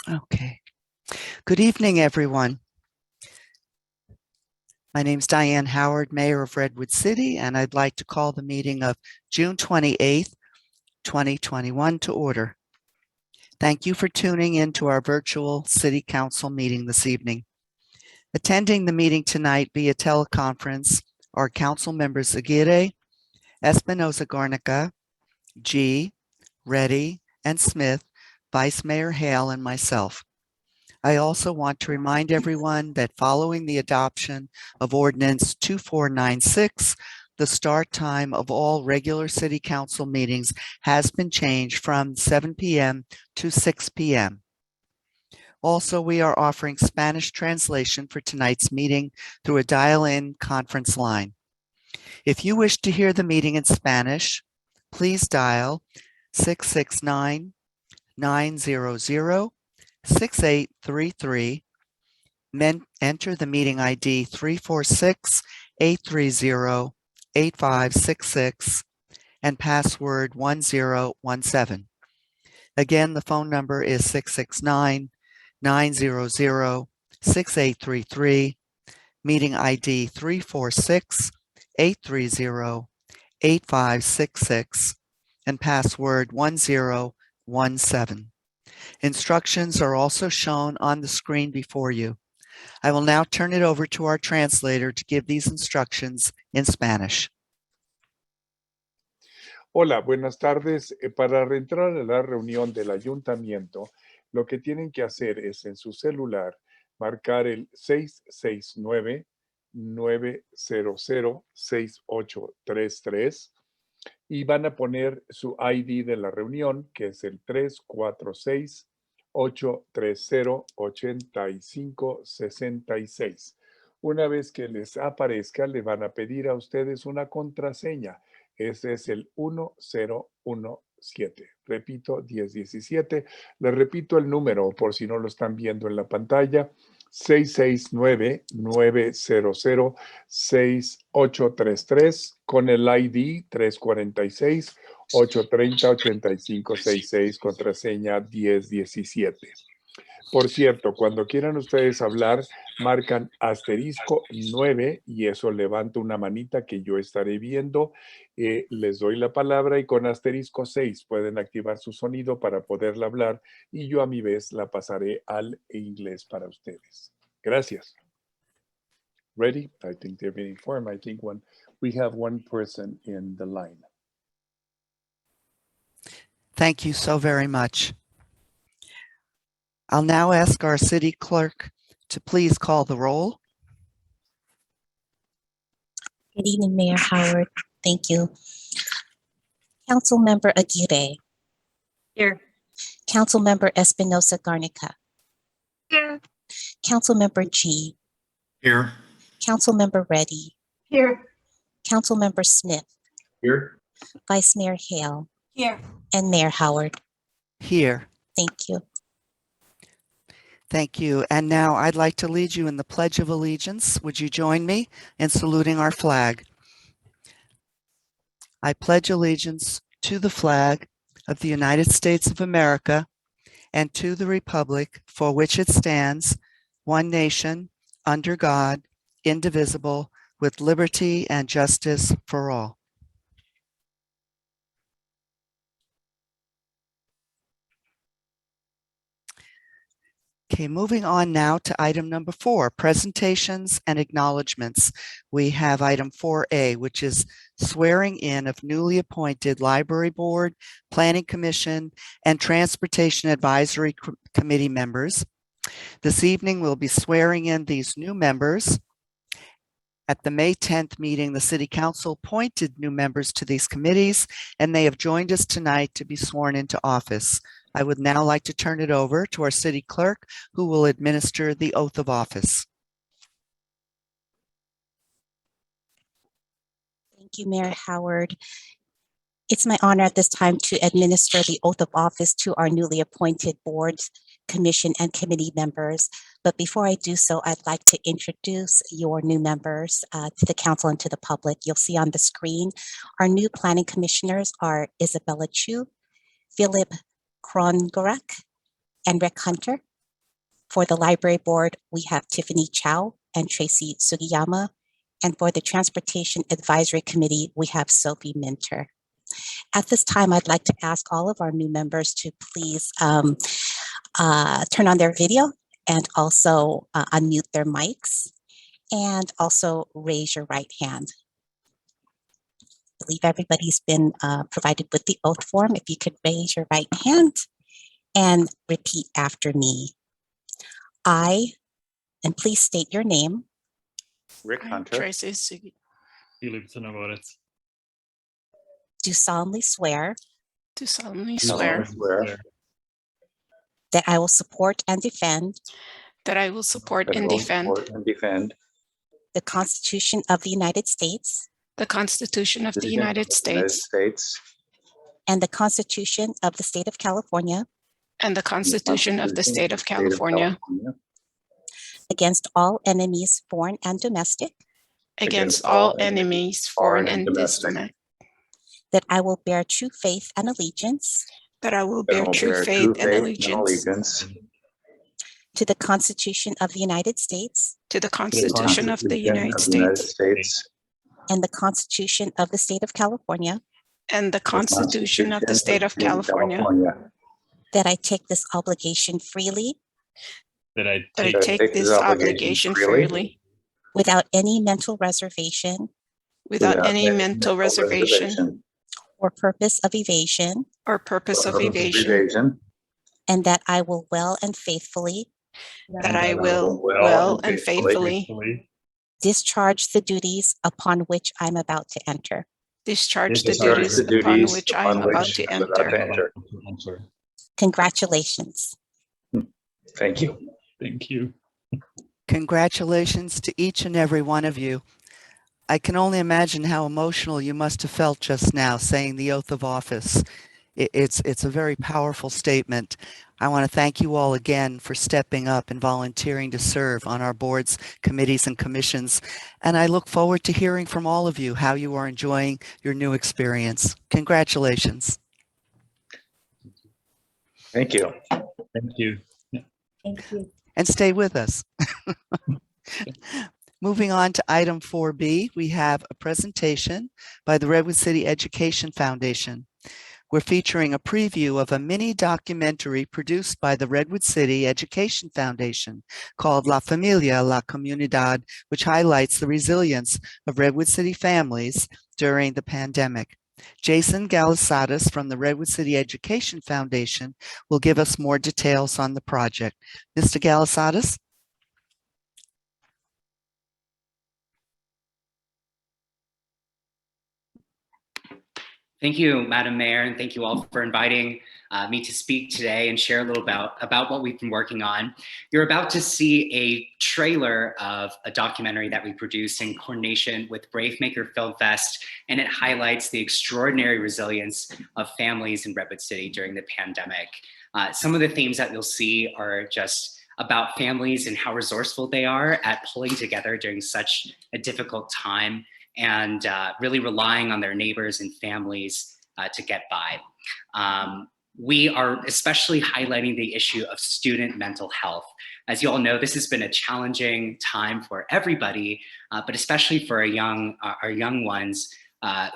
Okay. Good evening, everyone. My name is Diane Howard, Mayor of Redwood City, and I'd like to call the meeting of June 28th, 2021 to order. Thank you for tuning in to our virtual City Council meeting this evening. Attending the meeting tonight via teleconference are Council members Aguirre, Espinoza Garnica, G, Reddy, and Smith, Vice Mayor Hale, and myself. I also want to remind everyone that following the adoption of Ordinance 2496, the start time of all regular City Council meetings has been changed from 7 p.m. to 6 p.m. Also, we are offering Spanish translation for tonight's meeting through a dial-in conference line. If you wish to hear the meeting in Spanish, please dial 669-900-6833, enter the meeting ID 346-830-8566 and password 1017. Again, the phone number is 669-900-6833, meeting ID 346-830-8566 and password 1017. Instructions are also shown on the screen before you. I will now turn it over to our translator to give these instructions in Spanish. Hola, buenas tardes. Para reentrar a la reunión del ayuntamiento, lo que tienen que hacer es en su celular marcar el 669-900-6833 y van a poner su ID de la reunión, que es el 346-830-8566. Una vez que les aparezca, le van a pedir a ustedes una contraseña. Ese es el 1017. Repito, 1017. Les repito el número por si no lo están viendo en la pantalla. 669-900-6833 con el ID 346-830-8566, contraseña 1017. Por cierto, cuando quieran ustedes hablar, marcan asterisco 9 y eso levanta una manita que yo estaré viendo. Les doy la palabra y con asterisco 6 pueden activar su sonido para poderla hablar y yo a mi vez la pasaré al inglés para ustedes. Gracias. Ready? I think they're being informed. I think we have one person in the line. Thank you so very much. I'll now ask our city clerk to please call the roll. Good evening, Mayor Howard. Thank you. Councilmember Aguirre. Here. Councilmember Espinoza Garnica. Here. Councilmember G. Here. Councilmember Reddy. Here. Councilmember Smith. Here. Vice Mayor Hale. Here. And Mayor Howard. Here. Thank you. Thank you. And now I'd like to lead you in the Pledge of Allegiance. Would you join me in saluting our flag? I pledge allegiance to the flag of the United States of America and to the republic for which it stands, one nation, under God, indivisible, with liberty and justice for all. Okay, moving on now to item number 4, presentations and acknowledgements. We have item 4A, which is swearing in of newly appointed Library Board, Planning Commission, and Transportation Advisory Committee members. This evening, we'll be swearing in these new members. At the May 10th meeting, the City Council appointed new members to these committees, and they have joined us tonight to be sworn into office. I would now like to turn it over to our city clerk, who will administer the oath of office. Thank you, Mayor Howard. It's my honor at this time to administer the oath of office to our newly appointed boards, commission, and committee members. But before I do so, I'd like to introduce your new members to the council and to the public. You'll see on the screen, our new planning commissioners are Isabella Chu, Philip Krongorak, and Rick Hunter. For the library board, we have Tiffany Chow and Tracy Sugiyama. And for the Transportation Advisory Committee, we have Sophie Minter. At this time, I'd like to ask all of our new members to please turn on their video and also unmute their mics and also raise your right hand. I believe everybody's been provided with the oath form. If you could raise your right hand and repeat after me. I, and please state your name, Rick I'm Hunter, Tracy Sugi. do solemnly swear Do solemnly do solemnly swear swear that I will support and defend that I will support that I and will defend support and defend the Constitution of the United States the Constitution of the United States and the Constitution of the State of California and the Constitution of the State of California against all enemies, foreign and domestic, against all enemies, foreign and domestic, that I will bear true faith and allegiance that I will that I bear will true bear faith and allegiance to the Constitution of the United States to the to the Constitution of the United States States and the Constitution of the State of California, and the Constitution of the State of California, that I take this obligation freely that I that I take take this obligation freely without any mental reservation without any mental reservation or purpose of evasion, or purpose of evasion, and that I will well and faithfully that I will well and faithfully discharge the duties upon which I'm about to enter. discharge the Discharge duties the upon which I am about to enter. Congratulations. Thank you. Thank you. Congratulations to each and every one of you. I can only imagine how emotional you must have felt just now saying the oath of office. It's a very powerful statement. I want to thank you all again for stepping up and volunteering to serve on our boards, committees, and commissions. And I look forward to hearing from all of you how you are enjoying your new experience. Congratulations. Thank you. Thank you. And stay with us. Moving on to item 4B, we have a presentation by the Redwood City Education Foundation. We're featuring a preview of a mini documentary produced by the Redwood City Education Foundation called La Familia, La Comunidad, which highlights the resilience of Redwood City families during the pandemic. Jason Galisadas from the Redwood City Education Foundation will give us more details on the project. Mr. Galisadas? Thank you, Madam Mayor, and thank you all for inviting me to speak today and share a little about what we've been working on. You're about to see a trailer of a documentary that we produced in coordination with Brave Maker Film Fest, and it highlights the extraordinary resilience of families in Redwood City during the pandemic. Some of the themes that you'll see are just about families and how resourceful they are at pulling together during such a difficult time, and really relying on their neighbors and families to get by. We are especially highlighting the issue of student mental health. As you all know, this has been a challenging time for everybody, but especially for our young ones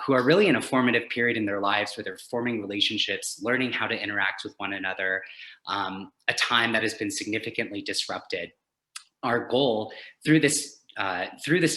who are really in a formative period in their lives where they're forming relationships, learning how to interact with one another, a time that has been significantly disrupted. Our goal through this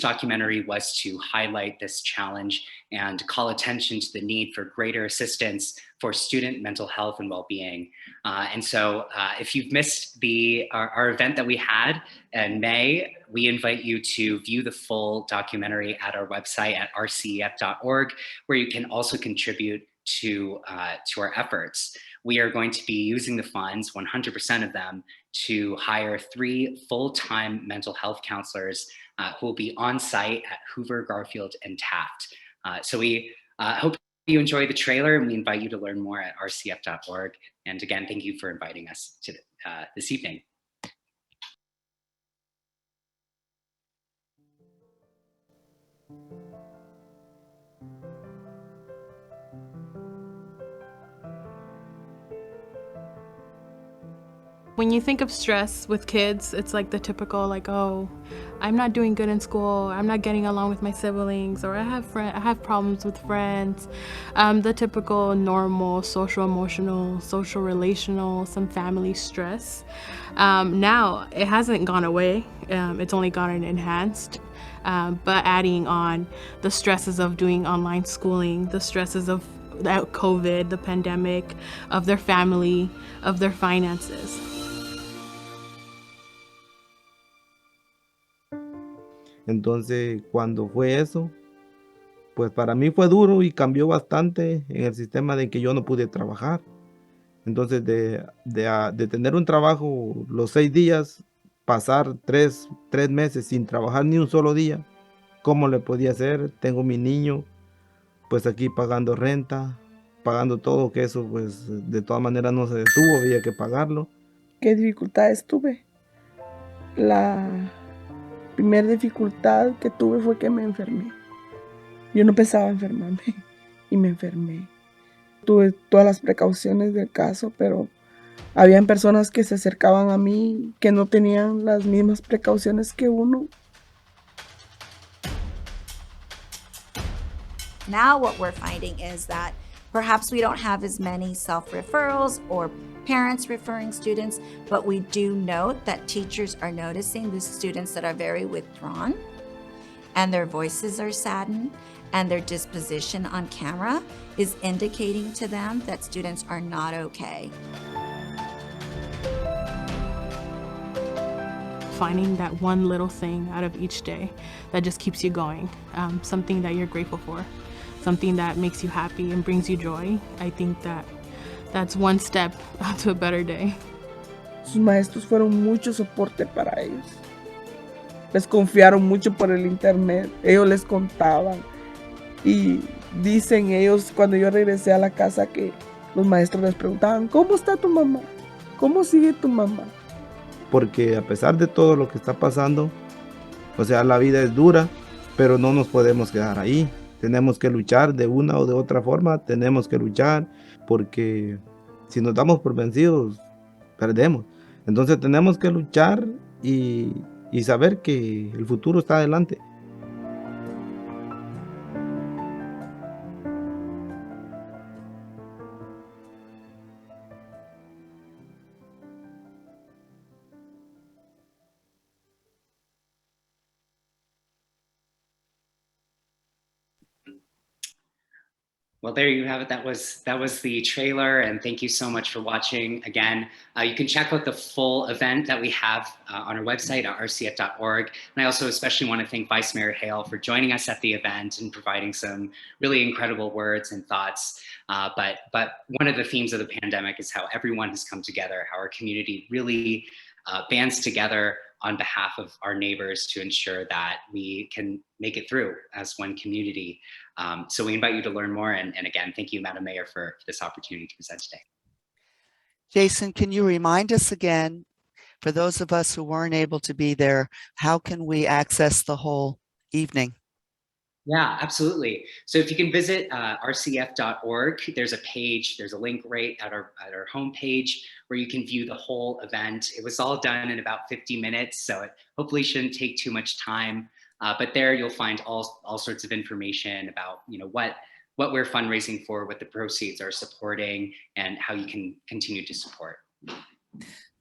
documentary was to highlight this challenge and call attention to the need for greater assistance for student mental health and well-being. And so if you've missed our event that we had in May, we invite you to view the full documentary at our website at rcef.org, where you can also contribute to our efforts. We are going to be using the funds, 100% of them, to hire 3 full-time mental health counselors who will be on site at Hoover, Garfield, and Taft. So we hope you enjoy the trailer, and we invite you to learn more at rcf.org. And again, thank you for inviting us to this evening. When you think of stress with kids, it's like the typical like, oh, I'm not doing good in school, I'm not getting along with my siblings, or I have problems with friends. The typical normal social emotional, social relational, some family stress. Now it hasn't gone away. It's only gotten enhanced. But adding on the stresses of doing online schooling, the stresses of COVID, the pandemic, of their family, of their finances. Entonces, cuando fue eso, pues para mí fue duro y cambió bastante en el sistema de que yo no pude trabajar. Entonces, de tener un trabajo los 6 días, pasar 3 meses sin trabajar ni un solo día, ¿cómo le podía hacer? Tengo mi niño, pues aquí pagando renta, pagando todo, que eso pues de todas maneras no se detuvo, había que pagarlo. ¿Qué dificultades tuve? La primera dificultad que tuve fue que me enfermé. Yo no pensaba enfermarme y me enfermé. Tuve todas las precauciones del caso, pero habían personas que se acercaban a mí que no tenían las mismas precauciones que uno. Now what we're finding is that perhaps we don't have as many self-referrals or parents referring students, but we do note that teachers are noticing the students that are very withdrawn and their voices are saddened and their disposition on camera is indicating to them that students are not okay. Finding that one little thing out of each day that just keeps you going, something that you're grateful for, something that makes you happy and brings you joy. I think that's one step to a better day. Sus maestros fueron mucho soporte para ellos. Les confiaron mucho por el internet. Ellos les contaban. Y dicen ellos, cuando yo regresé a la casa, que los maestros les preguntaban, ¿cómo está tu mamá? ¿Cómo sigue tu mamá? Porque a pesar de todo lo que está pasando, o sea, la vida es dura, pero no nos podemos quedar ahí. Tenemos que luchar de una o de otra forma, tenemos que luchar, porque si nos damos por vencidos, perdemos. Entonces tenemos que luchar y saber que el futuro está adelante. Well, there you have it. That was the trailer, and thank you so much for watching. Again, you can check out the full event that we have on our website at rcf.org. And I also especially want to thank Vice Mayor Hale for joining us at the event and providing some really incredible words and thoughts. But one of the themes of the pandemic is how everyone has come together, how our community really bands together on behalf of our neighbors to ensure that we can make it through as one community. So we invite you to learn more. And again, thank you, Madam Mayor, for this opportunity to present today. Jason, can you remind us again, for those of us who weren't able to be there, how can we access the whole evening? Yeah, absolutely. So if you can visit rcf.org, there's a page, there's a link right at our homepage where you can view the whole event. It was all done in about 50 minutes, so it hopefully shouldn't take too much time. But there you'll find all sorts of information about what we're fundraising for, what the proceeds are supporting, and how you can continue to support.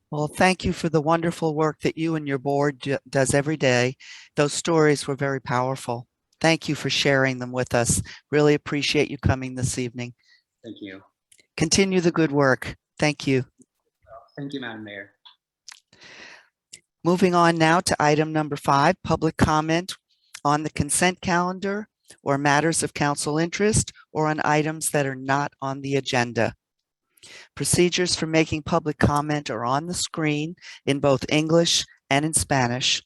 Well, thank you for the wonderful work that you and your board does every day. Those stories were very powerful. Thank you for sharing them with us. Really appreciate you coming this evening. Thank you. Continue the good work. Thank you. Thank you, Madam Mayor. Moving on now to item number 5, public comment on the consent calendar or matters of council interest or on items that are not on the agenda. Procedures for making public comment are on the screen in both English and in Spanish.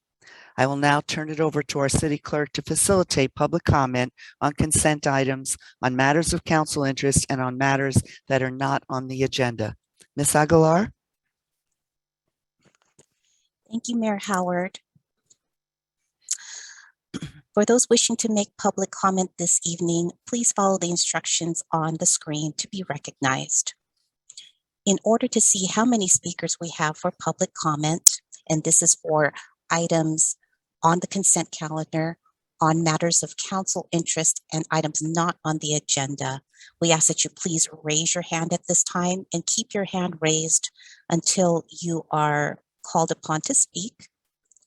I will now turn it over to our city clerk to facilitate public comment on consent items, on matters of council interest, and on matters that are not on the agenda. Ms. Aguilar? Thank you, Mayor Howard. For those wishing to make public comment this evening, please follow the instructions on the screen to be recognized. In order to see how many speakers we have for public comment, and this is for items on the consent calendar, on matters of council interest and items not on the agenda, we ask that you please raise your hand at this time and keep your hand raised until you are called upon to speak.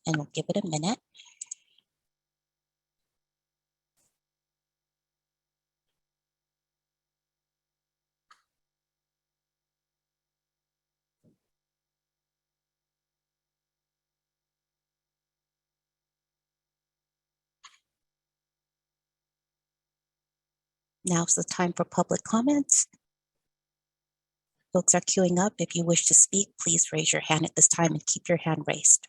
And we'll give it a minute. Now's the time for public comments. Folks are queuing up. If you wish to speak, please raise your hand at this time and keep your hand raised.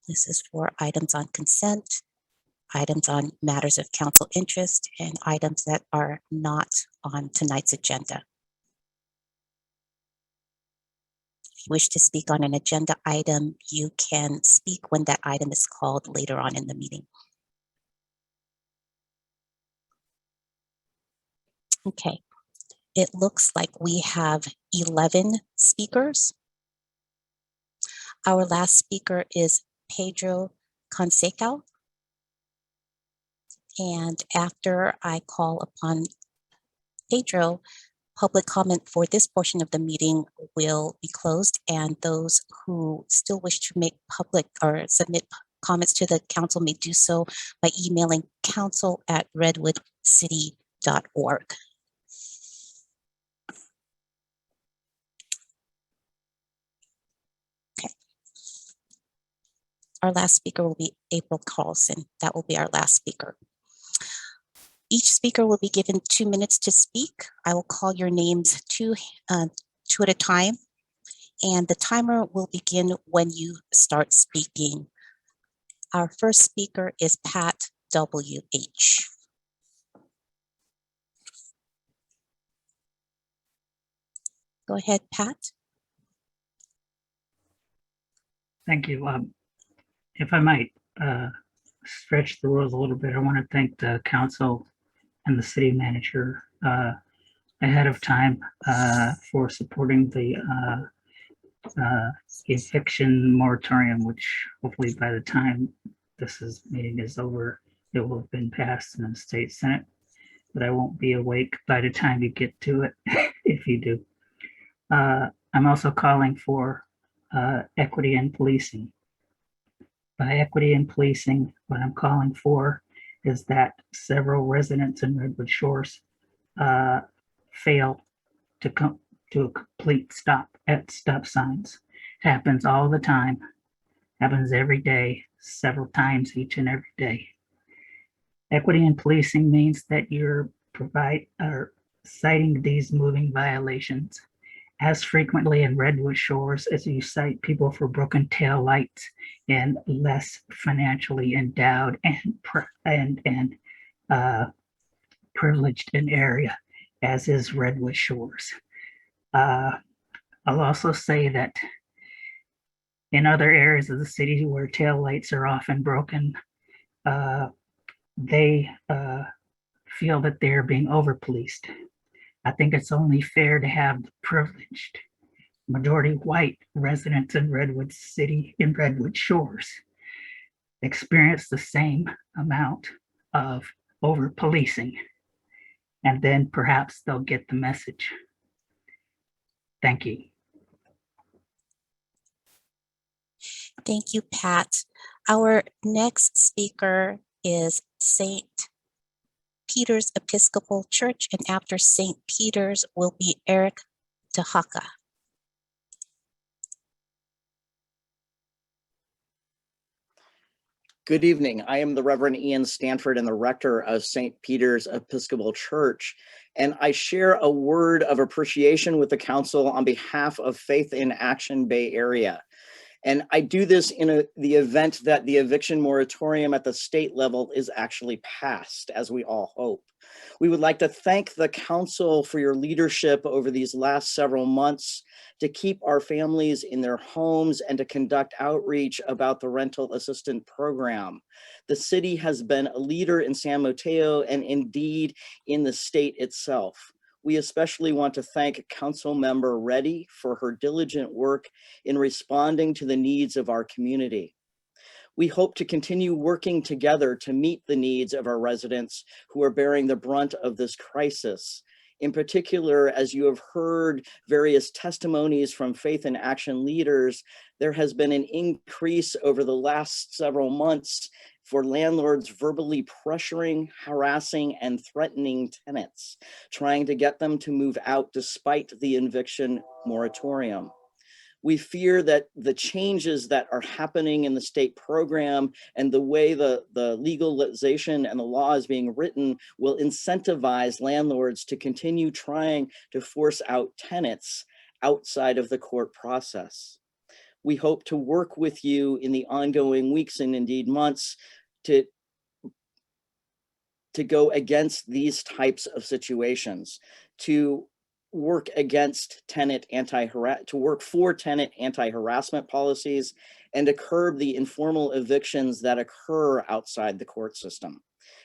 This is for items on consent, items on matters of council interest, and items that are not on tonight's agenda. If you wish to speak on an agenda item, you can speak when that item is called later on in the meeting. Okay, it looks like we have 11 speakers. Our last speaker is Pedro Consecal. And after I call upon Pedro, public comment for this portion of the meeting will be closed, and those who still wish to make public or submit comments to the council may do so by emailing council@redwoodcity.org. Okay. Our last speaker will be April Carlson. That will be our last speaker. Each speaker will be given 2 minutes to speak. I will call your names two at a time, and the timer will begin when you start speaking. Our first speaker is Pat W.H. Go ahead, Pat. Thank you. If I might stretch the rules a little bit, I want to thank the council and the city manager ahead of time for supporting the eviction moratorium, which hopefully by the time this meeting is over, it will have been passed in the state senate. But I won't be awake by the time you get to it, if you do. I'm also calling for equity in policing. By equity in policing, what I'm calling for is that several residents in Redwood Shores fail to come to a complete stop at stop signs. It happens all the time, happens every day, several times each and every day. Equity in policing means that you're citing these moving violations as frequently in Redwood Shores as you cite people for broken tail lights in less financially endowed and privileged an area as is Redwood Shores. I'll also say that in other areas of the city where tail lights are often broken, they feel that they're being over-policed. I think it's only fair to have the privileged majority white residents in Redwood City and Redwood Shores experience the same amount of over-policing, and then perhaps they'll get the message. Thank you. Thank you, Pat. Our next speaker is St. Peter's Episcopal Church, and after St. Peter's will be Eric Tahaka. Good evening. I am the Reverend Ian Stanford and the rector of St. Peter's Episcopal Church, and I share a word of appreciation with the council on behalf of Faith in Action Bay Area. And I do this in the event that the eviction moratorium at the state level is actually passed, as we all hope. We would like to thank the council for your leadership over these last several months to keep our families in their homes and to conduct outreach about the rental assistance program. The city has been a leader in San Mateo and indeed in the state itself. We especially want to thank Councilmember Reddy for her diligent work in responding to the needs of our community. We hope to continue working together to meet the needs of our residents who are bearing the brunt of this crisis. In particular, as you have heard various testimonies from Faith in Action leaders, there has been an increase over the last several months for landlords verbally pressuring, harassing, and threatening tenants, trying to get them to move out despite the eviction moratorium. We fear that the changes that are happening in the state program and the way the legalization and the law is being written will incentivize landlords to continue trying to force out tenants outside of the court process. We hope to work with you in the ongoing weeks and indeed months to go against these types of situations, to work against to work for tenant anti-harassment policies, and to curb the informal evictions that occur outside the court system.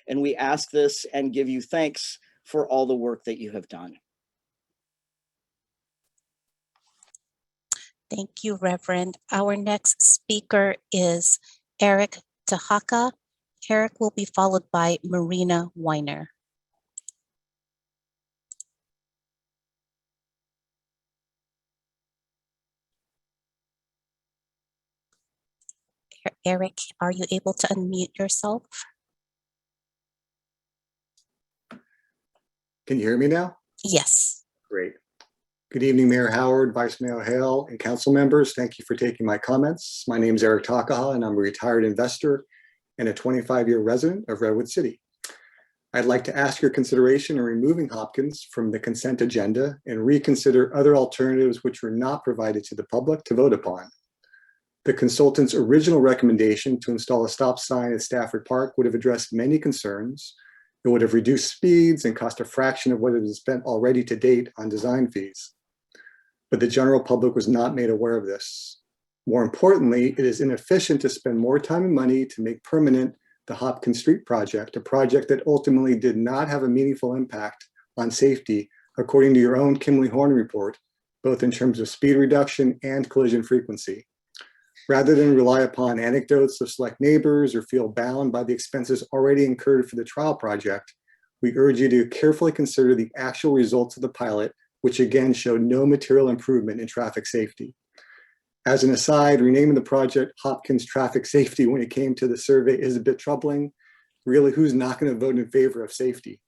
And we ask this and give you thanks for all the work that you have done. Thank you, Reverend. Our next speaker is Eric Tahaka. Eric will be followed by Marina Weiner. Eric, are you able to unmute yourself? Can you hear me now? Yes. Great. Good evening, Mayor Howard, Vice Mayor Hale, and council members. Thank you for taking my comments. My name is Eric Takaha, and I'm a retired investor and a 25-year resident of Redwood City. I'd like to ask your consideration in removing Hopkins from the consent agenda and reconsider other alternatives which were not provided to the public to vote upon. The consultant's original recommendation to install a stop sign at Stafford Park would have addressed many concerns. It would have reduced speeds and cost a fraction of what it has spent already to date on design fees. But the general public was not made aware of this. More importantly, it is inefficient to spend more time and money to make permanent the Hopkins Street project, a project that ultimately did not have a meaningful impact on safety, according to your own Kimley Horn report, both in terms of speed reduction and collision frequency. Rather than rely upon anecdotes of select neighbors or feel bound by the expenses already incurred for the trial project, we urge you to carefully consider the actual results of the pilot, which again showed no material improvement in traffic safety. As an aside, renaming the project Hopkins Traffic Safety when it came to the survey is a bit troubling. Really, who's not going to vote in favor of safety?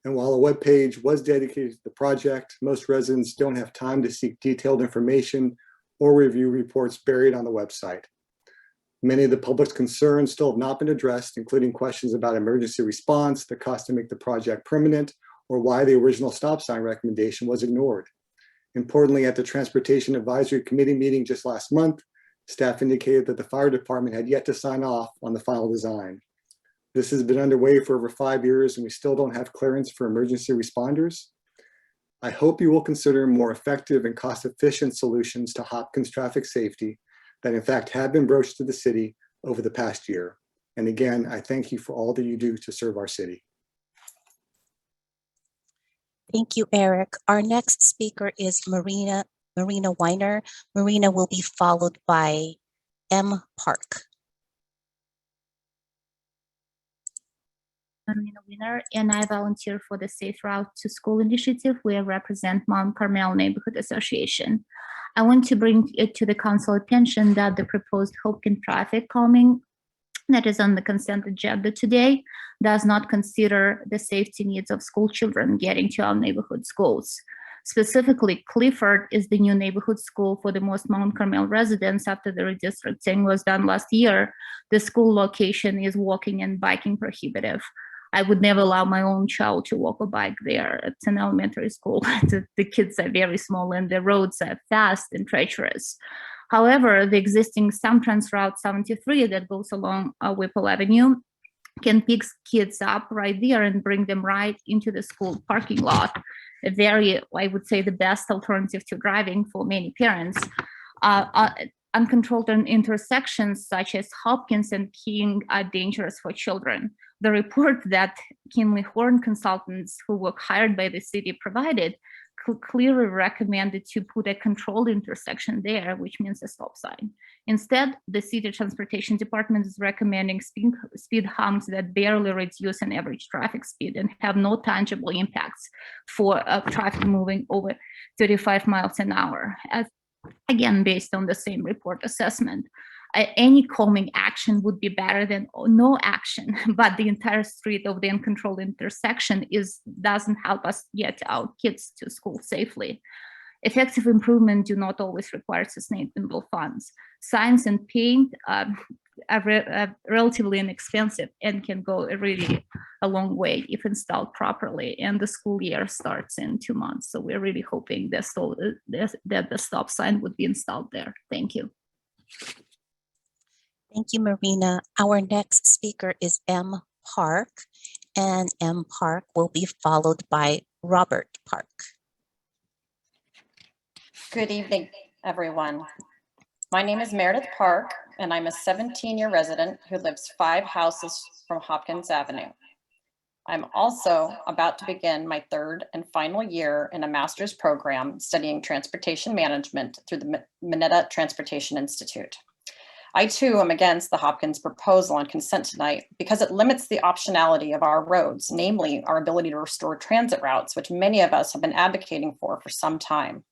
And while a webpage was dedicated to the project, most residents don't have time to seek detailed information or review reports buried on the website. Many of the public's concerns still have not been addressed, including questions about emergency response, the cost to make the project permanent, or why the original stop sign recommendation was ignored. Importantly, at the Transportation Advisory Committee meeting just last month, staff indicated that the fire department had yet to sign off on the final design. This has been underway for over 5 years and we still don't have clearance for emergency responders. I hope you will consider more effective and cost-efficient solutions to Hopkins traffic safety that in fact have been broached to the city over the past year. And again, I thank you for all that you do to serve our city. Thank you, Eric. Our next speaker is Marina Weiner. Marina will be followed by M. Park. Marina Weiner, and I volunteer for the Safe Route to School initiative where I represent Mount Carmel Neighborhood Association. I want to bring it to the council attention that the proposed Hopkins traffic calming that is on the consent agenda today does not consider the safety needs of school children getting to our neighborhood schools. Specifically, Clifford is the new neighborhood school for the most Mount Carmel residents after the redistricting was done last year. The school location is walking and biking prohibitive. I would never allow my own child to walk or bike there. It's an elementary school. The kids are very small and the roads are fast and treacherous. However, the existing Samtrans Route 73 that goes along Whipple Avenue can pick kids up right there and bring them right into the school parking lot. A very, I would say, the best alternative to driving for many parents. Uncontrolled intersections such as Hopkins and King are dangerous for children. The report that Kinley Horn consultants who were hired by the city provided clearly recommended to put a controlled intersection there, which means a stop sign. Instead, the city transportation department is recommending speed humps that barely reduce an average traffic speed and have no tangible impacts for traffic moving over 35 miles an hour, as again, based on the same report assessment. Any calming action would be better than no action, but the entire street of the uncontrolled intersection doesn't help us get our kids to school safely. Effective improvement do not always require sustainable funds. Signs and paint are relatively inexpensive and can go really a long way if installed properly. And the school year starts in 2 months. So we're really hoping that the stop sign would be installed there. Thank you. Thank you, Marina. Our next speaker is M. Park, and M. Park will be followed by Robert Park. Good evening, everyone. My name is Meredith Park, and I'm a 17-year resident who lives 5 houses from Hopkins Avenue. I'm also about to begin my 3rd and final year in a master's program studying transportation management through the Mineta Transportation Institute. I too am against the Hopkins proposal on consent tonight because it limits the optionality of our roads, namely our ability to restore transit routes, which many of us have been advocating for some time.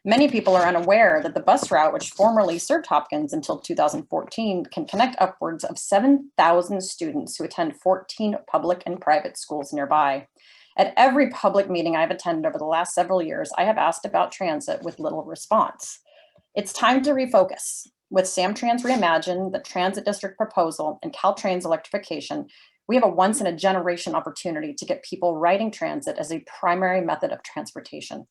Many people are unaware that the bus route, which formerly served Hopkins until 2014, can connect upwards of 7,000 students who attend 14 public and private schools nearby. At every public meeting I've attended over the last several years, I have asked about transit with little response. It's time to refocus. With Samtrans Reimagined, the Transit District proposal, and Caltrain's electrification, we have a once-in-a-generation opportunity to get people riding transit as a primary method of transportation.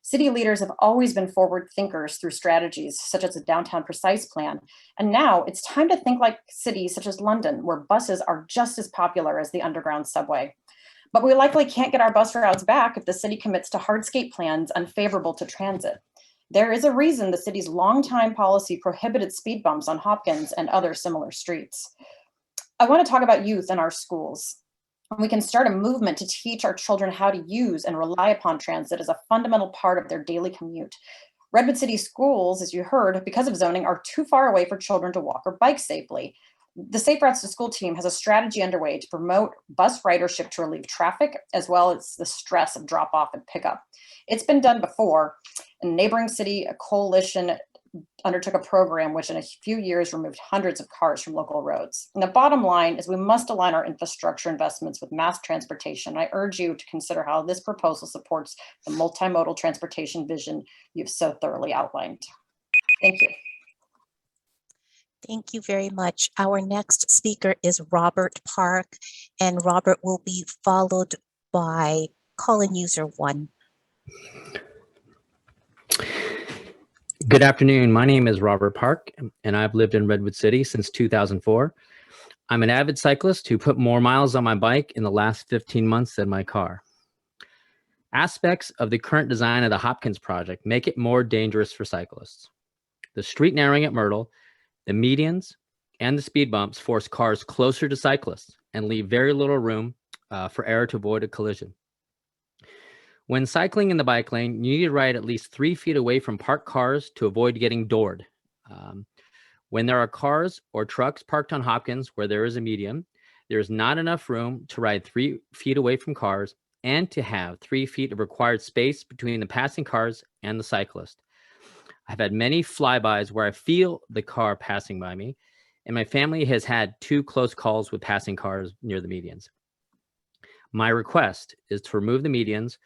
City leaders have always been forward thinkers through strategies such as the Downtown Precise Plan, and now it's time to think like cities such as London, where buses are just as popular as the underground subway. But we likely can't get our bus routes back if the city commits to hardscape plans unfavorable to transit. There is a reason the city's longtime policy prohibited speed bumps on Hopkins and other similar streets. I want to talk about youth in our schools. We can start a movement to teach our children how to use and rely upon transit as a fundamental part of their daily commute. Redwood City schools, as you heard, because of zoning, are too far away for children to walk or bike safely. The Safe Routes to School team has a strategy underway to promote bus ridership to relieve traffic, as well as the stress of drop off and pickup. It's been done before. A neighboring city, a coalition, undertook a program which in a few years removed hundreds of cars from local roads. And the bottom line is we must align our infrastructure investments with mass transportation. I urge you to consider how this proposal supports the multimodal transportation vision you've so thoroughly outlined. Thank you. Thank you very much. Our next speaker is Robert Park, and Robert will be followed by call-in user 1. Good afternoon. My name is Robert Park, and I've lived in Redwood City since 2004. I'm an avid cyclist who put more miles on my bike in the last 15 months than my car. Aspects of the current design of the Hopkins project make it more dangerous for cyclists. The street narrowing at Myrtle, the medians, and the speed bumps force cars closer to cyclists and leave very little room for error to avoid a collision. When cycling in the bike lane, you need to ride at least 3 feet away from parked cars to avoid getting doored. When there are cars or trucks parked on Hopkins where there is a median, there is not enough room to ride 3 feet away from cars and to have 3 feet of required space between the passing cars and the cyclist. I've had many flybys where I feel the car passing by me, and my family has had 2 close calls with passing cars near the medians. My request is to remove the medians,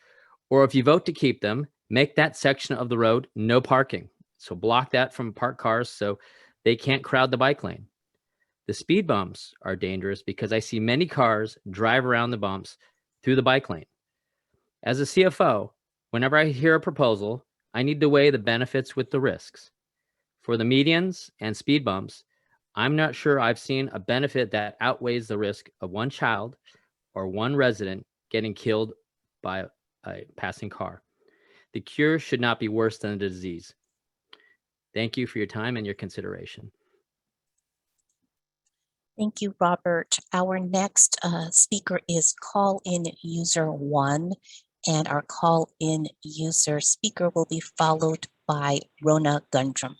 or if you vote to keep them, make that section of the road no parking. So block that from parked cars so they can't crowd the bike lane. The speed bumps are dangerous because I see many cars drive around the bumps through the bike lane. As a CFO, whenever I hear a proposal, I need to weigh the benefits with the risks. For the medians and speed bumps, I'm not sure I've seen a benefit that outweighs the risk of one child or one resident getting killed by a passing car. The cure should not be worse than the disease. Thank you for your time and your consideration. Thank you, Robert. Our next speaker is call-in user 1, and our call-in user speaker will be followed by Rona Gundrum.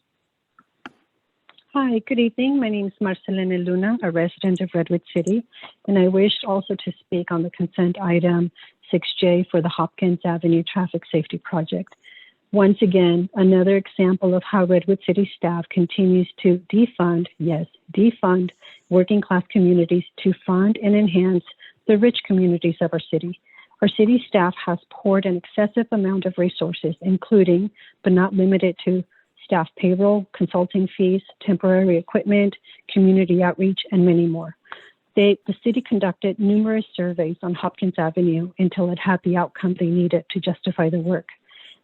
Hi, good evening. My name is Marcelina Luna, a resident of Redwood City, and I wish also to speak on the consent item 6J for the Hopkins Avenue Traffic Safety Project. Once again, another example of how Redwood City staff continues to defund, yes, defund working class communities to fund and enhance the rich communities of our city. Our city staff has poured an excessive amount of resources, including, but not limited to, staff payroll, consulting fees, temporary equipment, community outreach, and many more. The city conducted numerous surveys on Hopkins Avenue until it had the outcome they needed to justify the work.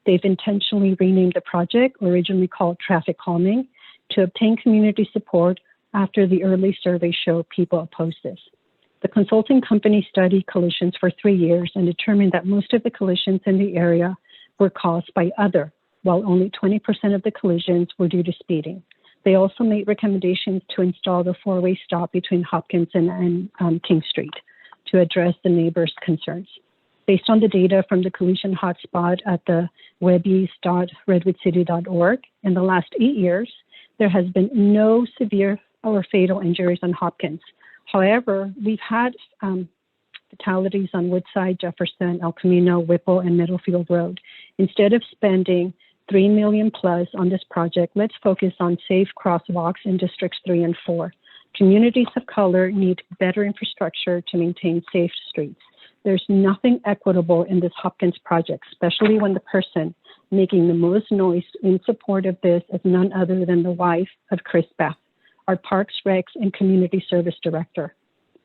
They've intentionally renamed the project, originally called Traffic Calming, to obtain community support after the early survey showed people opposed this. The consulting company studied collisions for 3 years and determined that most of the collisions in the area were caused by other, while only 20% of the collisions were due to speeding. They also made recommendations to install the 4-way stop between Hopkins and King Street to address the neighbors' concerns. Based on the data from the collision hotspot at the webbies.redwoodcity.org, in the last 8 years, there has been no severe or fatal injuries on Hopkins. However, we've had fatalities on Woodside, Jefferson, El Camino, Whipple, and Middlefield Road. Instead of spending $3 million plus on this project, let's focus on safe crosswalks in districts 3 and 4. Communities of color need better infrastructure to maintain safe streets. There's nothing equitable in this Hopkins project, especially when the person making the most noise in support of this is none other than the wife of Chris Beth, our Parks, Recs, and Community Service Director.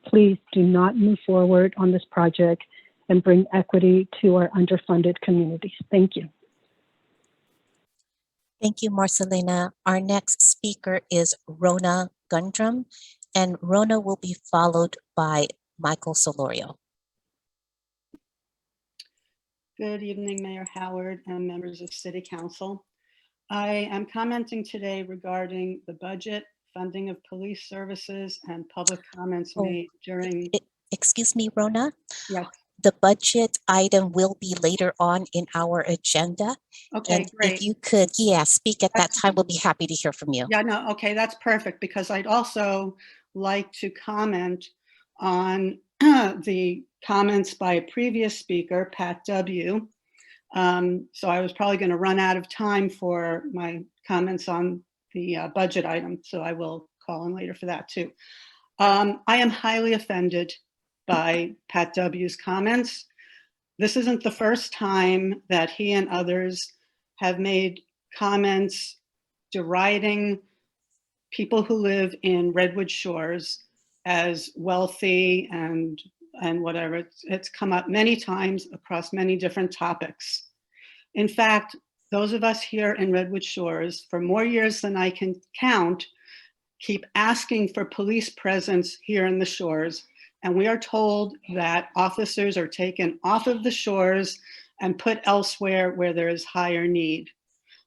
Please do not move forward on this project and bring equity to our underfunded communities. Thank you. Thank you, Marcelina. Our next speaker is Rona Gundrum, and Rona will be followed by Michael Solorio. Good evening, Mayor Howard and members of City Council. I am commenting today regarding the budget, funding of police services, and public comments made during... Excuse me, Rona? Yes. The budget item will be later on in our agenda. Okay, and great. If you could, speak at that time, we'll be happy to hear from you. Yeah, no, okay, that's perfect, because I'd also like to comment on the comments by a previous speaker, Pat W. So I was probably going to run out of time for my comments on the budget item, so I will call in later for that too. I am highly offended by Pat W.'s comments. This isn't the first time that he and others have made comments deriding people who live in Redwood Shores as wealthy and whatever. It's come up many times across many different topics. In fact, those of us here in Redwood Shores, for more years than I can count, keep asking for police presence here in the shores. And we are told that officers are taken off of the shores and put elsewhere where there is higher need.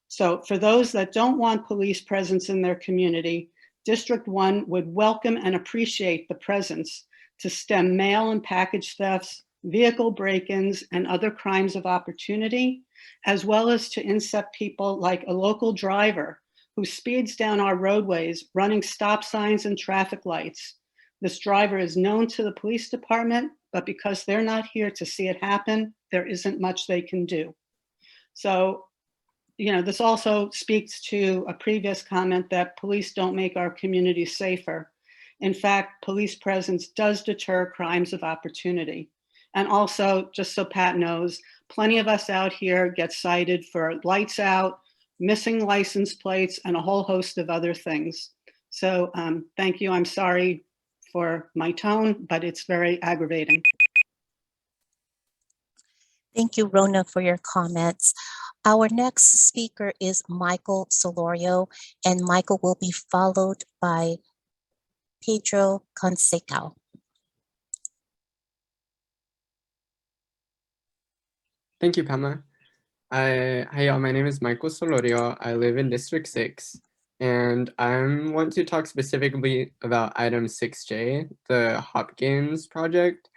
So for those that don't want police presence in their community, District 1 would welcome and appreciate the presence to stem mail and package thefts, vehicle break-ins, and other crimes of opportunity, as well as to incept people like a local driver who speeds down our roadways, running stop signs and traffic lights. This driver is known to the police department, but because they're not here to see it happen, there isn't much they can do. So, you know, this also speaks to a previous comment that police don't make our community safer. In fact, police presence does deter crimes of opportunity. And also, just so Pat knows, plenty of us out here get cited for lights out, missing license plates, and a whole host of other things. So thank you. I'm sorry for my tone, but it's very aggravating. Thank you, Rona, for your comments. Our next speaker is Michael Solorio, and Michael will be followed by Pedro Consecal. Thank you, Pamela. Hi, y'all. My name is Michael Solorio. I live in District 6. and I want to talk specifically about item 6J, the Hopkins project.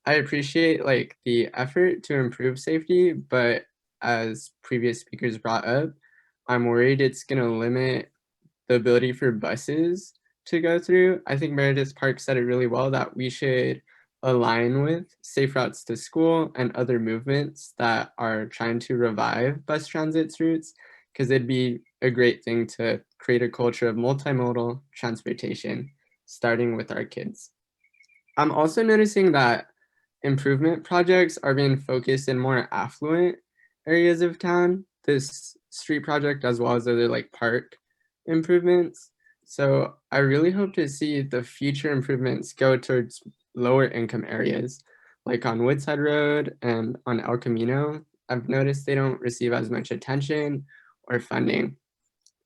I appreciate like the effort to improve safety, but as previous speakers brought up, I'm worried it's going to limit the ability for buses to go through. I think Meredith Park said it really well that we should align with safe routes to school and other movements that are trying to revive bus transit routes, because it'd be a great thing to create a culture of multimodal transportation, starting with our kids. I'm also noticing that improvement projects are being focused in more affluent areas of town, this street project as well as other like park improvements. So I really hope to see the future improvements go towards lower income areas, like on Woodside Road and on El Camino. I've noticed they don't receive as much attention or funding.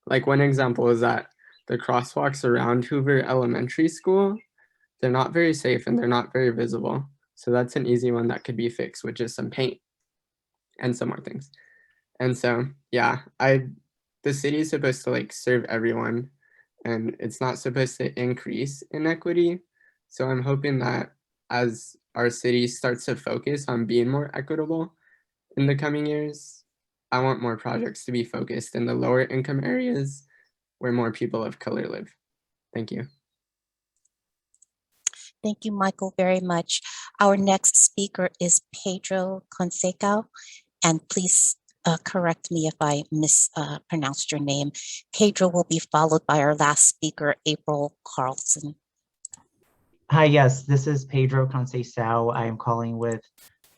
Like one example is that the crosswalks around Hoover Elementary School, they're not very safe and they're not very visible. So that's an easy one that could be fixed with just some paint and some more things. And so, yeah, the city is supposed to like serve everyone, and it's not supposed to increase inequity. So I'm hoping that as our city starts to focus on being more equitable in the coming years, I want more projects to be focused in the lower income areas where more people of color live. Thank you. Thank you, Michael, very much. Our next speaker is Pedro Conseca, and please correct me if I mispronounced your name. Pedro will be followed by our last speaker, April Carlson. Hi, yes, this is Pedro Conceição. I am calling with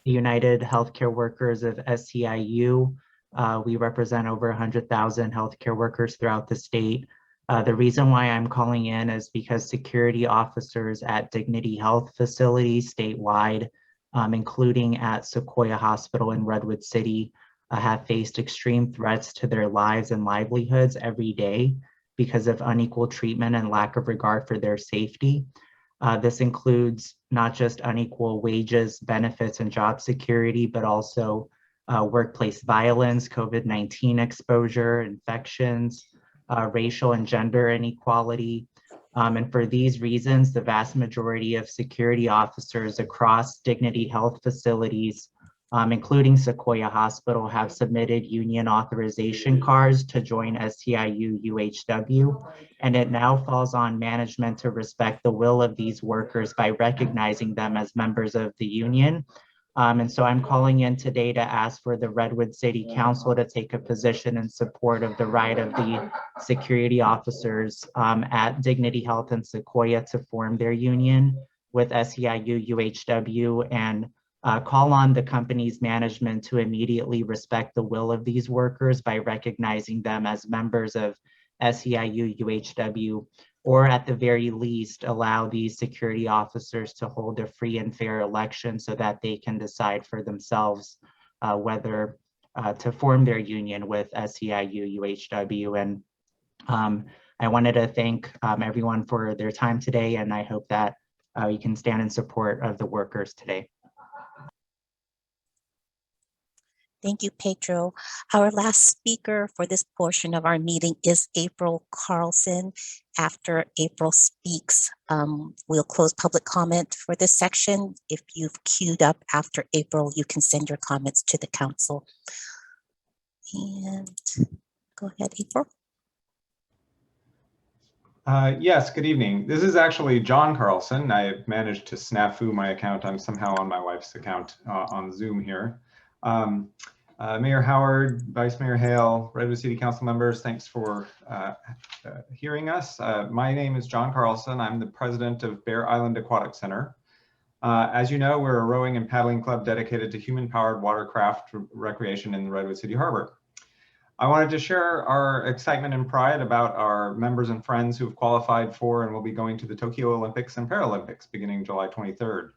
the United Healthcare Workers of SEIU. We represent over 100,000 healthcare workers throughout the state. The reason why I'm calling in is because security officers at Dignity Health facilities statewide, including at Sequoia Hospital in Redwood City, have faced extreme threats to their lives and livelihoods every day because of unequal treatment and lack of regard for their safety. This includes not just unequal wages, benefits, and job security, but also workplace violence, COVID-19 exposure, infections, racial and gender inequality. And for these reasons, the vast majority of security officers across Dignity Health facilities, including Sequoia Hospital, have submitted union authorization cards to join SEIU UHW. And it now falls on management to respect the will of these workers by recognizing them as members of the union. And so I'm calling in today to ask for the Redwood City Council to take a position in support of the right of the security officers at Dignity Health and Sequoia to form their union with SEIU UHW, and call on the company's management to immediately respect the will of these workers by recognizing them as members of SEIU UHW, or at the very least allow these security officers to hold a free and fair election so that they can decide for themselves whether to form their union with SEIU UHW. And I wanted to thank everyone for their time today, and I hope that you can stand in support of the workers today. Thank you, Pedro. Our last speaker for this portion of our meeting is April Carlson. After April speaks, we'll close public comment for this section. If you've queued up after April, you can send your comments to the council. And go ahead, April. Yes, good evening. This is actually John Carlson. I managed to snafu my account. I'm somehow on my wife's account on Zoom here. Mayor Howard, Vice Mayor Hale, Redwood City Council members, thanks for hearing us. My name is John Carlson. I'm the president of Bear Island Aquatic Center. As you know, we're a rowing and paddling club dedicated to human-powered watercraft recreation in the Redwood City Harbor. I wanted to share our excitement and pride about our members and friends who have qualified for and will be going to the Tokyo Olympics and Paralympics beginning July 23rd.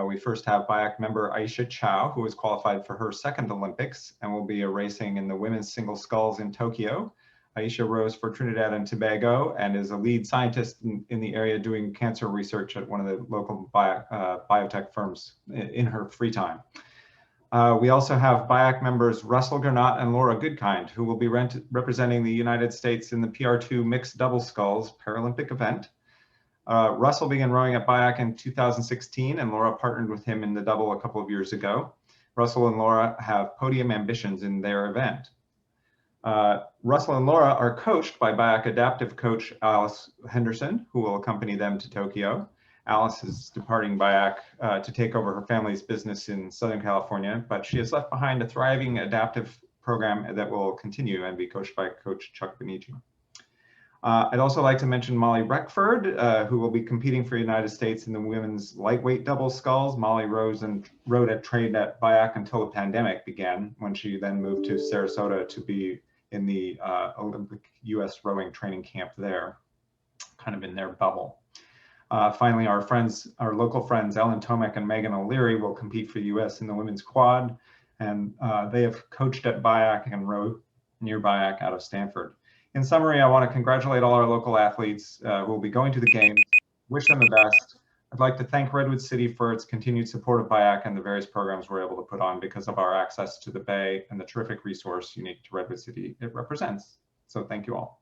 We first have BIAC member Aisha Chow, who has qualified for her second Olympics and will be racing in the women's single sculls in Tokyo. Aisha rows for Trinidad and Tobago and is a lead scientist in the area doing cancer research at one of the local biotech firms in her free time. We also have BIAC members Russell Gernot and Laura Goodkind, who will be representing the United States in the PR2 Mixed Double Sculls Paralympic event. Russell began rowing at BIAC in 2016, and Laura partnered with him in the double a couple of years ago. Russell and Laura have podium ambitions in their event. Russell and Laura are coached by BIAC adaptive coach Alice Henderson, who will accompany them to Tokyo. Alice is departing BIAC to take over her family's business in Southern California, but she has left behind a thriving adaptive program that will continue and be coached by Coach Chuck Benici. I'd also like to mention Molly Reckford, who will be competing for the United States in the women's lightweight double sculls. Molly rowed at trained at BIAC until the pandemic began, when she then moved to Sarasota to be in the Olympic US rowing training camp there, kind of in their bubble. Finally, our local friends, Ellen Tomek and Megan O'Leary, will compete for the US in the women's quad, and they have coached at BIAC and rowed near BIAC out of Stanford. In summary, I want to congratulate all our local athletes who will be going to the games, wish them the best. I'd like to thank Redwood City for its continued support of BIAC and the various programs we're able to put on because of our access to the Bay and the terrific resource unique to Redwood City it represents. So thank you all.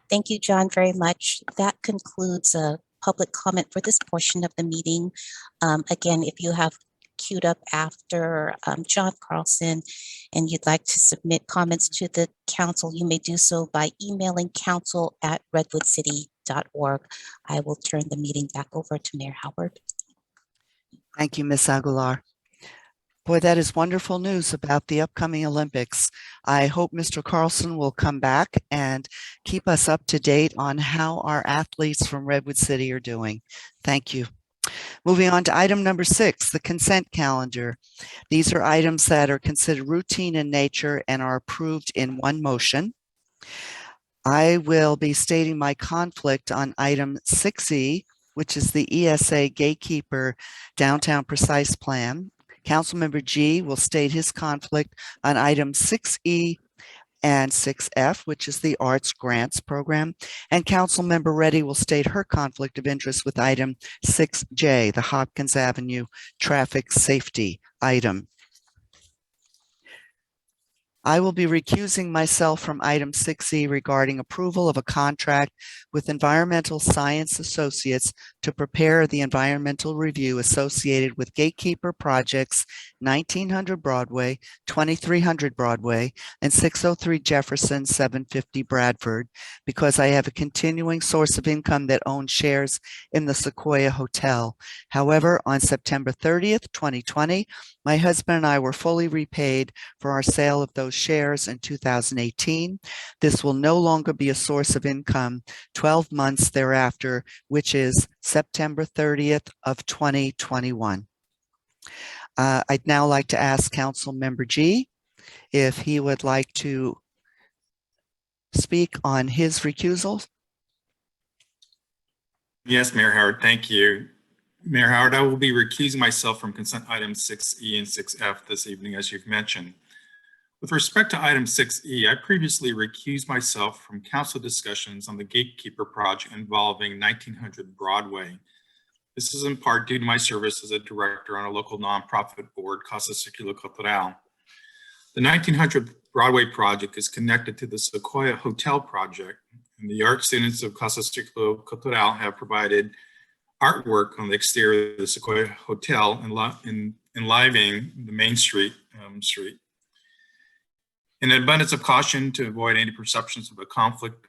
Thank you, John, very much. That concludes public comment for this portion of the meeting. Again, if you have queued up after John Carlson and you'd like to submit comments to the council, you may do so by emailing council@redwoodcity.org. I will turn the meeting back over to Mayor Howard. Thank you, Ms. Aguilar. Boy, that is wonderful news about the upcoming Olympics. I hope Mr. Carlson will come back and keep us up to date on how our athletes from Redwood City are doing. Thank you. Moving on to item number 6, the consent calendar. These are items that are considered routine in nature and are approved in one motion. I will be stating my conflict on item 6E, which is the ESA Gatekeeper Downtown Precise Plan. Councilmember G will state his conflict on item 6E and 6F, which is the Arts Grants Program. And Councilmember Reddy will state her conflict of interest with item 6J, the Hopkins Avenue Traffic Safety item. I will be recusing myself from item 6E regarding approval of a contract with Environmental Science Associates to prepare the environmental review associated with Gatekeeper projects 1900 Broadway, 2300 Broadway, and 603 Jefferson, 750 Bradford, because I have a continuing source of income that owns shares in the Sequoia Hotel. However, on September 30th, 2020, my husband and I were fully repaid for our sale of those shares in 2018. This will no longer be a source of income 12 months thereafter, which is September 30th of 2021. I'd now like to ask Council Member G if he would like to speak on his recusal. Yes, Mayor Howard, thank you. Mayor Howard, I will be recusing myself from consent items 6E and 6F this evening, as you've mentioned. With respect to item 6E, I previously recused myself from council discussions on the Gatekeeper project involving 1900 Broadway. This is in part due to my service as a director on a local nonprofit board, Casa Círculo Cultural. The 1900 Broadway project is connected to the Sequoia Hotel project, and the art students of Casa Círculo Cultural have provided artwork on the exterior of the Sequoia Hotel enlivening the main street. In an abundance of caution to avoid any perceptions of a conflict,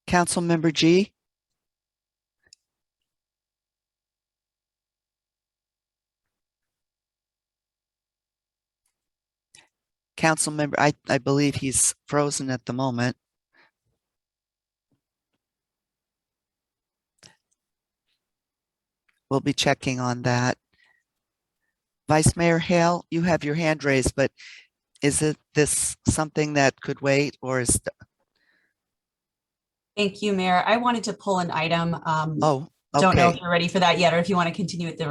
Council Member G. Council Member, I believe he's frozen at the moment. We'll be checking on that. Vice Mayor Hale, you have your hand raised, but is this something that could wait, or is? Thank you, Mayor. I wanted to pull an item. Oh, don't know if Okay. you're ready for that yet, or if you want to continue with the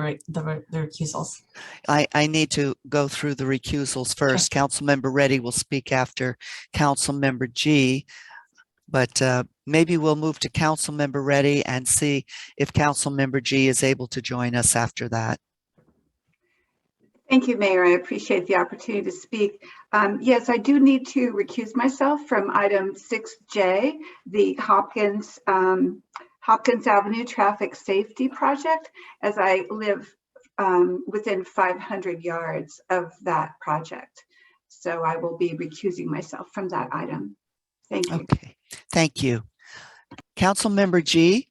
recusals. I need to go through the recusals first. Councilmember Reddy will speak after Councilmember G, but maybe we'll move to Councilmember Reddy and see if Councilmember G is able to join us after that. Thank you, Mayor. I appreciate the opportunity to speak. Yes, I do need to recuse myself from item 6J, the Hopkins Avenue Traffic Safety Project, as I live within 500 yards of that project. So I will be recusing myself from that item. Thank you. Okay, thank you. Councilmember G.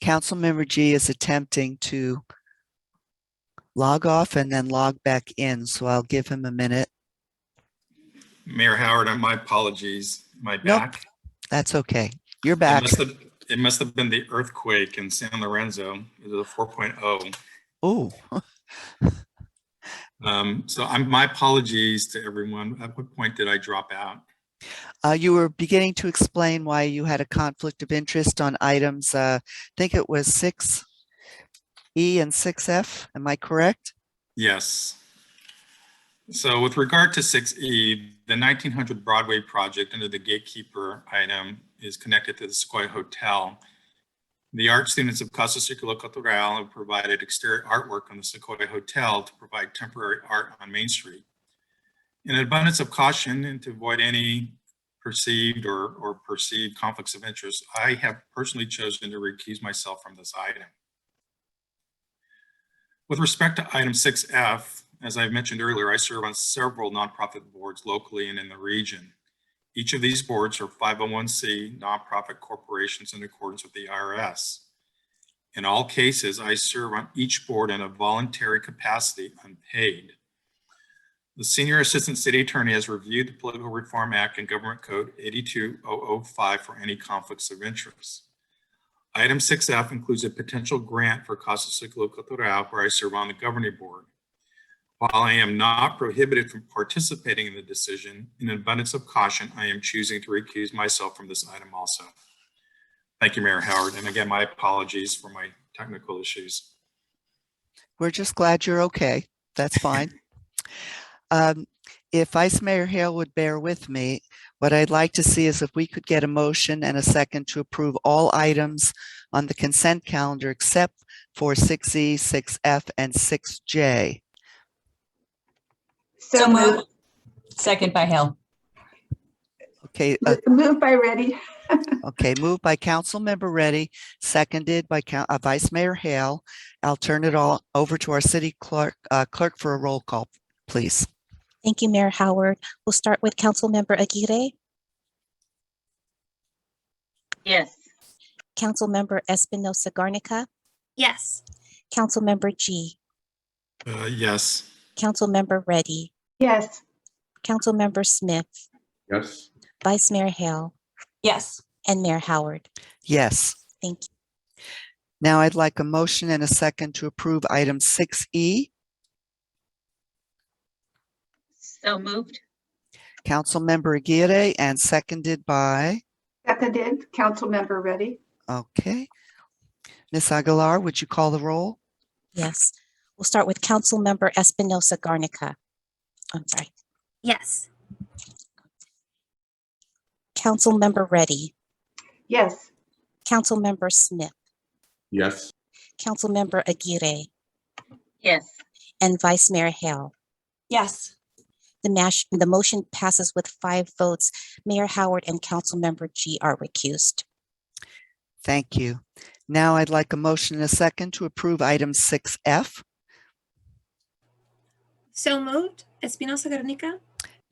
Councilmember G is attempting to log off and then log back in, so I'll give him a minute. Mayor Howard, my apologies. Am I back? That's okay. You're back. It must have been the earthquake in San Lorenzo. It was a 4.0. Oh. So my apologies to everyone. At what point did I drop out? You were beginning to explain why you had a conflict of interest on items, I think it was 6E and 6F. Am I correct? Yes. So with regard to 6E, the 1900 Broadway project under the gatekeeper item is connected to the Sequoia Hotel. The art students of Casa Circulo Cultural have provided exterior artwork on the Sequoia Hotel to provide temporary art on Main Street. In an abundance of caution and to avoid any perceived or perceived conflicts of interest, I have personally chosen to recuse myself from this item. With respect to item 6F, as I mentioned earlier, I serve on several nonprofit boards locally and in the region. Each of these boards are 501c nonprofit corporations in accordance with the IRS. In all cases, I serve on each board in a voluntary capacity, unpaid. The Senior Assistant City Attorney has reviewed the Political Reform Act and Government Code 82005 for any conflicts of interest. Item 6F includes a potential grant for Casa Circulo Cultural, where I serve on the governing board. While I am not prohibited from participating in the decision, in an abundance of caution, I am choosing to recuse myself from this item also. Thank you, Mayor Howard. And again, my apologies for my technical issues. We're just glad you're okay. That's fine. If Vice Mayor Hale would bear with me, what I'd like to see is if we could get a motion and a second to approve all items on the consent calendar except for 6E, 6F, and 6J. So moved. Second by Hale. Okay. Moved by Reddy. Okay, moved by Councilmember Reddy, seconded by Vice Mayor Hale. I'll turn it all over to our city clerk for a roll call, please. Thank you, Mayor Howard. We'll start with Councilmember Aguirre. Yes. Councilmember Espinosa Garnica. Yes. Councilmember G. Yes. Councilmember Reddy. Yes. Councilmember Smith. Yes. Vice Mayor Hale. Yes. And Mayor Howard. Yes. Thank you. Now I'd like a motion and a second to approve item 6E. So moved. Councilmember Aguirre and seconded by? Seconded, Councilmember Reddy. Okay. Ms. Aguilar, would you call the roll? Yes. We'll start with Councilmember Espinosa Garnica. I'm sorry. Yes. Councilmember Reddy. Yes. Councilmember Smith. Yes. Councilmember Aguirre. Yes. And Vice Mayor Hale. Yes. The motion passes with 5 votes. Mayor Howard and Councilmember G are recused. Thank you. Now I'd like a motion and a second to approve item 6F. So moved. Espinosa Garnica.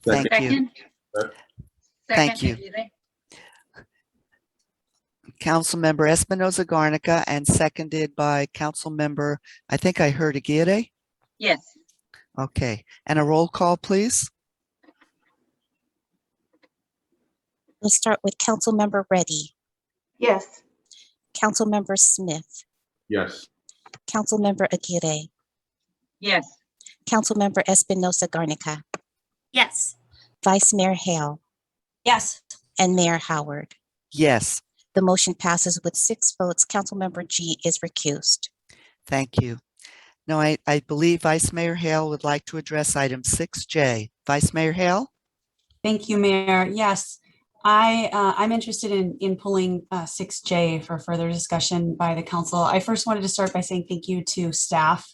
Thank you. Thank you. Councilmember Espinosa Garnica and seconded by Councilmember, I think I heard Aguirre. Yes. Okay, and a roll call, please. We'll start with Councilmember Reddy. Yes. Councilmember Smith. Yes. Councilmember Aguirre, Yes. Councilmember Espinosa Garnica, Yes. Vice Mayor Hale, Yes. and Mayor Howard. Yes, The motion passes with 6 votes. Councilmember G is recused. thank you. Now, I believe Vice Mayor Hale would like to address item 6J. Vice Mayor Hale? Thank you, Mayor. Yes, I'm interested in pulling 6J for further discussion by the council. I first wanted to start by saying thank you to staff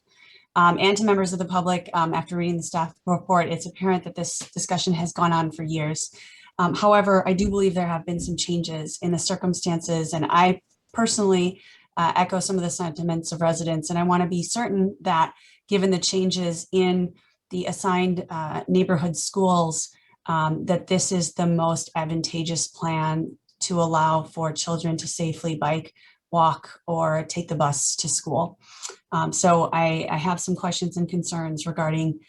and to members of the public. After reading the staff report, it's apparent that this discussion has gone on for years. However, I do believe there have been some changes in the circumstances, and I personally echo some of the sentiments of residents. And I want to be certain that given the changes in the assigned neighborhood schools, that this is the most advantageous plan to allow for children to safely bike, walk, or take the bus to school. So I have some questions and concerns regarding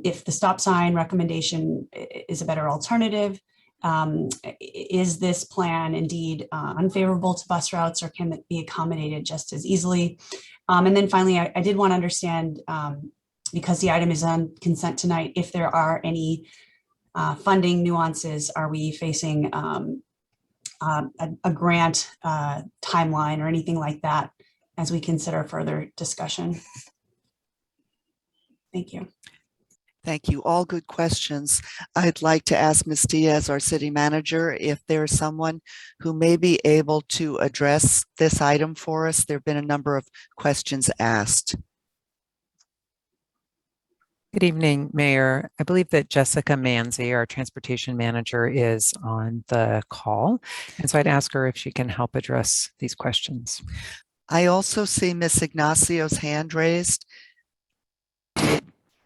if the stop sign recommendation is a better alternative. Is this plan indeed unfavorable to bus routes, or can it be accommodated just as easily? And then finally, I did want to understand, because the item is on consent tonight, if there are any funding nuances. Are we facing a grant timeline or anything like that as we consider further discussion? Thank you. Thank you. All good questions. I'd like to ask Ms. Diaz, our city manager, if there's someone who may be able to address this item for us. There have been a number of questions asked. Good evening, Mayor. I believe that Jessica Manzi, our transportation manager, is on the call. And so I'd ask her if she can help address these questions. I also see Ms. Ignacio's hand raised.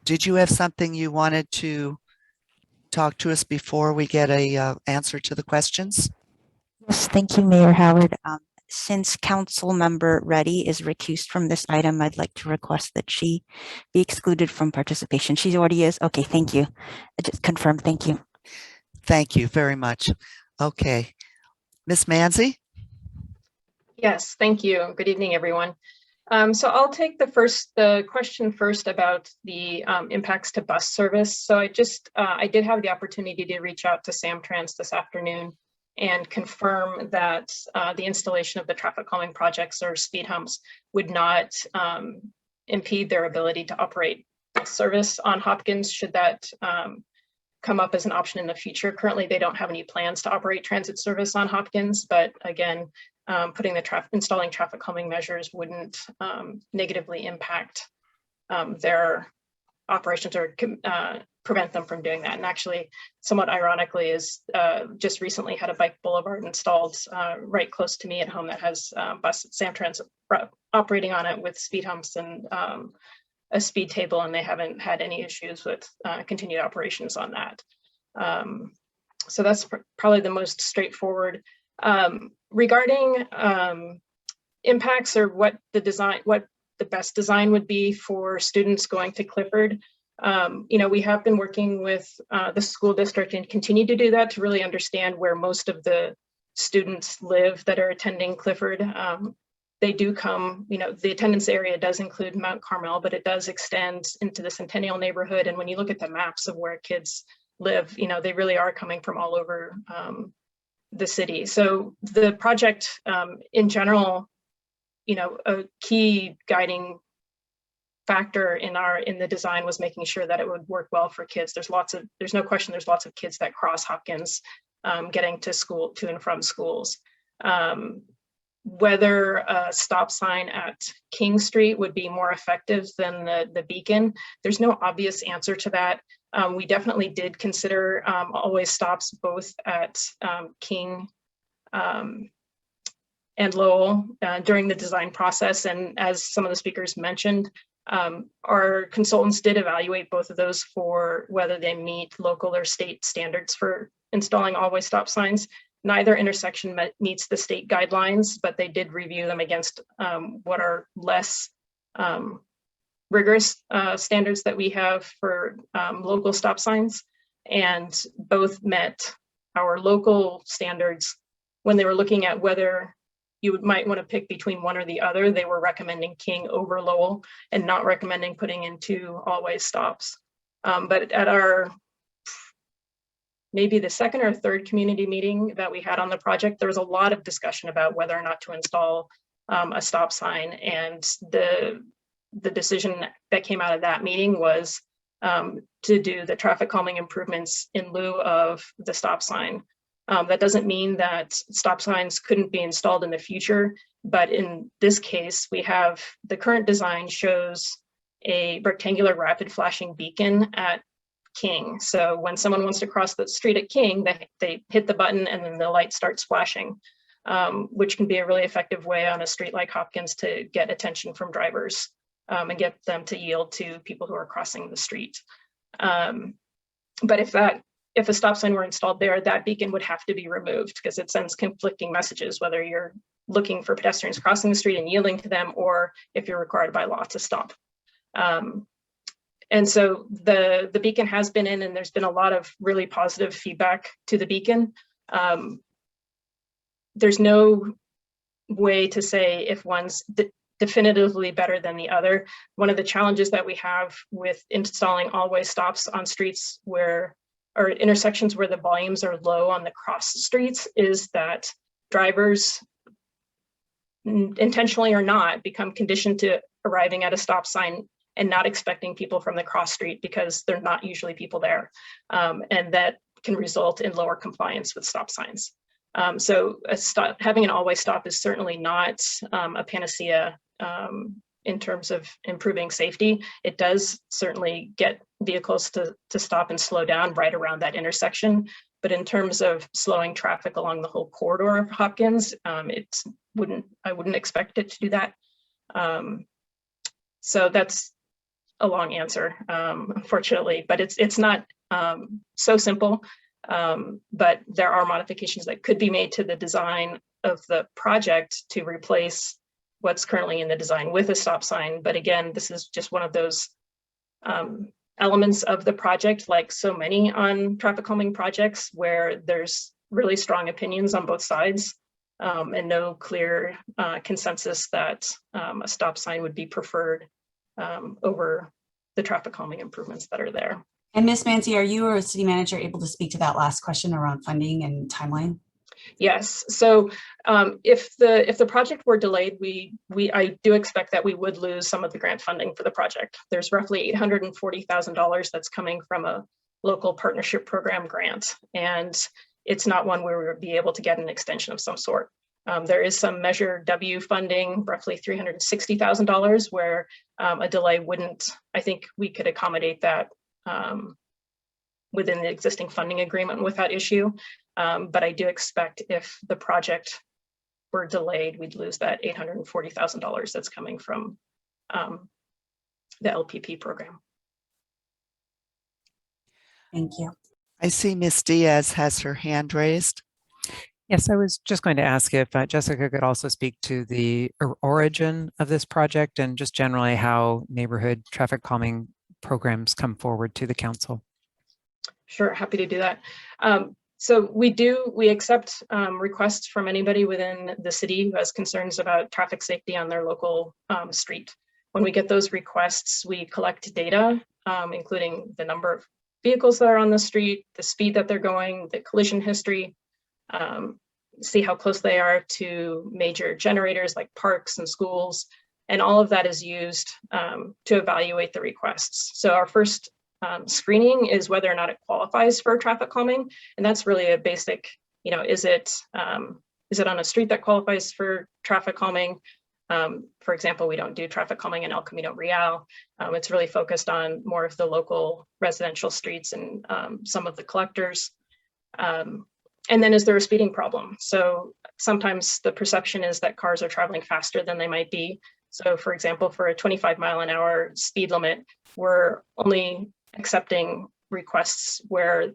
Did you have something you wanted to talk to us before we get a answer to the questions? Yes, thank you, Mayor Howard. Since Council Member Reddy is recused from this item, I'd like to request that she be excluded from participation. She already is. Okay, thank you. I just confirmed. Thank you. Thank you very much. Okay. Ms. Manzi? Yes, thank you. Good evening, everyone. So I'll take the question first about the impacts to bus service. So I did have the opportunity to reach out to Samtrans this afternoon and confirm that the installation of the traffic calming projects or speed humps would not impede their ability to operate bus service on Hopkins should that come up as an option in the future. Currently, they don't have any plans to operate transit service on Hopkins, but again, installing traffic calming measures wouldn't negatively impact their operations or prevent them from doing that. And actually, somewhat ironically, is just recently had a bike boulevard installed right close to me at home that has Samtrans operating on it with speed humps and a speed table, and they haven't had any issues with continued operations on that. So that's probably the most straightforward. Regarding impacts or what the best design would be for students going to Clifford, we have been working with the school district and continue to do that to really understand where most of the students live that are attending Clifford. They do come, the attendance area does include Mount Carmel, but it does extend into the Centennial neighborhood. And when you look at the maps of where kids live, they really are coming from all over the city. So the project in general, a key guiding factor in the design was making sure that it would work well for kids. There's no question there's lots of kids that cross Hopkins getting to school, to and from schools. Whether a stop sign at King Street would be more effective than the beacon, there's no obvious answer to that. We definitely did consider always stops both at King and Lowell during the design process. And as some of the speakers mentioned, our consultants did evaluate both of those for whether they meet local or state standards for installing always stop signs. Neither intersection meets the state guidelines, but they did review them against what are less rigorous standards that we have for local stop signs, and both met our local standards when they were looking at whether you might want to pick between one or the other, they were recommending King over Lowell and not recommending putting in 2 always stops. But at our maybe the second or third community meeting that we had on the project, there was a lot of discussion about whether or not to install a stop sign. And the decision that came out of that meeting was to do the traffic calming improvements in lieu of the stop sign. That doesn't mean that stop signs couldn't be installed in the future, but in this case, we have the current design shows a rectangular rapid flashing beacon at King. So when someone wants to cross the street at King, they hit the button and then the light starts flashing, which can be a really effective way on a street like Hopkins to get attention from drivers and get them to yield to people who are crossing the street. But if a stop sign were installed there, that beacon would have to be removed because it sends conflicting messages, whether you're looking for pedestrians crossing the street and yielding to them, or if you're required by law to stop. And so the beacon has been in, and there's been a lot of really positive feedback to the beacon. There's no way to say if one's definitively better than the other. One of the challenges that we have with installing always stops on streets or intersections where the volumes are low on the cross streets is that drivers, intentionally or not, become conditioned to arriving at a stop sign and not expecting people from the cross street because they're not usually people there. And that can result in lower compliance with stop signs. So having an always stop is certainly not a panacea in terms of improving safety. It does certainly get vehicles to stop and slow down right around that intersection. But in terms of slowing traffic along the whole corridor of Hopkins, I wouldn't expect it to do that. So that's a long answer, unfortunately, but it's not so simple. But there are modifications that could be made to the design of the project to replace what's currently in the design with a stop sign. But again, this is just one of those elements of the project, like so many on traffic calming projects, where there's really strong opinions on both sides and no clear consensus that a stop sign would be preferred over the traffic calming improvements that are there. And Ms. Manzi, are you or city manager able to speak to that last question around funding and timeline? Yes. So if the project were delayed, I do expect that we would lose some of the grant funding for the project. There's roughly $840,000 that's coming from a local partnership program grant, and it's not one where we would be able to get an extension of some sort. There is some Measure W funding, roughly $360,000, where a delay wouldn't, I think we could accommodate that within the existing funding agreement without issue. But I do expect if the project were delayed, we'd lose that $840,000 that's coming from the LPP program. Thank you. I see Ms. Diaz has her hand raised. Yes, I was just going to ask if Jessica could also speak to the origin of this project and just generally how neighborhood traffic calming programs come forward to the council. Sure, happy to do that. So we accept requests from anybody within the city who has concerns about traffic safety on their local street. When we get those requests, we collect data, including the number of vehicles that are on the street, the speed that they're going, the collision history, see how close they are to major generators like parks and schools, and all of that is used to evaluate the requests. So our first screening is whether or not it qualifies for traffic calming, and that's really a basic, is it on a street that qualifies for traffic calming? For example, we don't do traffic calming in El Camino Real. It's really focused on more of the local residential streets and some of the collectors. And then is there a speeding problem? So sometimes the perception is that cars are traveling faster than they might be. So for example, for a 25-mile-an-hour speed limit, we're only accepting requests where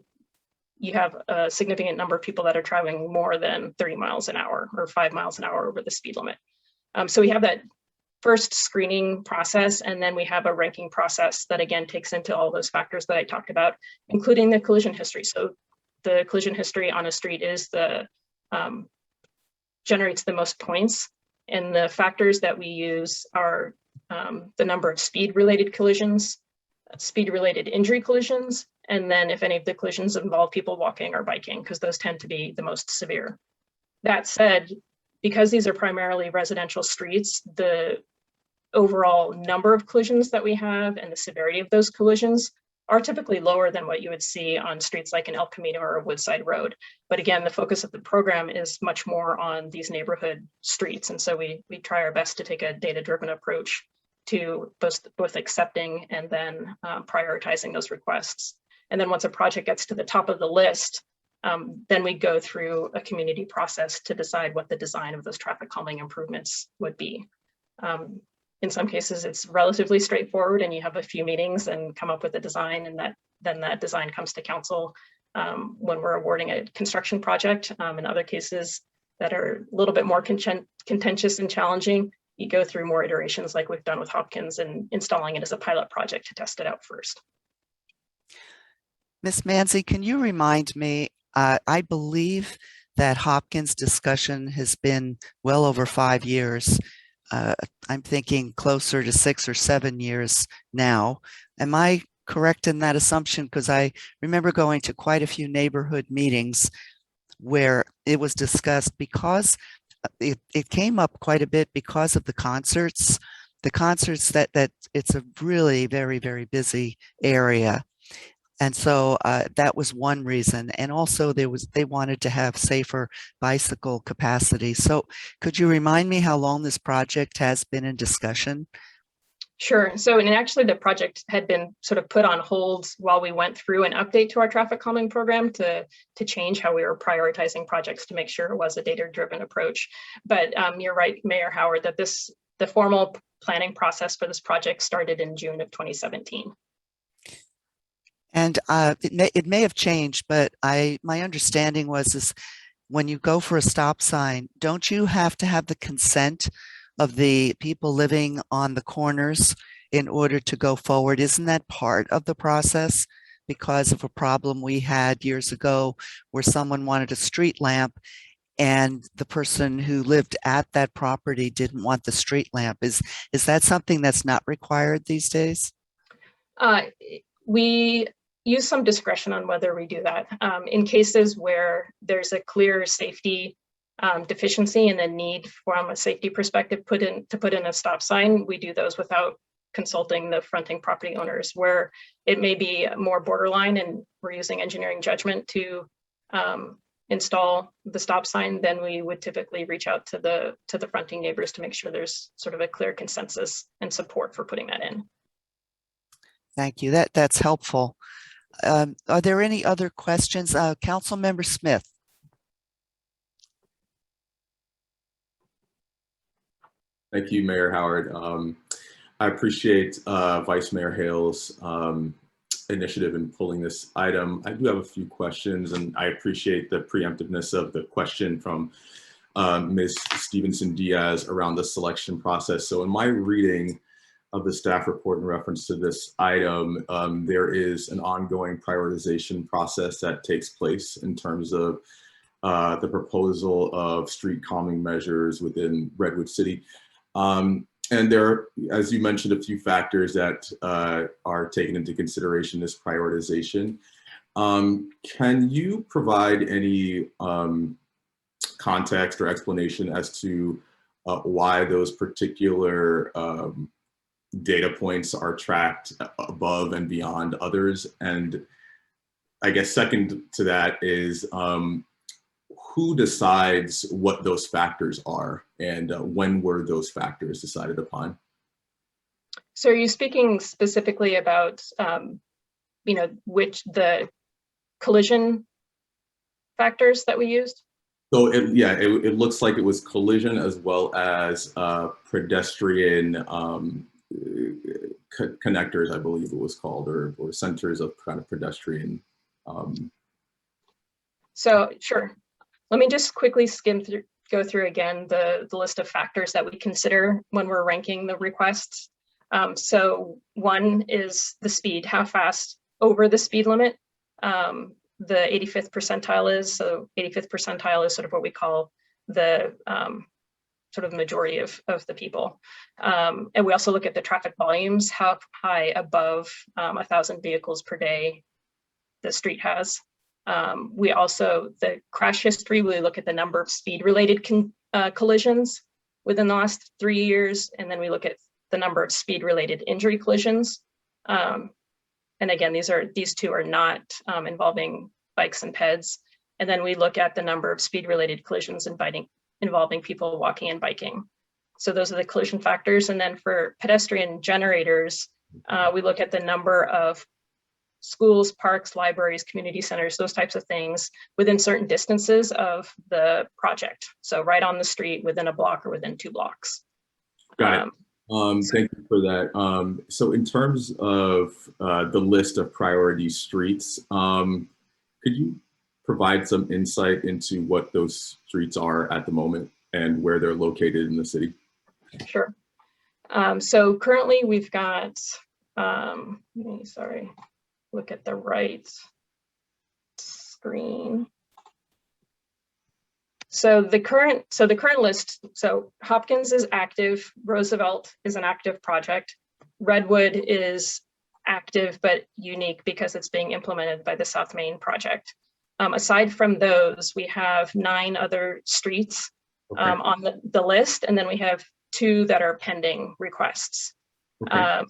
you have a significant number of people that are traveling more than 30 miles an hour or 5 miles an hour over the speed limit. So we have that first screening process, and then we have a ranking process that again takes into all those factors that I talked about, including the collision history. So the collision history on a street is the generates the most points. And the factors that we use are the number of speed-related collisions, speed-related injury collisions, and then if any of the collisions involve people walking or biking, because those tend to be the most severe. That said, because these are primarily residential streets, the overall number of collisions that we have and the severity of those collisions are typically lower than what you would see on streets like an El Camino or a Woodside Road. But again, the focus of the program is much more on these neighborhood streets. And so we try our best to take a data-driven approach to both accepting and then prioritizing those requests. And then once a project gets to the top of the list, then we go through a community process to decide what the design of those traffic calming improvements would be. In some cases, it's relatively straightforward and you have a few meetings and come up with a design, and then that design comes to council when we're awarding a construction project. In other cases that are a little bit more contentious and challenging, you go through more iterations like we've done with Hopkins and installing it as a pilot project to test it out first. Ms. Manzi, can you remind me, I believe that Hopkins discussion has been well over 5 years. I'm thinking closer to 6 or 7 years now. Am I correct in that assumption? Because I remember going to quite a few neighborhood meetings where it was discussed, because it came up quite a bit because of the concerts that it's a really very, very busy area. And so that was one reason. And also they wanted to have safer bicycle capacity. So could you remind me how long this project has been in discussion? Sure. So, and actually the project had been sort of put on hold while we went through an update to our traffic calming program to change how we were prioritizing projects to make sure it was a data-driven approach. But you're right, Mayor Howard, that the formal planning process for this project started in June of 2017. And it may have changed, but my understanding was when you go for a stop sign, don't you have to have the consent of the people living on the corners in order to go forward? Isn't that part of the process? Because of a problem we had years ago where someone wanted a street lamp and the person who lived at that property didn't want the street lamp. Is that something that's not required these days? We use some discretion on whether we do that. In cases where there's a clear safety deficiency and a need from a safety perspective to put in a stop sign, we do those without consulting the fronting property owners. Where it may be more borderline and we're using engineering judgment to install the stop sign, then we would typically reach out to the fronting neighbors to make sure there's sort of a clear consensus and support for putting that in. Thank you. That's helpful. Are there any other questions? Councilmember Smith. Thank you, Mayor Howard. I appreciate Vice Mayor Hale's initiative in pulling this item. I do have a few questions, and I appreciate the preemptiveness of the question from Ms. Stevenson Diaz around the selection process. So in my reading of the staff report in reference to this item, there is an ongoing prioritization process that takes place in terms of the proposal of street calming measures within Redwood City. And there are, as you mentioned, a few factors that are taken into consideration in this prioritization. Can you provide any context or explanation as to why those particular data points are tracked above and beyond others? And I guess second to that is who decides what those factors are, and when were those factors decided upon? So are you speaking specifically about, which the collision factors that we used? So it looks like it was collision as well as pedestrian connectors, I believe it was called, or centers of kind of pedestrian. So sure. Let me just quickly go through again the list of factors that we consider when we're ranking the requests. So one is the speed, how fast over the speed limit the 85th percentile is. So 85th percentile is sort of what we call the sort of majority of the people. And we also look at the traffic volumes, how high above 1,000 vehicles per day the street has. We also, the crash history, we look at the number of speed-related collisions within the last 3 years, and then we look at the number of speed-related injury collisions. And again, these two are not involving bikes and peds. And then we look at the number of speed-related collisions involving people walking and biking. So those are the collision factors. And then for pedestrian generators, we look at the number of schools, parks, libraries, community centers, those types of things within certain distances of the project. So right on the street, within a block, or within 2 blocks. Got it. Thank you for that. So in terms of the list of priority streets, could you provide some insight into what those streets are at the moment and where they're located in the city? Sure. So currently we've got, look at the right screen. So the current list, so Hopkins is active, Roosevelt is an active project, Redwood is active but unique because it's being implemented by the South Main project. Aside from those, we have 9 other streets on the list, and then we have 2 that are pending requests. Okay.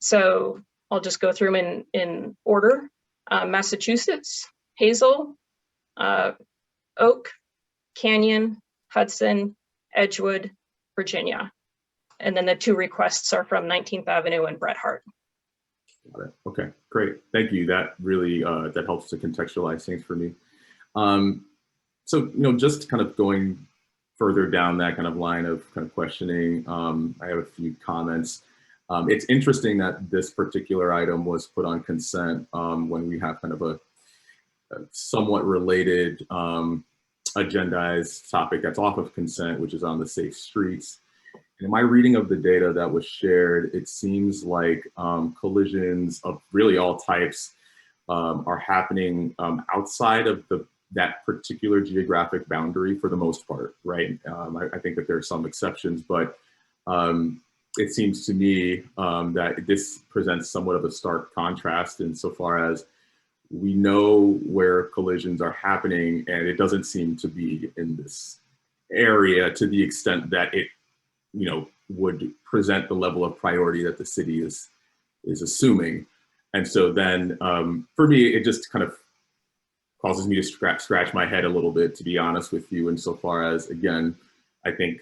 So I'll just go through them in order. Massachusetts, Hazel, Oak, Canyon, Hudson, Edgewood, Virginia. And then the 2 requests are from 19th Avenue and Bret Harte. Got it. Okay, great. Thank you. That really, that helps to contextualize things for me. So, just kind of going further down that kind of line of kind of questioning, I have a few comments. It's interesting that this particular item was put on consent when we have kind of a somewhat related agendized topic that's off of consent, which is on the safe streets. And in my reading of the data that was shared, it seems like collisions of really all types are happening outside of that particular geographic boundary for the most part, right? I think that there are some exceptions, but it seems to me that this presents somewhat of a stark contrast insofar as we know where collisions are happening, and it doesn't seem to be in this area to the extent that it, would present the level of priority that the city is assuming. And so then for me, it just kind of causes me to scratch my head a little bit, to be honest with you, insofar as, again, I think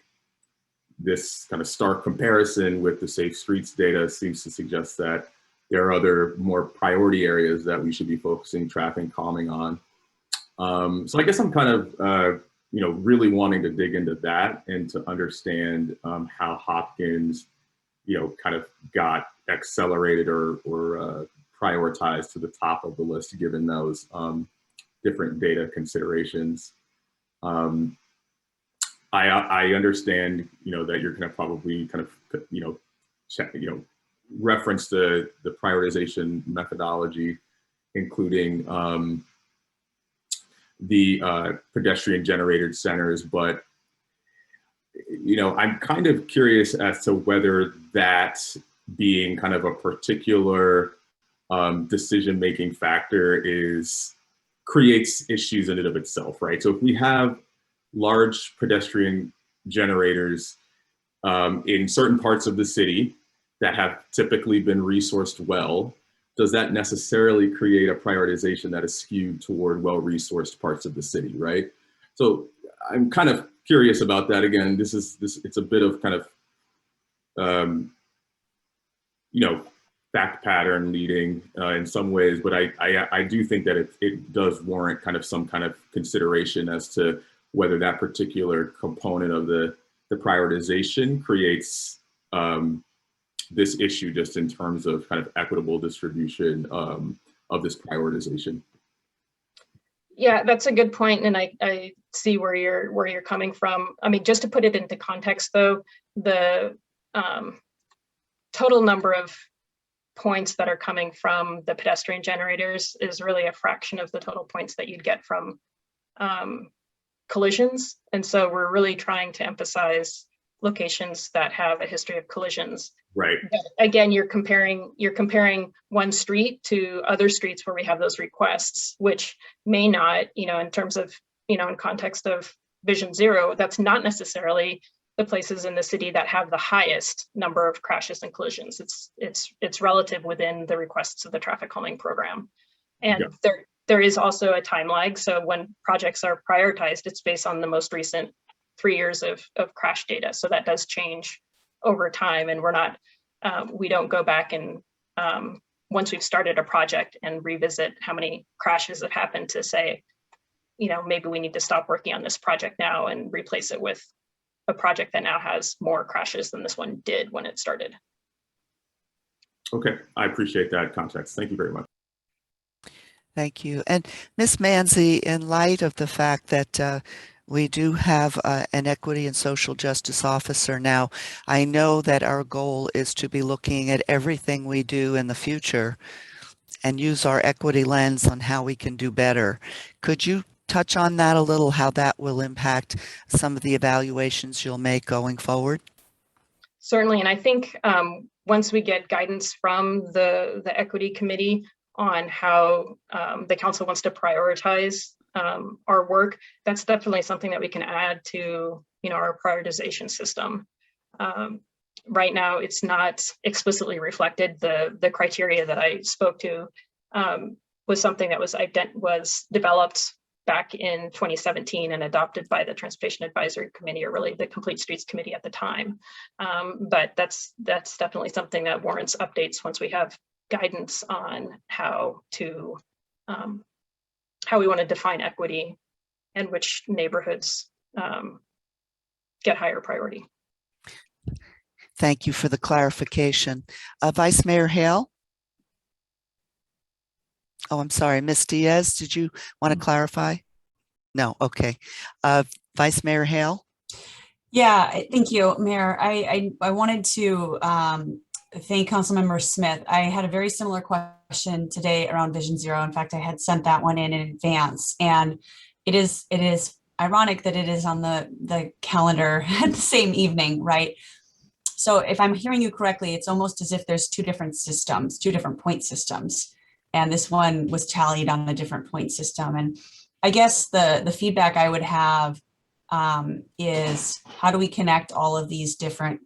this kind of stark comparison with the Safe Streets data seems to suggest that there are other more priority areas that we should be focusing traffic calming on. So I guess I'm kind of, really wanting to dig into that and to understand how Hopkins, kind of got accelerated or prioritized to the top of the list, given those different data considerations. I understand, that you're going to probably kind of, check, reference the prioritization methodology, including the pedestrian generated centers, but I'm kind of curious as to whether that being kind of a particular decision-making factor creates issues in and of itself, right? So if we have large pedestrian generators in certain parts of the city that have typically been resourced well, does that necessarily create a prioritization that is skewed toward well-resourced parts of the city, right? So I'm kind of curious about that. Again, it's a bit of kind of, fact pattern leading in some ways, but I do think that it does warrant kind of some kind of consideration as to whether that particular component of the prioritization creates this issue just in terms of kind of equitable distribution of this prioritization. Yeah, that's a good point, and I see where you're coming from. I mean, just to put it into context, though, the total number of points that are coming from the pedestrian generators is really a fraction of the total points that you'd get from collisions. And so we're really trying to emphasize locations that have a history of collisions. Right. But again, you're comparing one street to other streets where we have those requests, which may not, in terms of, in context of Vision Zero, that's not necessarily the places in the city that have the highest number of crashes and collisions. It's relative within the requests of the traffic calming program. And there is also a time lag. So when projects are prioritized, it's based on the most recent 3 years of crash data. So that does change over time. And we don't go back and once we've started a project and revisit how many crashes have happened to say, maybe we need to stop working on this project now and replace it with a project that now has more crashes than this one did when it started. Okay, I appreciate that context. Thank you very much. Thank you. And Ms. Manzi, in light of the fact that we do have an equity and social justice officer now, I know that our goal is to be looking at everything we do in the future and use our equity lens on how we can do better. Could you touch on that a little, how that will impact some of the evaluations you'll make going forward? Certainly, and I think once we get guidance from the equity committee on how the council wants to prioritize our work, that's definitely something that we can add to our prioritization system. Right now, it's not explicitly reflected. The criteria that I spoke to was something that was developed back in 2017 and adopted by the Transportation Advisory Committee, or really the Complete Streets Committee at the time. But that's definitely something that warrants updates once we have guidance on how we want to define equity and which neighborhoods get higher priority. Thank you for the clarification. Vice Mayor Hale? Oh, I'm sorry, Ms. Diaz, did you want to clarify? No, okay. Vice Mayor Hale? Yeah, thank you, Mayor. I wanted to thank Councilmember Smith. I had a very similar question today around Vision Zero. In fact, I had sent that one in advance, and it is ironic that it is on the calendar at the same evening, right? So if I'm hearing you correctly, it's almost as if there's two different systems, two different point systems, and this one was tallied on a different point system. And I guess the feedback I would have is, how do we connect all of these different,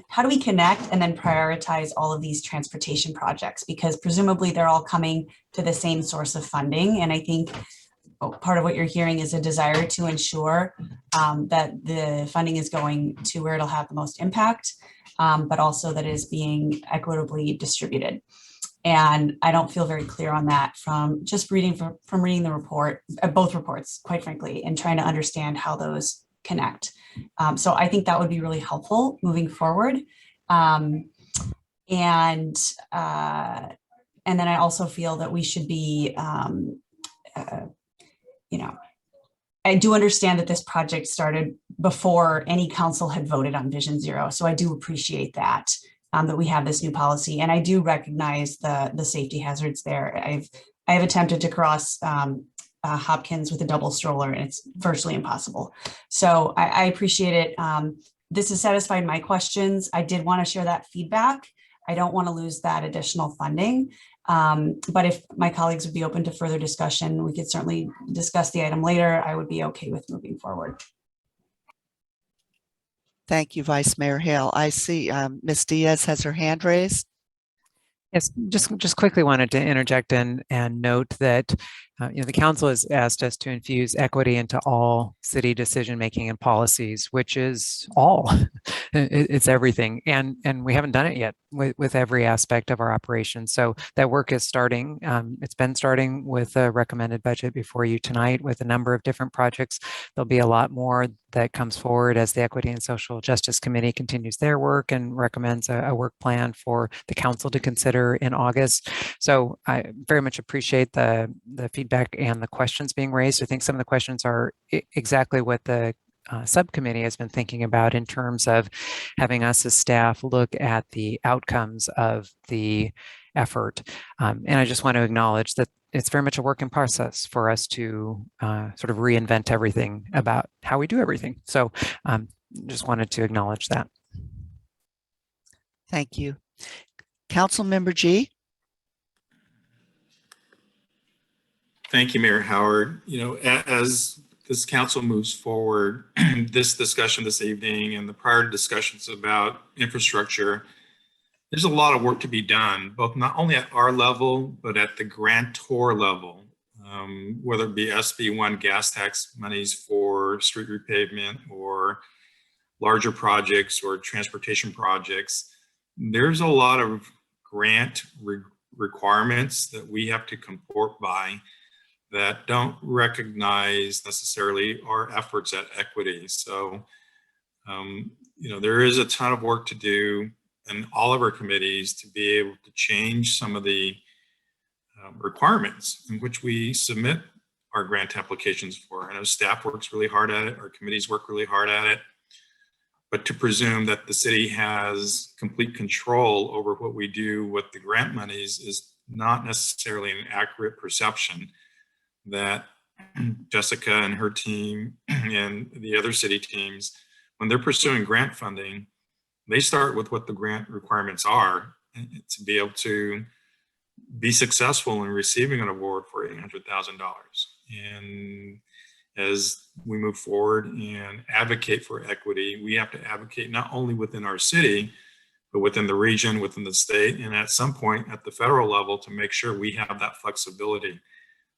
how do we connect and then prioritize all of these transportation projects? Because presumably they're all coming to the same source of funding. And I think part of what you're hearing is a desire to ensure that the funding is going to where it'll have the most impact, but also that it is being equitably distributed. And I don't feel very clear on that from just reading the report, both reports, quite frankly, and trying to understand how those connect. So I think that would be really helpful moving forward. And then I also feel that we should be, I do understand that this project started before any council had voted on Vision Zero. So I do appreciate that. That we have this new policy, and I do recognize the safety hazards there. I have attempted to cross Hopkins with a double stroller, and it's virtually impossible. So I appreciate it. This has satisfied my questions. I did want to share that feedback. I don't want to lose that additional funding. But if my colleagues would be open to further discussion, we could certainly discuss the item later. I would be okay with moving forward. Thank you, Vice Mayor Hale. I see Ms. Diaz has her hand raised. Yes, just quickly wanted to interject and note that the council has asked us to infuse equity into all city decision-making and policies, which is all. It's everything. And we haven't done it yet with every aspect of our operation. So that work is starting. It's been starting with a recommended budget before you tonight with a number of different projects. There'll be a lot more that comes forward as the Equity and Social Justice Committee continues their work and recommends a work plan for the council to consider in August. So I very much appreciate the feedback and the questions being raised. I think some of the questions are exactly what the subcommittee has been thinking about in terms of having us as staff look at the outcomes of the effort. And I just want to acknowledge that it's very much a work in process for us to sort of reinvent everything about how we do everything. So just wanted to acknowledge that. Thank you. Councilmember G. Thank you, Mayor Howard. You know, as this council moves forward, this discussion this evening and the prior discussions about infrastructure, there's a lot of work to be done, both not only at our level, but at the grantor level, whether it be SB1 gas tax monies for street repavement or larger projects or transportation projects. There's a lot of grant requirements that we have to comport by that don't recognize necessarily our efforts at equity. So, you know, there is a ton of work to do in all of our committees to be able to change some of the requirements in which we submit our grant applications for. I know staff works really hard at it, our committees work really hard at it, but to presume that the city has complete control over what we do with the grant monies is not necessarily an accurate perception that Jessica and her team and the other city teams, when they're pursuing grant funding, they start with what the grant requirements are to be able to be successful in receiving an award for $800,000. And as we move forward and advocate for equity, we have to advocate not only within our city, but within the region, within the state, and at some point at the federal level to make sure we have that flexibility.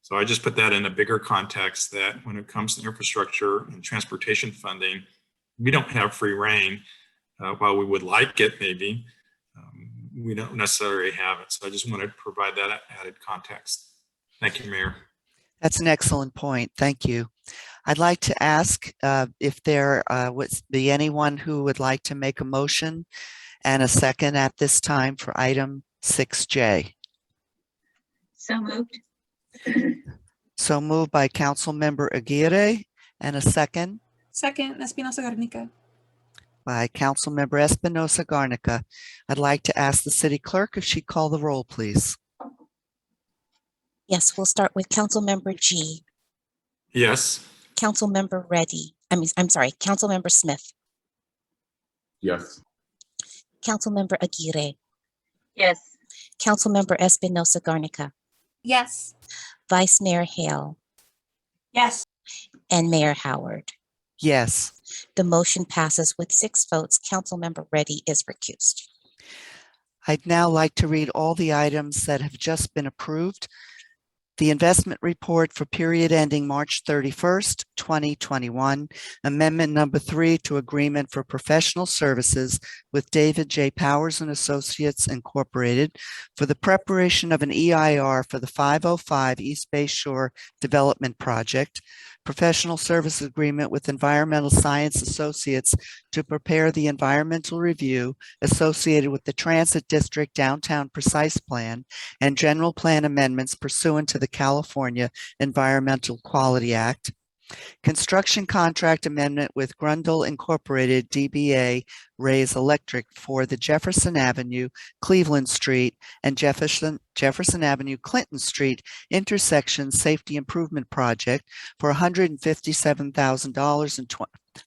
So I just put that in a bigger context that when it comes to infrastructure and transportation funding, we don't have free reign. While we would like it, maybe, we don't necessarily have it. So I just wanted to provide that added context. Thank you, Mayor. That's an excellent point. Thank you. I'd like to ask if there would be anyone who would like to make a motion and a second at this time for item 6J. So moved. So moved by Councilmember Aguirre and a second Second, Espinosa Garnica. by Councilmember Espinosa Garnica. I'd like to ask the city clerk if she'd call the roll, please. Yes, we'll start with Councilmember G, Yes. Councilmember Reddy. I'm sorry, Councilmember Smith, Yes. Councilmember Aguirre, Yes. Councilmember Espinosa Garnica, Yes. Vice Mayor Hale, Yes. and Mayor Howard. Yes. The motion passes with 6 votes. Councilmember Reddy is recused. I'd now like to read all the items that have just been approved. The investment report for period ending March 31st, 2021, amendment number 3 to agreement for professional services with David J. Powers and Associates Incorporated for the preparation of an EIR for the 505 East Bay Shore Development Project, professional service agreement with Environmental Science Associates to prepare the environmental review associated with the Transit District Downtown Precise Plan and general plan amendments pursuant to the California Environmental Quality Act. Construction contract amendment with Grundle Incorporated DBA Rays Electric for the Jefferson Avenue, Cleveland Street, and Jefferson Avenue, Clinton Street intersection safety improvement project for $157,000 and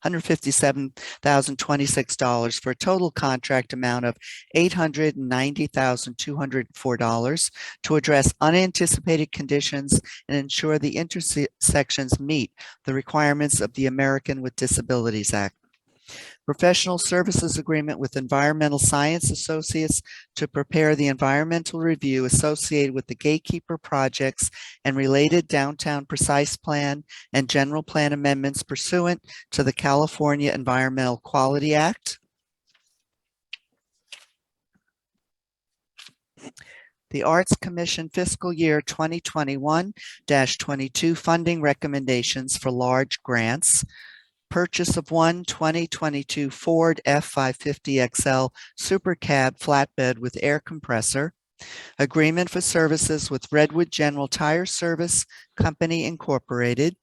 $157,026 for a total contract amount of $890,204 to address unanticipated conditions and ensure the intersections meet the requirements of the American with Disabilities Act. Professional services agreement with Environmental Science Associates to prepare the environmental review associated with the Gatekeeper projects and related downtown precise plan and general plan amendments pursuant to the California Environmental Quality Act. The Arts Commission fiscal year 2021-22 funding recommendations for large grants. Purchase of one 2022 Ford F550XL Super Cab flatbed with air compressor. Agreement for services with Redwood General Tire Service Company Incorporated.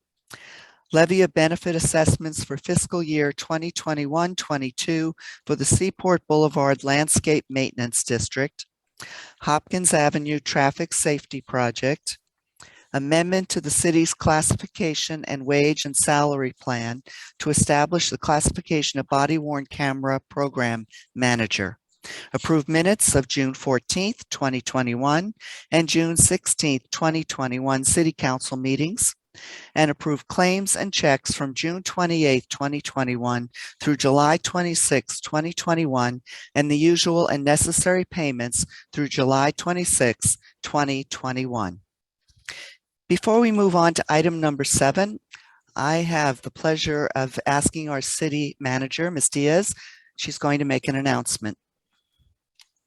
Levy of benefit assessments for fiscal year 2021-22 for the Seaport Boulevard Landscape Maintenance District. Hopkins Avenue Traffic Safety Project. amendment to the city's classification and wage and salary plan to establish the classification of body-worn camera program manager. Approve minutes of June 14th, 2021 and June 16th, 2021 city council meetings, and approve claims and checks from June 28th, 2021 through July 26th, 2021, and the usual and necessary payments through July 26th, 2021. Before we move on to item number 7, I have the pleasure of asking our city manager, Ms. Diaz. She's going to make an announcement.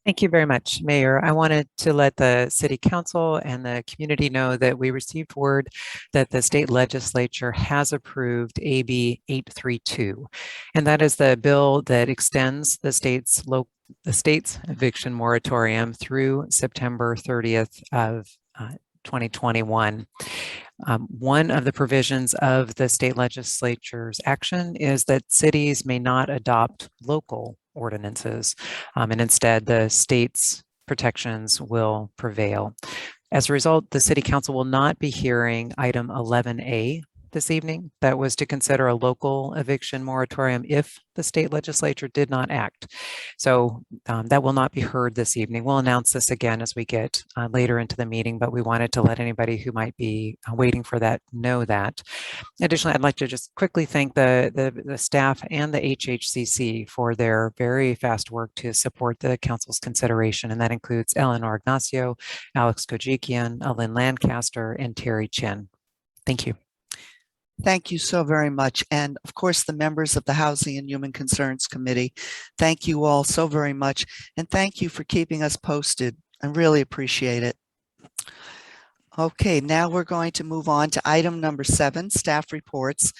Thank you very much, Mayor. I wanted to let the City Council and the community know that we received word that the state legislature has approved AB 832, and that is the bill that extends the state's eviction moratorium through September 30th of 2021. One of the provisions of the state legislature's action is that cities may not adopt local ordinances, and instead the state's protections will prevail. As a result, the City Council will not be hearing item 11A this evening. That was to consider a local eviction moratorium if the state legislature did not act. So that will not be heard this evening. We'll announce this again as we get later into the meeting, but we wanted to let anybody who might be waiting for that know that. Additionally, I'd like to just quickly thank the staff and the HHCC for their very fast work to support the council's consideration, and that includes Eleanor Ignacio, Alex Kojikian, Lynn Lancaster, and Terry Chin. Thank you. Thank you so very much. And of course, the members of the Housing and Human Concerns Committee, thank you all so very much. And thank you for keeping us posted. I really appreciate it. Okay, now we're going to move on to item number 7, staff reports.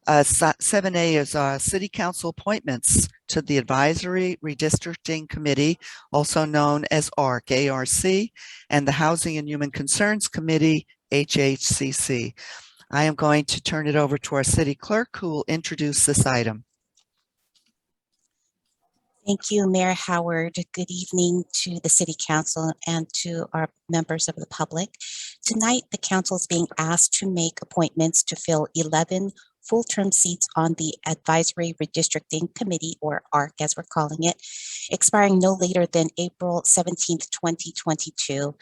7A is City Council appointments to the Advisory Redistricting Committee, also known as ARC, ARC, and the Housing and Human Concerns Committee, HHCC. I am going to turn it over to our city clerk, who will introduce this item. Thank you, Mayor Howard. Good evening to the City Council and to our members of the public. Tonight, the council is being asked to make appointments to fill 11 full-term seats on the Advisory Redistricting Committee, or ARC as we're calling it, expiring no later than April 17th, 2022.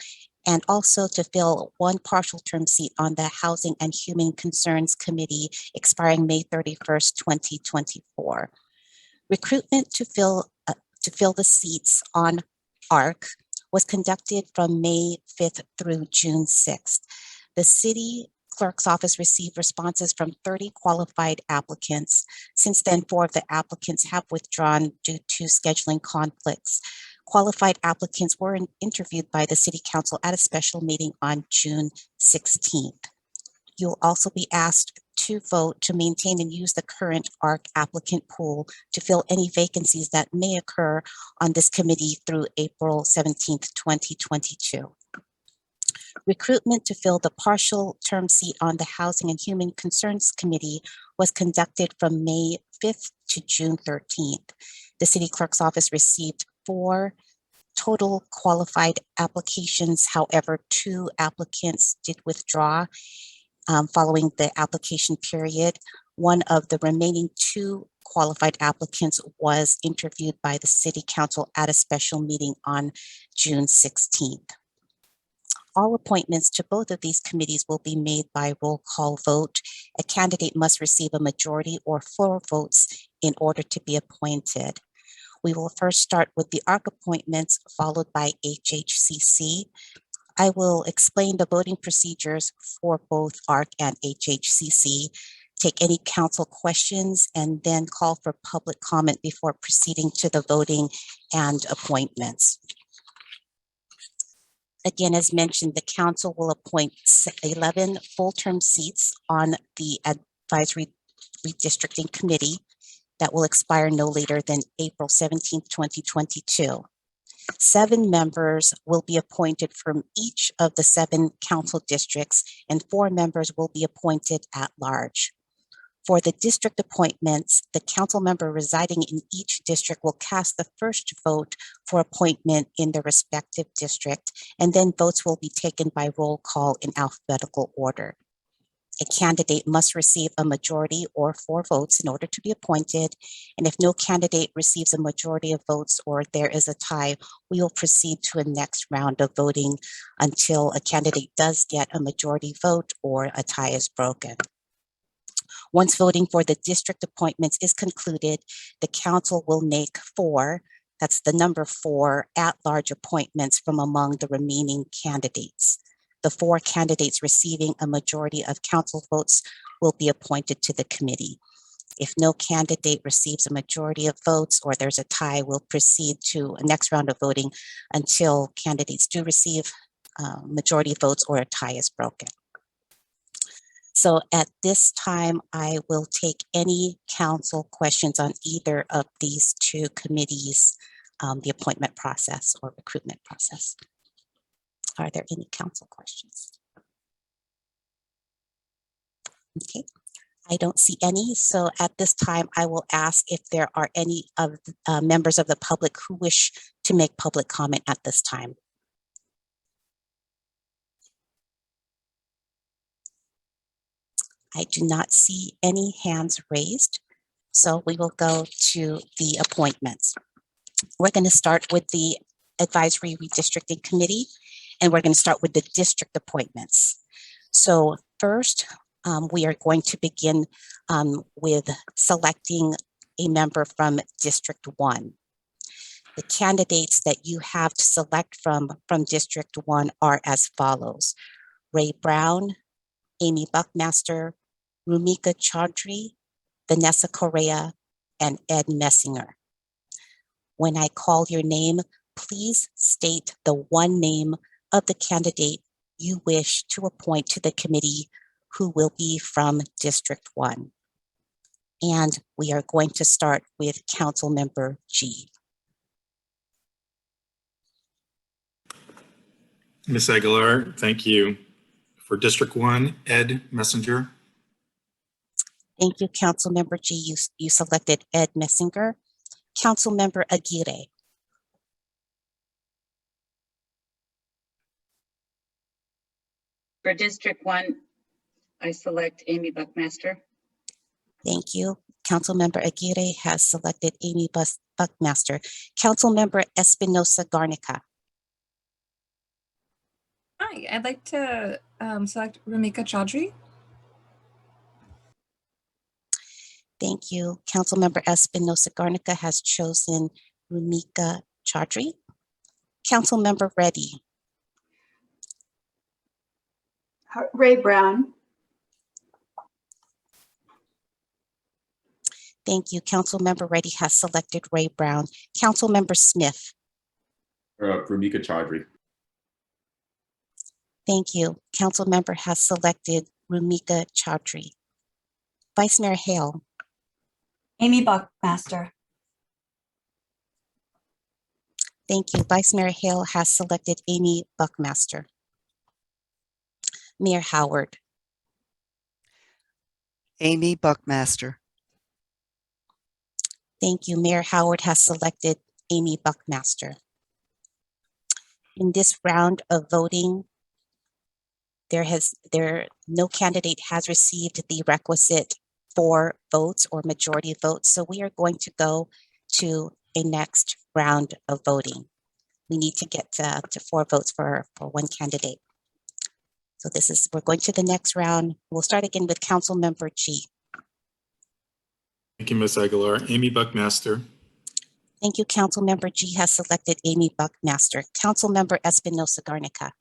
And also to fill 1 partial term seat on the Housing and Human Concerns Committee, expiring May 31st, 2024. Recruitment to fill the seats on ARC was conducted from May 5th through June 6th. The city clerk's office received responses from 30 qualified applicants. Since then, 4 of the applicants have withdrawn due to scheduling conflicts. Qualified applicants were interviewed by the City Council at a special meeting on June 16th. You'll also be asked to vote to maintain and use the current ARC applicant pool to fill any vacancies that may occur on this committee through April 17th, 2022. Recruitment to fill the partial term seat on the Housing and Human Concerns Committee was conducted from May 5th to June 13th. The City Clerk's office received 4 total qualified applications. However, 2 applicants did withdraw following the application period. One of the remaining 2 qualified applicants was interviewed by the City Council at a special meeting on June 16th. All appointments to both of these committees will be made by roll call vote. A candidate must receive a majority or 4 votes in order to be appointed. We will first start with the ARC appointments, followed by HHCC. I will explain the voting procedures for both ARC and HHCC, take any council questions, and then call for public comment before proceeding to the voting and appointments. Again, as mentioned, the council will appoint 11 full-term seats on the Advisory Redistricting Committee that will expire no later than April 17th, 2022. 7 members will be appointed from each of the 7 council districts, and 4 members will be appointed at large. For the district appointments, the council member residing in each district will cast the first vote for appointment in the respective district, and then votes will be taken by roll call in alphabetical order. A candidate must receive a majority or 4 votes in order to be appointed, and if no candidate receives a majority of votes or there is a tie, we will proceed to a next round of voting until a candidate does get a majority vote or a tie is broken. Once voting for the district appointments is concluded, the council will make 4, that's the number 4, at-large appointments from among the remaining candidates. The 4 candidates receiving a majority of council votes will be appointed to the committee. If no candidate receives a majority of votes or there's a tie, we'll proceed to a next round of voting until candidates do receive majority votes or a tie is broken. So at this time, I will take any council questions on either of these 2 committees, the appointment process or recruitment process. Are there any council questions? Okay, I don't see any. So at this time, I will ask if there are any of the members of the public who wish to make public comment at this time. I do not see any hands raised, so we will go to the appointments. We're going to start with the Advisory Redistricting Committee, and we're going to start with the district appointments. So first, we are going to begin with selecting a member from District 1. The candidates that you have to select from District 1 are as follows: Ray Brown, Amy Buckmaster, Rumika Chaudhry, Vanessa Correa, and Ed Messinger. When I call your name, please state the one name of the candidate you wish to appoint to the committee who will be from District 1. And we are going to start with Council Member G. Ms. Aguilar, thank you. For District 1, Ed Messenger. Thank you, Council Member G. You selected Ed Messinger. Council Member Aguirre. For District 1, I select Amy Buckmaster. Thank you. Councilmember Aguirre has selected Amy Buckmaster. Councilmember Espinosa Garnica. Hi, I'd like to select Rumika Chaudhry. Thank you. Councilmember Espinosa Garnica has chosen Rumika Chaudhry. Councilmember Reddy. Ray Brown. Thank you. Councilmember Reddy has selected Ray Brown. Councilmember Smith. Rumika Chaudhry. Thank you. Councilmember has selected Rumika Chaudhry. Vice Mayor Hale. Amy Buckmaster. Thank you. Vice Mayor Hale has selected Amy Buckmaster. Mayor Howard. Amy Buckmaster. Thank you. Mayor Howard has selected Amy Buckmaster. In this round of voting, no candidate has received the requisite 4 votes or majority votes. So we are going to go to a next round of voting. We need to get to 4 votes for one candidate. So we're going to the next round. We'll start again with Council Member G. Thank you, Ms. Aguilar. Amy Buckmaster. Thank you. Council Member G has selected Amy Buckmaster. Council Member Espinosa Garnica.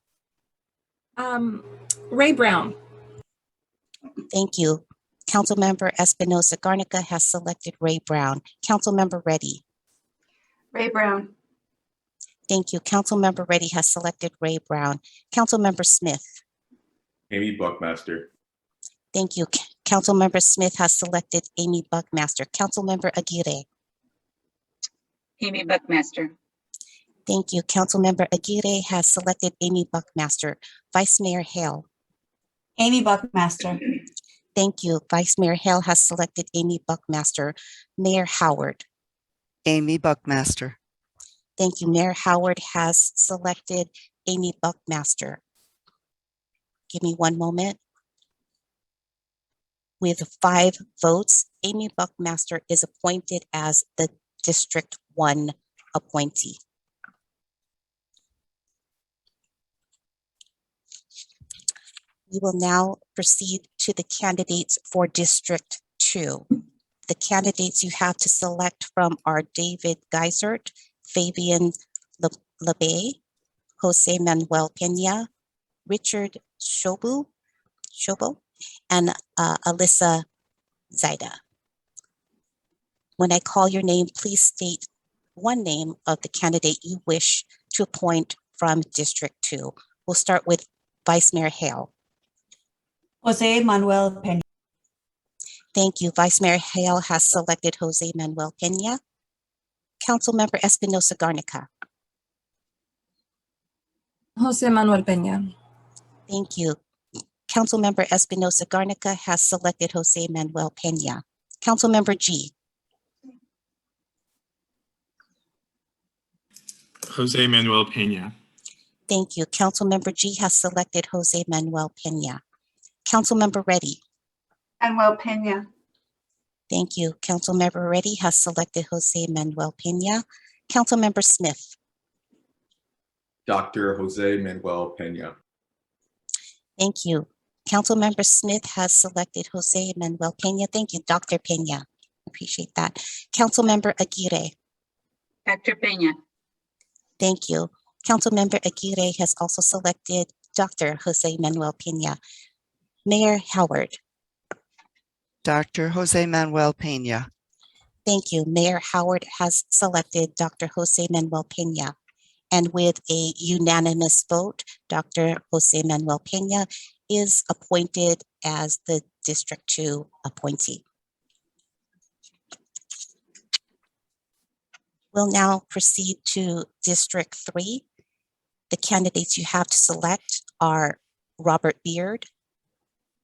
Ray Brown. Thank you. Council Member Espinosa Garnica has selected Ray Brown. Council Member Reddy. Ray Brown. Thank you. Council Member Reddy has selected Ray Brown. Council Member Smith. Amy Buckmaster. Thank you. Council Member Smith has selected Amy Buckmaster. Council Member Aguirre. Amy Buckmaster. Thank you. Council Member Aguirre has selected Amy Buckmaster. Vice Mayor Hale. Amy Buckmaster. Thank you. Vice Mayor Hale has selected Amy Buckmaster. Mayor Howard. Amy Buckmaster. Thank you. Mayor Howard has selected Amy Buckmaster. Give me one moment. With 5 votes, Amy Buckmaster is appointed as the District 1 appointee. We will now proceed to the candidates for District 2. The candidates you have to select from are David Geisert, Fabian LeBay, Jose Manuel Pena, Richard Shobo, and Alyssa Zaida. When I call your name, please state one name of the candidate you wish to appoint from District 2. We'll start with Vice Mayor Hale. Jose Manuel Pena. Thank you. Vice Mayor Hale has selected Jose Manuel Pena. Councilmember Espinosa Garnica. Jose Manuel Peña. Thank you. Councilmember Espinosa Garnica has selected Jose Manuel Pena. Councilmember G. Jose Manuel Pena. Thank you. Councilmember G has selected Jose Manuel Pena. Councilmember Reddy. Manuel Pena. Thank you. Councilmember Reddy has selected Jose Manuel Pena. Councilmember Smith. Dr. Jose Manuel Pena. Thank you. Councilmember Smith has selected Jose Manuel Pena. Thank you, Dr. Pena. Appreciate that. Councilmember Aguirre. Dr. Peña. Thank you. Councilmember Aguirre has also selected Dr. Jose Manuel Pena. Mayor Howard. Dr. Jose Manuel Pena. Thank you. Mayor Howard has selected Dr. Jose Manuel Pena. And with a unanimous vote, Dr. Jose Manuel Pena is appointed as the District 2 appointee. We'll now proceed to District 3. The candidates you have to select are Robert Beard,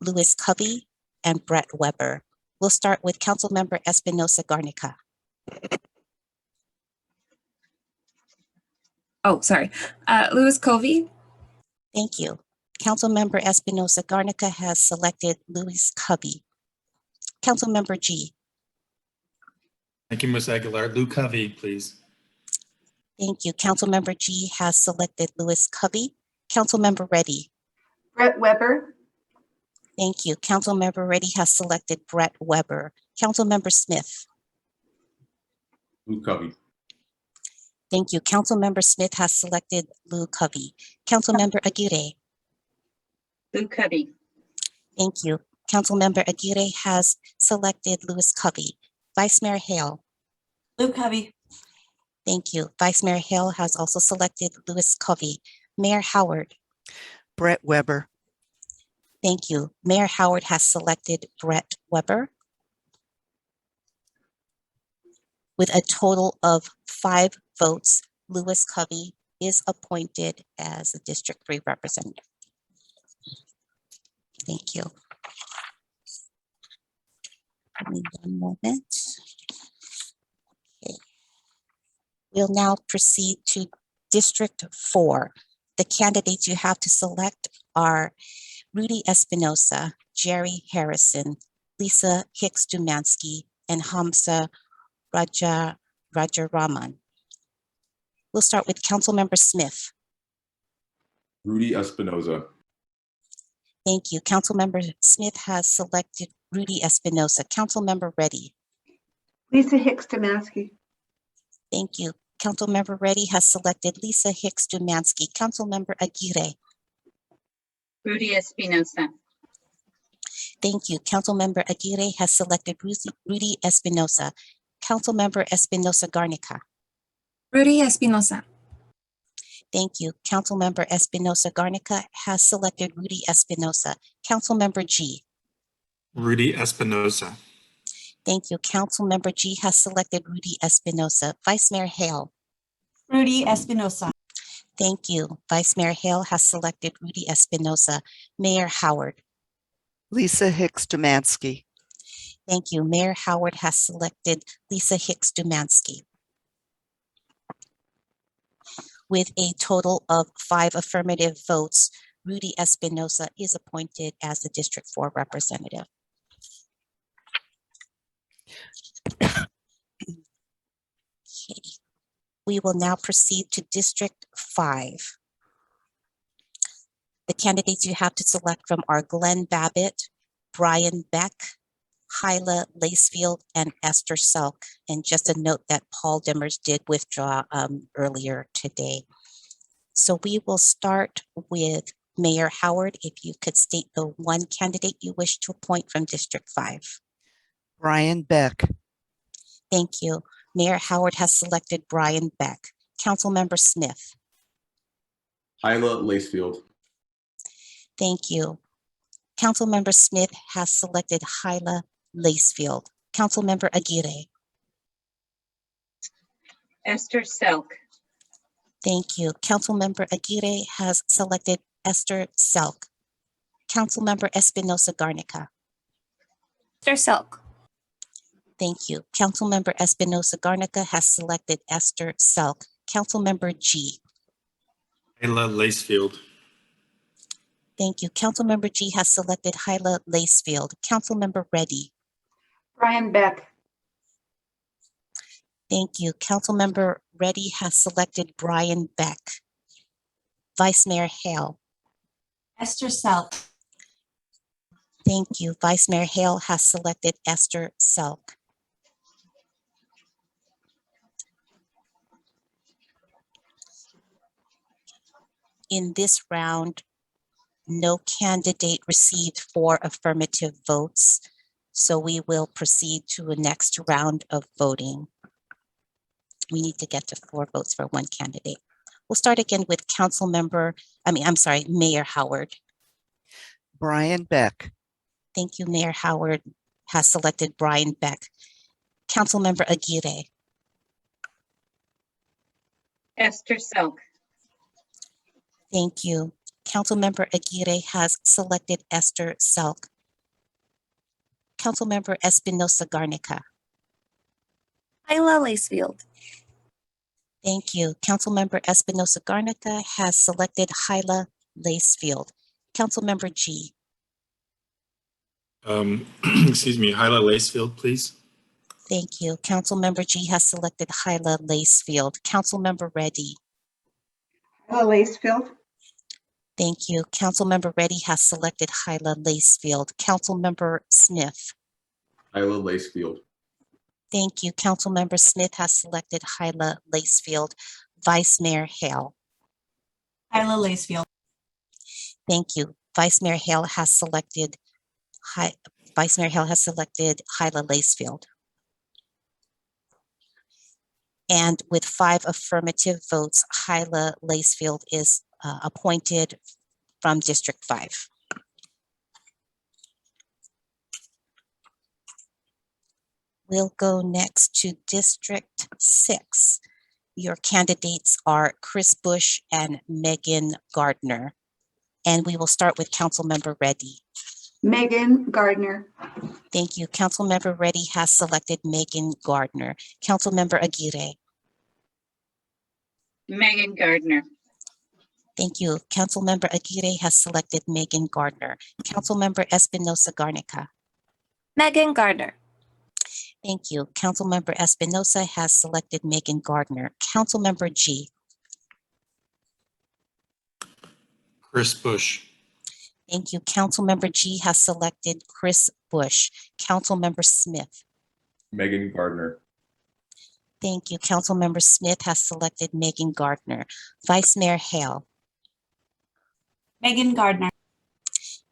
Louis Covey, and Brett Weber. We'll start with Councilmember Espinosa Garnica. Oh, sorry. Louis Covey. Thank you. Councilmember Espinosa Garnica has selected Louis Covey. Councilmember G. Thank you, Ms. Aguilar. Lou Covey, please. Thank you. Councilmember G has selected Louis Covey. Councilmember Reddy. Brett Weber. Thank you. Councilmember Reddy has selected Brett Weber. Councilmember Smith. Lou Covey. Thank you. Councilmember Smith has selected Lou Covey. Councilmember Aguirre. Lou Covey. Thank you. Councilmember Aguirre has selected Louis Covey. Vice Mayor Hale. Lou Covey. Thank you. Vice Mayor Hale has also selected Louis Covey. Mayor Howard. Brett Weber. Thank you. Mayor Howard has selected Brett Weber. With a total of 5 votes, Louis Covey is appointed as the District 3 representative. Thank you. Give me one moment. Okay. We'll now proceed to District 4. The candidates you have to select are Rudy Espinosa, Jerry Harrison, Lisa Hicks Dumansky, and Hamza Rajaraman. We'll start with Councilmember Smith. Rudy Espinosa. Thank you. Councilmember Smith has selected Rudy Espinosa. Councilmember Reddy. Lisa Hicks Dumansky. Thank you. Councilmember Reddy has selected Lisa Hicks Dumansky. Councilmember Aguirre. Rudy Espinosa. Thank you. Councilmember Aguirre has selected Rudy Espinosa. Councilmember Espinosa Garnica. Rudy Espinosa. Thank you. Councilmember Espinosa Garnica has selected Rudy Espinosa. Councilmember G. Rudy Espinosa. Thank you. Councilmember G has selected Rudy Espinosa. Vice Mayor Hale. Rudy Espinosa. Thank you. Vice Mayor Hale has selected Rudy Espinosa. Mayor Howard. Lisa Hicks Dumansky. Thank you. Mayor Howard has selected Lisa Hicks Dumansky. With a total of 5 affirmative votes, Rudy Espinosa is appointed as the District 4 representative. Okay. We will now proceed to District 5. The candidates you have to select from are Glenn Babbitt, Brian Beck, Hyla Lacefield, and Esther Selk. And just a note that Paul Dimmers did withdraw earlier today. So we will start with Mayor Howard. If you could state the one candidate you wish to appoint from District 5. Brian Beck. Thank you. Mayor Howard has selected Brian Beck. Councilmember Smith. Hyla Lacefield. Thank you. Councilmember Smith has selected Hyla Lacefield. Councilmember Aguirre. Esther Selk. Thank you. Councilmember Aguirre has selected Esther Selk. Councilmember Espinosa Garnica. Esther Selk. Thank you. Councilmember Espinosa Garnica has selected Esther Selk. Councilmember G. Hyla Lacefield. Thank you. Councilmember G has selected Hyla Lacefield. Councilmember Reddy. Brian Beck. Thank you. Councilmember Reddy has selected Brian Beck. Vice Mayor Hale. Esther Selk. Thank you. Vice Mayor Hale has selected Esther Selk. In this round, no candidate received 4 affirmative votes, so we will proceed to a next round of voting. We need to get to 4 votes for one candidate. We'll start again with Mayor Howard. Brian Beck. Thank you. Mayor Howard has selected Brian Beck. Councilmember Aguirre. Esther Selk. Thank you. Councilmember Aguirre has selected Esther Selk. Councilmember Espinosa Garnica. Hyla Lacefield. Thank you. Councilmember Espinosa Garnica has selected Hyla Lacefield. Councilmember G. Excuse me, Hyla Lacefield, please. Thank you. Councilmember G has selected Hyla Lacefield. Councilmember Reddy. Hyla Lacefield. Thank you. Councilmember Reddy has selected Hyla Lacefield. Councilmember Smith. Hyla Lacefield. Thank you. Councilmember Smith has selected Hyla Lacefield. Vice Mayor Hale. Hyla Lacefield. Thank you. Vice Mayor Hale has selected Hyla Lacefield. And with 5 affirmative votes, Hyla Lacefield is appointed from District 5. We'll go next to District 6. Your candidates are Chris Bush and Megan Gardner. And we will start with Councilmember Reddy. Megan Gardner. Thank you. Councilmember Reddy has selected Megan Gardner. Councilmember Aguirre. Megan Gardner. Thank you. Councilmember Aguirre has selected Megan Gardner. Councilmember Espinosa Garnica. Megan Gardner. Thank you. Councilmember Espinosa has selected Megan Gardner. Councilmember G. Chris Bush. Thank you. Councilmember G has selected Chris Bush. Councilmember Smith. Megan Gardner. Thank you. Councilmember Smith has selected Megan Gardner. Vice Mayor Hale. Megan Gardner.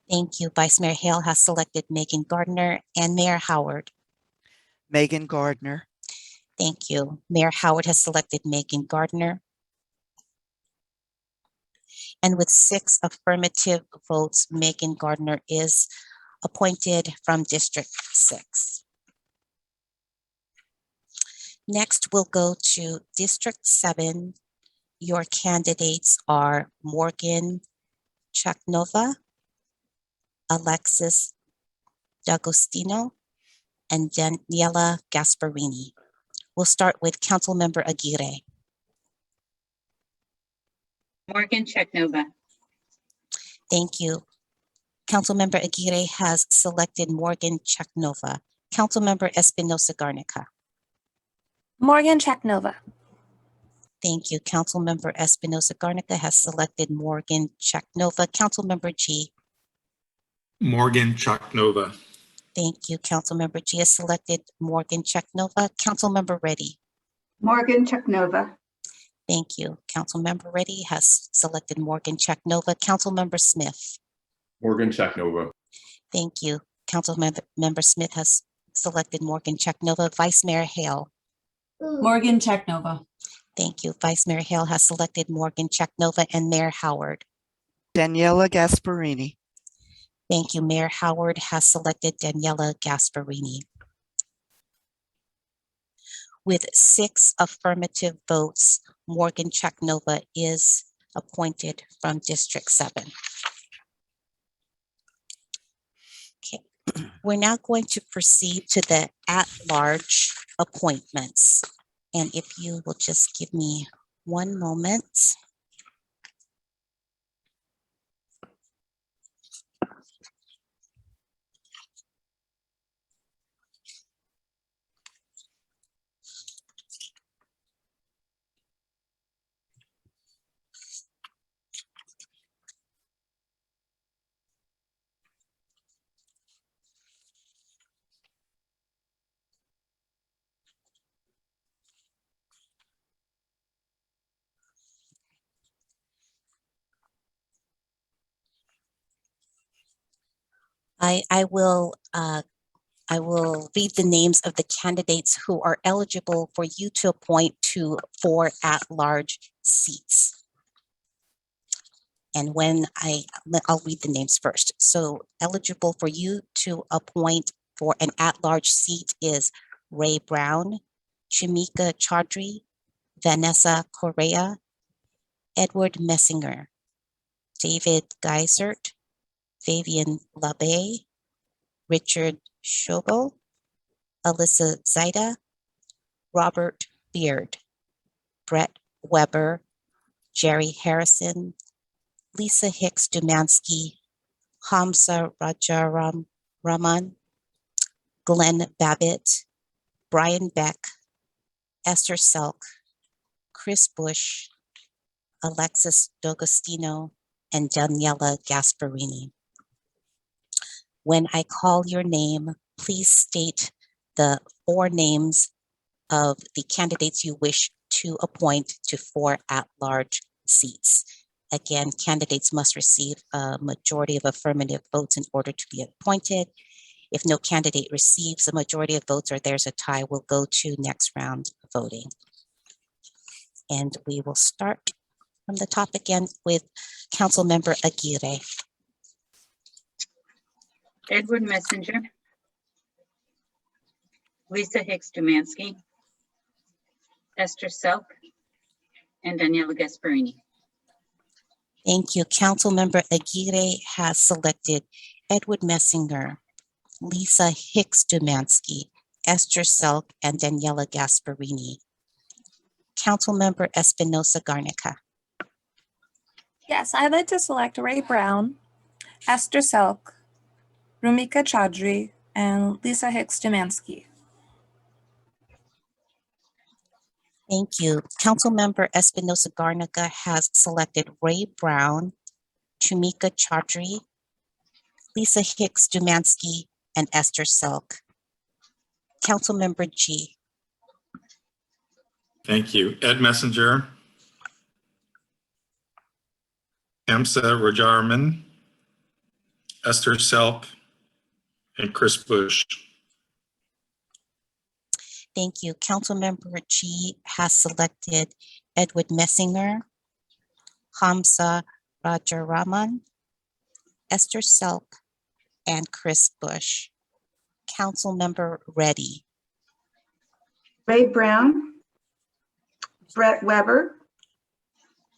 Thank you. Vice Mayor Hale has selected Megan Gardner. And Mayor Howard. Megan Gardner. Thank you. Mayor Howard has selected Megan Gardner. And with 6 affirmative votes, Megan Gardner is appointed from District 6. Next, we'll go to District 7. Your candidates are Morgan Chaknova, Alexis D'Agostino, and Daniela Gasparini. We'll start with Councilmember Aguirre. Morgan Checknova. Thank you. Councilmember Aguirre has selected Morgan Checknova. Councilmember Espinosa Garnica. Morgan Checknova. Thank you. Councilmember Espinosa Garnica has selected Morgan Checknova. Councilmember G. Morgan Chaknova. Thank you. Councilmember G has selected Morgan Checknova. Councilmember Reddy. Morgan Checknova. Thank you. Councilmember Reddy has selected Morgan Checknova. Councilmember Smith. Morgan Checknova. Thank you. Councilmember Smith has selected Morgan Checknova. Vice Mayor Hale. Morgan Checknova. Thank you. Vice Mayor Hale has selected Morgan Checknova, and Mayor Howard. Daniela Gasparini. Thank you. Mayor Howard has selected Daniela Gasparini. With 6 affirmative votes, Morgan Checknova is appointed from District 7. Okay, we're now going to proceed to the at-large appointments. And if you will just give me one moment. I will read the names of the candidates who are eligible for you to appoint to 4 at-large seats. And I'll read the names first. So eligible for you to appoint for an at-large seat is Ray Brown, Chimika Chaudhry, Vanessa Correa, Edward Messinger, David Geisert, Fabian Labay, Richard Schobel, Alyssa Zaida, Robert Beard, Brett Weber, Jerry Harrison, Lisa Hicks Dumansky, Hamza Raman, Glenn Babbitt, Brian Beck, Esther Selk, Chris Bush, Alexis D'Agostino, and Daniela Gasparini. When I call your name, please state the 4 names of the candidates you wish to appoint to 4 at-large seats. Again, candidates must receive a majority of affirmative votes in order to be appointed. If no candidate receives a majority of votes or there's a tie, we'll go to next round voting. And we will start from the top again with Councilmember Aguirre. Edward Messenger. Lisa Hicks Dumansky. Esther Selk. And Daniela Gasparini. Thank you. Councilmember Aguirre has selected Edward Messinger, Lisa Hicks Dumansky, Esther Selk, and Daniela Gasparini. Councilmember Espinosa Garnica. Yes, I'd like to select Ray Brown, Esther Selk, Rumika Chaudhry, and Lisa Hicks Dumansky. Thank you. Councilmember Espinosa Garnica has selected Ray Brown, Chumika Chaudhry, Lisa Hicks Dumansky, and Esther Selk. Councilmember G. Thank you. Ed Messenger. Hamza Rajarman, Esther Selk, and Chris Bush. Thank you. Councilmember G has selected Edward Messinger, Hamza Rajaraman, Esther Selk, and Chris Bush. Councilmember Reddy. Ray Brown, Brett Weber,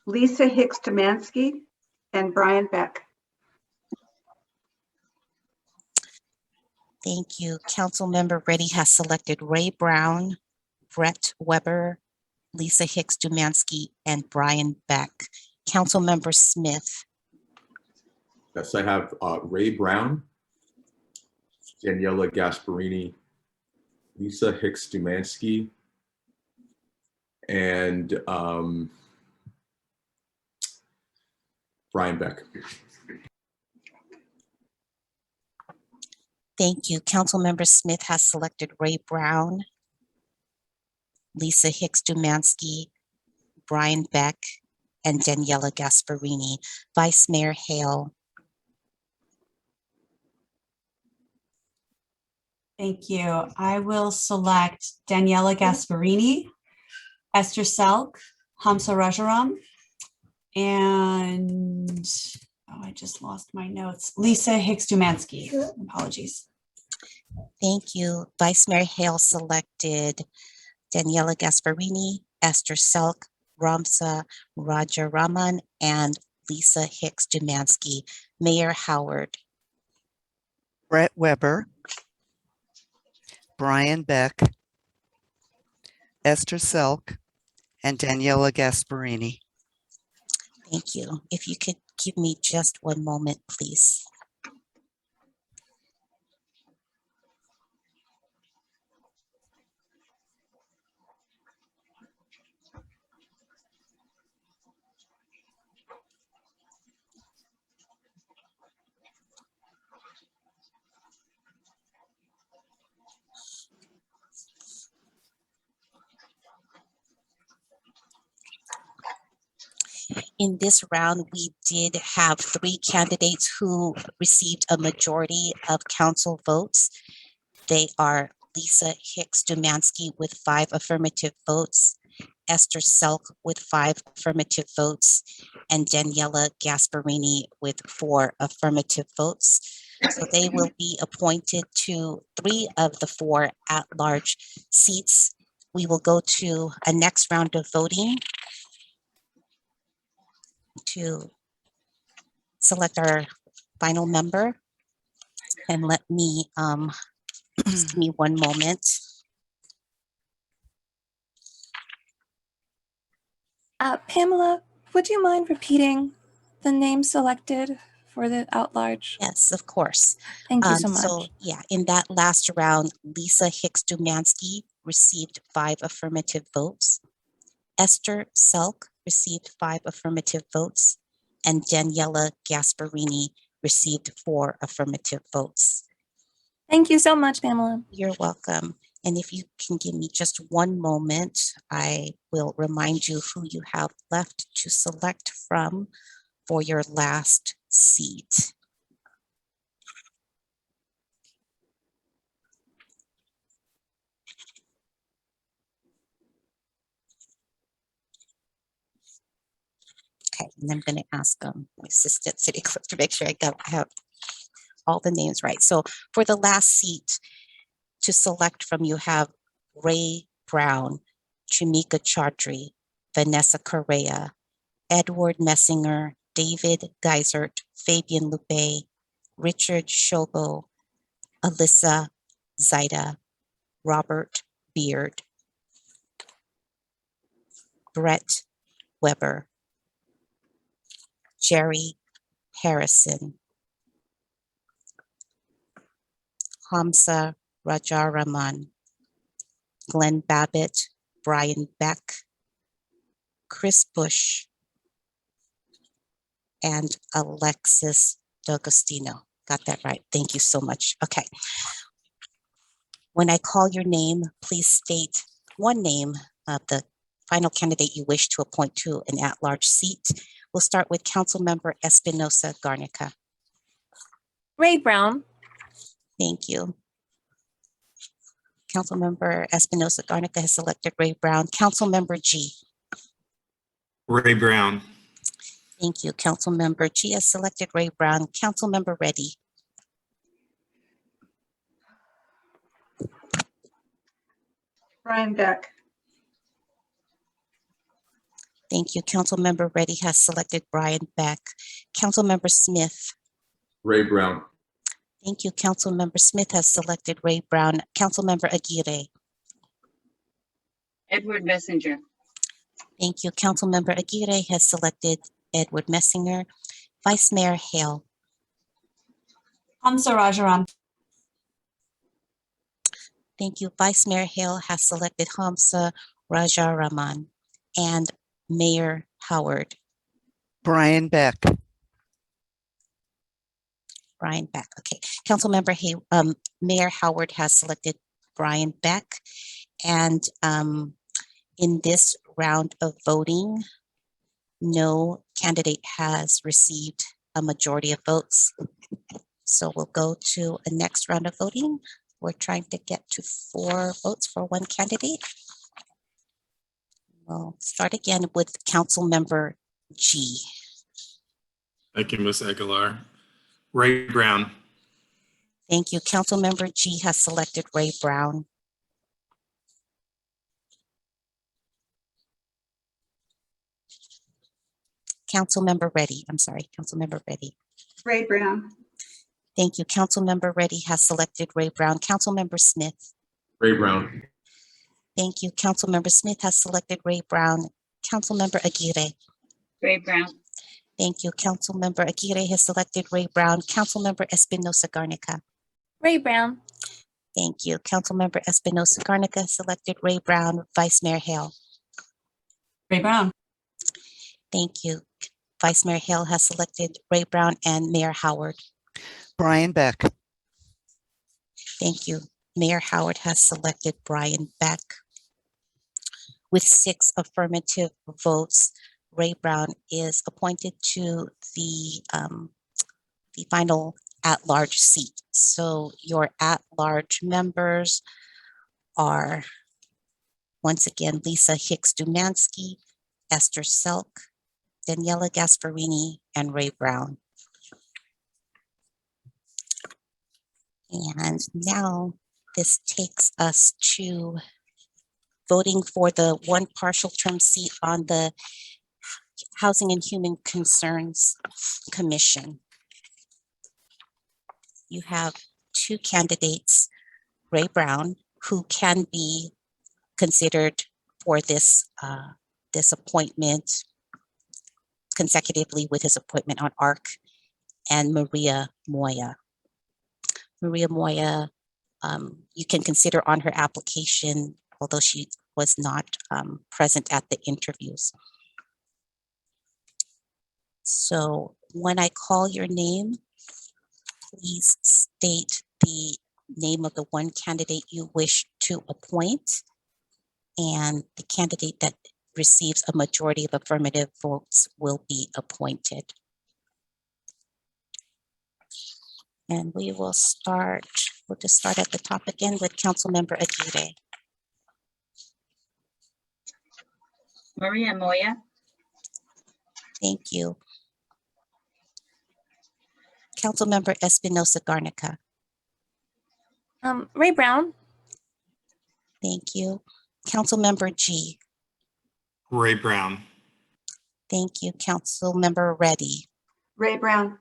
Lisa Hicks Dumansky, and Brian Beck. Thank you. Councilmember Reddy has selected Ray Brown, Brett Weber, Lisa Hicks Dumansky, and Brian Beck. Councilmember Smith. Yes, I have Ray Brown, Daniela Gasparini, Lisa Hicks Dumansky, and Brian Beck. Thank you. Councilmember Smith has selected Ray Brown, Lisa Hicks Dumansky, Brian Beck, and Daniela Gasparini. Vice Mayor Hale. Thank you. I will select Daniela Gasparini, Esther Selk, Hamza Rajaram, and I just lost my notes. Lisa Hicks Dumansky. Apologies. Thank you. Vice Mayor Hale selected Daniela Gasparini, Esther Selk, Ramsa Rajaraman, and Lisa Hicks Dumansky. Mayor Howard. Brett Weber, Brian Beck, Esther Selk, and Daniela Gasparini. Thank you. If you could give me just one moment, please. In this round, we did have 3 candidates who received a majority of council votes. They are Lisa Hicks Dumansky with 5 affirmative votes, Esther Selk with 5 affirmative votes, and Daniela Gasparini with 4 affirmative votes. So they will be appointed to 3 of the 4 at-large seats. We will go to a next round of voting to select our final member. And let me, just give me one moment. Pamela, would you mind repeating the name selected for the at-large? Yes, of course. Thank you so much. So yeah, in that last round, Lisa Hicks Dumansky received 5 affirmative votes. Esther Selk received 5 affirmative votes, and Daniela Gasparini received 4 affirmative votes. Thank you so much, Pamela. You're welcome. And if you can give me just one moment, I will remind you who you have left to select from for your last seat. Okay, and I'm going to ask my assistant city clerk to make sure I have all the names right. So for the last seat to select from, you have Ray Brown, Chumika Chaudhry, Vanessa Correa, Edward Messinger, David Geisert, Fabian Lupe, Richard Shobo, Alyssa Zaida, Robert Beard, Brett Weber, Jerry Harrison, Hamza Rajaraman, Glenn Babbitt, Brian Beck, Chris Bush, and Alexis D'Agostino. Got that right. Thank you so much. Okay. When I call your name, please state one name of the final candidate you wish to appoint to an at-large seat. We'll start with Councilmember Espinosa Garnica. Ray Brown. Thank you. Councilmember Espinosa Garnica has selected Ray Brown. Councilmember G. Ray Brown. Thank you. Councilmember G has selected Ray Brown. Councilmember Reddy. Brian Beck. Thank you. Councilmember Reddy has selected Brian Beck. Councilmember Smith. Ray Brown. Thank you. Councilmember Smith has selected Ray Brown. Councilmember Aguirre. Edward Messenger. Thank you. Councilmember Aguirre has selected Edward Messinger. Vice Mayor Hale. Hamza Rajaram. Thank you. Vice Mayor Hale has selected Hamza Rajaraman. And Mayor Howard. Brian Beck. Brian Beck. Okay. Mayor Howard has selected Brian Beck. And in this round of voting, no candidate has received a majority of votes. So we'll go to a next round of voting. We're trying to get to 4 votes for one candidate. We'll start again with Councilmember G. Thank you, Ms. Aguilar. Ray Brown. Thank you. Councilmember G has selected Ray Brown. Councilmember Reddy. I'm sorry, Councilmember Reddy. Ray Brown. Thank you. Councilmember Reddy has selected Ray Brown. Councilmember Smith. Ray Brown. Thank you. Councilmember Smith has selected Ray Brown. Councilmember Aguirre. Ray Brown. Thank you. Councilmember Aguirre has selected Ray Brown. Councilmember Espinosa Garnica. Ray Brown. Thank you. Councilmember Espinosa Garnica selected Ray Brown. Vice Mayor Hale. Ray Brown. Thank you. Vice Mayor Hale has selected Ray Brown and Mayor Howard. Brian Beck. Thank you. Mayor Howard has selected Brian Beck. With 6 affirmative votes, Ray Brown is appointed to the final at-large seat. So your at-large members are, once again, Lisa Hicks-Dumansky, Esther Selk, Daniela Gasparini, and Ray Brown. And now this takes us to voting for the one partial term seat on the Housing and Human Concerns Commission. You have 2 candidates, Ray Brown, who can be considered for this appointment consecutively with his appointment on ARC, and Maria Moya. Maria Moya, you can consider on her application, although she was not present at the interviews. So when I call your name, please state the name of the one candidate you wish to appoint, and the candidate that receives a majority of affirmative votes will be appointed. And we will start, we'll just start at the top again with Councilmember Aguirre. Maria Moya. Thank you. Councilmember Espinosa Garnica. Ray Brown. Thank you. Councilmember G. Ray Brown. Thank you. Councilmember Reddy. Ray Brown.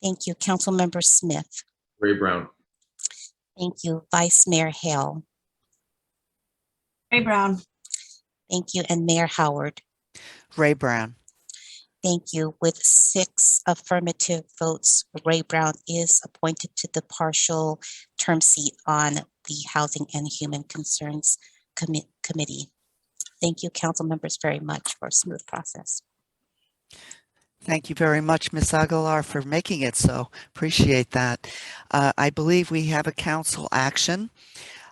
Thank you. Councilmember Smith. Ray Brown. Thank you. Vice Mayor Hale. Ray Brown. Thank you. And Mayor Howard. Ray Brown. Thank you. With 6 affirmative votes, Ray Brown is appointed to the partial term seat on the Housing and Human Concerns Committee. Thank you, council members, very much for a smooth process. Thank you very much, Ms. Aguilar, for making it so. Appreciate that. I believe we have a council action.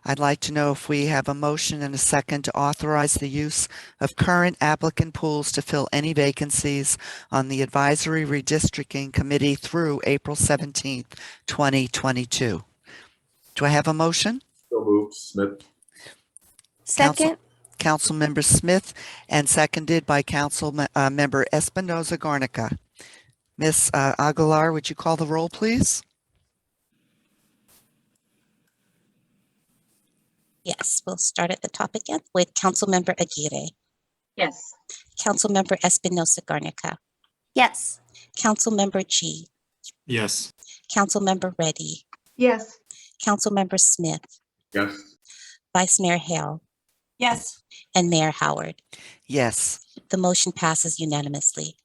I'd like to know if we have a motion and a second to authorize the use of current applicant pools to fill any vacancies on the Advisory Redistricting Committee through April 17th, 2022. Do I have a motion? So moved, Smith. Second. Councilmember Smith, and seconded by Councilmember Espinosa Garnica. Ms. Aguilar, would you call the roll, please? Yes, we'll start at the top again with Councilmember Aguirre. Yes. Councilmember Espinosa Garnica. Yes. Councilmember G. Yes. Councilmember Reddy, Yes. Councilmember Smith, Yes. Vice Mayor Hale, Yes. and Mayor Howard. Yes. The motion passes unanimously.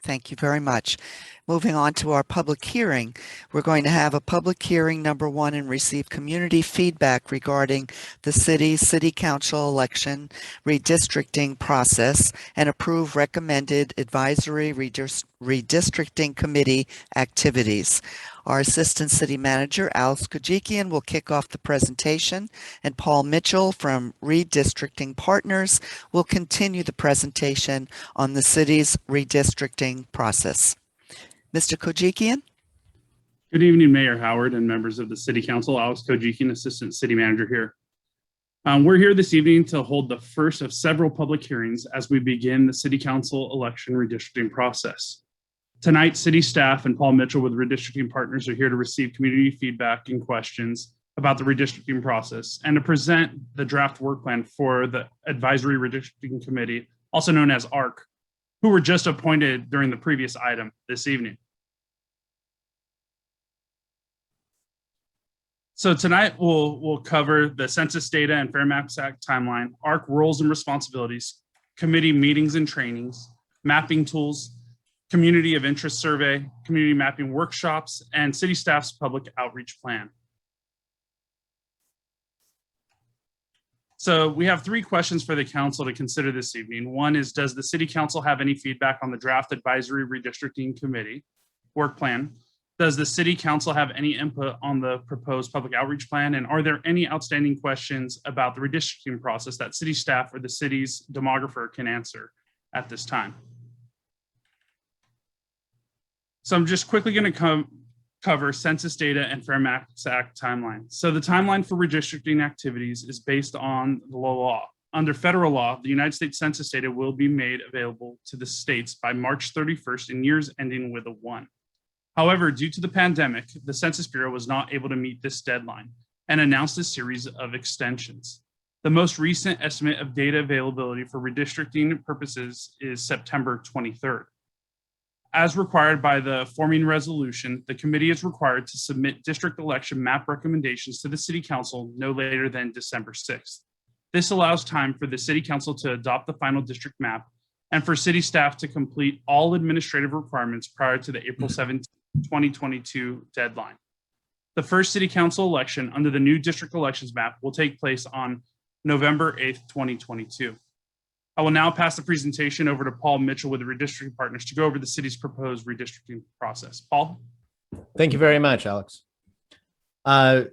Thank you very much. Moving on to our public hearing, we're going to have a public hearing number 1 and receive community feedback regarding the city council election redistricting process and approve recommended advisory redistricting committee activities. Our Assistant City Manager, Alex Kojikian, will kick off the presentation, and Paul Mitchell from Redistricting Partners will continue the presentation on the city's redistricting process. Mr. Kojikian? Good evening, Mayor Howard and members of the City Council. Alex Kojikian, Assistant City Manager here. We're here this evening to hold the first of several public hearings as we begin the City Council election redistricting process. Tonight, City staff and Paul Mitchell with Redistricting Partners are here to receive community feedback and questions about the redistricting process and to present the draft work plan for the Advisory Redistricting Committee, also known as ARC, who were just appointed during the previous item this evening. So tonight we'll cover the Census Data and Fair Maps Act timeline, ARC roles and responsibilities, committee meetings and trainings, mapping tools, community of interest survey, community mapping workshops, and city staff's public outreach plan. So we have 3 questions for the council to consider this evening. One is, does the city council have any feedback on the draft advisory redistricting committee work plan? Does the city council have any input on the proposed public outreach plan? And are there any outstanding questions about the redistricting process that city staff or the city's demographer can answer at this time? So I'm just quickly going to cover Census Data and Fair Maps Act timeline. So the timeline for redistricting activities is based on the law. Under federal law, the United States Census data will be made available to the states by March 31st in years ending with a 1. However, due to the pandemic, the Census Bureau was not able to meet this deadline and announced a series of extensions. The most recent estimate of data availability for redistricting purposes is September 23rd. As required by the forming resolution, the committee is required to submit district election map recommendations to the City Council no later than December 6th. This allows time for the City Council to adopt the final district map and for city staff to complete all administrative requirements prior to the April 17th, 2022 deadline. The first City Council election under the new district elections map will take place on November 8th, 2022. I will now pass the presentation over to Paul Mitchell with the Redistricting Partners to go over the city's proposed redistricting process. Paul? Thank you very much, Alex.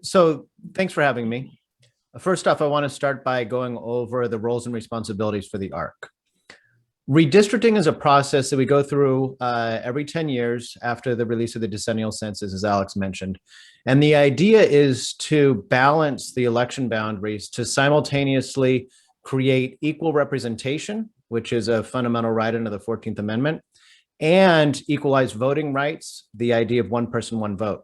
So thanks for having me. First off, I want to start by going over the roles and responsibilities for the ARC. Redistricting is a process that we go through every 10 years after the release of the decennial census, as Alex mentioned. And the idea is to balance the election boundaries to simultaneously create equal representation, which is a fundamental right under the 14th Amendment, and equalize voting rights, the idea of one person, one vote.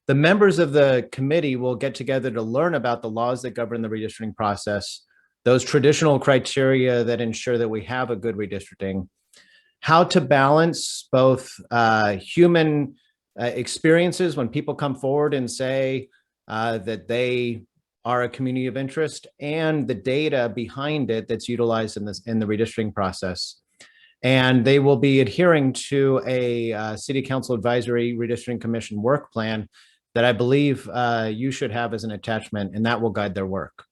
The members of the committee will get together to learn about the laws that govern the redistricting process, those traditional criteria that ensure that we have a good redistricting, how to balance both human experiences when people come forward and say that they are a community of interest, and the data behind it that's utilized in the redistricting process. And they will be adhering to a City Council Advisory Redistricting Commission work plan that I believe you should have as an attachment, and that will guide their work.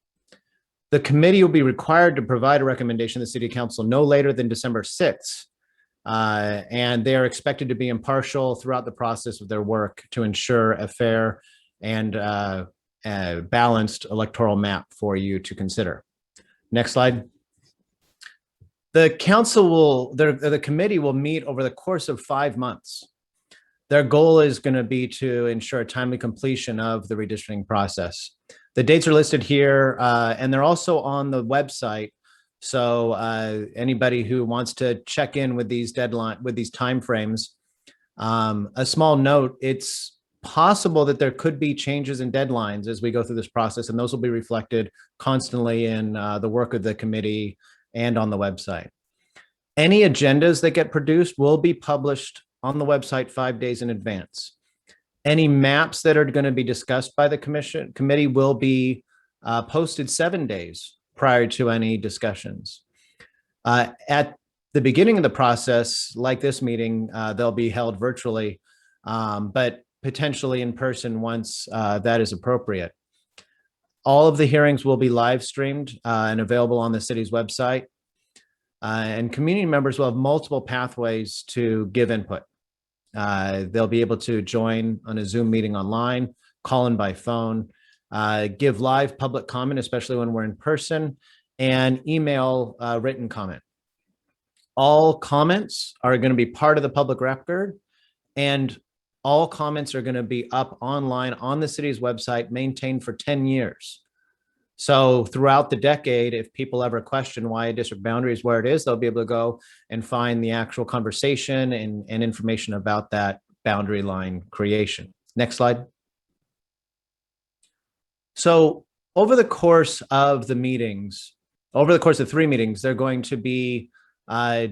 The committee will be required to provide a recommendation to the City Council no later than December 6th, and they are expected to be impartial throughout the process of their work to ensure a fair and balanced electoral map for you to consider. Next slide. The committee will meet over the course of 5 months. Their goal is going to be to ensure a timely completion of the redistricting process. The dates are listed here, and they're also on the website. So anybody who wants to check in with these timeframes, a small note, it's possible that there could be changes in deadlines as we go through this process, and those will be reflected constantly in the work of the committee and on the website. Any agendas that get produced will be published on the website 5 days in advance. Any maps that are going to be discussed by the committee will be posted 7 days prior to any discussions. At the beginning of the process, like this meeting, they'll be held virtually, but potentially in person once that is appropriate. All of the hearings will be live streamed and available on the city's website. And community members will have multiple pathways to give input. They'll be able to join on a Zoom meeting online, call in by phone, give live public comment, especially when we're in person, and email written comment. All comments are going to be part of the public record, and all comments are going to be up online on the city's website, maintained for 10 years. So throughout the decade, if people ever question why a district boundary is where it is, they'll be able to go and find the actual conversation and information about that boundary line creation. Next slide. So over the course of the meetings, over the course of 3 meetings, they're going to be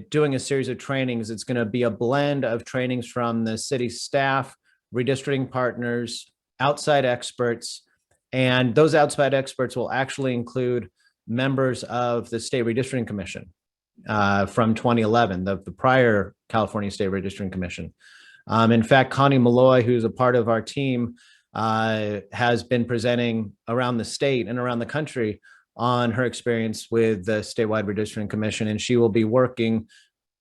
doing a series of trainings. It's going to be a blend of trainings from the city staff, redistricting partners, outside experts, and those outside experts will actually include members of the State Redistricting Commission from 2011, the prior California State Redistricting Commission. In fact, Connie Malloy, who's a part of our team, has been presenting around the state and around the country on her experience with the statewide redistricting commission, and she will be working,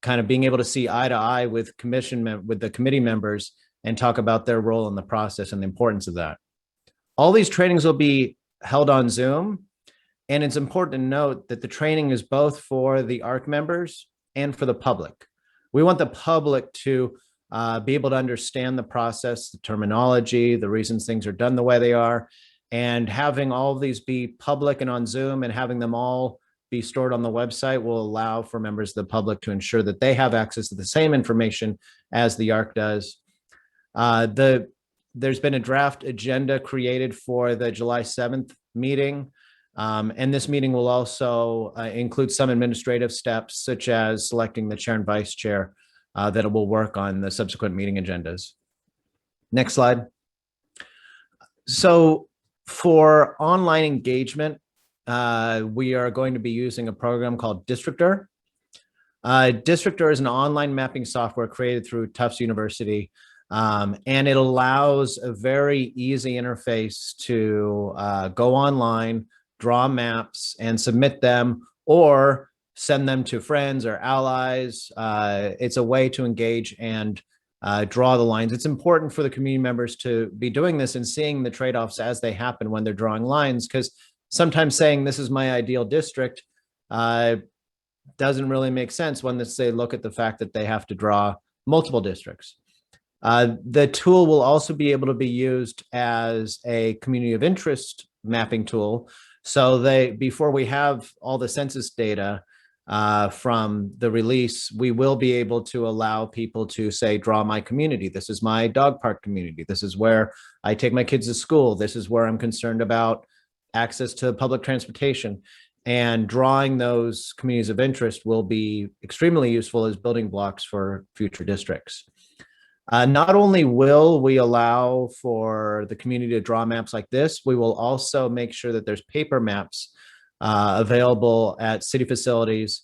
kind of being able to see eye to eye with with the committee members and talk about their role in the process and the importance of that. All these trainings will be held on Zoom, and it's important to note that the training is both for the ARC members and for the public. We want the public to be able to understand the process, the terminology, the reasons things are done the way they are, and having all of these be public and on Zoom and having them all be stored on the website will allow for members of the public to ensure that they have access to the same information as the ARC does. There's been a draft agenda created for the July 7th meeting. And this meeting will also include some administrative steps, such as selecting the chair and vice chair that will work on the subsequent meeting agendas. Next slide. So for online engagement, we are going to be using a program called Districtor. Districtor is an online mapping software created through Tufts University. And it allows a very easy interface to go online, draw maps, and submit them, or send them to friends or allies. It's a way to engage and draw the lines. It's important for the community members to be doing this and seeing the trade-offs as they happen when they're drawing lines, because sometimes saying this is my ideal district doesn't really make sense when they look at the fact that they have to draw multiple districts. The tool will also be able to be used as a community of interest mapping tool. So before we have all the census data from the release, we will be able to allow people to say, draw my community. This is my dog park community. This is where I take my kids to school. This is where I'm concerned about access to public transportation. And drawing those communities of interest will be extremely useful as building blocks for future districts. Not only will we allow for the community to draw maps like this, we will also make sure that there's paper maps available at city facilities.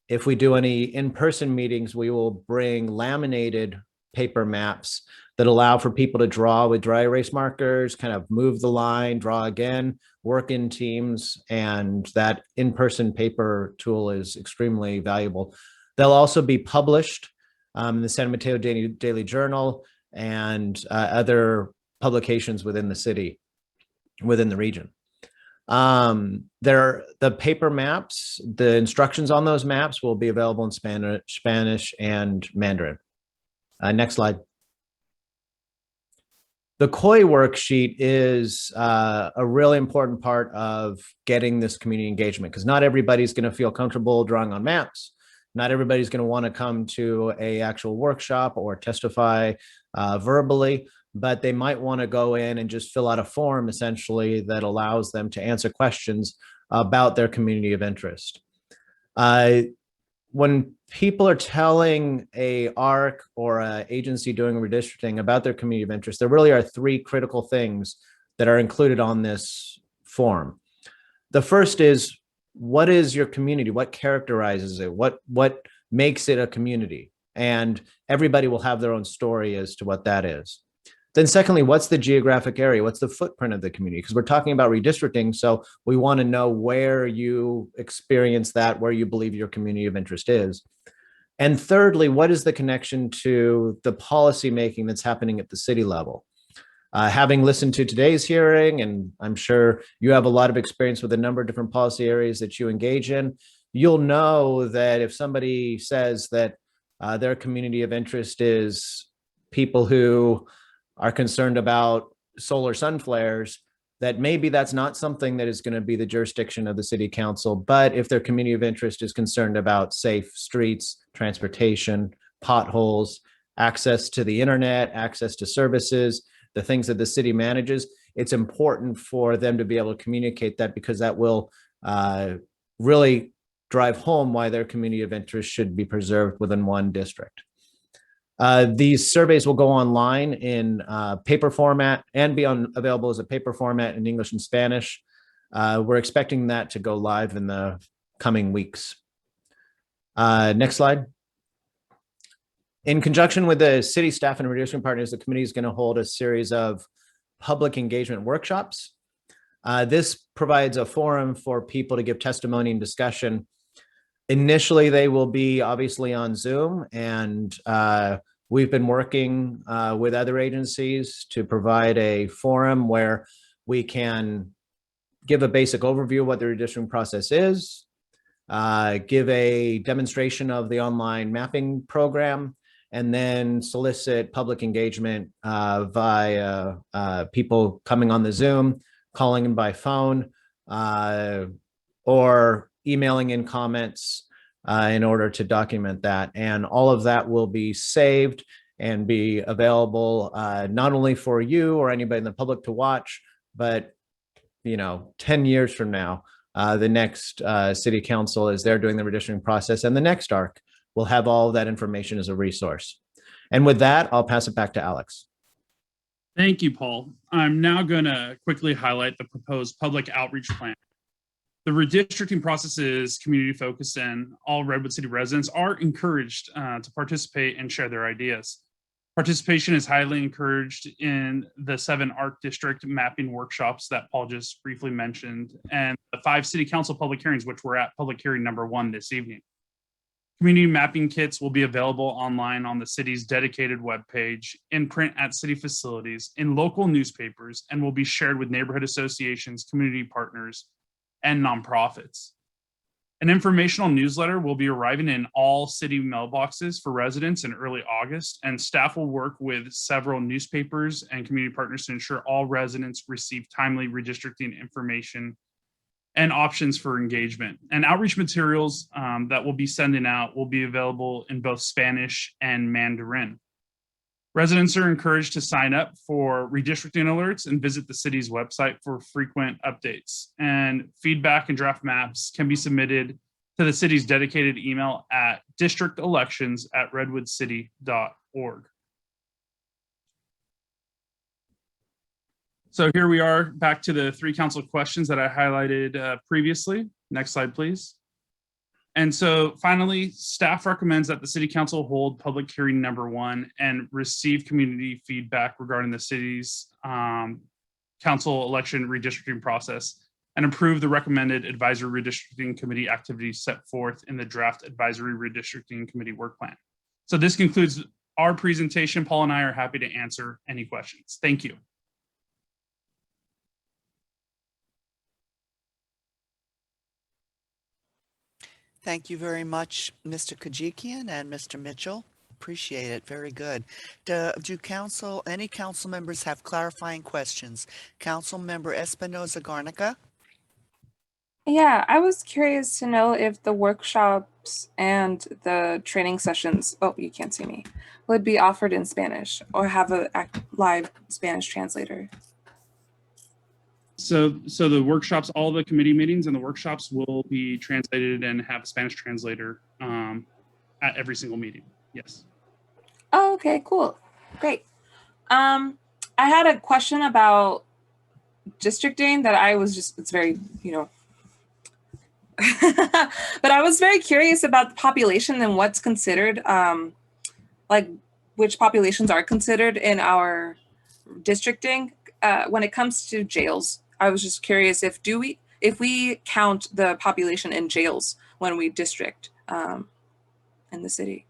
If we do any in-person meetings, we will bring laminated paper maps that allow for people to draw with dry erase markers, kind of move the line, draw again, work in teams, and that in-person paper tool is extremely valuable. They'll also be published in the San Mateo Daily Journal and other publications within the city, within the region. The paper maps, the instructions on those maps will be available in Spanish and Mandarin. Next slide. The COI worksheet is a really important part of getting this community engagement, because not everybody's going to feel comfortable drawing on maps. Not everybody's going to want to come to an actual workshop or testify verbally, but they might want to go in and just fill out a form essentially that allows them to answer questions about their community of interest. when people are telling a ARC or a agency doing redistricting about their community of interest, there really are three critical things that are included on this form. The first is, what is your community? What characterizes it? What makes it a community? And everybody will have their own story as to what that is. Then secondly, what's the geographic area? What's the footprint of the community? Because we're talking about redistricting, so we want to know where you experience that, where you believe your community of interest is. And thirdly, what is the connection to the policy making that's happening at the city level? Having listened to today's hearing, and I'm sure you have a lot of experience with a number of different policy areas that you engage in, you'll know that if somebody says that their community of interest is people who are concerned about solar sun flares, that maybe that's not something that is going to be the jurisdiction of the city council. But if their community of interest is concerned about safe streets, transportation, potholes, access to the internet, access to services, the things that the city manages, it's important for them to be able to communicate that, because that will really drive home why their community of interest should be preserved within one district. These surveys will go online in paper format and be available as a paper format in English and Spanish. We're expecting that to go live in the coming weeks. Next slide. In conjunction with the city staff and redistricting partners, the committee is going to hold a series of public engagement workshops. This provides a forum for people to give testimony and discussion. Initially, they will be obviously on Zoom, and we've been working with other agencies to provide a forum where we can give a basic overview of what the redistricting process is, give a demonstration of the online mapping program, and then solicit public engagement via people coming on the Zoom, calling in by phone, or emailing in comments in order to document that. And all of that will be saved and be available not only for you or anybody in the public to watch, but 10 years from now, the next city council, as they're doing the redistricting process, and the next ARC will have all of that information as a resource. And with that, I'll pass it back to Alex. Thank you, Paul. I'm now going to quickly highlight the proposed public outreach plan. The redistricting process is community focused, and all Redwood City residents are encouraged to participate and share their ideas. Participation is highly encouraged in the 7 ARC district mapping workshops that Paul just briefly mentioned, and the 5 city council public hearings, which we're at public hearing number 1 this evening. Community mapping kits will be available online on the city's dedicated webpage, in print at city facilities, in local newspapers, and will be shared with neighborhood associations, community partners, and nonprofits. An informational newsletter will be arriving in all city mailboxes for residents in early August, and staff will work with several newspapers and community partners to ensure all residents receive timely redistricting information and options for engagement. And outreach materials that we'll be sending out will be available in both Spanish and Mandarin. Residents are encouraged to sign up for redistricting alerts and visit the city's website for frequent updates. And feedback and draft maps can be submitted to the city's dedicated email at districtelections@redwoodcity.org. So here we are back to the 3 council questions that I highlighted previously. Next slide, please. And so finally, staff recommends that the city council hold public hearing number 1 and receive community feedback regarding the city's council election redistricting process, and approve the recommended advisory redistricting committee activities set forth in the draft advisory redistricting committee work plan. So this concludes our presentation. Paul and I are happy to answer any questions. Thank you. Thank you very much, Mr. Kajikian and Mr. Mitchell. Appreciate it. Very good. Do any council members have clarifying questions? Council member Espinoza Garnica. Yeah, I was curious to know if the workshops and the training sessions, oh, you can't see me, would be offered in Spanish or have a live Spanish translator. So the workshops, all the committee meetings and the workshops will be translated and have a Spanish translator at every single meeting. Yes. Oh, okay, cool. Great. I had a question about districting that I was just, it's very, but I was very curious about the population and what's considered, like which populations are considered in our districting when it comes to jails. I was just curious if we count the population in jails when we district in the city.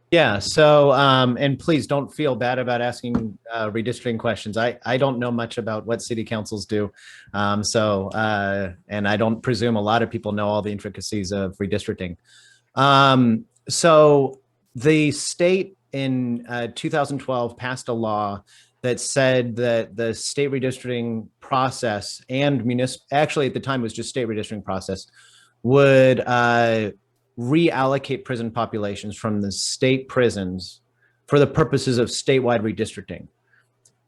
Yeah, so, and please don't feel bad about asking redistricting questions. I don't know much about what city councils do. And I don't presume a lot of people know all the intricacies of redistricting. So the state in 2012 passed a law that said that the state redistricting process and actually at the time it was just state redistricting process, would reallocate prison populations from the state prisons for the purposes of statewide redistricting.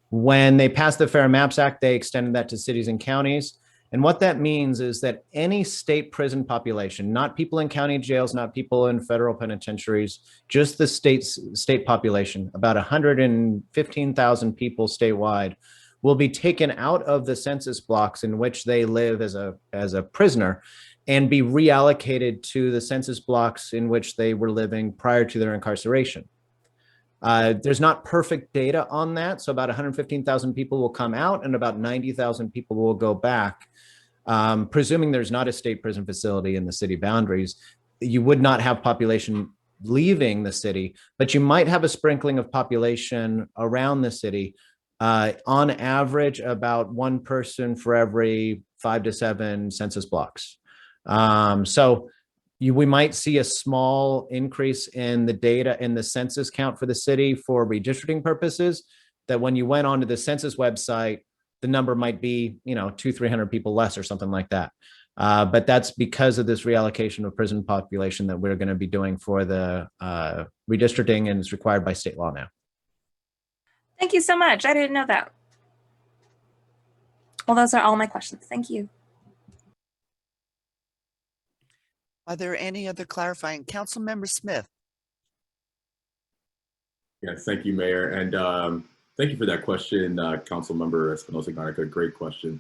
When they passed the Fair Maps Act, they extended that to cities and counties. And what that means is that any state prison population, not people in county jails, not people in federal penitentiaries, just the state population, about 115,000 people statewide, will be taken out of the census blocks in which they live as a prisoner and be reallocated to the census blocks in which they were living prior to their incarceration. There's not perfect data on that. So about 115,000 people will come out and about 90,000 people will go back. Presuming there's not a state prison facility in the city boundaries, you would not have population leaving the city, but you might have a sprinkling of population around the city. On average, about one person for every 5 to 7 census blocks. We might see a small increase in the data in the census count for the city for redistricting purposes, that when you went onto the census website, the number might be, 200-300 people less or something like that. But that's because of this reallocation of prison population that we're going to be doing for the redistricting, and it's required by state law now. Thank you so much. I didn't know that. Well, those are all my questions. Thank you. Are there any other clarifying? Councilmember Smith? Yes, thank you, Mayor. And thank you for that question, Councilmember Espinosa-Garnica. Great question.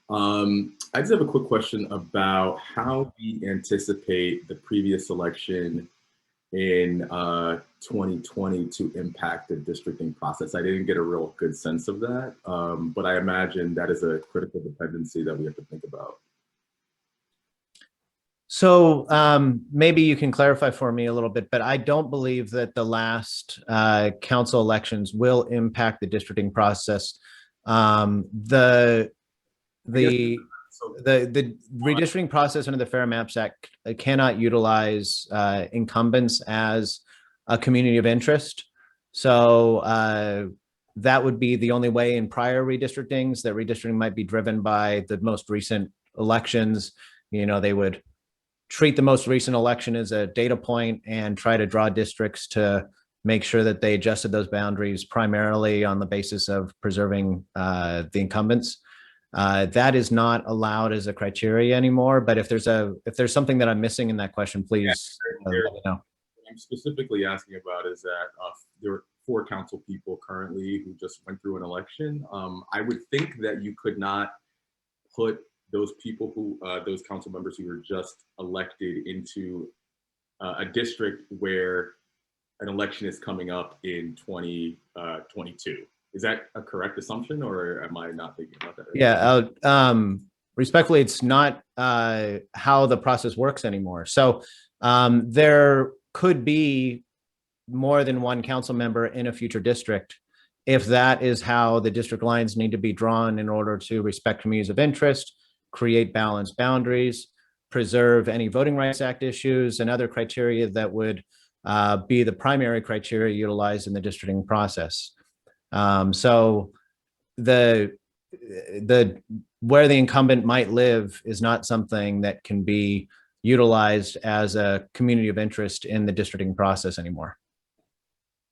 I just have a quick question about how we anticipate the previous election in 2020 to impact the districting process. I didn't get a real good sense of that, but I imagine that is a critical dependency that we have to think about. So maybe you can clarify for me a little bit, but I don't believe that the last council elections will impact the districting process. The redistricting process under the Fair Maps Act cannot utilize incumbents as a community of interest. So that would be the only way in prior redistrictings, that redistricting might be driven by the most recent elections. They would treat the most recent election as a data point and try to draw districts to make sure that they adjusted those boundaries primarily on the basis of preserving the incumbents. That is not allowed as a criteria anymore. But if there's something that I'm missing in that question, please let me know. What I'm specifically asking about is that there are 4 council people currently who just went through an election. I would think that you could not put those people those council members who were just elected into a district where an election is coming up in 2022. Is that a correct assumption, or am I not thinking about that? Yeah, respectfully, it's not how the process works anymore. So there could be more than one council member in a future district if that is how the district lines need to be drawn in order to respect communities of interest, create balanced boundaries, preserve any Voting Rights Act issues and other criteria that would be the primary criteria utilized in the districting process. So where the incumbent might live is not something that can be utilized as a community of interest in the districting process anymore.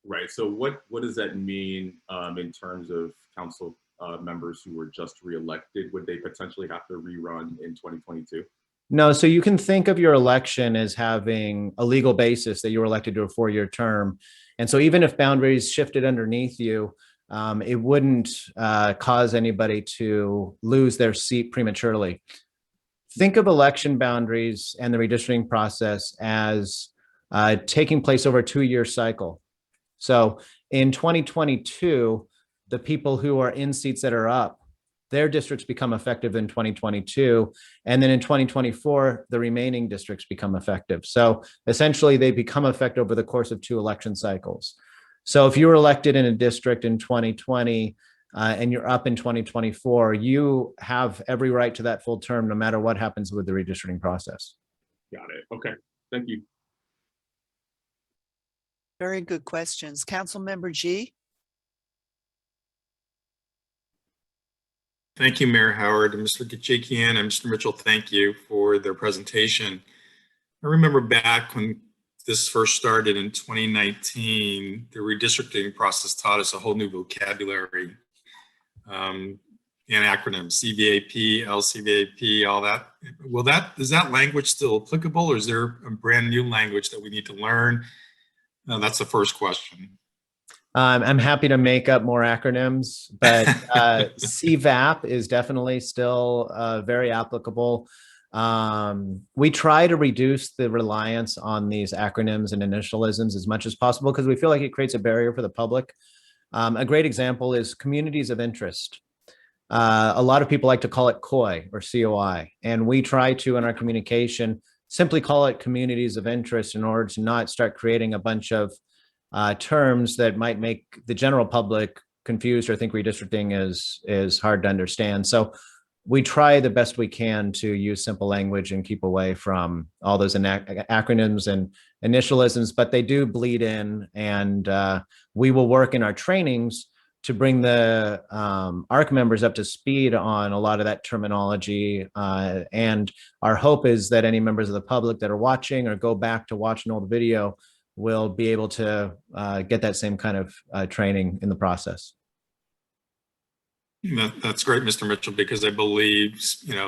Right. So what does that mean in terms of council members who were just reelected, would they potentially have to rerun in 2022? No, so you can think of your election as having a legal basis that you were elected to a 4-year term. And so even if boundaries shifted underneath you, it wouldn't cause anybody to lose their seat prematurely. Think of election boundaries and the redistricting process as taking place over a 2-year cycle. So in 2022, the people who are in seats that are up, their districts become effective in 2022. And then in 2024, the remaining districts become effective. So essentially they become effective over the course of 2 election cycles. So if you were elected in a district in 2020 and you're up in 2024, you have every right to that full term, no matter what happens with the redistricting process. Got it. Okay. Thank you. Very good questions. Councilmember G. Thank you, Mayor Howard and Mr. Kachikian and Mr. Mitchell. Thank you for their presentation. I remember back when this first started in 2019, the redistricting process taught us a whole new vocabulary and acronyms, CVAP, LCVAP, all that. Is that language still applicable, or is there a brand new language that we need to learn? That's the first question. I'm happy to make up more acronyms, but CVAP is definitely still very applicable. We try to reduce the reliance on these acronyms and initialisms as much as possible because we feel like it creates a barrier for the public. A great example is communities of interest. A lot of people like to call it COI or COI, and we try to, in our communication, simply call it communities of interest in order to not start creating a bunch of terms that might make the general public confused or think redistricting is hard to understand. So we try the best we can to use simple language and keep away from all those acronyms and initialisms, but they do bleed in, and we will work in our trainings to bring the ARC members up to speed on a lot of that terminology. And our hope is that any members of the public that are watching or go back to watch an old video will be able to get that same kind of training in the process. That's great, Mr. Mitchell, because I believe,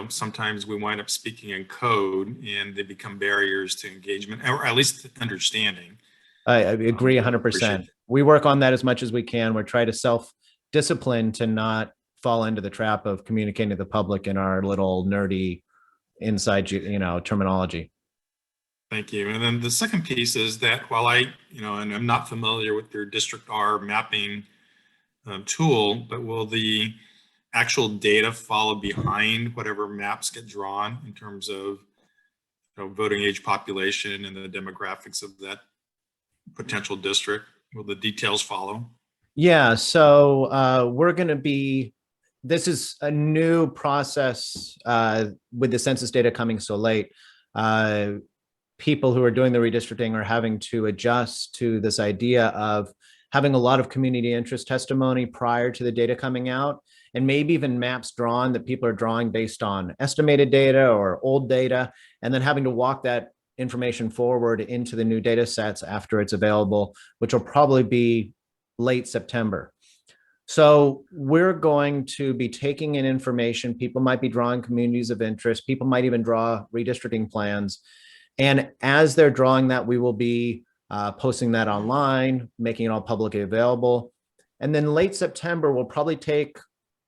sometimes we wind up speaking in code and they become barriers to engagement, or at least understanding. I agree 100%. We work on that as much as we can. We're trying to self-discipline to not fall into the trap of communicating to the public in our little nerdy inside, terminology. Thank you. And then the second piece is that while and I'm not familiar with your District R mapping tool, but will the actual data follow behind whatever maps get drawn in terms of voting age population and the demographics of that potential district? Will the details follow? Yeah, so we're going to be, this is a new process with the census data coming so late. People who are doing the redistricting are having to adjust to this idea of having a lot of community interest testimony prior to the data coming out, and maybe even maps drawn that people are drawing based on estimated data or old data, and then having to walk that information forward into the new data sets after it's available, which will probably be late September. So we're going to be taking in information. People might be drawing communities of interest. People might even draw redistricting plans. And as they're drawing that, we will be posting that online, making it all publicly available. And then late September, we'll probably take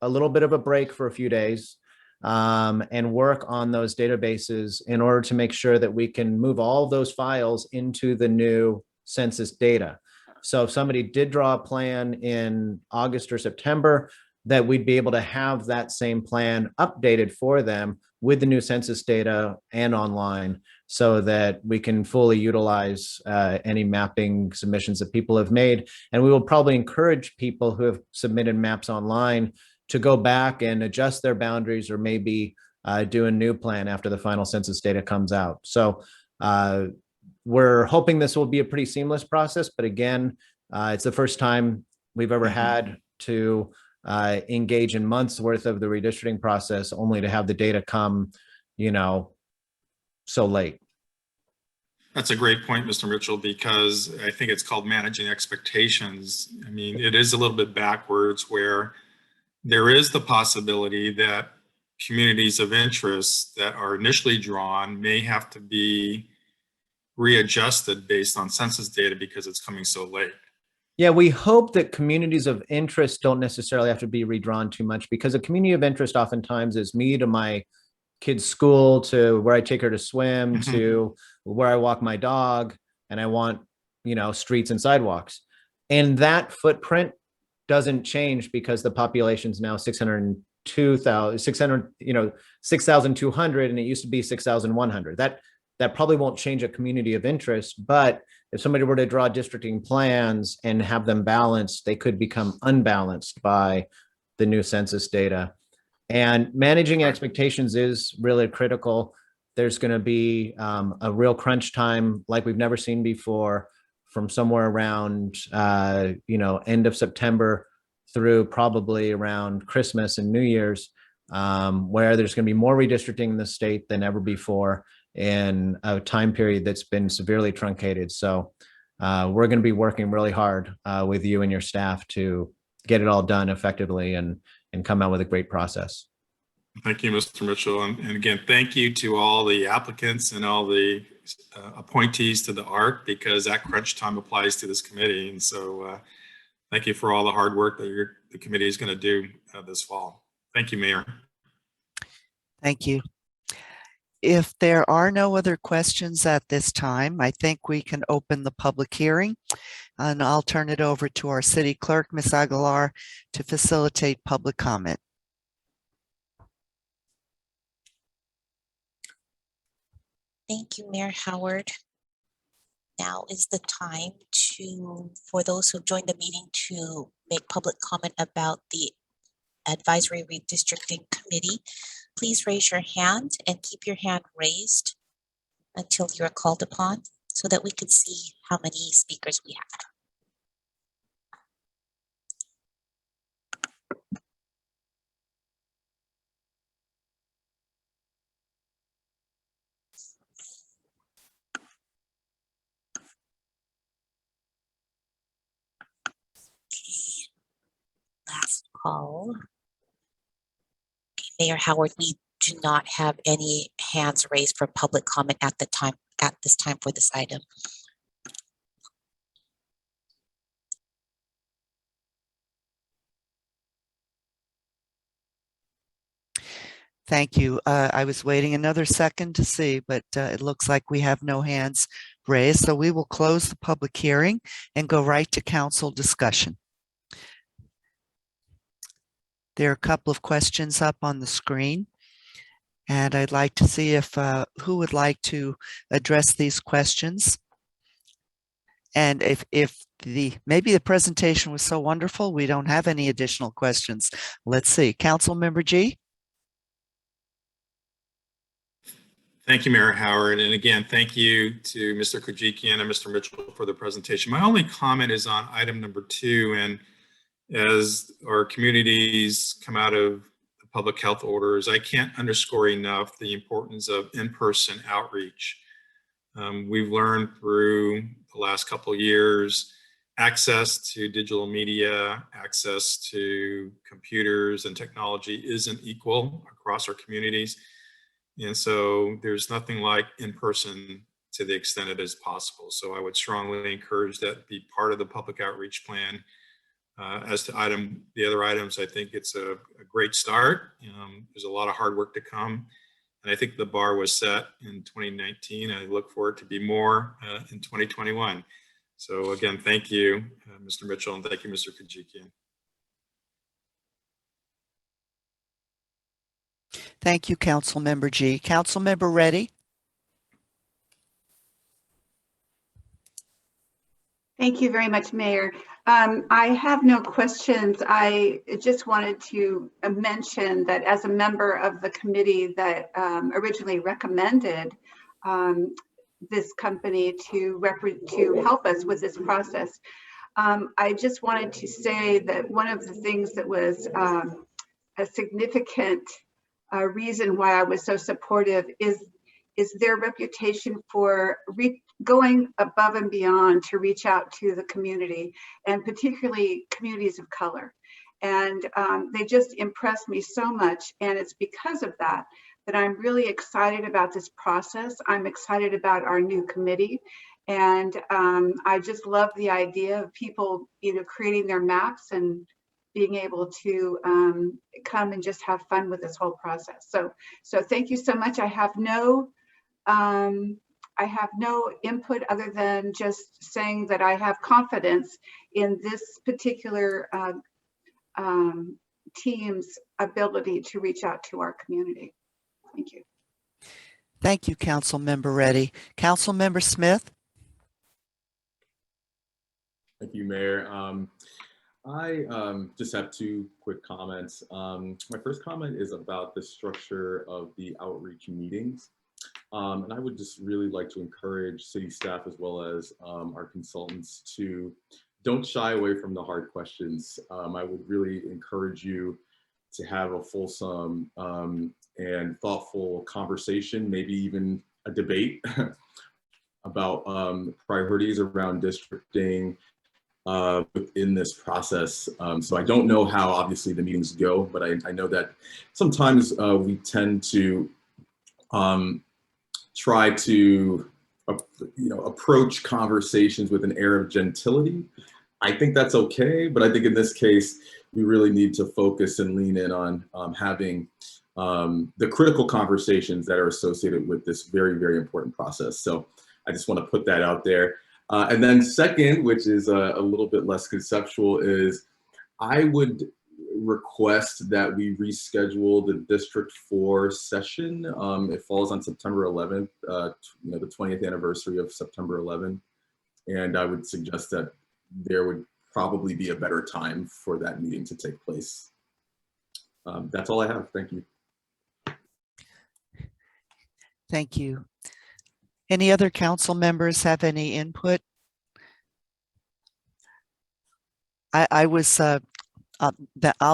a little bit of a break for a few days and work on those databases in order to make sure that we can move all of those files into the new census data. So if somebody did draw a plan in August or September, that we'd be able to have that same plan updated for them with the new census data and online, so that we can fully utilize any mapping submissions that people have made. And we will probably encourage people who have submitted maps online to go back and adjust their boundaries, or maybe do a new plan after the final census data comes out. So we're hoping this will be a pretty seamless process, but again, it's the first time we've ever had to engage in months worth of the redistricting process only to have the data come, so late. That's a great point, Mr. Mitchell, because I think it's called managing expectations. I mean, it is a little bit backwards where there is the possibility that communities of interest that are initially drawn may have to be readjusted based on census data because it's coming so late. Yeah, we hope that communities of interest don't necessarily have to be redrawn too much, because a community of interest oftentimes is me to my kid's school, to where I take her to swim, to where I walk my dog, and I want, streets and sidewalks. And that footprint doesn't change because the population's now 6,200, and it used to be 6,100. That probably won't change a community of interest, but if somebody were to draw districting plans and have them balanced, they could become unbalanced by the new census data. And managing expectations is really critical. There's going to be a real crunch time like we've never seen before, from somewhere around end of September through probably around Christmas and New Year's, where there's going to be more redistricting in the state than ever before in a time period that's been severely truncated. So we're going to be working really hard with you and your staff to get it all done effectively and come out with a great process. Thank you, Mr. Mitchell. And again, thank you to all the applicants and all the appointees to the ARC, because that crunch time applies to this committee. And so thank you for all the hard work that the committee is going to do this fall. Thank you, Mayor. Thank you. If there are no other questions at this time, I think we can open the public hearing, and I'll turn it over to our city clerk, Ms. Aguilar, to facilitate public comment. Thank you, Mayor Howard. Now is the time for those who joined the meeting to make public comment about the Advisory Redistricting Committee. Please raise your hand and keep your hand raised until you're called upon so that we can see how many speakers we have. Okay. Last call. Mayor Howard, we do not have any hands raised for public comment at this time for this item. Thank you. I was waiting another second to see, but it looks like we have no hands raised. So we will close the public hearing and go right to council discussion. There are a couple of questions up on the screen, and I'd like to see if who would like to address these questions. And if maybe the presentation was so wonderful, we don't have any additional questions. Let's see. Council Member G. Thank you, Mayor Howard. And again, thank you to Mr. Kajikian and Mr. Mitchell for the presentation. My only comment is on item number 2. And as our communities come out of the public health orders, I can't underscore enough the importance of in-person outreach. We've learned through the last couple of years, access to digital media, access to computers and technology isn't equal across our communities. And so there's nothing like in-person to the extent it is possible. So I would strongly encourage that be part of the public outreach plan. As to the other items, I think it's a great start. There's a lot of hard work to come. And I think the bar was set in 2019. I look forward to be more in 2021. So again, thank you, Mr. Mitchell, and thank you, Mr. Kajikian. Thank you, Council Member G. Council Member Reddy. Thank you very much, Mayor. I have no questions. I just wanted to mention that as a member of the committee that originally recommended this company to help us with this process, I just wanted to say that one of the things that was a significant reason why I was so supportive is their reputation for going above and beyond to reach out to the community, and particularly communities of color. And they just impressed me so much. And it's because of that that I'm really excited about this process. I'm excited about our new committee. And I just love the idea of people, creating their maps and being able to come and just have fun with this whole process. So thank you so much. I have no input other than just saying that I have confidence in this particular team's ability to reach out to our community. Thank you. Thank you, Councilmember Reddy. Councilmember Smith? Thank you, Mayor. I just have two quick comments. My first comment is about the structure of the outreach meetings. And I would just really like to encourage city staff as well as our consultants to don't shy away from the hard questions. I would really encourage you to have a fulsome and thoughtful conversation, maybe even a debate about priorities around districting within this process. So I don't know how obviously the meetings go, but I know that sometimes we tend to try to approach conversations with an air of gentility. I think that's okay, but I think in this case, we really need to focus and lean in on having the critical conversations that are associated with this very, very important process. So I just want to put that out there. And then second, which is a little bit less conceptual, is I would request that we reschedule the District 4 session. It falls on September 11th, the 20th anniversary of September 11th. And I would suggest that there would probably be a better time for that meeting to take place. That's all I have. Thank you. Thank you. Any other council members have any input? I'll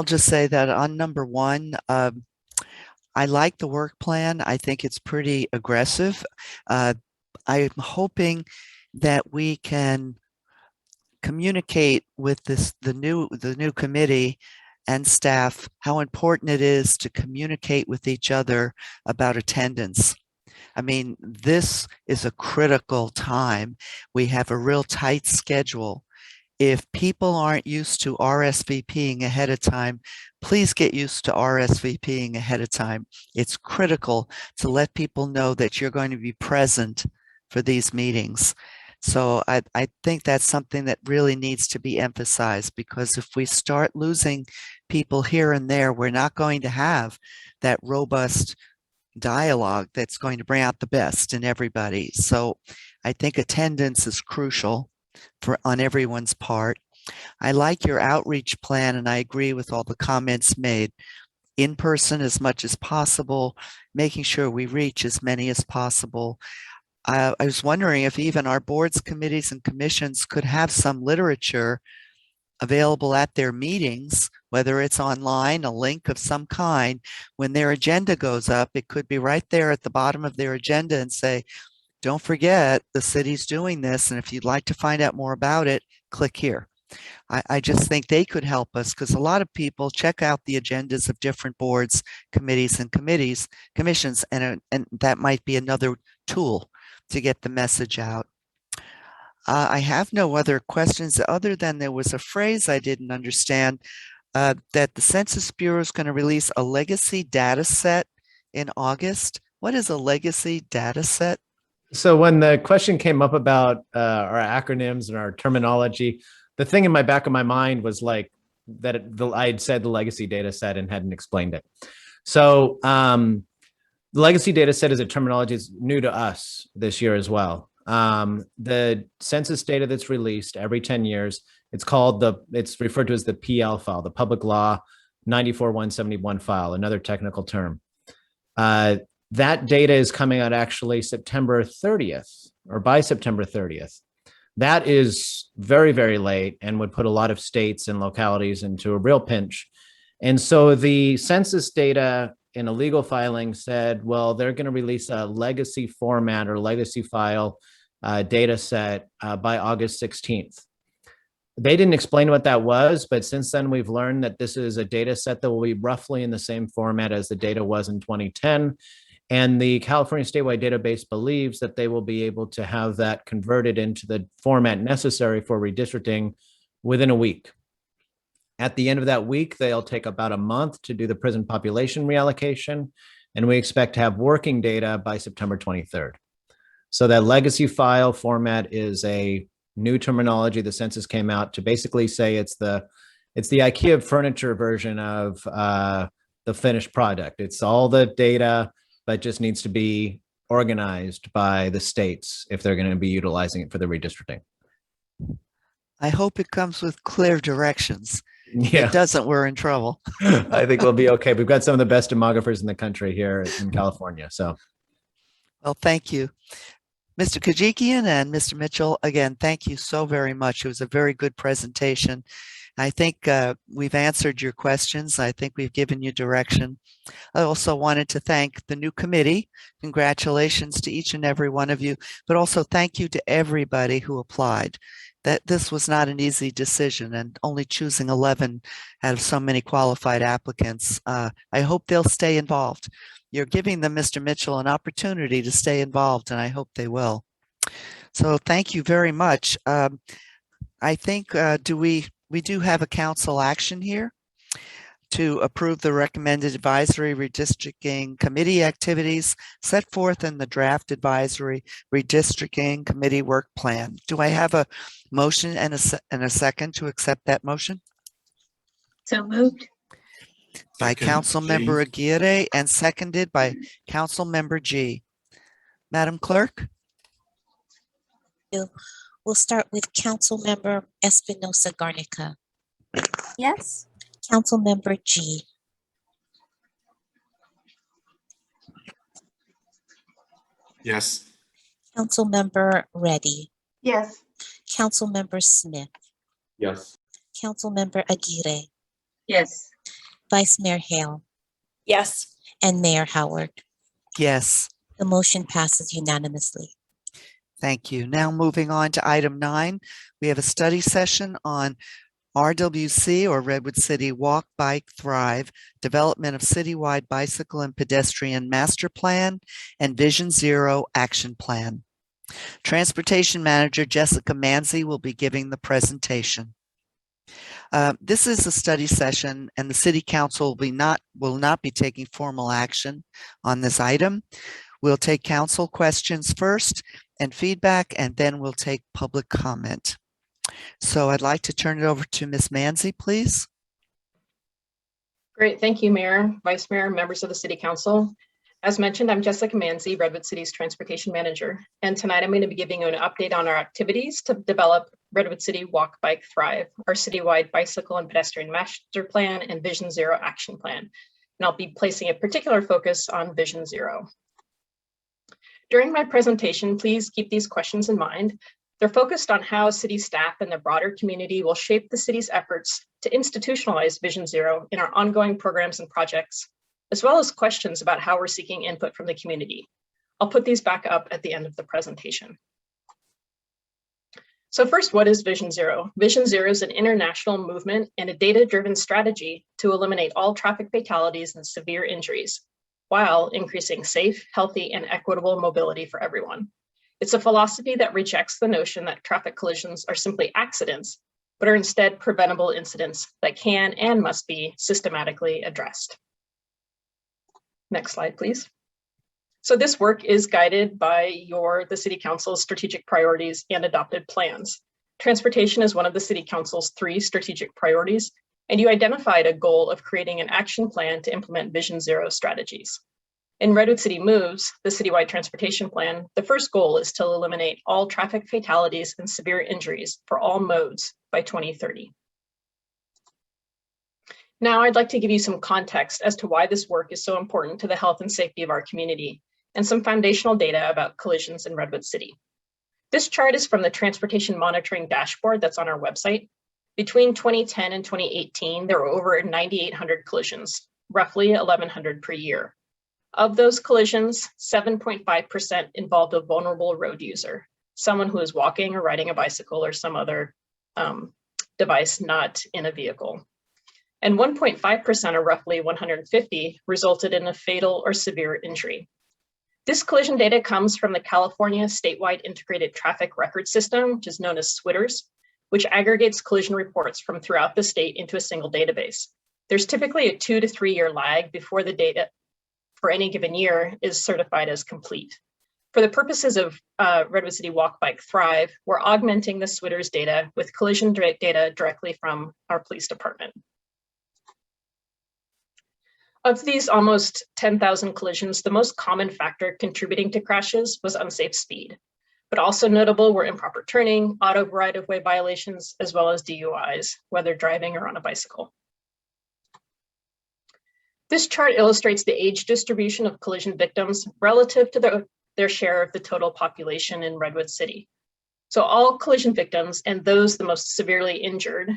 just say that on number one, I like the work plan. I think it's pretty aggressive. I'm hoping that we can communicate with the new committee and staff how important it is to communicate with each other about attendance. I mean, this is a critical time. We have a real tight schedule. If people aren't used to RSVPing ahead of time, please get used to RSVPing ahead of time. It's critical to let people know that you're going to be present for these meetings. So I think that's something that really needs to be emphasized, because if we start losing people here and there, we're not going to have that robust dialogue that's going to bring out the best in everybody. So I think attendance is crucial on everyone's part. I like your outreach plan, and I agree with all the comments made. In person as much as possible, making sure we reach as many as possible. I was wondering if even our boards, committees, and commissions could have some literature available at their meetings, whether it's online, a link of some kind. When their agenda goes up, it could be right there at the bottom of their agenda and say, don't forget, the city's doing this, and if you'd like to find out more about it, click here. I just think they could help us, because a lot of people check out the agendas of different boards, committees, and commissions, and that might be another tool to get the message out. I have no other questions other than there was a phrase I didn't understand, that the Census Bureau is going to release a legacy data set in August. What is a legacy data set? So when the question came up about our acronyms and our terminology, the thing in my back of my mind was like that I had said the legacy data set and hadn't explained it. So the legacy data set is a terminology that's new to us this year as well. The census data that's released every 10 years, it's referred to as the PL file, the Public Law 94-171 file, another technical term. That data is coming out actually September 30th, or by September 30th. That is very, very late and would put a lot of states and localities into a real pinch. And so the census data in a legal filing said, well, they're going to release a legacy format or legacy file data set by August 16th. They didn't explain what that was, but since then we've learned that this is a data set that will be roughly in the same format as the data was in 2010. And the California Statewide Database believes that they will be able to have that converted into the format necessary for redistricting within a week. At the end of that week, they'll take about a month to do the prison population reallocation, and we expect to have working data by September 23rd. So that legacy file format is a new terminology the census came out to basically say it's the IKEA furniture version of the finished product. It's all the data, but just needs to be organized by the states if they're going to be utilizing it for the redistricting. I hope it comes with clear directions. If Yeah. it doesn't, we're in trouble. I think we'll be okay. We've got some of the best demographers in the country here in California. So, well, thank you. Mr. Kajikian and Mr. Mitchell, again, thank you so very much. It was a very good presentation. I think we've answered your questions. I think we've given you direction. I also wanted to thank the new committee. Congratulations to each and every one of you, but also thank you to everybody who applied. That this was not an easy decision, and only choosing 11 out of so many qualified applicants. I hope they'll stay involved. You're giving them, Mr. Mitchell, an opportunity to stay involved, and I hope they will. So thank you very much. I think we do have a council action here to approve the recommended advisory redistricting committee activities set forth in the draft advisory redistricting committee work plan. Do I have a motion and a second to accept that motion? So moved. By Second, Councilmember Aguirre and seconded by Councilmember G. Madam Clerk? We'll start with Councilmember Espinosa Garnica. Yes. Councilmember G. Yes. Councilmember Reddy. Yes. Councilmember Smith. Yes. Councilmember Aguirre. Yes. Vice Mayor Hale. Yes. And Mayor Howard. Yes. The motion passes unanimously. Thank you. Now moving on to item 9, we have a study session on RWC, or Redwood City Walk, Bike, Thrive, development of citywide bicycle and pedestrian master plan and Vision Zero action plan. Transportation Manager Jessica Manzi will be giving the presentation. This is a study session, and the City Council will not be taking formal action on this item. We'll take council questions first and feedback, and then we'll take public comment. So I'd like to turn it over to Ms. Manzi, please. Great, thank you, Mayor, Vice Mayor, members of the City Council. As mentioned, I'm Jessica Manzi, Redwood City's Transportation Manager. And tonight I'm going to be giving you an update on our activities to develop Redwood City Walk, Bike, Thrive, our citywide bicycle and pedestrian master plan and Vision Zero action plan. And I'll be placing a particular focus on Vision Zero. During my presentation, please keep these questions in mind. They're focused on how city staff and the broader community will shape the city's efforts to institutionalize Vision Zero in our ongoing programs and projects, as well as questions about how we're seeking input from the community. I'll put these back up at the end of the presentation. So first, what is Vision Zero? Vision Zero is an international movement and a data-driven strategy to eliminate all traffic fatalities and severe injuries, while increasing safe, healthy, and equitable mobility for everyone. It's a philosophy that rejects the notion that traffic collisions are simply accidents, but are instead preventable incidents that can and must be systematically addressed. Next slide, please. So this work is guided by the City Council's strategic priorities and adopted plans. Transportation is one of the City Council's 3 strategic priorities, and you identified a goal of creating an action plan to implement Vision Zero strategies. In Redwood City Moves, the citywide transportation plan, the first goal is to eliminate all traffic fatalities and severe injuries for all modes by 2030. Now I'd like to give you some context as to why this work is so important to the health and safety of our community, and some foundational data about collisions in Redwood City. This chart is from the Transportation Monitoring Dashboard that's on our website. Between 2010 and 2018, there were over 9,800 collisions, roughly 1,100 per year. Of those collisions, 7.5% involved a vulnerable road user, someone who is walking or riding a bicycle or some other device not in a vehicle. And 1.5%, or roughly 150, resulted in a fatal or severe injury. This collision data comes from the California Statewide Integrated Traffic Record System, which is known as SWITRS, which aggregates collision reports from throughout the state into a single database. There's typically a 2 to 3 year lag before the data for any given year is certified as complete. For the purposes of Redwood City Walk, Bike, Thrive, we're augmenting the SWITRS data with collision data directly from our police department. Of these almost 10,000 collisions, the most common factor contributing to crashes was unsafe speed. But also notable were improper turning, auto right-of-way violations, as well as DUIs, whether driving or on a bicycle. This chart illustrates the age distribution of collision victims relative to their share of the total population in Redwood City. So all collision victims, and those the most severely injured,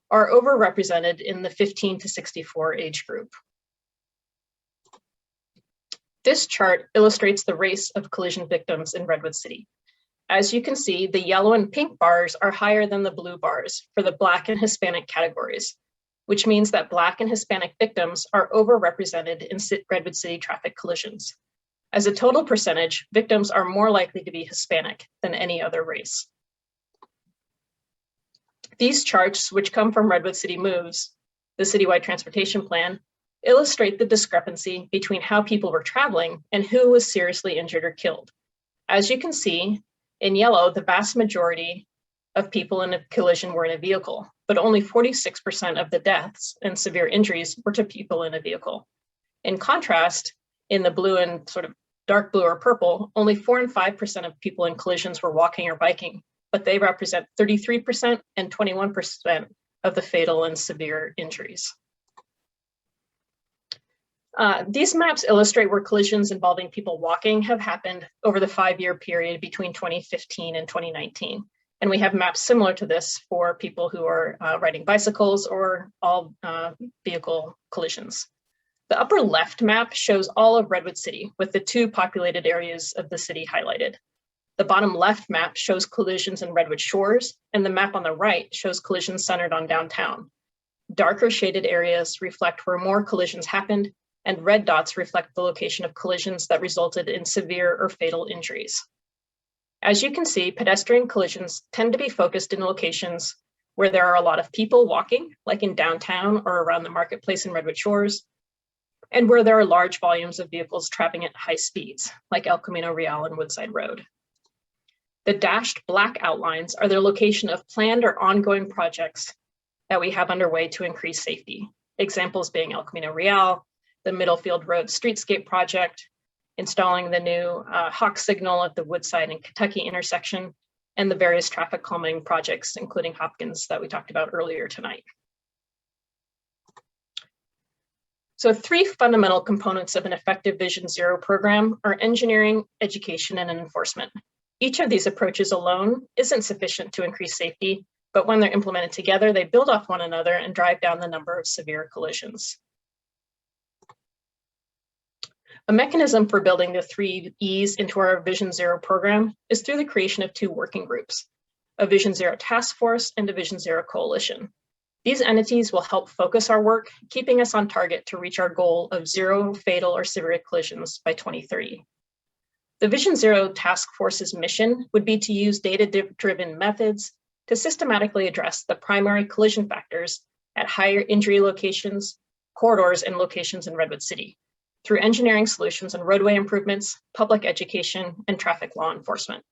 are overrepresented in the 15 to 64 age group. This chart illustrates the race of collision victims in Redwood City. As you can see, the yellow and pink bars are higher than the blue bars for the Black and Hispanic categories, which means that Black and Hispanic victims are overrepresented in Redwood City traffic collisions. As a total percentage, victims are more likely to be Hispanic than any other race. These charts, which come from Redwood City Moves, the citywide transportation plan, illustrate the discrepancy between how people were traveling and who was seriously injured or killed. As you can see, in yellow, the vast majority of people in a collision were in a vehicle, but only 46% of the deaths and severe injuries were to people in a vehicle. In contrast, in the blue and sort of dark blue or purple, only 4 and 5% of people in collisions were walking or biking, but they represent 33% and 21% of the fatal and severe injuries. These maps illustrate where collisions involving people walking have happened over the 5-year period between 2015 and 2019. And we have maps similar to this for people who are riding bicycles or all vehicle collisions. The upper left map shows all of Redwood City with the 2 populated areas of the city highlighted. The bottom left map shows collisions in Redwood Shores, and the map on the right shows collisions centered on downtown. Darker shaded areas reflect where more collisions happened, and red dots reflect the location of collisions that resulted in severe or fatal injuries. As you can see, pedestrian collisions tend to be focused in locations where there are a lot of people walking, like in downtown or around the marketplace in Redwood Shores, and where there are large volumes of vehicles traveling at high speeds, like El Camino Real and Woodside Road. The dashed black outlines are the location of planned or ongoing projects that we have underway to increase safety. Examples being El Camino Real, the Middlefield Road Streetscape Project, installing the new Hawk signal at the Woodside and Kentucky intersection, and the various traffic calming projects, including Hopkins that we talked about earlier tonight. So 3 fundamental components of an effective Vision Zero program are engineering, education, and enforcement. Each of these approaches alone isn't sufficient to increase safety, but when they're implemented together, they build off one another and drive down the number of severe collisions. A mechanism for building the 3 E's into our Vision Zero program is through the creation of 2 working groups, a Vision Zero task force and a Vision Zero coalition. These entities will help focus our work, keeping us on target to reach our goal of 0 fatal or severe collisions by 2030. The Vision Zero task force's mission would be to use data-driven methods to systematically address the primary collision factors at higher injury locations, corridors, and locations in Redwood City, through engineering solutions and roadway improvements, public education, and traffic law enforcement.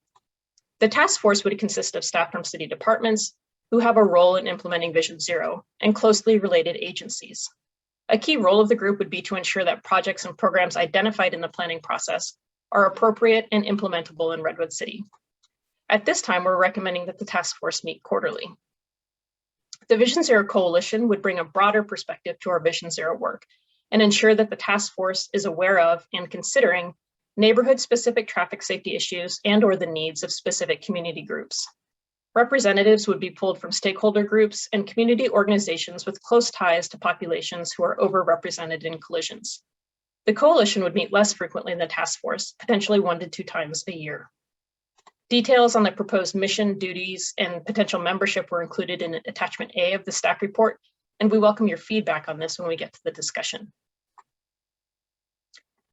The task force would consist of staff from city departments who have a role in implementing Vision Zero and closely related agencies. A key role of the group would be to ensure that projects and programs identified in the planning process are appropriate and implementable in Redwood City. At this time, we're recommending that the task force meet quarterly. The Vision Zero Coalition would bring a broader perspective to our Vision Zero work and ensure that the task force is aware of and considering neighborhood-specific traffic safety issues and/or the needs of specific community groups. Representatives would be pulled from stakeholder groups and community organizations with close ties to populations who are overrepresented in collisions. The coalition would meet less frequently than the task force, potentially 1 to 2 times a year. Details on the proposed mission, duties, and potential membership were included in attachment A of the staff report, and we welcome your feedback on this when we get to the discussion.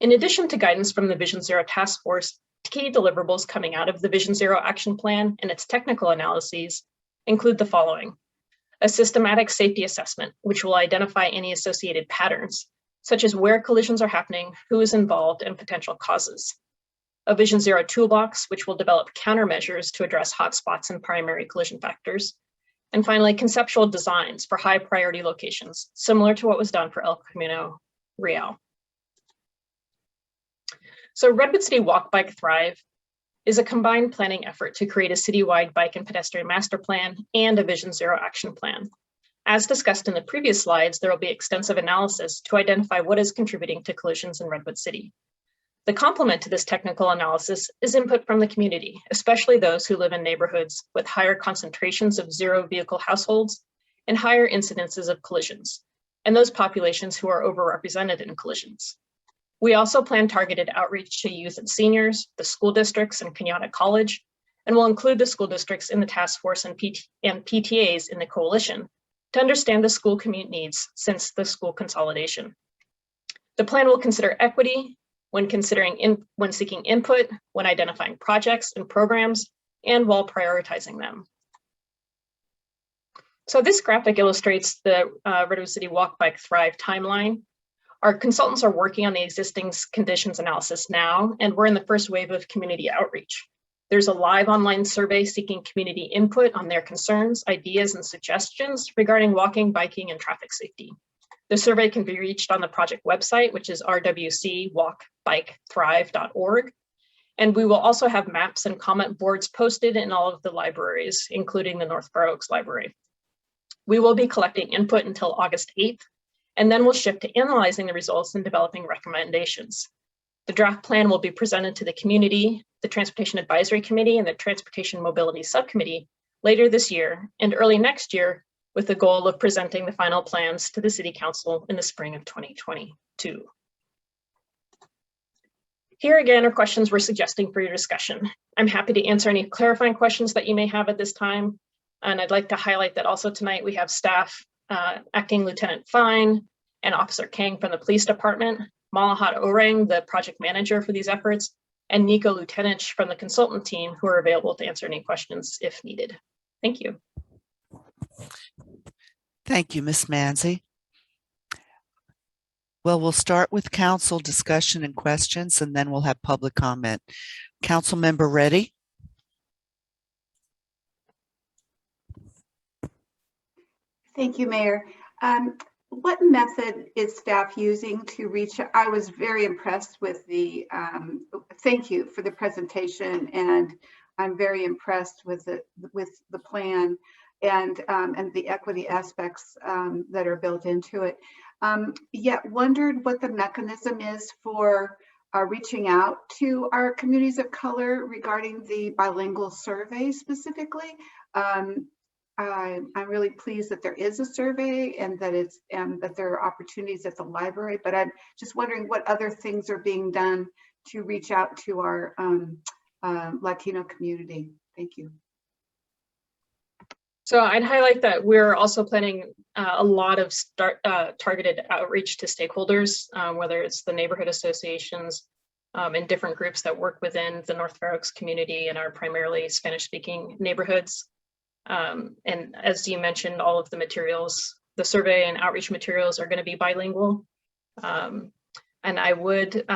In addition to guidance from the Vision Zero Task Force, key deliverables coming out of the Vision Zero Action Plan and its technical analyses include the following: a systematic safety assessment, which will identify any associated patterns, such as where collisions are happening, who is involved, and potential causes. A Vision Zero toolbox, which will develop countermeasures to address hotspots and primary collision factors. And finally, conceptual designs for high priority locations, similar to what was done for El Camino Real. So Redwood City Walk, Bike, Thrive is a combined planning effort to create a citywide bike and pedestrian master plan and a Vision Zero action plan. As discussed in the previous slides, there will be extensive analysis to identify what is contributing to collisions in Redwood City. The complement to this technical analysis is input from the community, especially those who live in neighborhoods with higher concentrations of zero vehicle households and higher incidences of collisions, and those populations who are overrepresented in collisions. We also plan targeted outreach to youth and seniors, the school districts, and Kenyatta College, and will include the school districts in the task force and PTAs in the coalition to understand the school commute needs since the school consolidation. The plan will consider equity when seeking input, when identifying projects and programs, and while prioritizing them. So this graphic illustrates the Redwood City Walk, Bike, Thrive timeline. Our consultants are working on the existing conditions analysis now, and we're in the first wave of community outreach. There's a live online survey seeking community input on their concerns, ideas, and suggestions regarding walking, biking, and traffic safety. The survey can be reached on the project website, which is rwcwalkbikethrive.org. And we will also have maps and comment boards posted in all of the libraries, including the North Fair Oaks Library. We will be collecting input until August 8th, and then we'll shift to analyzing the results and developing recommendations. The draft plan will be presented to the community, the Transportation Advisory Committee, and the Transportation Mobility Subcommittee later this year and early next year, with the goal of presenting the final plans to the City Council in the spring of 2022. Here again are questions we're suggesting for your discussion. I'm happy to answer any clarifying questions that you may have at this time. And I'd like to highlight that also tonight we have staff, Acting Lieutenant Fine and Officer Kang from the Police Department, Malahat Orang, the project manager for these efforts, and Nico Lutenich from the consultant team, who are available to answer any questions if needed. Thank you. Thank you, Ms. Manzi. Well, we'll start with council discussion and questions, and then we'll have public comment. Council member Reddy? Thank you, Mayor. What method is staff using to reach? I was very impressed with the, thank you for the presentation, and I'm very impressed with the plan and the equity aspects that are built into it. Yet wondered what the mechanism is for reaching out to our communities of color regarding the bilingual survey specifically. I'm really pleased that there is a survey and that there are opportunities at the library, but I'm just wondering what other things are being done to reach out to our Latino community. Thank you. So I'd highlight that we're also planning a lot of targeted outreach to stakeholders, whether it's the neighborhood associations and different groups that work within the North Fair Oaks community and are primarily Spanish-speaking neighborhoods. And as you mentioned, all of the materials, the survey and outreach materials are going to be bilingual. And I would,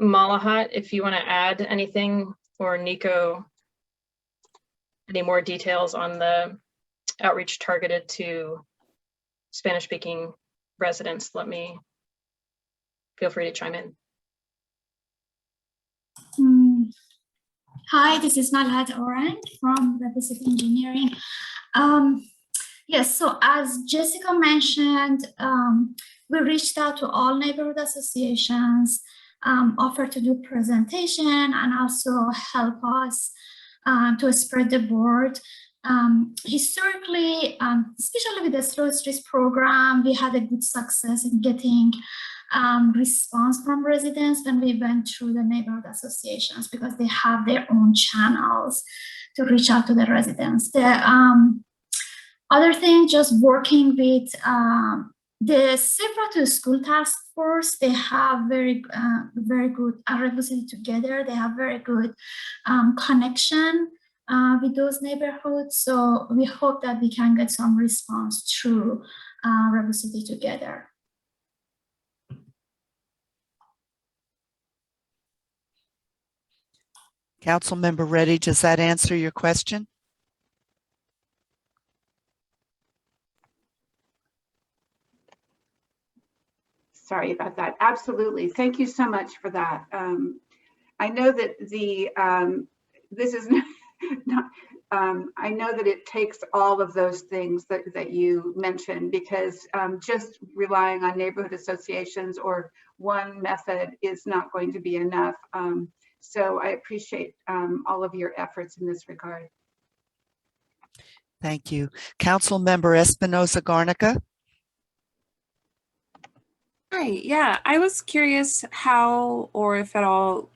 Malahat, if you want to add anything, or Nico, any more details on the outreach targeted to Spanish-speaking residents, feel free to chime in. Hi, this is Malhat Orang from Redwood City Engineering. Yes, so as Jessica mentioned, we reached out to all neighborhood associations, offered to do presentation and also help us to spread the word. Historically, especially with the Slow Streets program, we had a good success in getting response from residents when we went through the neighborhood associations, because they have their own channels to reach out to the residents. The other thing, just working with the Safe Route to School Task Force, they have very good advocacy together. They have very good connection with those neighborhoods. So we hope that we can get some response through advocacy together. Councilmember Reddy, does that answer your question? Sorry about that. Absolutely. Thank you so much for that. I know that this is not, I know that it takes all of those things that you mentioned, because just relying on neighborhood associations or one method is not going to be enough. So I appreciate all of your efforts in this regard. Thank you. Councilmember Espinoza Garnica. Hi, yeah, I was curious how, or if at all,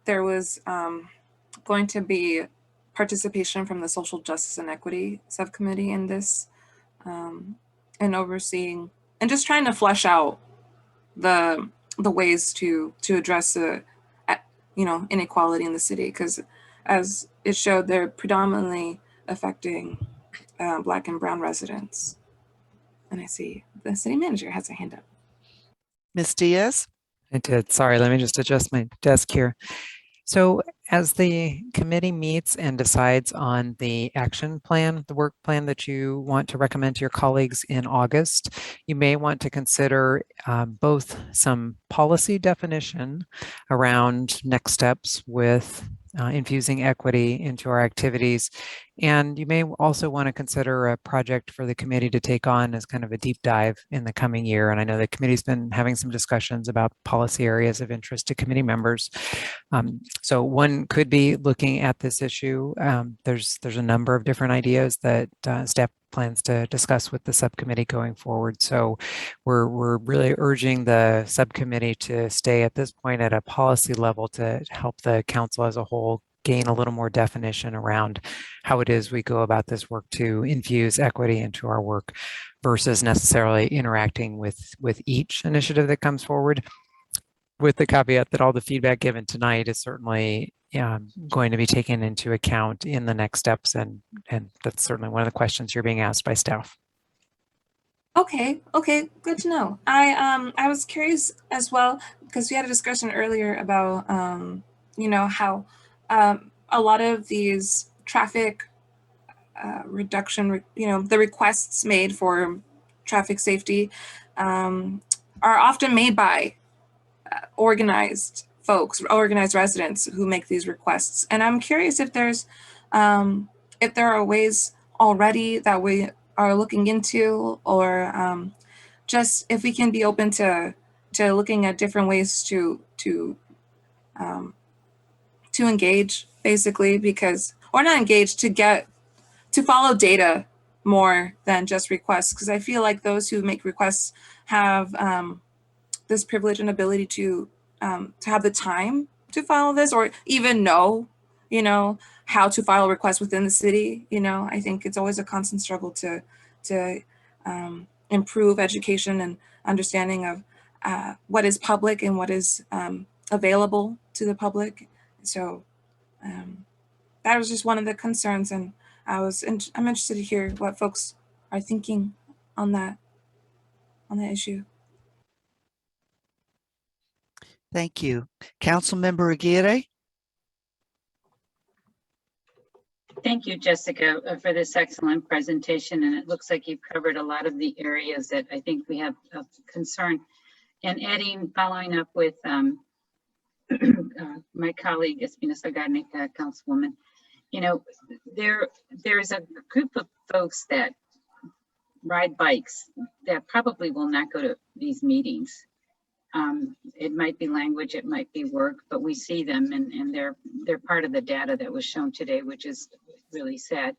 there was going to be participation from the Social Justice and Equity Subcommittee in this, and overseeing and just trying to flesh out the ways to address inequality in the city, because as it showed, they're predominantly affecting Black and Brown residents. And I see the city manager has a hand up. Ms. Diaz? I did. Sorry, let me just adjust my desk here. So as the committee meets and decides on the action plan, the work plan that you want to recommend to your colleagues in August, you may want to consider both some policy definition around next steps with infusing equity into our activities. And you may also want to consider a project for the committee to take on as kind of a deep dive in the coming year. And I know the committee's been having some discussions about policy areas of interest to committee members. So one could be looking at this issue. There's a number of different ideas that staff plans to discuss with the subcommittee going forward. So we're really urging the subcommittee to stay at this point at a policy level to help the council as a whole gain a little more definition around how it is we go about this work to infuse equity into our work versus necessarily interacting with each initiative that comes forward, with the caveat that all the feedback given tonight is certainly going to be taken into account in the next steps. And that's certainly one of the questions you're being asked by staff. Okay, good to know. I was curious as well, because we had a discussion earlier about how a lot of these traffic reduction, the requests made for traffic safety are often made by organized folks, organized residents who make these requests. And I'm curious if there are ways already that we are looking into, or just if we can be open to looking at different ways to engage, basically, or not engage, to follow data more than just requests, because I feel like those who make requests have this privilege and ability to have the time to follow this, or even know, how to file requests within the city. I think it's always a constant struggle to improve education and understanding of what is public and what is available to the public. So that was just one of the concerns, and I'm interested to hear what folks are thinking on that issue. Thank you. Councilmember Aguirre? Thank you, Jessica, for this excellent presentation. And it looks like you've covered a lot of the areas that I think we have of concern. And following up with my colleague, Espinoza Garnica, Councilwoman, there's a group of folks that ride bikes that probably will not go to these meetings. It might be language, it might be work, but we see them, and they're part of the data that was shown today, which is really sad.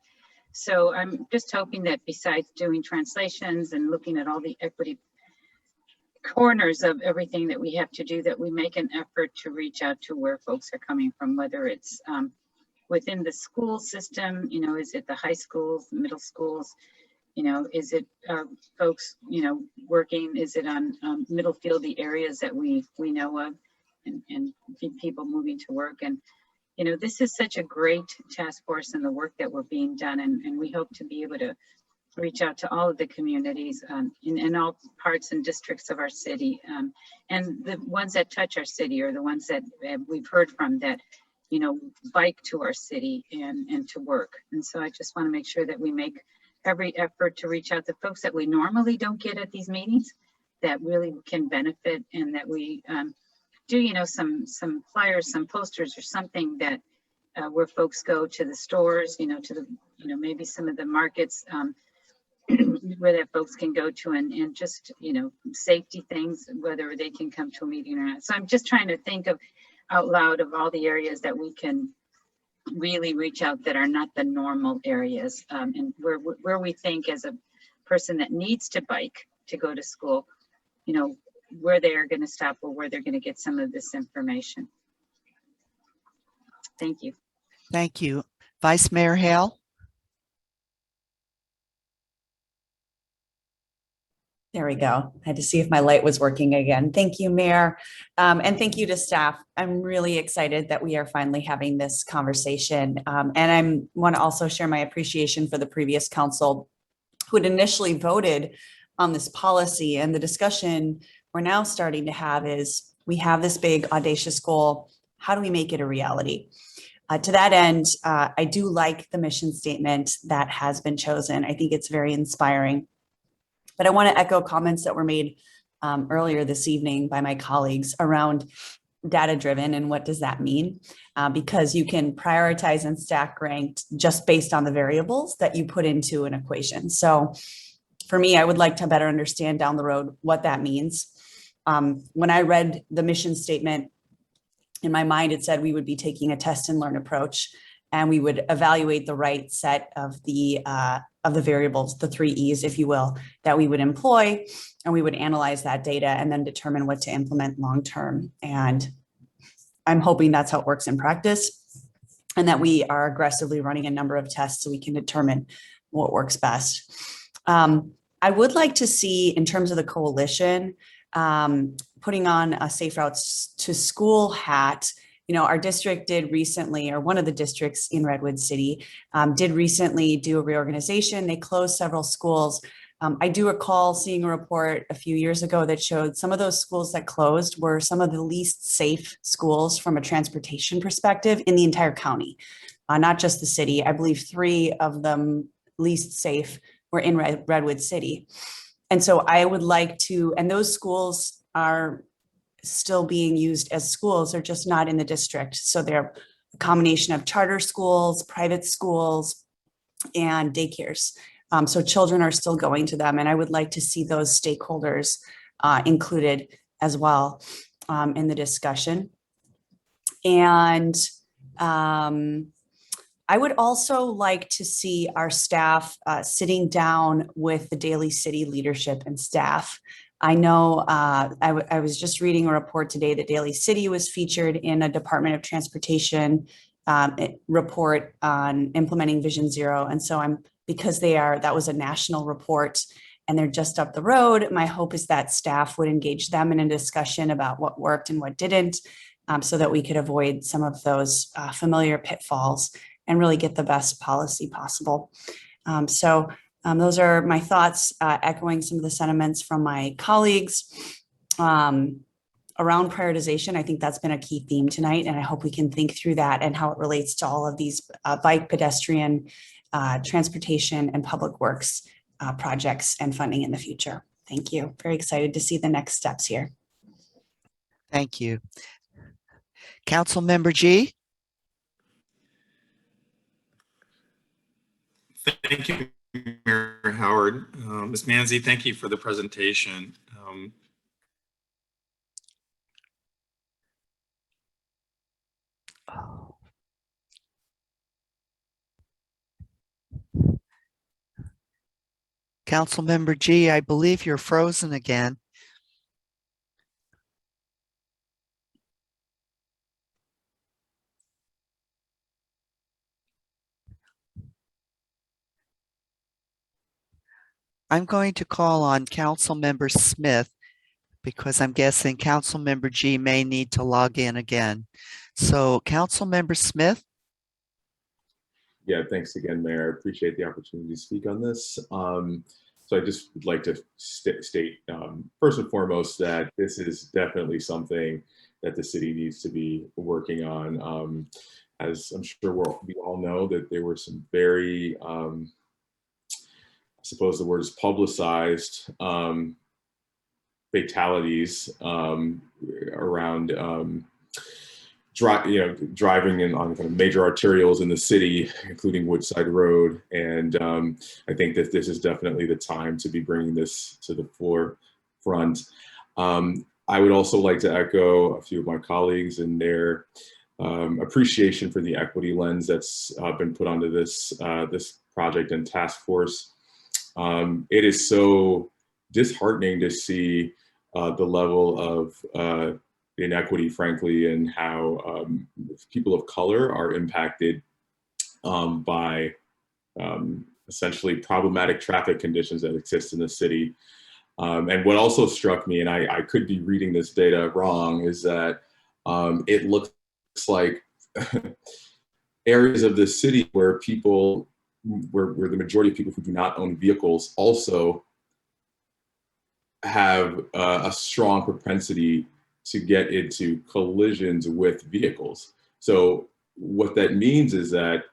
So I'm just hoping that besides doing translations and looking at all the equity corners of everything that we have to do, that we make an effort to reach out to where folks are coming from, whether it's within the school system, you know, is it the high schools, middle schools, you know, is it folks, you know, working, is it on middle field, the areas that we know of, and people moving to work. And, you know, this is such a great task force and the work that we're being done. And we hope to be able to reach out to all of the communities in all parts and districts of our city. And the ones that touch our city, or the ones that we've heard from that, you know, bike to our city and to work. And so I just want to make sure that we make every effort to reach out to folks that we normally don't get at these meetings, that really can benefit, and that we do, you know, some flyers, some posters or something that where folks go to the stores, you know, to the, you know, maybe some of the markets where that folks can go to, and just, you know, safety things, whether they can come to a meeting or not. So I'm just trying to think of out loud of all the areas that we can really reach out that are not the normal areas, and where we think as a person that needs to bike to go to school, you know, where they are going to stop or where they're going to get some of this information. Thank you. Thank you. Vice Mayor Hale? There we go. I had to see if my light was working again. Thank you, Mayor. And thank you to staff. I'm really excited that we are finally having this conversation. And I want to also share my appreciation for the previous council who had initially voted on this policy. And the discussion we're now starting to have is, we have this big audacious goal. How do we make it a reality? To that end, I do like the mission statement that has been chosen. I think it's very inspiring. But I want to echo comments that were made earlier this evening by my colleagues around data-driven and what does that mean? Because you can prioritize and stack ranked just based on the variables that you put into an equation. So for me, I would like to better understand down the road what that means. When I read the mission statement, in my mind, it said we would be taking a test and learn approach, and we would evaluate the right set of the variables, the 3 E's, if you will, that we would employ, and we would analyze that data and then determine what to implement long-term. And I'm hoping that's how it works in practice, and that we are aggressively running a number of tests so we can determine what works best. I would like to see, in terms of the coalition, putting on a Safe Routes to School hat. You know, our district did recently, or one of the districts in Redwood City did recently do a reorganization. They closed several schools. I do recall seeing a report a few years ago that showed some of those schools that closed were some of the least safe schools from a transportation perspective in the entire county, not just the city. I believe 3 of them least safe were in Redwood City. And so I would like to, and those schools are still being used as schools, they're just not in the district. So they're a combination of charter schools, private schools, and daycares. So children are still going to them, and I would like to see those stakeholders included as well in the discussion. And I would also like to see our staff sitting down with the Daly City leadership and staff. I know I was just reading a report today that Daly City was featured in a Department of Transportation report on implementing Vision Zero. And so because that was a national report and they're just up the road, my hope is that staff would engage them in a discussion about what worked and what didn't, so that we could avoid some of those familiar pitfalls and really get the best policy possible. Those are my thoughts, echoing some of the sentiments from my colleagues around prioritization. I think that's been a key theme tonight, and I hope we can think through that and how it relates to all of these bike, pedestrian, transportation, and public works projects and funding in the future. Thank you. Very excited to see the next steps here. Thank you. Councilmember G. Thank you, Mayor Howard. Ms. Manzi, thank you for the presentation. Councilmember G, I believe you're frozen again. I'm going to call on Councilmember Smith because I'm guessing Councilmember G may need to log in again. So Councilmember Smith? Yeah, thanks again, Mayor. I appreciate the opportunity to speak on this. So I just would like to state first and foremost that this is definitely something that the city needs to be working on. As I'm sure we all know, that there were some very, I suppose the word is publicized, fatalities around driving in on kind of major arterials in the city, including Woodside Road. And I think that this is definitely the time to be bringing this to the forefront. I would also like to echo a few of my colleagues in their appreciation for the equity lens that's been put onto this project and task force. It is so disheartening to see the level of inequity, frankly, and how people of color are impacted by essentially problematic traffic conditions that exist in the city. And what also struck me, and I could be reading this data wrong, is that it looks like areas of the city where people, where the majority of people who do not own vehicles also have a strong propensity to get into collisions with vehicles. So what that means is that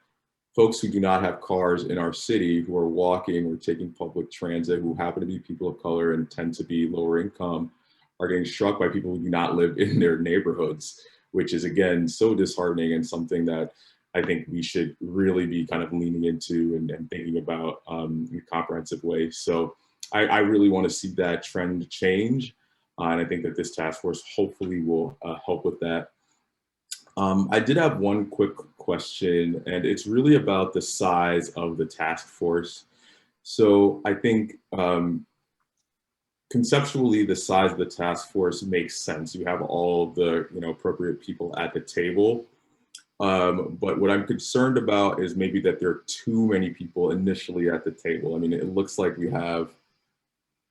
folks who do not have cars in our city, who are walking or taking public transit, who happen to be people of color and tend to be lower income, are getting struck by people who do not live in their neighborhoods, which is, again, so disheartening and something that I think we should really be kind of leaning into and thinking about in a comprehensive way. So I really want to see that trend change. And I think that this task force hopefully will help with that. I did have one quick question, and it's really about the size of the task force. So I think conceptually, the size of the task force makes sense. You have all the appropriate people at the table. But what I'm concerned about is maybe that there are too many people initially at the table. I mean, it looks like we have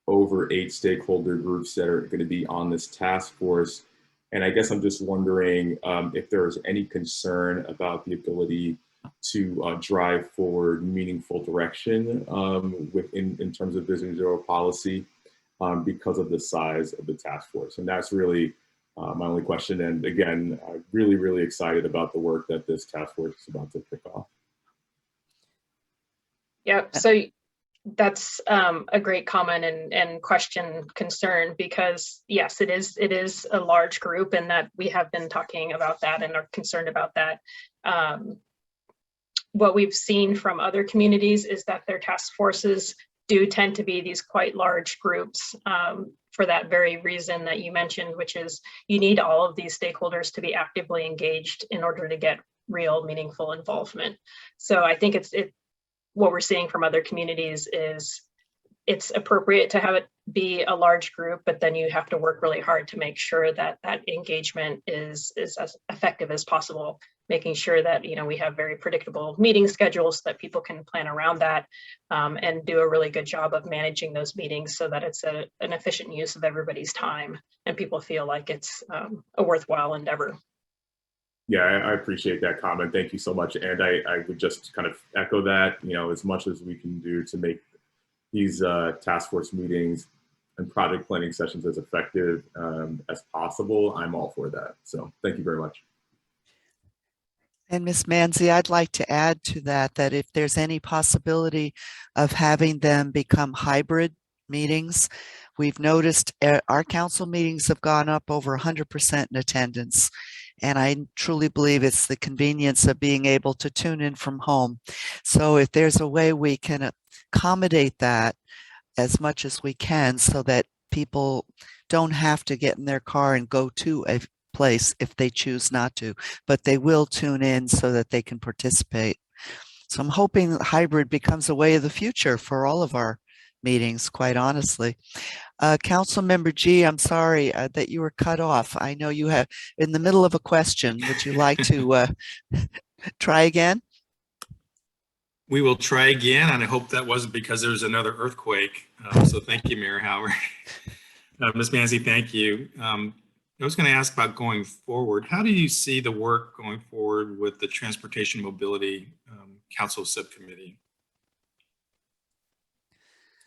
over 8 stakeholder groups that are going to be on this task force. And I guess I'm just wondering if there is any concern about the ability to drive forward meaningful direction in terms of vision zero policy because of the size of the task force. And that's really my only question. And again, I'm really, really excited about the work that this task force is about to kick off. Yep. So that's a great comment and question concern, because yes, it is a large group, and that we have been talking about that and are concerned about that. What we've seen from other communities is that their task forces do tend to be these quite large groups for that very reason that you mentioned, which is you need all of these stakeholders to be actively engaged in order to get real meaningful involvement. So I think what we're seeing from other communities is it's appropriate to have it be a large group, but then you have to work really hard to make sure that that engagement is as effective as possible, making sure that we have very predictable meeting schedules so that people can plan around that and do a really good job of managing those meetings so that it's an efficient use of everybody's time and people feel like it's a worthwhile endeavor. Yeah, I appreciate that comment. Thank you so much. And I would just kind of echo that, as much as we can do to make these task force meetings and project planning sessions as effective as possible, I'm all for that. So thank you very much. And Ms. Manzi, I'd like to add to that if there's any possibility of having them become hybrid meetings. We've noticed our council meetings have gone up over 100% in attendance. And I truly believe it's the convenience of being able to tune in from home. So if there's a way we can accommodate that as much as we can so that people don't have to get in their car and go to a place if they choose not to, but they will tune in so that they can participate. So I'm hoping that hybrid becomes a way of the future for all of our meetings, quite honestly. Councilmember G, I'm sorry that you were cut off. I know you have in the middle of a question. Would you like to try again? We will try again, and I hope that wasn't because there was another earthquake. So thank you, Mayor Howard. Ms. Manzi, thank you. I was going to ask about going forward. How do you see the work going forward with the Transportation Mobility Council Subcommittee?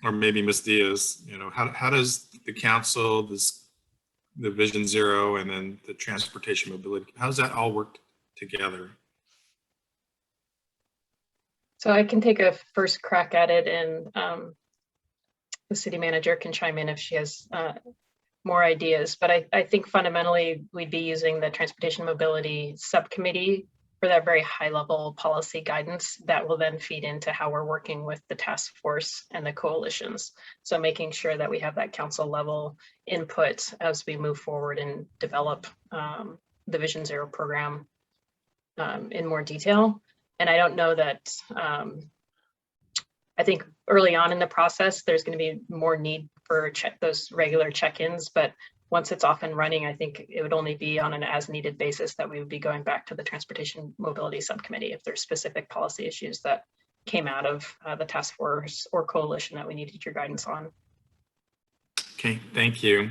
Or maybe Ms. Diaz, how does the council, the Vision Zero, and then the Transportation Mobility, how does that all work together? So I can take a first crack at it, and the city manager can chime in if she has more ideas. But I think fundamentally we'd be using the Transportation Mobility Subcommittee for that very high level policy guidance that will then feed into how we're working with the task force and the coalitions. So making sure that we have that council level input as we move forward and develop the Vision Zero program in more detail. And I don't know that, I think early on in the process, there's going to be more need for those regular check-ins, but once it's off and running, I think it would only be on an as needed basis that we would be going back to the Transportation Mobility Subcommittee if there's specific policy issues that came out of the task force or coalition that we needed your guidance on. Okay, thank you.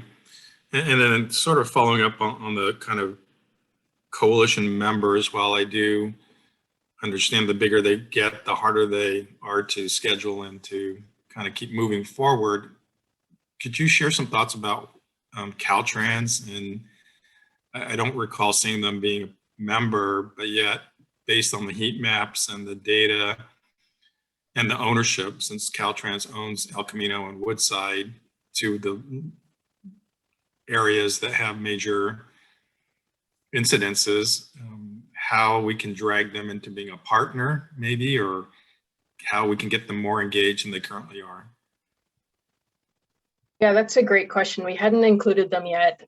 And then sort of following up on the kind of coalition members, while I do understand the bigger they get, the harder they are to schedule and to kind of keep moving forward, could you share some thoughts about Caltrans? And I don't recall seeing them being a member, but yet based on the heat maps and the data and the ownership, since Caltrans owns El Camino and Woodside, to the areas that have major incidences, how we can drag them into being a partner maybe, or how we can get them more engaged than they currently are. Yeah, that's a great question. We hadn't included them yet.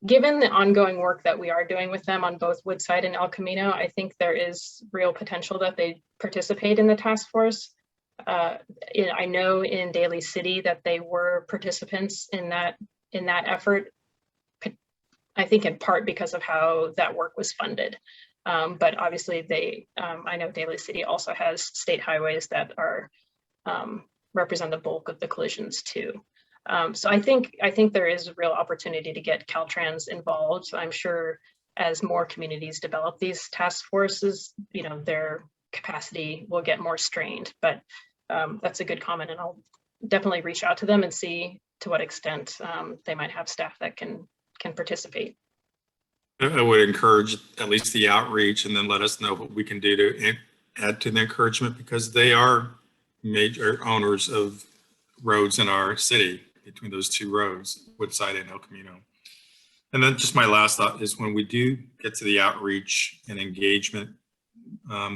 Given the ongoing work that we are doing with them on both Woodside and El Camino, I think there is real potential that they participate in the task force. I know in Daly City that they were participants in that effort, I think in part because of how that work was funded. But obviously I know Daly City also has state highways that are represent the bulk of the collisions too. So I think there is a real opportunity to get Caltrans involved. So I'm sure as more communities develop these task forces, their capacity will get more strained. But that's a good comment, and I'll definitely reach out to them and see to what extent they might have staff that can participate. I would encourage at least the outreach, and then let us know what we can do to add to the encouragement, because they are major owners of roads in our city between those two roads, Woodside and El Camino. And then just my last thought is, when we do get to the outreach and engagement,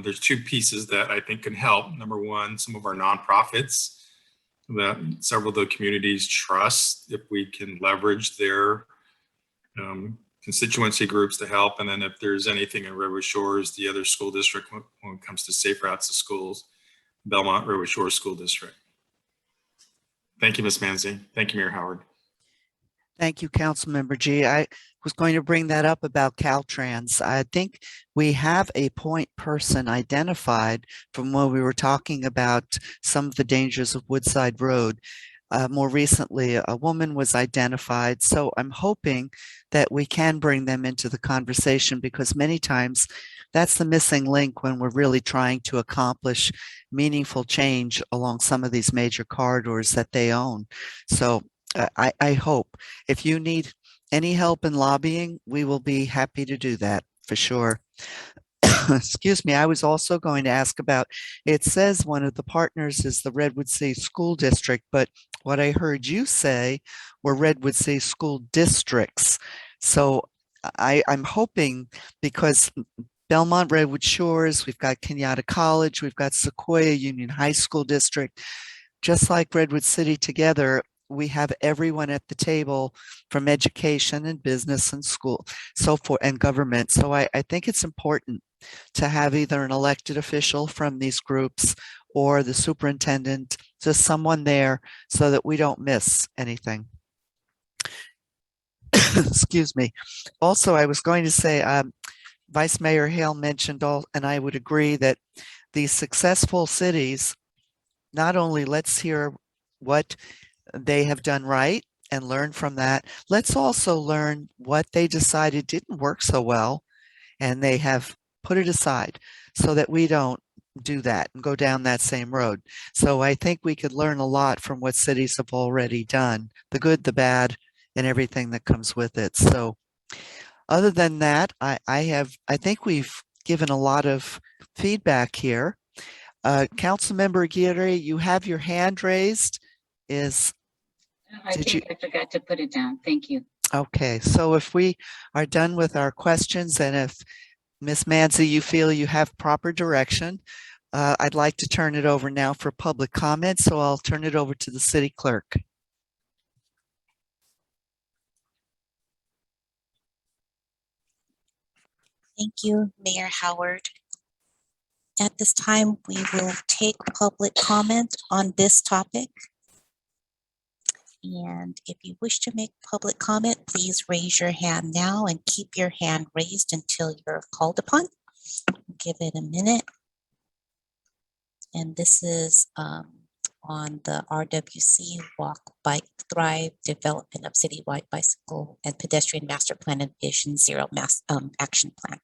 there's two pieces that I think can help. Number one, some of our nonprofits that several of the communities trust, if we can leverage their constituency groups to help. And then if there's anything in Redwood Shores, the other school district, when it comes to safe routes to schools, Belmont Redwood Shores School District. Thank you, Ms. Manzi. Thank you, Mayor Howard. Thank you, Councilmember G. I was going to bring that up about Caltrans. I think we have a point person identified from when we were talking about some of the dangers of Woodside Road. More recently, a woman was identified. So I'm hoping that we can bring them into the conversation, because many times that's the missing link when we're really trying to accomplish meaningful change along some of these major corridors that they own. So I hope if you need any help in lobbying, we will be happy to do that for sure. Excuse me, I was also going to ask about, it says one of the partners is the Redwood City School District, but what I heard you say were Redwood City School Districts. So I'm hoping, because Belmont Redwood Shores, we've got Kenyatta College, we've got Sequoia Union High School District, just like Redwood City together, we have everyone at the table from education and business and school, so forth, and government. So I think it's important to have either an elected official from these groups or the superintendent, just someone there so that we don't miss anything. Excuse me. Also, I was going to say, Vice Mayor Hale mentioned and I would agree that these successful cities, not only let's hear what they have done right and learn from that, let's also learn what they decided didn't work so well and they have put it aside so that we don't do that and go down that same road. So I think we could learn a lot from what cities have already done, the good, the bad, and everything that comes with it. So other than that, I think we've given a lot of feedback here. Councilmember Aguirre, you have your hand raised. I think I forgot to put it down. Thank you. Okay, so if we are done with our questions and if Ms. Manzi, you feel you have proper direction, I'd like to turn it over now for public comment. So I'll turn it over to the city clerk. Thank you, Mayor Howard. At this time, we will take public comment on this topic. And if you wish to make public comment, please raise your hand now and keep your hand raised until you're called upon. Give it a minute. And this is on the RWC Walk, Bike, Thrive Development of Citywide Bicycle and Pedestrian Master Plan and Vision Zero Action Plan.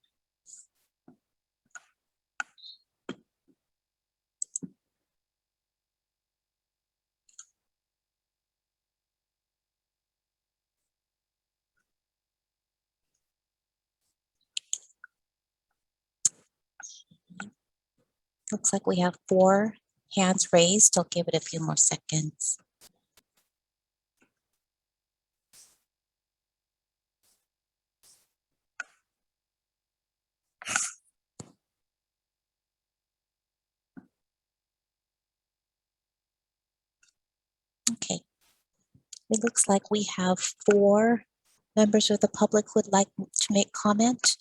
Looks like we have 4 hands raised. I'll give it a few more seconds. Okay. It looks like we have 4 members of the public who would like to make comment.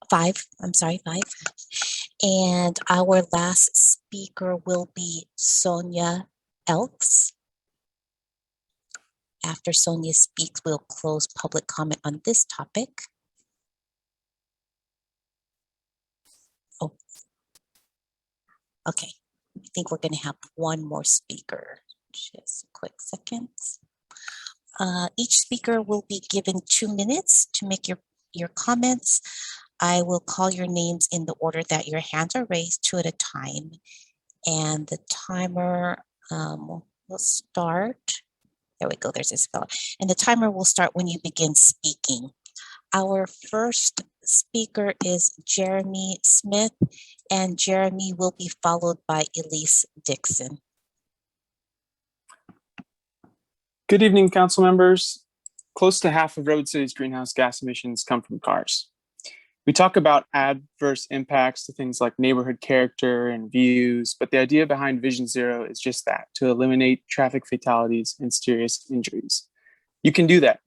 5, I'm sorry, 5. And our last speaker will be Sonia Elks. After Sonia speaks, we'll close public comment on this topic. Oh, okay. I think we're going to have 1 more speaker. Just a quick second. Each speaker will be given 2 minutes to make your comments. I will call your names in the order that your hands are raised, 2 at a time. And the timer will start. There we go, there's Isabella. And the timer will start when you begin speaking. Our first speaker is Jeremy Smith, and Jeremy will be followed by Elise Dixon. Good evening, council members. Close to half of Redwood City's greenhouse gas emissions come from cars. We talk about adverse impacts to things like neighborhood character and views, but the idea behind Vision Zero is just that, to eliminate traffic fatalities and serious injuries. You can do that,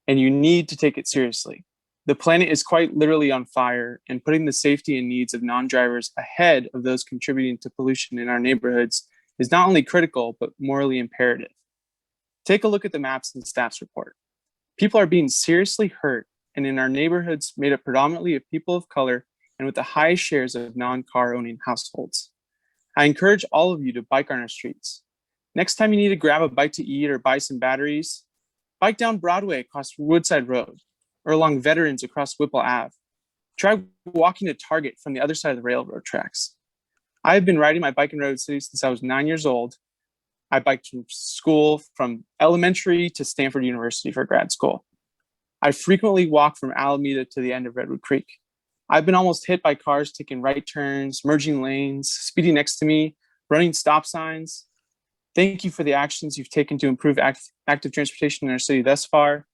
and you need to take it seriously. The planet is quite literally on fire, and putting the safety and needs of non-drivers ahead of those contributing to pollution in our neighborhoods is not only critical, but morally imperative. Take a look at the maps in the staff's report. People are being seriously hurt, and in our neighborhoods made up predominantly of people of color and with the highest shares of non-car owning households. I encourage all of you to bike on our streets. Next time you need to grab a bite to eat or buy some batteries, bike down Broadway across Woodside Road or along Veterans across Whipple Ave. Try walking to Target from the other side of the railroad tracks. I have been riding my bike in Redwood City since I was 9 years old. I biked from school from elementary to Stanford University for grad school. I frequently walk from Alameda to the end of Redwood Creek. I've been almost hit by cars taking right turns, merging lanes, speeding next to me, running stop signs. Thank you for the actions you've taken to improve active transportation in our city thus far.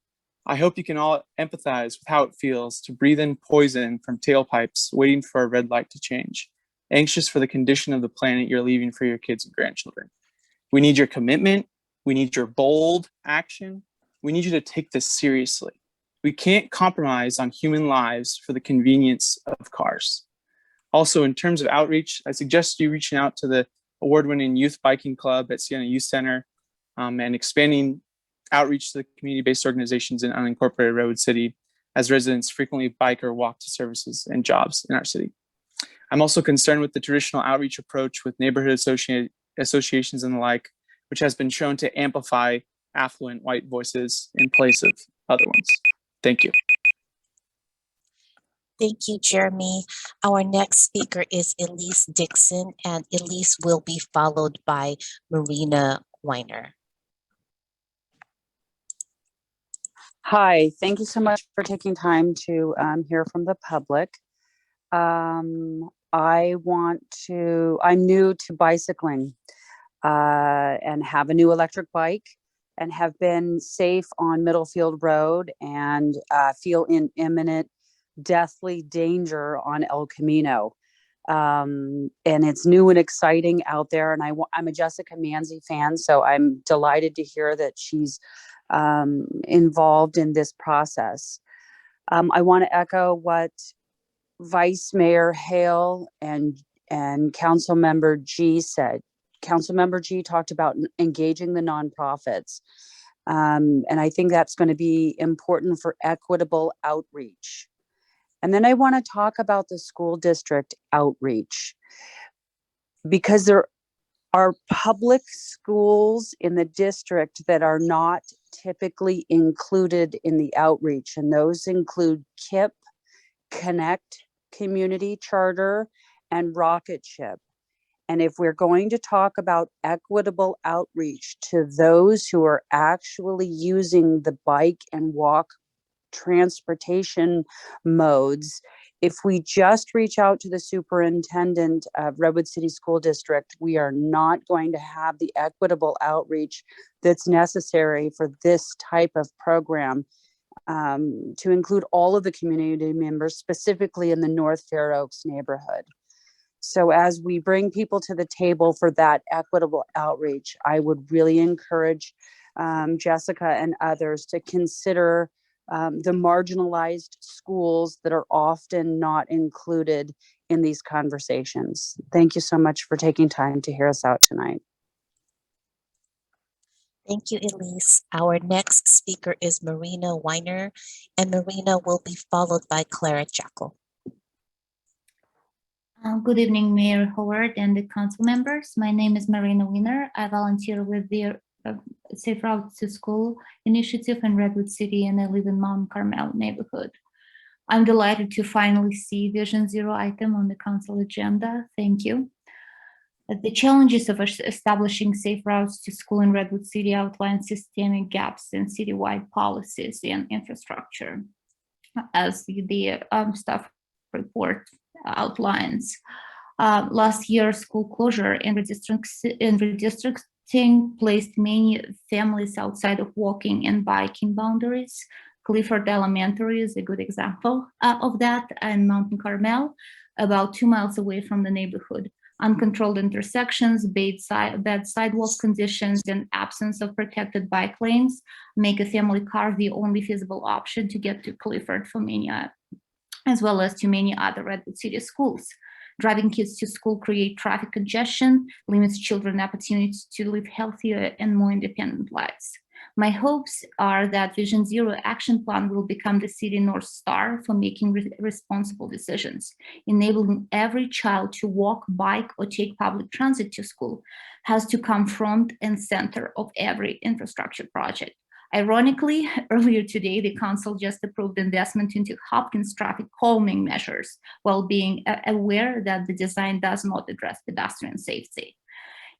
I hope you can all empathize with how it feels to breathe in poison from tailpipes, waiting for a red light to change, anxious for the condition of the planet you're leaving for your kids and grandchildren. We need your commitment. We need your bold action. We need you to take this seriously. We can't compromise on human lives for the convenience of cars. Also, in terms of outreach, I suggest you reaching out to the award-winning youth biking club at Siena Youth Center and expanding outreach to the community-based organizations in unincorporated Redwood City. as residents frequently bike or walk to services and jobs in our city. I'm also concerned with the traditional outreach approach with neighborhood associations and the like, which has been shown to amplify affluent white voices in place of other ones. Thank you. Thank you, Jeremy. Our next speaker is Elise Dixon, and Elise will be followed by Marina Weiner. Hi, thank you so much for taking time to hear from the public. I'm new to bicycling and have a new electric bike and have been safe on Middlefield Road and feel in imminent deathly danger on El Camino. And it's new and exciting out there. And I'm a Jessica Manzi fan, so I'm delighted to hear that she's involved in this process. I want to echo what Vice Mayor Hale and Councilmember G said. Councilmember G talked about engaging the nonprofits. And I think that's going to be important for equitable outreach. And then I want to talk about the school district outreach, because there are public schools in the district that are not typically included in the outreach. And those include KIP, Connect Community Charter, and Rocket Ship. And if we're going to talk about equitable outreach to those who are actually using the bike and walk transportation modes, if we just reach out to the superintendent of Redwood City School District, we are not going to have the equitable outreach that's necessary for this type of program, to include all of the community members, specifically in the North Fair Oaks neighborhood. So as we bring people to the table for that equitable outreach, I would really encourage Jessica and others to consider the marginalized schools that are often not included in these conversations. Thank you so much for taking time to hear us out tonight. Thank you, Elise. Our next speaker is Marina Weiner, and Marina will be followed by Clara Jackal. Good evening, Mayor Howard and the council members. My name is Marina Weiner. I volunteer with the Safe Routes to School initiative in Redwood City, and I live in Mount Carmel neighborhood. I'm delighted to finally see Vision Zero item on the council agenda. Thank you. The challenges of establishing safe routes to school in Redwood City outline systemic gaps in citywide policies and infrastructure, as the staff report outlines. Last year, school closure and redistricting placed many families outside of walking and biking boundaries. Clifford Elementary is a good example of that, and Mountain Carmel, about 2 miles away from the neighborhood. Uncontrolled intersections, bad sidewalk conditions, and absence of protected bike lanes make a family car the only feasible option to get to Clifford for many, as well as to many other Redwood City schools. Driving kids to school create traffic congestion, limits children opportunities to live healthier and more independent lives. My hopes are that Vision Zero action plan will become the city North Star for making responsible decisions. Enabling every child to walk, bike, or take public transit to school has to come front and center of every infrastructure project. Ironically, earlier today, the council just approved investment into Hopkins traffic calming measures, while being aware that the design does not address pedestrian safety.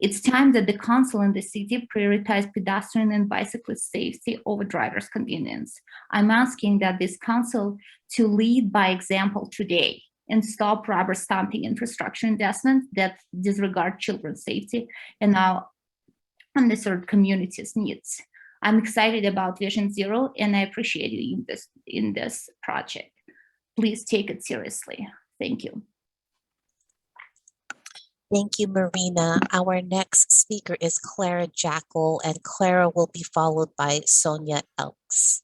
It's time that the council and the city prioritize pedestrian and bicyclist safety over drivers' convenience. I'm asking that this council to lead by example today and stop rubber stamping infrastructure investments that disregard children's safety and our underserved communities' needs. I'm excited about Vision Zero, and I appreciate you in this project. Please take it seriously. Thank you. Thank you, Marina. Our next speaker is Clara Jackal, and Clara will be followed by Sonia Elks.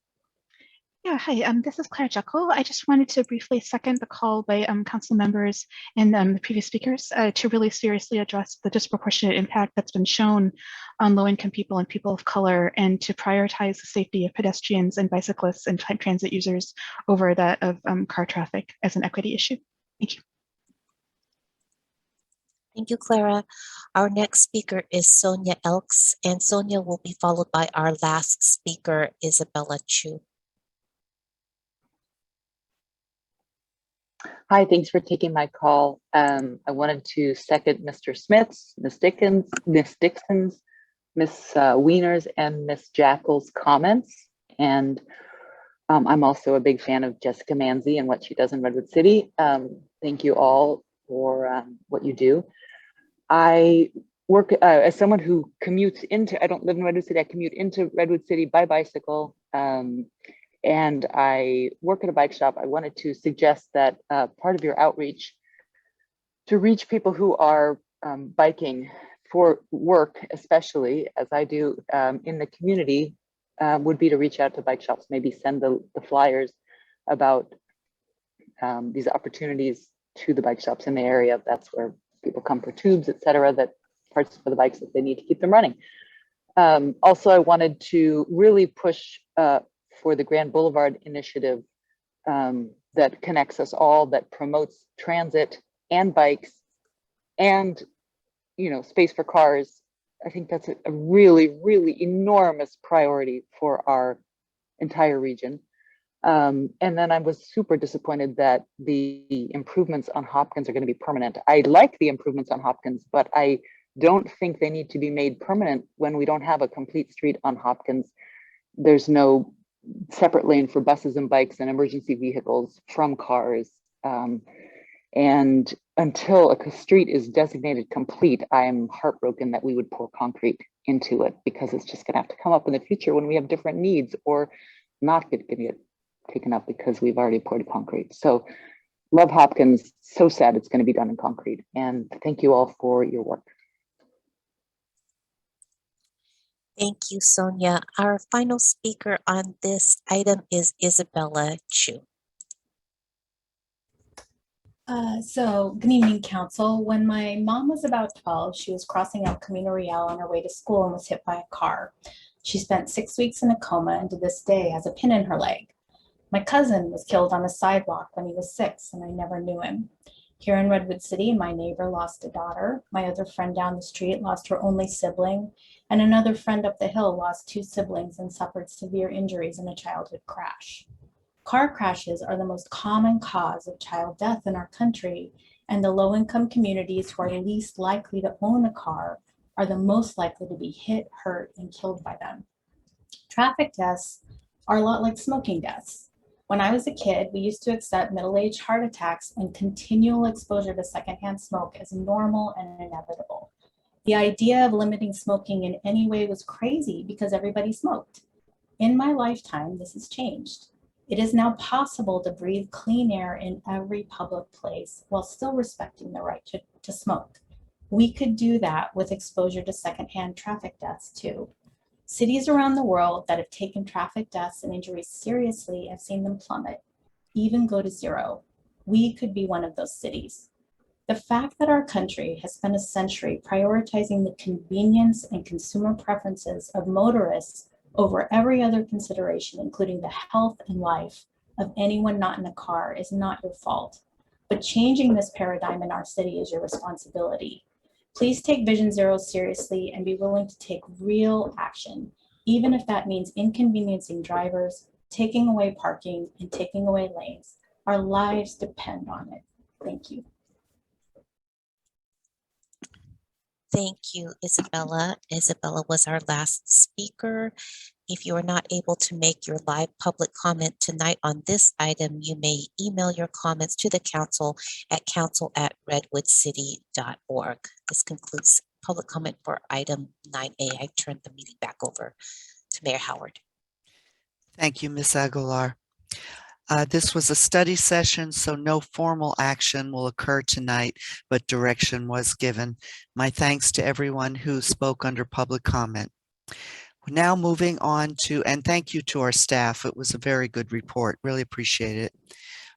Yeah, hi, this is Claire Jekyll. I just wanted to briefly second the call by council members and the previous speakers to really seriously address the disproportionate impact that's been shown on low-income people and people of color, and to prioritize the safety of pedestrians and bicyclists and transit users over that of car traffic as an equity issue. Thank you. Thank you, Clara. Our next speaker is Sonia Elks, and Sonia will be followed by our last speaker, Isabella Chu. Hi, thanks for taking my call. I wanted to second Mr. Smith's, Ms. Dixon's, Ms. Wiener's, and Ms. Jackal's comments. And I'm also a big fan of Jessica Manzi and what she does in Redwood City. Thank you all for what you do. I work as someone who commutes into, I don't live in Redwood City, I commute into Redwood City by bicycle. And I work at a bike shop. I wanted to suggest that part of your outreach to reach people who are biking for work, especially as I do in the community, would be to reach out to bike shops, maybe send the flyers about these opportunities to the bike shops in the area. That's where people come for tubes, et cetera, that parts for the bikes that they need to keep them running. Also, I wanted to really push for the Grand Boulevard initiative that connects us all, that promotes transit and bikes and, you know, space for cars. I think that's a really, really enormous priority for our entire region. And then I was super disappointed that the improvements on Hopkins are going to be permanent. I like the improvements on Hopkins, but I don't think they need to be made permanent when we don't have a complete street on Hopkins. There's no separate lane for buses and bikes and emergency vehicles from cars. And until a street is designated complete, I'm heartbroken that we would pour concrete into it, because it's just gonna have to come up in the future when we have different needs, or not get taken up because we've already poured concrete. So love Hopkins, so sad it's gonna be done in concrete. And thank you all for your work. Thank you, Sonia. Our final speaker on this item is Isabella Chu. So good evening, council. When my mom was about 12, she was crossing out Camino Real on her way to school and was hit by a car. She spent 6 weeks in a coma and to this day has a pin in her leg. My cousin was killed on a sidewalk when he was 6 and I never knew him. Here in Redwood City, my neighbor lost a daughter. My other friend down the street lost her only sibling, and another friend up the hill lost 2 siblings and suffered severe injuries in a childhood crash. Car crashes are the most common cause of child death in our country, and the low-income communities who are least likely to own a car are the most likely to be hit, hurt, and killed by them. Traffic deaths are a lot like smoking deaths. When I was a kid, we used to accept middle-aged heart attacks and continual exposure to secondhand smoke as normal and inevitable. The idea of limiting smoking in any way was crazy because everybody smoked. In my lifetime, this has changed. It is now possible to breathe clean air in every public place while still respecting the right to smoke. We could do that with exposure to secondhand traffic deaths too. Cities around the world that have taken traffic deaths and injuries seriously have seen them plummet, even go to zero. We could be one of those cities. The fact that our country has spent a century prioritizing the convenience and consumer preferences of motorists over every other consideration, including the health and life of anyone not in a car, is not your fault. But changing this paradigm in our city is your responsibility. Please take Vision Zero seriously and be willing to take real action, even if that means inconveniencing drivers, taking away parking, and taking away lanes. Our lives depend on it. Thank you. Thank you, Isabella. Isabella was our last speaker. If you are not able to make your live public comment tonight on this item, you may email your comments to the council at council@redwoodcity.org. This concludes public comment for item 9A. I turn the meeting back over to Mayor Howard. Thank you, Ms. Aguilar. This was a study session, so no formal action will occur tonight, but direction was given. My thanks to everyone who spoke under public comment. Now moving on to, and thank you to our staff. It was a very good report. Really appreciate it.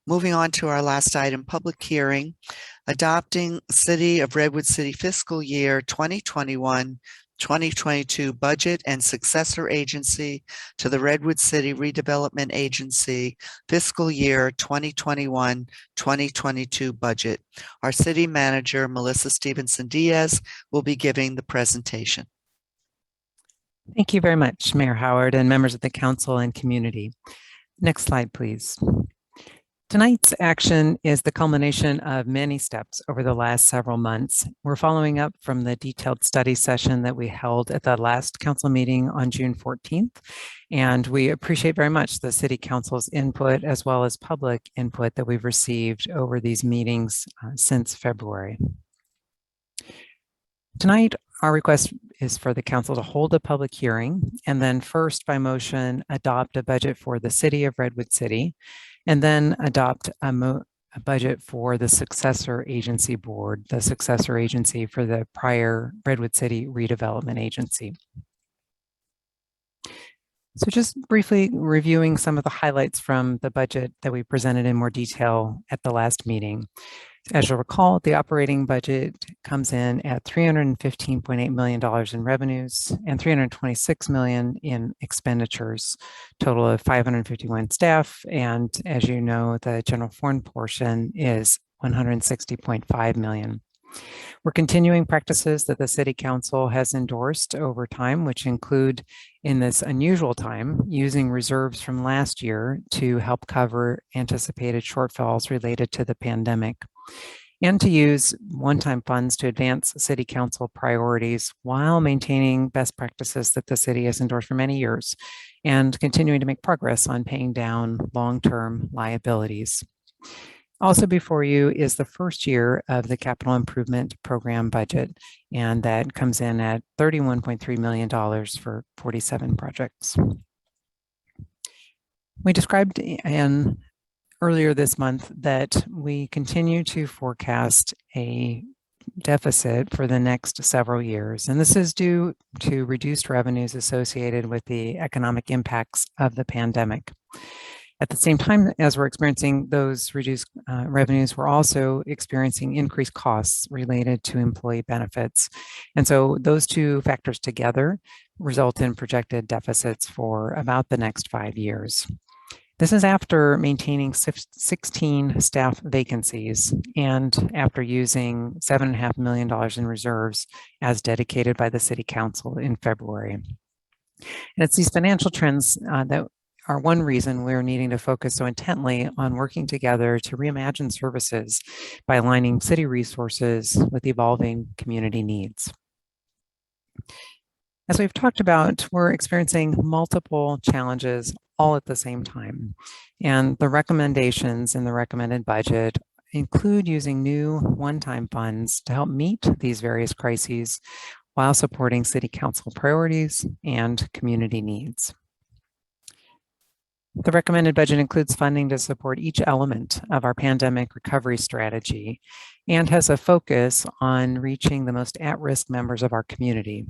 Moving on to our last item, public hearing, adopting City of Redwood City fiscal year 2021-2022 budget and successor agency to the Redwood City Redevelopment Agency fiscal year 2021-2022 budget. Our city manager, Melissa Stevenson Diaz, will be giving the presentation. Thank you very much, Mayor Howard and members of the council and community. Next slide, please. Tonight's action is the culmination of many steps over the last several months. We're following up from the detailed study session that we held at the last council meeting on June 14th. And we appreciate very much the City Council's input as well as public input that we've received over these meetings since February. Tonight, our request is for the council to hold a public hearing and then first by motion adopt a budget for the City of Redwood City, and then adopt a budget for the successor agency board, the successor agency for the prior Redwood City Redevelopment Agency. So just briefly reviewing some of the highlights from the budget that we presented in more detail at the last meeting. As you'll recall, the operating budget comes in at $315.8 million in revenues and $326 million in expenditures, total of 551 staff. And as you know, the general fund portion is $160.5 million. We're continuing practices that the City Council has endorsed over time, which include, in this unusual time, using reserves from last year to help cover anticipated shortfalls related to the pandemic, and to use one-time funds to advance City Council priorities while maintaining best practices that the city has endorsed for many years and continuing to make progress on paying down long-term liabilities. Also before you is the first year of the capital improvement program budget, and that comes in at $31.3 million for 47 projects. We described earlier this month that we continue to forecast a deficit for the next several years, and this is due to reduced revenues associated with the economic impacts of the pandemic. At the same time as we're experiencing those reduced revenues, we're also experiencing increased costs related to employee benefits. And so those two factors together result in projected deficits for about the next 5 years. This is after maintaining 16 staff vacancies and after using $7.5 million in reserves as dedicated by the City Council in February. And it's these financial trends that are one reason we're needing to focus so intently on working together to reimagine services by aligning city resources with evolving community needs. As we've talked about, we're experiencing multiple challenges all at the same time. And the recommendations in the recommended budget include using new one-time funds to help meet these various crises while supporting City Council priorities and community needs. The recommended budget includes funding to support each element of our pandemic recovery strategy and has a focus on reaching the most at-risk members of our community,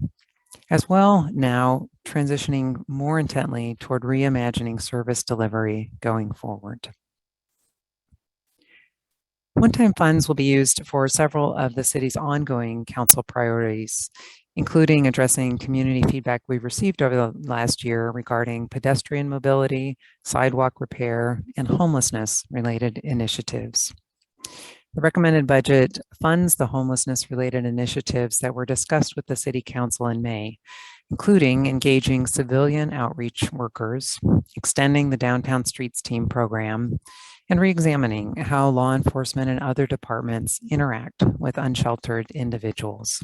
as well now transitioning more intently toward reimagining service delivery going forward. One-time funds will be used for several of the city's ongoing council priorities, including addressing community feedback we've received over the last year regarding pedestrian mobility, sidewalk repair, and homelessness-related initiatives. The recommended budget funds the homelessness-related initiatives that were discussed with the City Council in May, including engaging civilian outreach workers, extending the Downtown Streets Team program, and re-examining how law enforcement and other departments interact with unsheltered individuals.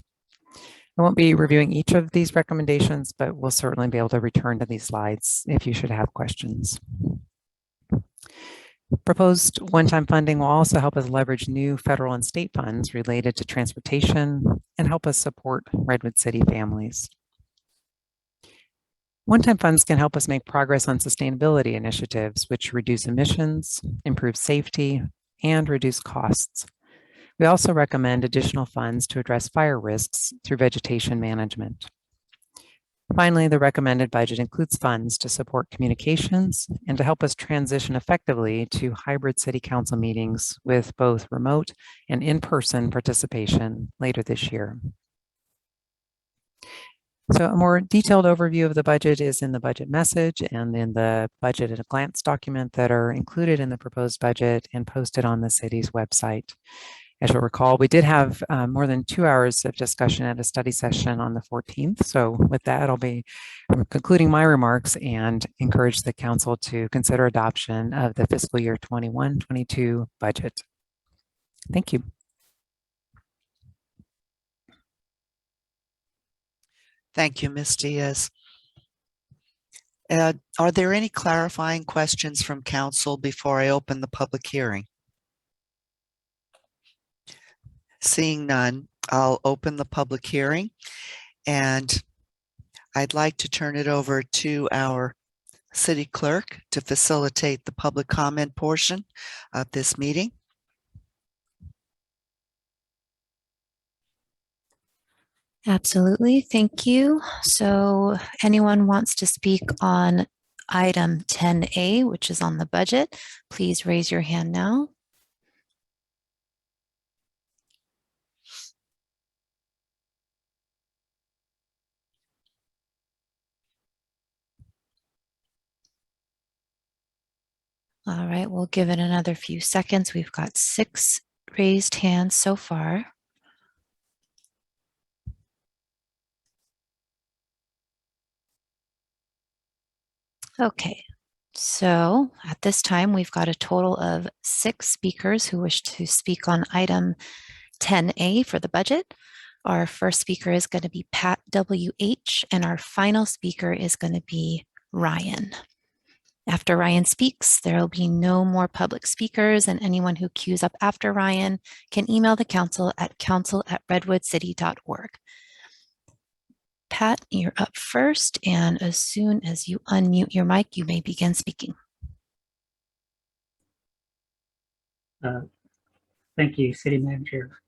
I won't be reviewing each of these recommendations, but we'll certainly be able to return to these slides if you should have questions. Proposed one-time funding will also help us leverage new federal and state funds related to transportation and help us support Redwood City families. One-time funds can help us make progress on sustainability initiatives, which reduce emissions, improve safety, and reduce costs. We also recommend additional funds to address fire risks through vegetation management. Finally, the recommended budget includes funds to support communications and to help us transition effectively to hybrid city council meetings with both remote and in-person participation later this year. So a more detailed overview of the budget is in the budget message and in the budget at a glance document that are included in the proposed budget and posted on the city's website. As you'll recall, we did have more than 2 hours of discussion at a study session on the 14th. So with that, I'll be concluding my remarks and encourage the council to consider adoption of the fiscal year 21-22 budget. Thank you. Thank you, Ms. Diaz. Are there any clarifying questions from council before I open the public hearing? Seeing none, I'll open the public hearing, and I'd like to turn it over to our city clerk to facilitate the public comment portion of this meeting. Absolutely. Thank you. So anyone wants to speak on item 10A, which is on the budget, please raise your hand now. All right, we'll give it another few seconds. We've got 6 raised hands so far. Okay, so at this time, we've got a total of 6 speakers who wish to speak on item 10A for the budget. Our first speaker is going to be Pat WH, and our final speaker is going to be Ryan. After Ryan speaks, there will be no more public speakers, and anyone who queues up after Ryan can email the council at council@redwoodcity.org. Pat, you're up first, and as soon as you unmute your mic, you may begin speaking. Thank you, City Manager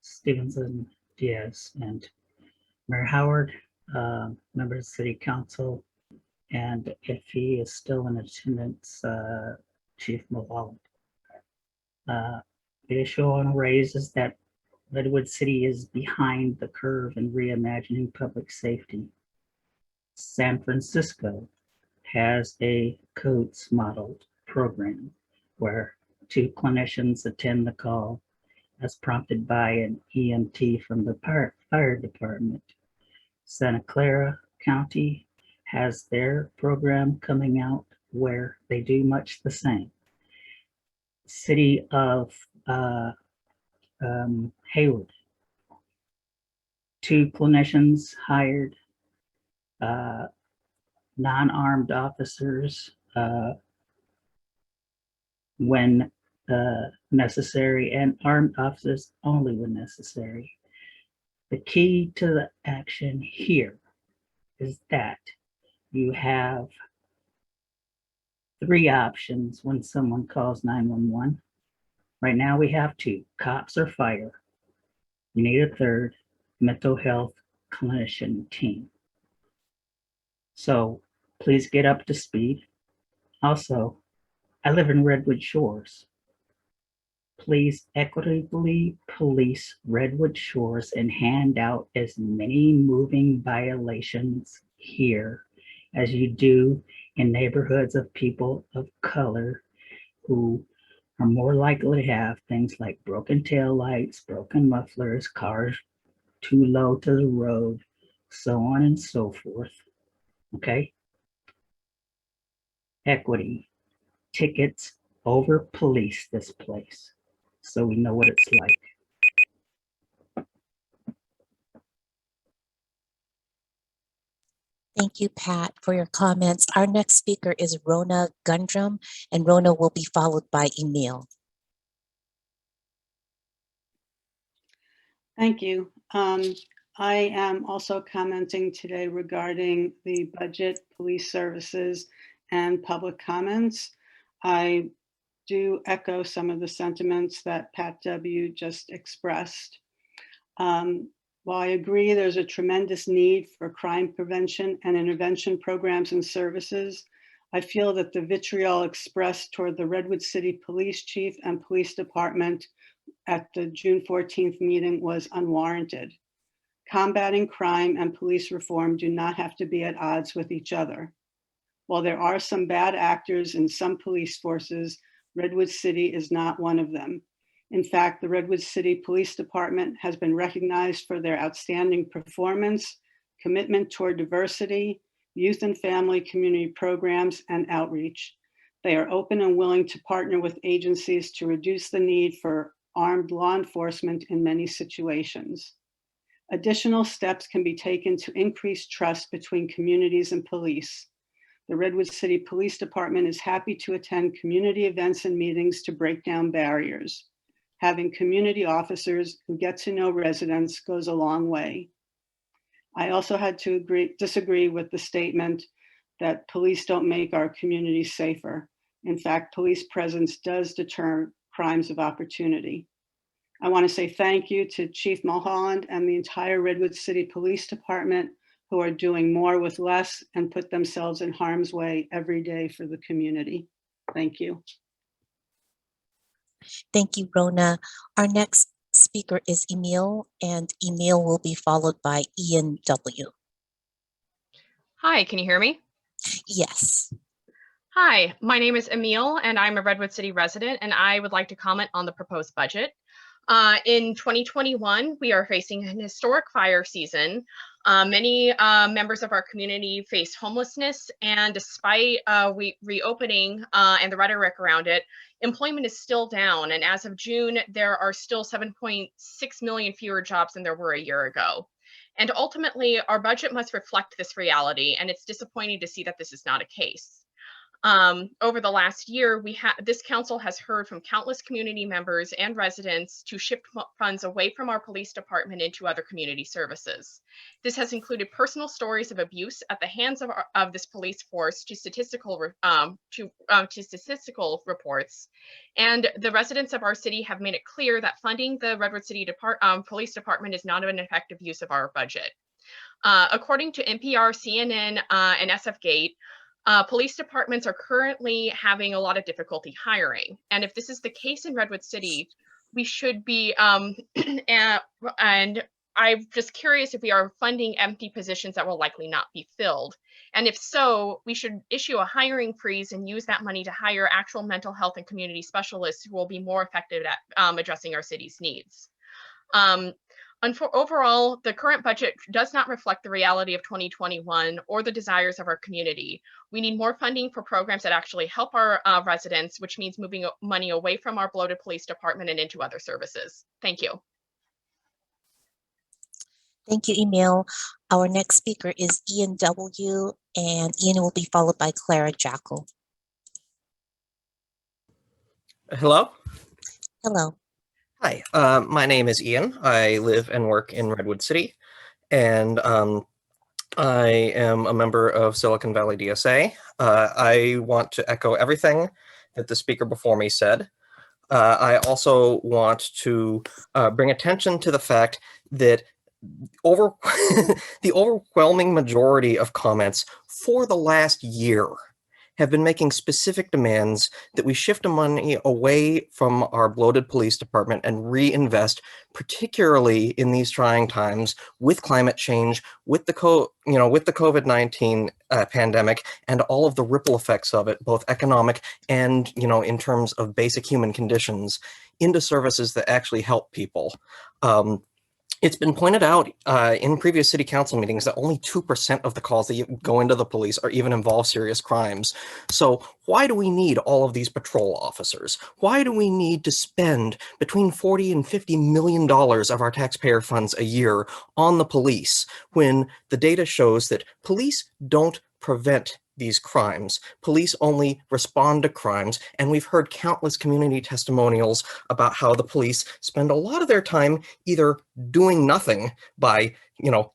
Stevenson, Diaz, and Mayor Howard, members of City Council, and if he is still in attendance, Chief Mulholland. The issue I want to raise is that Redwood City is behind the curve in reimagining public safety. San Francisco has a COATS modeled program where 2 clinicians attend the call as prompted by an EMT from the fire department. Santa Clara County has their program coming out where they do much the same. City of Hayward, 2 clinicians hired, non-armed officers when necessary, and armed officers only when necessary. The key to the action here is that you have 3 options when someone calls 911. Right now we have 2, cops or fire. You need a 3rd, mental health clinician team. So please get up to speed. Also, I live in Redwood Shores. Please equitably police Redwood Shores and hand out as many moving violations here as you do in neighborhoods of people of color who are more likely to have things like broken taillights, broken mufflers, cars too low to the road, so on and so forth. Okay? Equity, tickets, over police this place so we know what it's like. Thank you, Pat, for your comments. Our next speaker is Rona Gundrum, and Rona will be followed by Emil. Thank you. I am also commenting today regarding the budget, police services, and public comments. I do echo some of the sentiments that Pat W. just expressed. While I agree there's a tremendous need for crime prevention and intervention programs and services, I feel that the vitriol expressed toward the Redwood City Police Chief and Police Department at the June 14th meeting was unwarranted. Combating crime and police reform do not have to be at odds with each other. While there are some bad actors in some police forces, Redwood City is not one of them. In fact, the Redwood City Police Department has been recognized for their outstanding performance, commitment toward diversity, youth and family community programs, and outreach. They are open and willing to partner with agencies to reduce the need for armed law enforcement in many situations. Additional steps can be taken to increase trust between communities and police. The Redwood City Police Department is happy to attend community events and meetings to break down barriers. Having community officers who get to know residents goes a long way. I also had to disagree with the statement that police don't make our communities safer. In fact, police presence does deter crimes of opportunity. I want to say thank you to Chief Mulholland and the entire Redwood City Police Department, who are doing more with less and put themselves in harm's way every day for the community. Thank you. Thank you, Rona. Our next speaker is Emil, and Emil will be followed by Ian W. Hi, can you hear me? Yes. Hi, my name is Emil, and I'm a Redwood City resident, and I would like to comment on the proposed budget. In 2021, we are facing an historic fire season. Many members of our community face homelessness, and despite reopening and the rhetoric around it, employment is still down. And as of June, there are still 7.6 million fewer jobs than there were a year ago. And ultimately, our budget must reflect this reality, and it's disappointing to see that this is not a case. Over the last year, this council has heard from countless community members and residents to shift funds away from our police department into other community services. This has included personal stories of abuse at the hands of this police force to statistical reports, and the residents of our city have made it clear that funding the Redwood City Police Department is not an effective use of our budget. According to NPR, CNN, and SFGate, police departments are currently having a lot of difficulty hiring. And if this is the case in Redwood City, we should be, and I'm just curious if we are funding empty positions that will likely not be filled. And if so, we should issue a hiring freeze and use that money to hire actual mental health and community specialists who will be more effective at addressing our city's needs. Overall, the current budget does not reflect the reality of 2021 or the desires of our community. We need more funding for programs that actually help our residents, which means moving money away from our bloated police department and into other services. Thank you. Thank you, Emil. Our next speaker is Ian W., and Ian will be followed by Clara Jackal. Hello. Hello. Hi, my name is Ian. I live and work in Redwood City, and I am a member of Silicon Valley DSA. I want to echo everything that the speaker before me said. I also want to bring attention to the fact that the overwhelming majority of comments for the last year have been making specific demands that we shift the money away from our bloated police department and reinvest, particularly in these trying times with climate change, with the COVID-19 pandemic, and all of the ripple effects of it, both economic and in terms of basic human conditions, into services that actually help people. It's been pointed out in previous city council meetings that only 2% of the calls that go into the police are even involve serious crimes. So why do we need all of these patrol officers? Why do we need to spend between $40 and $50 million of our taxpayer funds a year on the police when the data shows that police don't prevent these crimes. Police only respond to crimes, and we've heard countless community testimonials about how the police spend a lot of their time either doing nothing by,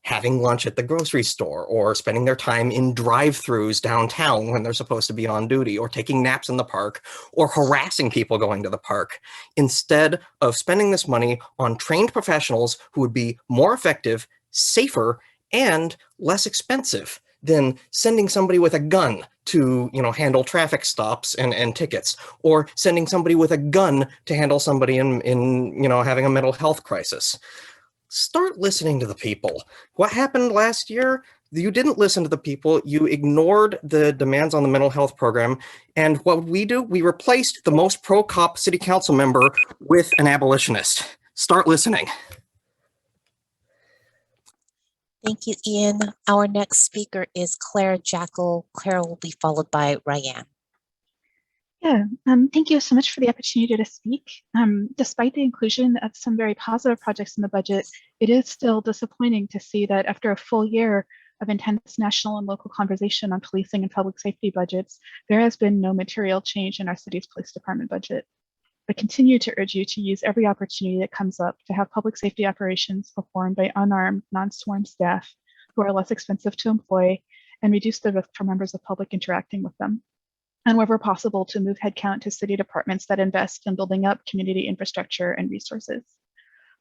having lunch at the grocery store, or spending their time in drive-throughs downtown when they're supposed to be on duty, or taking naps in the park, or harassing people going to the park, instead of spending this money on trained professionals who would be more effective, safer, and less expensive than sending somebody with a gun to, handle traffic stops and tickets, or sending somebody with a gun to handle somebody in having a mental health crisis. Start listening to the people. What happened last year? You didn't listen to the people. You ignored the demands on the mental health program. And what we do? We replaced the most pro-cop city council member with an abolitionist. Start listening. Thank you, Ian. Our next speaker is Clara Jackal. Clara will be followed by Ryan. Yeah, thank you so much for the opportunity to speak. Despite the inclusion of some very positive projects in the budget, it is still disappointing to see that after a full year of intense national and local conversation on policing and public safety budgets, there has been no material change in our city's police department budget. I continue to urge you to use every opportunity that comes up to have public safety operations performed by unarmed, non-sworn staff who are less expensive to employ and reduce the risk for members of public interacting with them. And wherever possible, to move headcount to city departments that invest in building up community infrastructure and resources.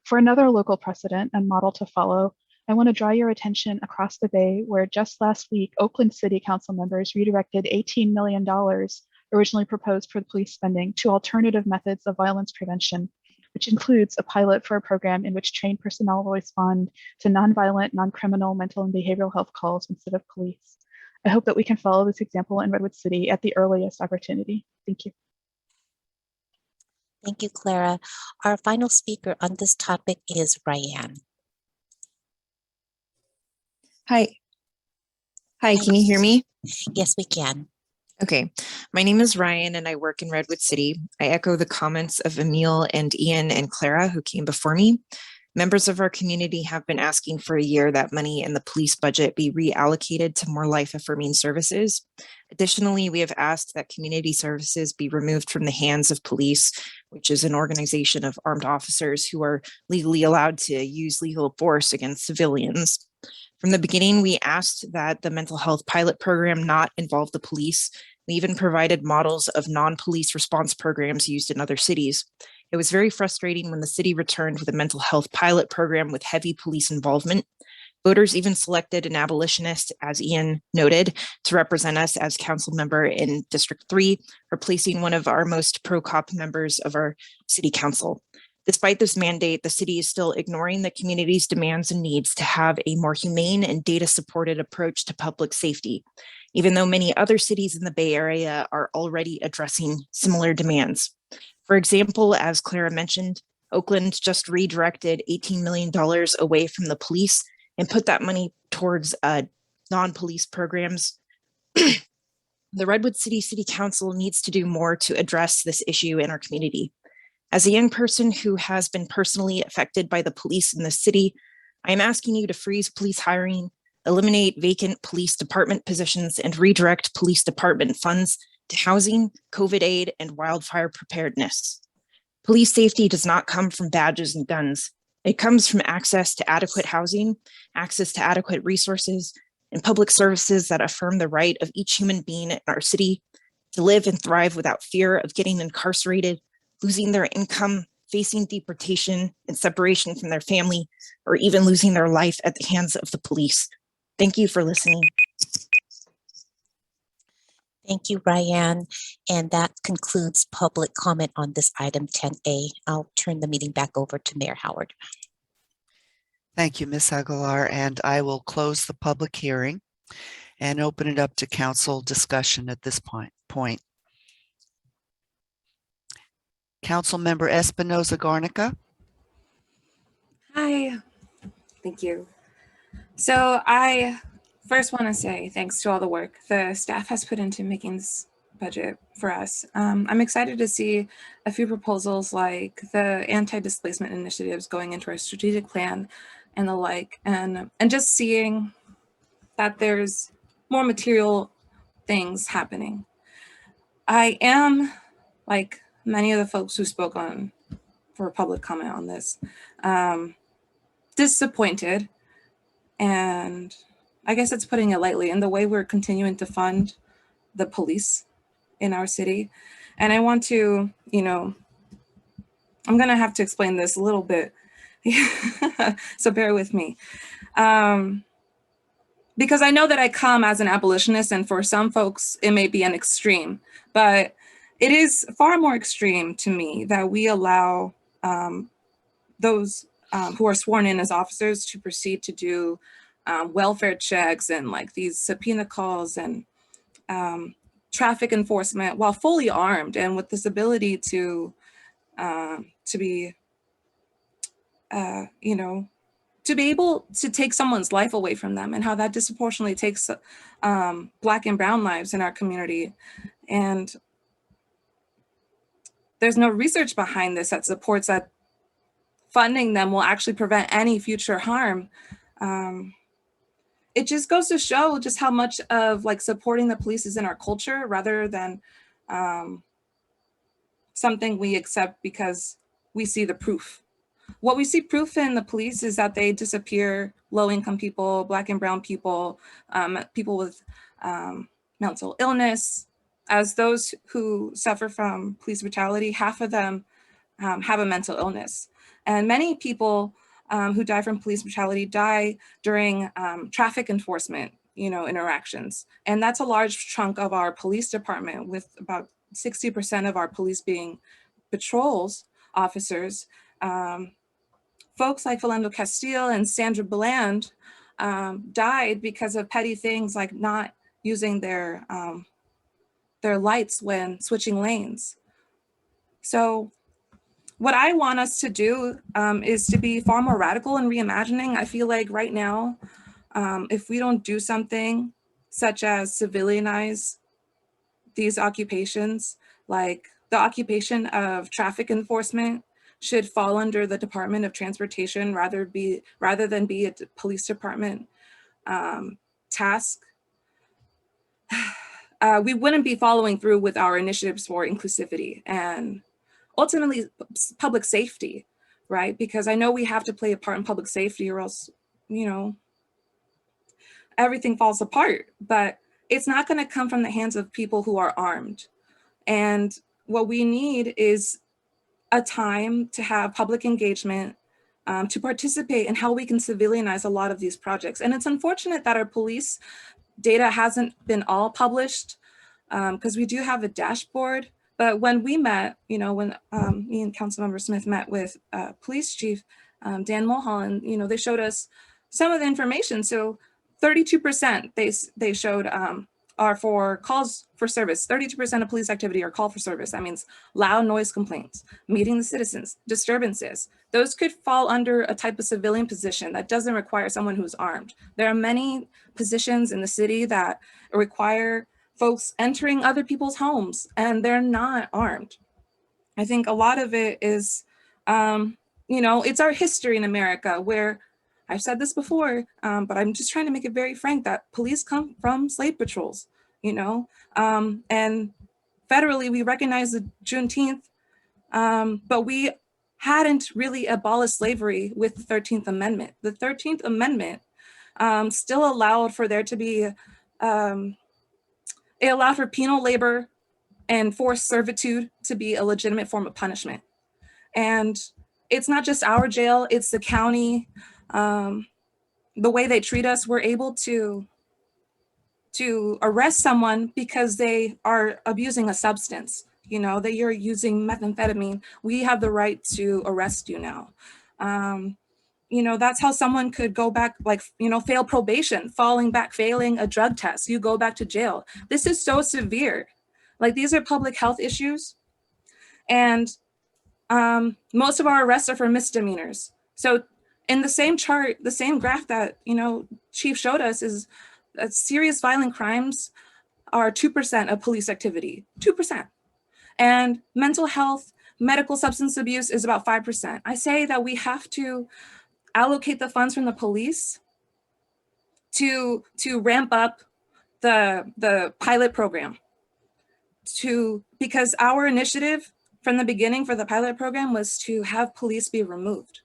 For another local precedent and model to follow, I want to draw your attention across the Bay, where just last week, Oakland City Council members redirected $18 million originally proposed for the police spending to alternative methods of violence prevention, which includes a pilot for a program in which trained personnel will respond to nonviolent, non-criminal mental and behavioral health calls instead of police. I hope that we can follow this example in Redwood City at the earliest opportunity. Thank you. Thank you, Clara. Our final speaker on this topic is Ryan. Hi. Hi, can you hear me? Yes, we can. Okay, my name is Ryan and I work in Redwood City. I echo the comments of Emil and Ian and Clara who came before me. Members of our community have been asking for a year that money in the police budget be reallocated to more life-affirming services. Additionally, we have asked that community services be removed from the hands of police, which is an organization of armed officers who are legally allowed to use lethal force against civilians. From the beginning, we asked that the mental health pilot program not involve the police. We even provided models of non-police response programs used in other cities. It was very frustrating when the city returned with a mental health pilot program with heavy police involvement. Voters even selected an abolitionist, as Ian noted, to represent us as council member in District 3, replacing one of our most pro-cop members of our city council. Despite this mandate, the city is still ignoring the community's demands and needs to have a more humane and data-supported approach to public safety, even though many other cities in the Bay Area are already addressing similar demands. For example, as Clara mentioned, Oakland just redirected $18 million away from the police and put that money towards non-police programs. The Redwood City City Council needs to do more to address this issue in our community. As a young person who has been personally affected by the police in the city, I am asking you to freeze police hiring, eliminate vacant police department positions, and redirect police department funds to housing, COVID aid, and wildfire preparedness. Police safety does not come from badges and guns. It comes from access to adequate housing, access to adequate resources, and public services that affirm the right of each human being in our city to live and thrive without fear of getting incarcerated, losing their income, facing deportation and separation from their family, or even losing their life at the hands of the police. Thank you for listening. Thank you, Ryan. And that concludes public comment on this item 10A. I'll turn the meeting back over to Mayor Howard. Thank you, Ms. Aguilar, and I will close the public hearing and open it up to council discussion at this point. Councilmember Espinoza Garnica. Hi, thank you. So I first want to say thanks to all the work the staff has put into making this budget for us. I'm excited to see a few proposals like the anti-displacement initiatives going into our strategic plan and the like, and just seeing that there's more material things happening. I am, like many of the folks who spoke on for public comment on this, disappointed, and I guess it's putting it lightly, in the way we're continuing to fund the police in our city. And I want to, I'm gonna have to explain this a little bit, so bear with me. Because I know that I come as an abolitionist, and for some folks, it may be an extreme, but it is far more extreme to me that we allow those who are sworn in as officers to proceed to do welfare checks and like these subpoena calls and traffic enforcement while fully armed and with this ability to be, to be able to take someone's life away from them, and how that disproportionately takes Black and Brown lives in our community. And there's no research behind this that supports that funding them will actually prevent any future harm. It just goes to show just how much of like supporting the police is in our culture rather than something we accept because we see the proof. What we see proof in the police is that they disappear low-income people, Black and Brown people, people with mental illness. As those who suffer from police brutality, half of them have a mental illness. And many people who die from police brutality die during traffic enforcement, interactions. And that's a large chunk of our police department, with about 60% of our police being patrols officers. Folks like Philando Castile and Sandra Bland died because of petty things like not using their lights when switching lanes. So what I want us to do is to be far more radical in reimagining. I feel like right now, if we don't do something such as civilianize these occupations, like the occupation of traffic enforcement should fall under the Department of Transportation rather than be a police department task. We wouldn't be following through with our initiatives for inclusivity and ultimately public safety, right? Because I know we have to play a part in public safety or else, everything falls apart. But it's not going to come from the hands of people who are armed. And what we need is a time to have public engagement, to participate in how we can civilianize a lot of these projects. And it's unfortunate that our police data hasn't been all published, because we do have a dashboard. But when we met, when me and Councilmember Smith met with Police Chief Dan Mulholland, they showed us some of the information. So 32% they showed are for calls for service. 32% of police activity are call for service. That means loud noise complaints, meeting the citizens, disturbances. Those could fall under a type of civilian position that doesn't require someone who's armed. There are many positions in the city that require folks entering other people's homes and they're not armed. I think a lot of it is, it's our history in America where, I've said this before, but I'm just trying to make it very frank that police come from slave patrols, and federally we recognize the Juneteenth, but we hadn't really abolished slavery with the 13th Amendment. The 13th Amendment still allowed for there to be, it allowed for penal labor and forced servitude to be a legitimate form of punishment. And it's not just our jail, it's the county, the way they treat us. We're able to arrest someone because they are abusing a substance, that you're using methamphetamine. We have the right to arrest you now. That's how someone could go back, fail probation, failing a drug test, you go back to jail. This is so severe. These are public health issues. And most of our arrests are for misdemeanors. So in the same chart, the same graph that, Chief showed us is that serious violent crimes are 2% of police activity, 2%. And mental health, medical substance abuse is about 5%. I say that we have to allocate the funds from the police to ramp up the pilot program because our initiative from the beginning for the pilot program was to have police be removed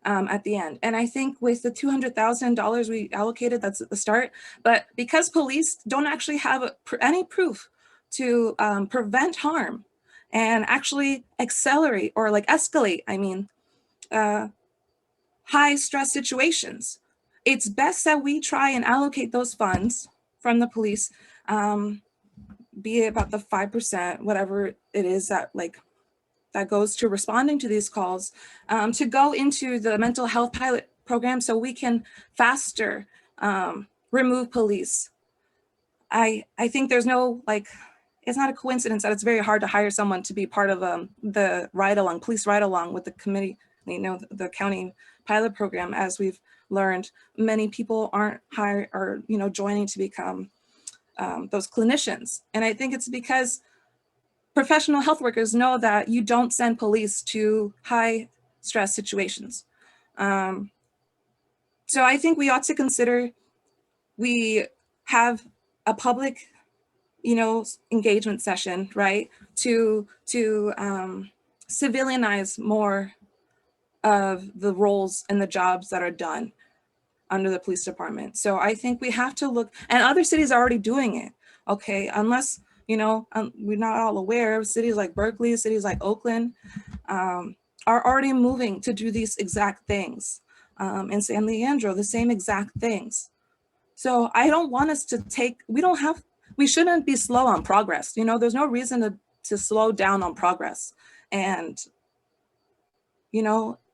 at the end. And I think with the $200,000 we allocated, that's at the start, but because police don't actually have any proof to prevent harm and actually accelerate or like escalate, I mean, high stress situations, it's best that we try and allocate those funds from the police, be it about the 5%, whatever it is that goes to responding to these calls, to go into the mental health pilot program so we can faster remove police. I think there's no, it's not a coincidence that it's very hard to hire someone to be part of the police ride along with the committee, the county pilot program. As we've learned, many people aren't hired or, joining to become those clinicians. And I think it's because professional health workers know that you don't send police to high stress situations. So I think we ought to consider, we have a public, engagement session, right? To civilianize more of the roles and the jobs that are done under the police department. So I think we have to look, and other cities are already doing it, okay? Unless, we're not all aware of cities like Berkeley, cities like Oakland, are already moving to do these exact things. And San Leandro, the same exact things. So I don't want us to we shouldn't be slow on progress. There's no reason to slow down on progress. And,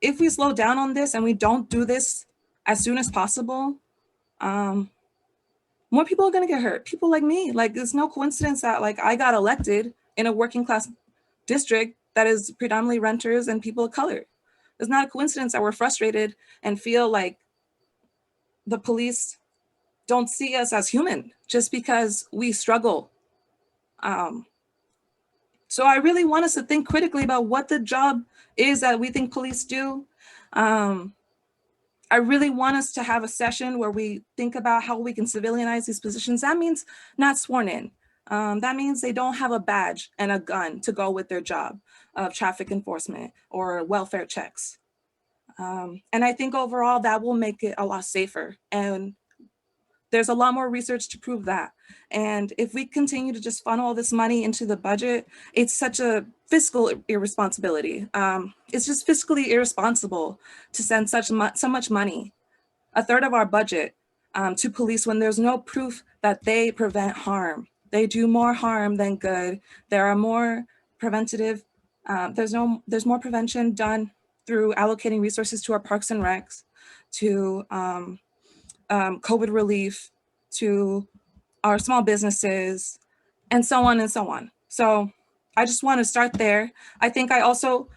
if we slow down on this and we don't do this as soon as possible, more people are going to get hurt. People like me, it's no coincidence that I got elected in a working class district that is predominantly renters and people of color. It's not a coincidence that we're frustrated and feel like the police don't see us as human just because we struggle. So I really want us to think critically about what the job is that we think police do. I really want us to have a session where we think about how we can civilianize these positions. That means not sworn in. That means they don't have a badge and a gun to go with their job of traffic enforcement or welfare checks. And I think overall that will make it a lot safer. And there's a lot more research to prove that. And if we continue to just funnel all this money into the budget, it's such a fiscal irresponsibility. It's just fiscally irresponsible to send so much money, a third of our budget, to police when there's no proof that they prevent harm. They do more harm than good. There are more preventative, there's more prevention done through allocating resources to our parks and recs, to COVID relief, to our small businesses, and so on and so on. So I just want to start there. I think I'm going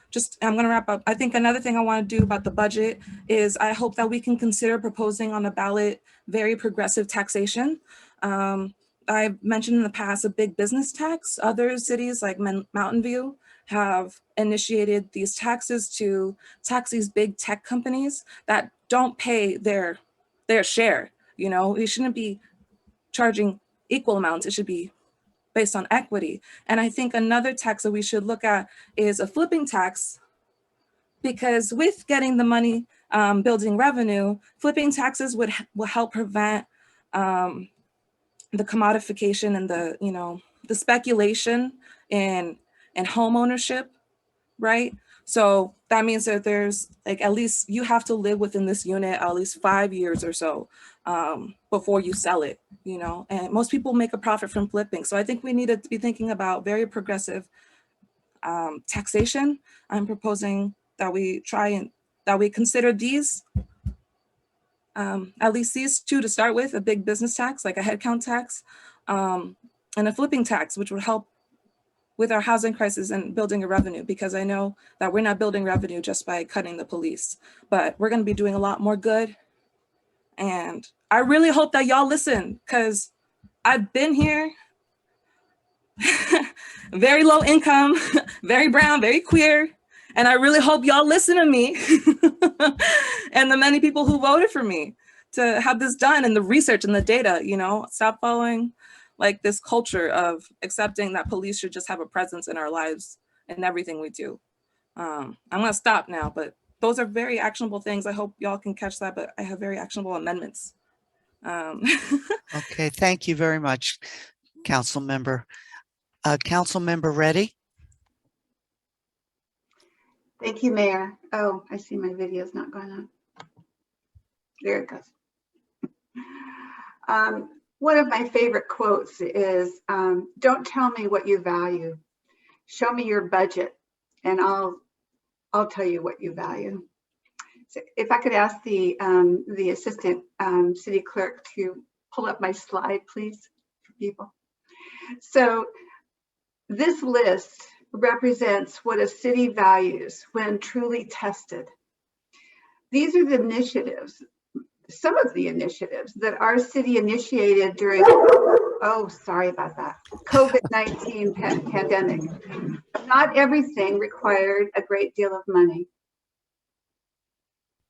to wrap up. I think another thing I want to do about the budget is I hope that we can consider proposing on the ballot very progressive taxation. I've mentioned in the past a big business tax. Other cities like Mountain View have initiated these taxes to tax these big tech companies that don't pay their share. We shouldn't be charging equal amounts. It should be based on equity. And I think another tax that we should look at is a flipping tax, because with getting the money, building revenue, flipping taxes will help prevent the commodification and the speculation in home ownership, right? So that means that there's at least you have to live within this unit at least 5 years or so before you sell it, and most people make a profit from flipping. So I think we need to be thinking about very progressive taxation. I'm proposing that we consider these, at least these two to start with, a big business tax, like a headcount tax, and a flipping tax, which would help with our housing crisis and building a revenue, because I know that we're not building revenue just by cutting the police, but we're going to be doing a lot more good. And I really hope that y'all listen, because I've been here, very low income, very brown, very queer, and I really hope y'all listen to me and the many people who voted for me, to have this done and the research and the data, you know, stop following like this culture of accepting that police should just have a presence in our lives and everything we do. I'm gonna stop now, but those are very actionable things. I hope y'all can catch that, but I have very actionable amendments. Okay, thank you very much, Council Member. Council Member Reddy? Thank you, Mayor. Oh, I see my video is not going on. There it goes. One of my favorite quotes is, don't tell me what you value. Show me your budget and I'll tell you what you value. So if I could ask the assistant city clerk to pull up my slide, please, for people. So this list represents what a city values when truly tested. These are the initiatives, some of the initiatives that our city initiated during, oh, sorry about that, COVID-19 pandemic. Not everything required a great deal of money.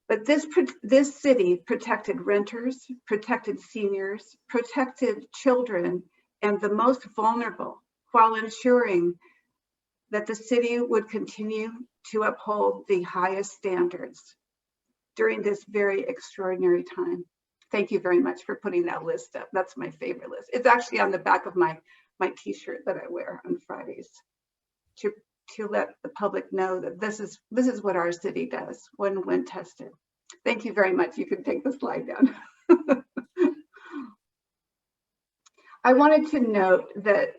But this city protected renters, protected seniors, protected children, and the most vulnerable, while ensuring that the city would continue to uphold the highest standards during this very extraordinary time. Thank you very much for putting that list up. That's my favorite list. It's actually on the back of my t-shirt that I wear on Fridays to let the public know that this is what our city does when tested. Thank you very much. You can take the slide down. I wanted to note that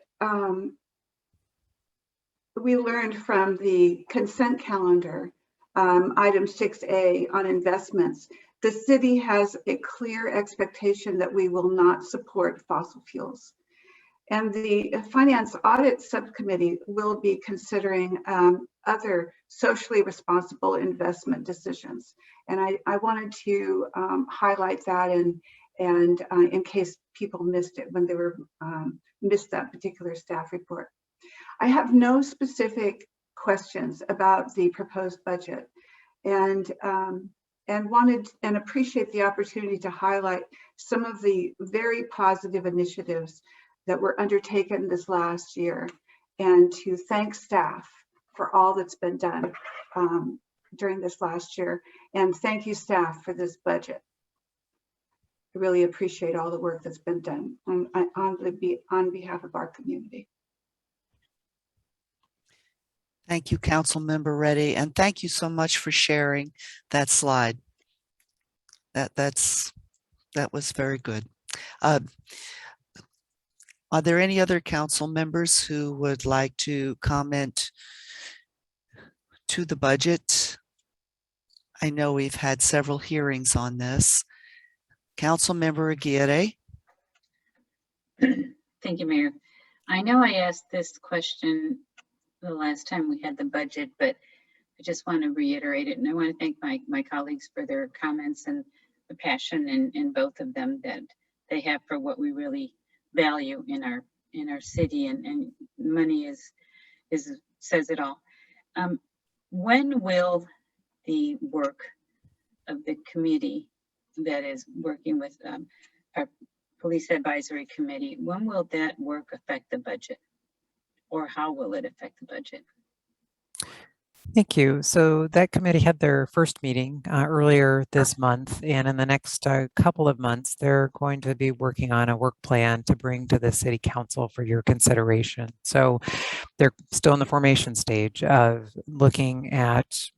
we learned from the consent calendar, item 6A on investments, the city has a clear expectation that we will not support fossil fuels. And the Finance Audit Subcommittee will be considering other socially responsible investment decisions. And I wanted to highlight that and in case people missed it when they were missed that particular staff report. I have no specific questions about the proposed budget and wanted and appreciate the opportunity to highlight some of the very positive initiatives that were undertaken this last year and to thank staff for all that's been done during this last year. And thank you, staff, for this budget. I really appreciate all the work that's been done on behalf of our community. Thank you, Council Member Reddy, and thank you so much for sharing that slide. That was very good. Are there any other council members who would like to comment to the budget? I know we've had several hearings on this. Council Member Aguirre. Thank you, Mayor. I know I asked this question the last time we had the budget, but I just want to reiterate it. And I want to thank my colleagues for their comments and the passion in both of them that they have for what we really value in our city, and money says it all. When will the work of the committee that is working with our police advisory committee, when will that work affect the budget, or how will it affect the budget? Thank you. So that committee had their first meeting earlier this month, and in the next couple of months, they're going to be working on a work plan to bring to the City Council for your consideration. So they're still in the formation stage of looking at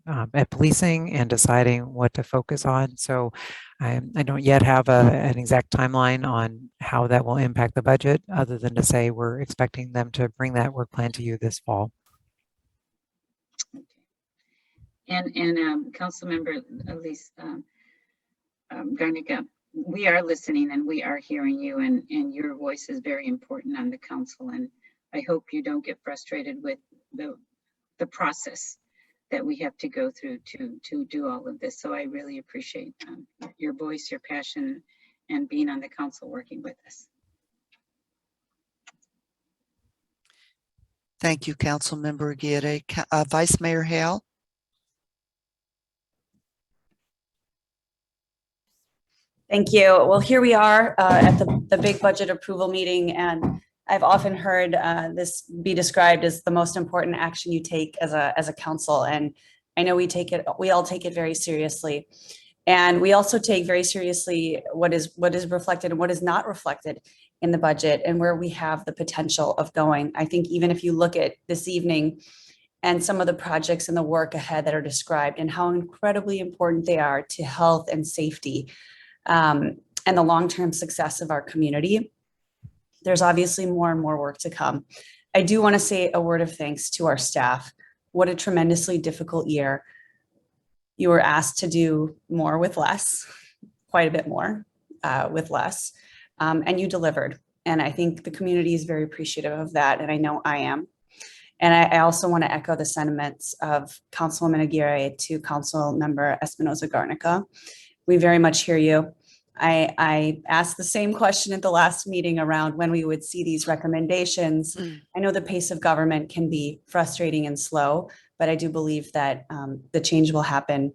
policing and deciding what to focus on. So I don't yet have an exact timeline on how that will impact the budget, other than to say we're expecting them to bring that work plan to you this fall. And Councilmember Elise Garnica, we are listening and we are hearing you, and your voice is very important on the council. And I hope you don't get frustrated with the process that we have to go through to do all of this. So I really appreciate your voice, your passion, and being on the council working with us. Thank you, Council Member Aguirre. Vice Mayor Hale. Thank you. Well, here we are at the big budget approval meeting, and I've often heard this be described as the most important action you take as a council. And I know we all take it very seriously. And we also take very seriously what is reflected and what is not reflected in the budget and where we have the potential of going. I think even if you look at this evening and some of the projects and the work ahead that are described and how incredibly important they are to health and safety, and the long-term success of our community, there's obviously more and more work to come. I do want to say a word of thanks to our staff. What a tremendously difficult year. You were asked to do more with less, quite a bit more with less, and you delivered. And I think the community is very appreciative of that, and I know I am. And I also want to echo the sentiments of Councilwoman Aguirre to Councilmember Espinoza-Garnica. We very much hear you. I asked the same question at the last meeting around when we would see these recommendations. I know the pace of government can be frustrating and slow, but I do believe that the change will happen,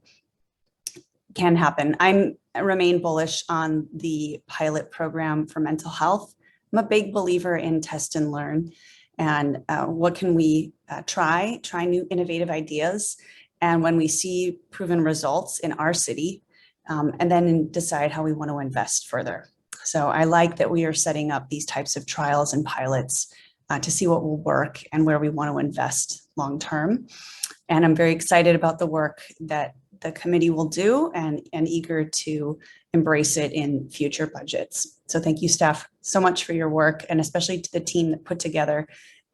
can happen. I remain bullish on the pilot program for mental health. I'm a big believer in test and learn. And what can we try new innovative ideas. And when we see proven results in our city, and then decide how we want to invest further. So I like that we are setting up these types of trials and pilots to see what will work and where we want to invest long-term. And I'm very excited about the work that the committee will do and eager to embrace it in future budgets. So thank you, staff, so much for your work, and especially to the team that put together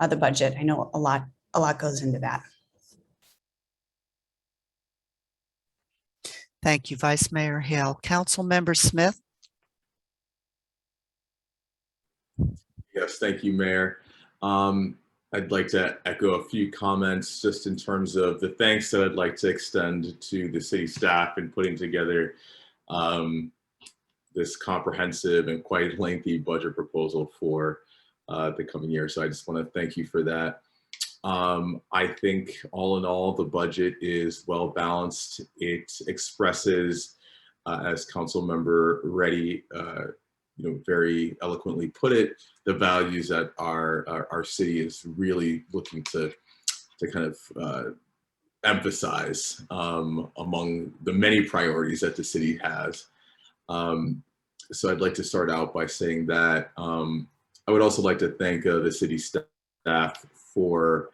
the budget. I know a lot goes into that. Thank you, Vice Mayor Hale. Councilmember Smith. Yes, thank you, Mayor. I'd like to echo a few comments just in terms of the thanks that I'd like to extend to the city staff in putting together this comprehensive and quite lengthy budget proposal for the coming year. So I just want to thank you for that. I think all in all, the budget is well balanced. It expresses, as Councilmember Reddy, very eloquently put it, the values that our city is really looking to kind of emphasize among the many priorities that the city has. So I'd like to start out by saying that I would also like to thank the city staff for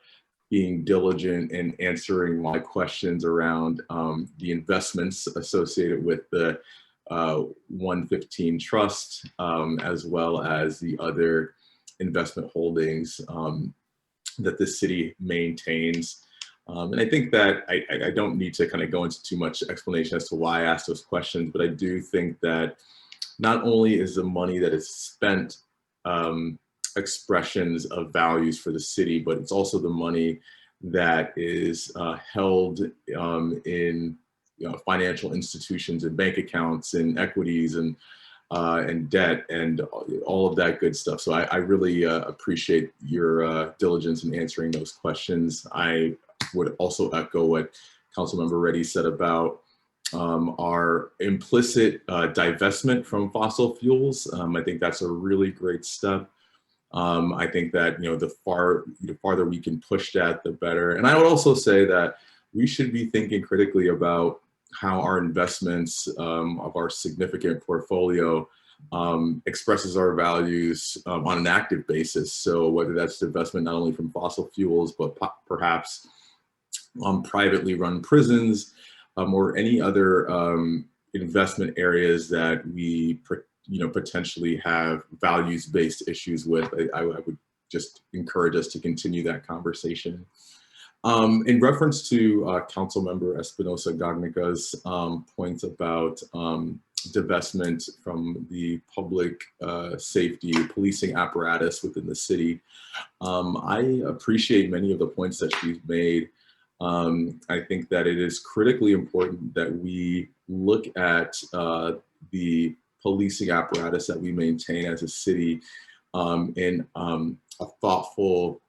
being diligent in answering my questions around the investments associated with the 115 Trust, as well as the other investment holdings that the city maintains. And I think that I don't need to kind of go into too much explanation as to why I asked those questions, but I do think that not only is the money that is spent expressions of values for the city, but it's also the money that is held in financial institutions and bank accounts and equities and debt and all of that good stuff. So I really appreciate your diligence in answering those questions. I would also echo what Councilmember Reddy said about our implicit divestment from fossil fuels. I think that's a really great step. I think that the farther we can push that, the better. And I would also say that we should be thinking critically about how our investments of our significant portfolio expresses our values on an active basis. So whether that's divestment not only from fossil fuels, but perhaps privately run prisons or any other investment areas that we potentially have values-based issues with. I would just encourage us to continue that conversation. In reference to Councilmember Espinoza-Garnica's points about divestment from the public safety policing apparatus within the city, I appreciate many of the points that she's made. I think that it is critically important that we look at the policing apparatus that we maintain as a city in a thoughtful,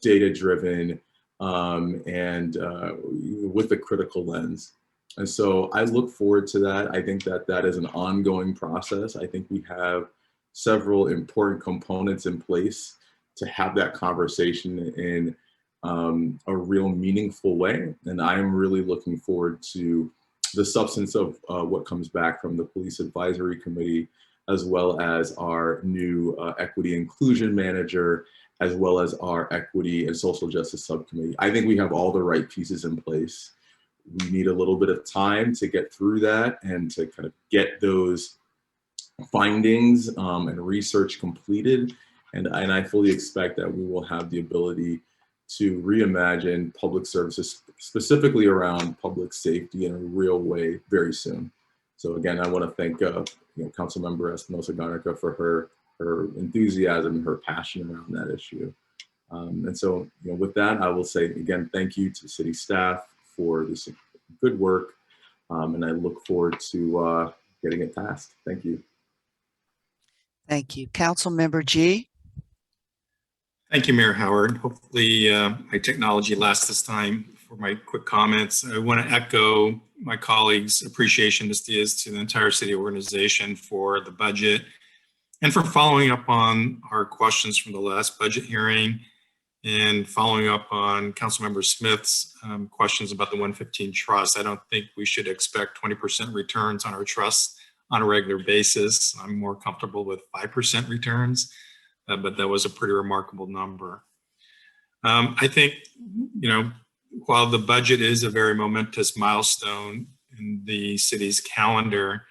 data-driven, and with a critical lens. And so I look forward to that. I think that that is an ongoing process. I think we have several important components in place to have that conversation in a real meaningful way. And I'm really looking forward to the substance of what comes back from the Police Advisory Committee, as well as our new equity inclusion manager, as well as our equity and social justice subcommittee. I think we have all the right pieces in place. We need a little bit of time to get through that and to kind of get those findings and research completed. And I fully expect that we will have the ability to reimagine public services, specifically around public safety, in a real way very soon. So again, I want to thank Councilmember Espinosa Garnica for her enthusiasm and her passion around that issue. And so with that, I will say again, thank you to city staff for this good work. And I look forward to getting it passed. Thank you. Thank you. Councilmember G. Thank you, Mayor Howard. Hopefully my technology lasts this time for my quick comments. I want to echo my colleagues' appreciation, Ms. Diaz, to the entire city organization for the budget and for following up on our questions from the last budget hearing and following up on Councilmember Smith's questions about the 115 trust. I don't think we should expect 20% returns on our trusts on a regular basis. I'm more comfortable with 5% returns. But that was a pretty remarkable number. I think, while the budget is a very momentous milestone in the city's calendar,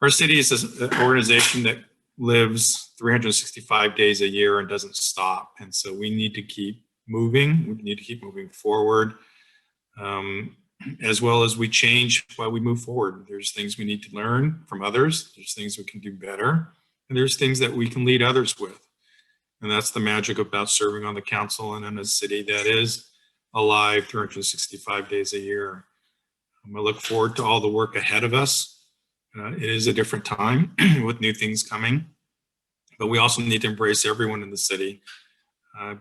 our city is an organization that lives 365 days a year and doesn't stop. And so we need to keep moving. We need to keep moving forward, as well as we change while we move forward. There's things we need to learn from others. There's things we can do better. And there's things that we can lead others with. And that's the magic about serving on the council and in a city that is alive 365 days a year. I look forward to all the work ahead of us. It is a different time with new things coming, but we also need to embrace everyone in the city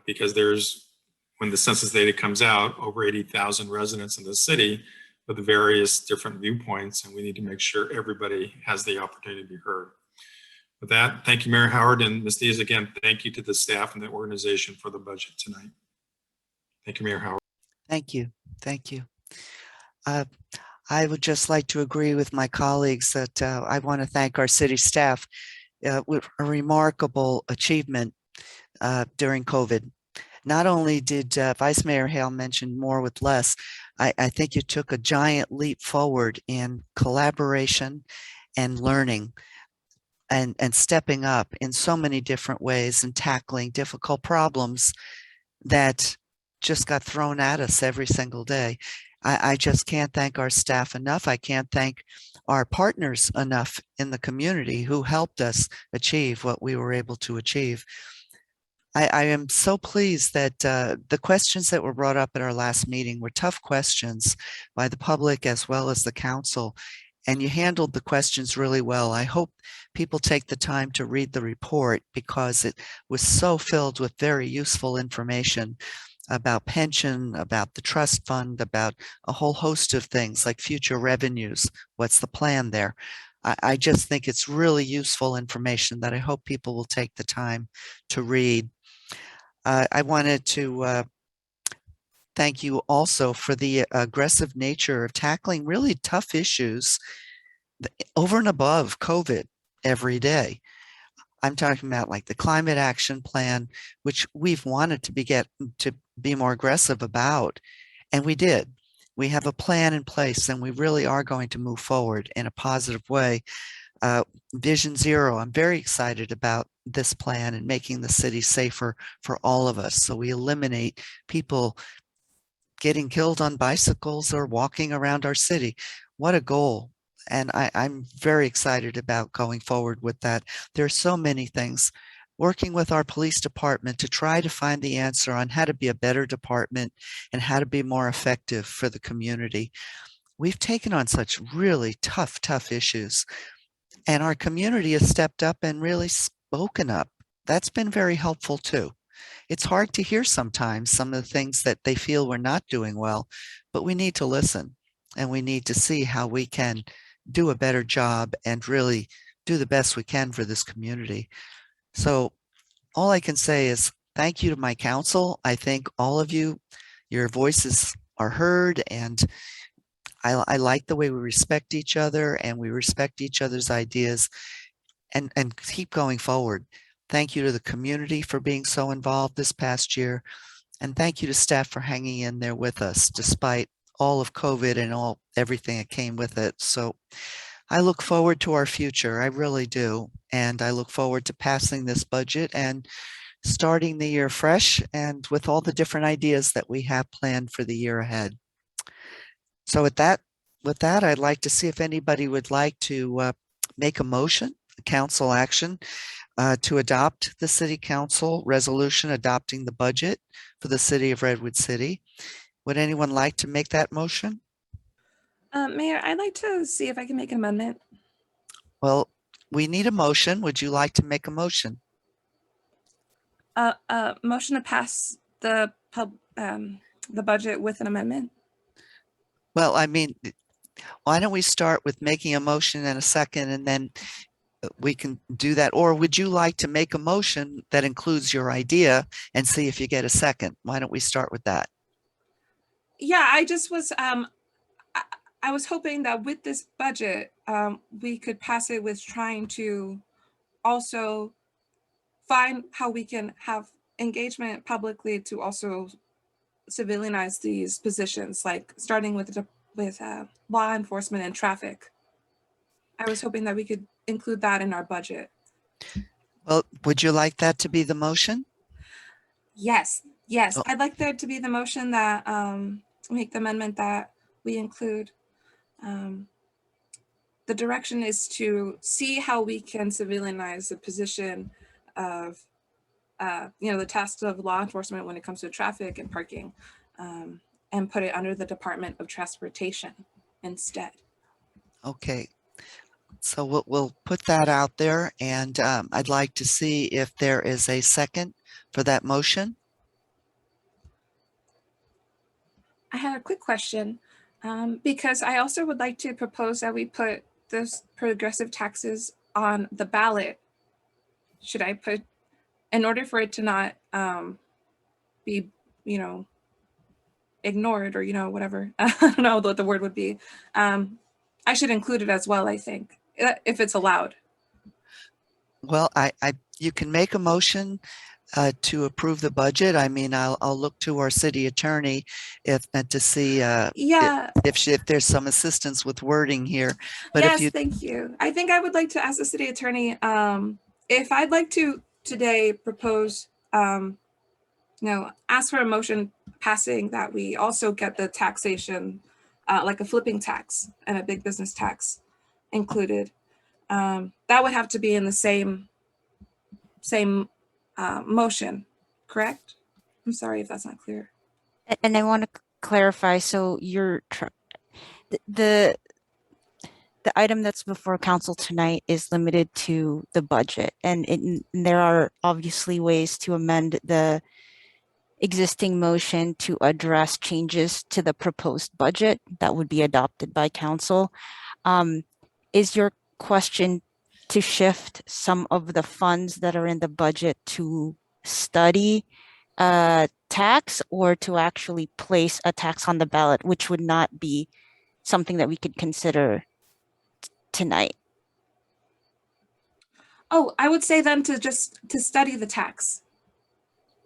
because when the census data comes out, over 80,000 residents in the city with various different viewpoints, and we need to make sure everybody has the opportunity to be heard. With that, thank you, Mayor Howard, and Ms. Diaz, again, thank you to the staff and the organization for the budget tonight. Thank you, Mayor Howard. Thank you. Thank you. I would just like to agree with my colleagues that I want to thank our city staff with a remarkable achievement during COVID. Not only did Vice Mayor Hale mention more with less, I think you took a giant leap forward in collaboration and learning and stepping up in so many different ways and tackling difficult problems that just got thrown at us every single day. I just can't thank our staff enough. I can't thank our partners enough in the community who helped us achieve what we were able to achieve. I am so pleased that the questions that were brought up at our last meeting were tough questions by the public as well as the council. And you handled the questions really well. I hope people take the time to read the report because it was so filled with very useful information about pension, about the trust fund, about a whole host of things like future revenues. What's the plan there? I just think it's really useful information that I hope people will take the time to read. I wanted to thank you also for the aggressive nature of tackling really tough issues over and above COVID every day. I'm talking about like the climate action plan, which we've wanted to be more aggressive about, and we did. We have a plan in place, and we really are going to move forward in a positive way. Vision Zero, I'm very excited about this plan and making the city safer for all of us. So we eliminate people getting killed on bicycles or walking around our city. What a goal. And I'm very excited about going forward with that. There are so many things. Working with our police department to try to find the answer on how to be a better department and how to be more effective for the community. We've taken on such really tough issues. And our community has stepped up and really spoken up. That's been very helpful too. It's hard to hear sometimes some of the things that they feel we're not doing well, but we need to listen. and we need to see how we can do a better job and really do the best we can for this community. So all I can say is thank you to my council. I think all of you, your voices are heard, and I like the way we respect each other and we respect each other's ideas and keep going forward. Thank you to the community for being so involved this past year. And thank you to staff for hanging in there with us despite all of COVID and everything that came with it. So I look forward to our future. I really do. And I look forward to passing this budget and starting the year fresh and with all the different ideas that we have planned for the year ahead. So with that, I'd like to see if anybody would like to make a motion, a council action, to adopt the city council resolution adopting the budget for the city of Redwood City. Would anyone like to make that motion? Mayor, I'd like to see if I can make an amendment. Well, we need a motion. Would you like to make a motion? Motion to pass the budget with an amendment. Well, I mean, why don't we start with making a motion and a second, and then we can do that? Or would you like to make a motion that includes your idea and see if you get a second? Why don't we start with that? Yeah, I just was, I was hoping that with this budget, we could pass it with trying to also find how we can have engagement publicly to also civilianize these positions, like starting with law enforcement and traffic. I was hoping that we could include that in our budget. Well, would you like that to be the motion? Yes, I'd like there to be the motion that make the amendment that we include. The direction is to see how we can civilianize the position of the task of law enforcement when it comes to traffic and parking, and put it under the Department of Transportation instead. Okay, so we'll put that out there, and I'd like to see if there is a second for that motion. I had a quick question, because I also would like to propose that we put those progressive taxes on the ballot. Should I put, in order for it to not be, ignored or, whatever, I don't know what the word would be. I should include it as well, I think, if it's allowed. Well, you can make a motion to approve the budget. I mean, I'll look to our city attorney to see if there's some assistance with wording here. But yes, if you thank you. I think I would like to ask the city attorney if I'd like to today propose, ask for a motion passing that we also get the taxation, like a flipping tax and a big business tax included. That would have to be in the same motion, correct? I'm sorry if that's not clear. And I want to clarify, so the item that's before council tonight is limited to the budget, and there are obviously ways to amend the existing motion to address changes to the proposed budget that would be adopted by council. Is your question to shift some of the funds that are in the budget to study tax, or to actually place a tax on the ballot, which would not be something that we could consider tonight? Oh, I would say then to study the tax.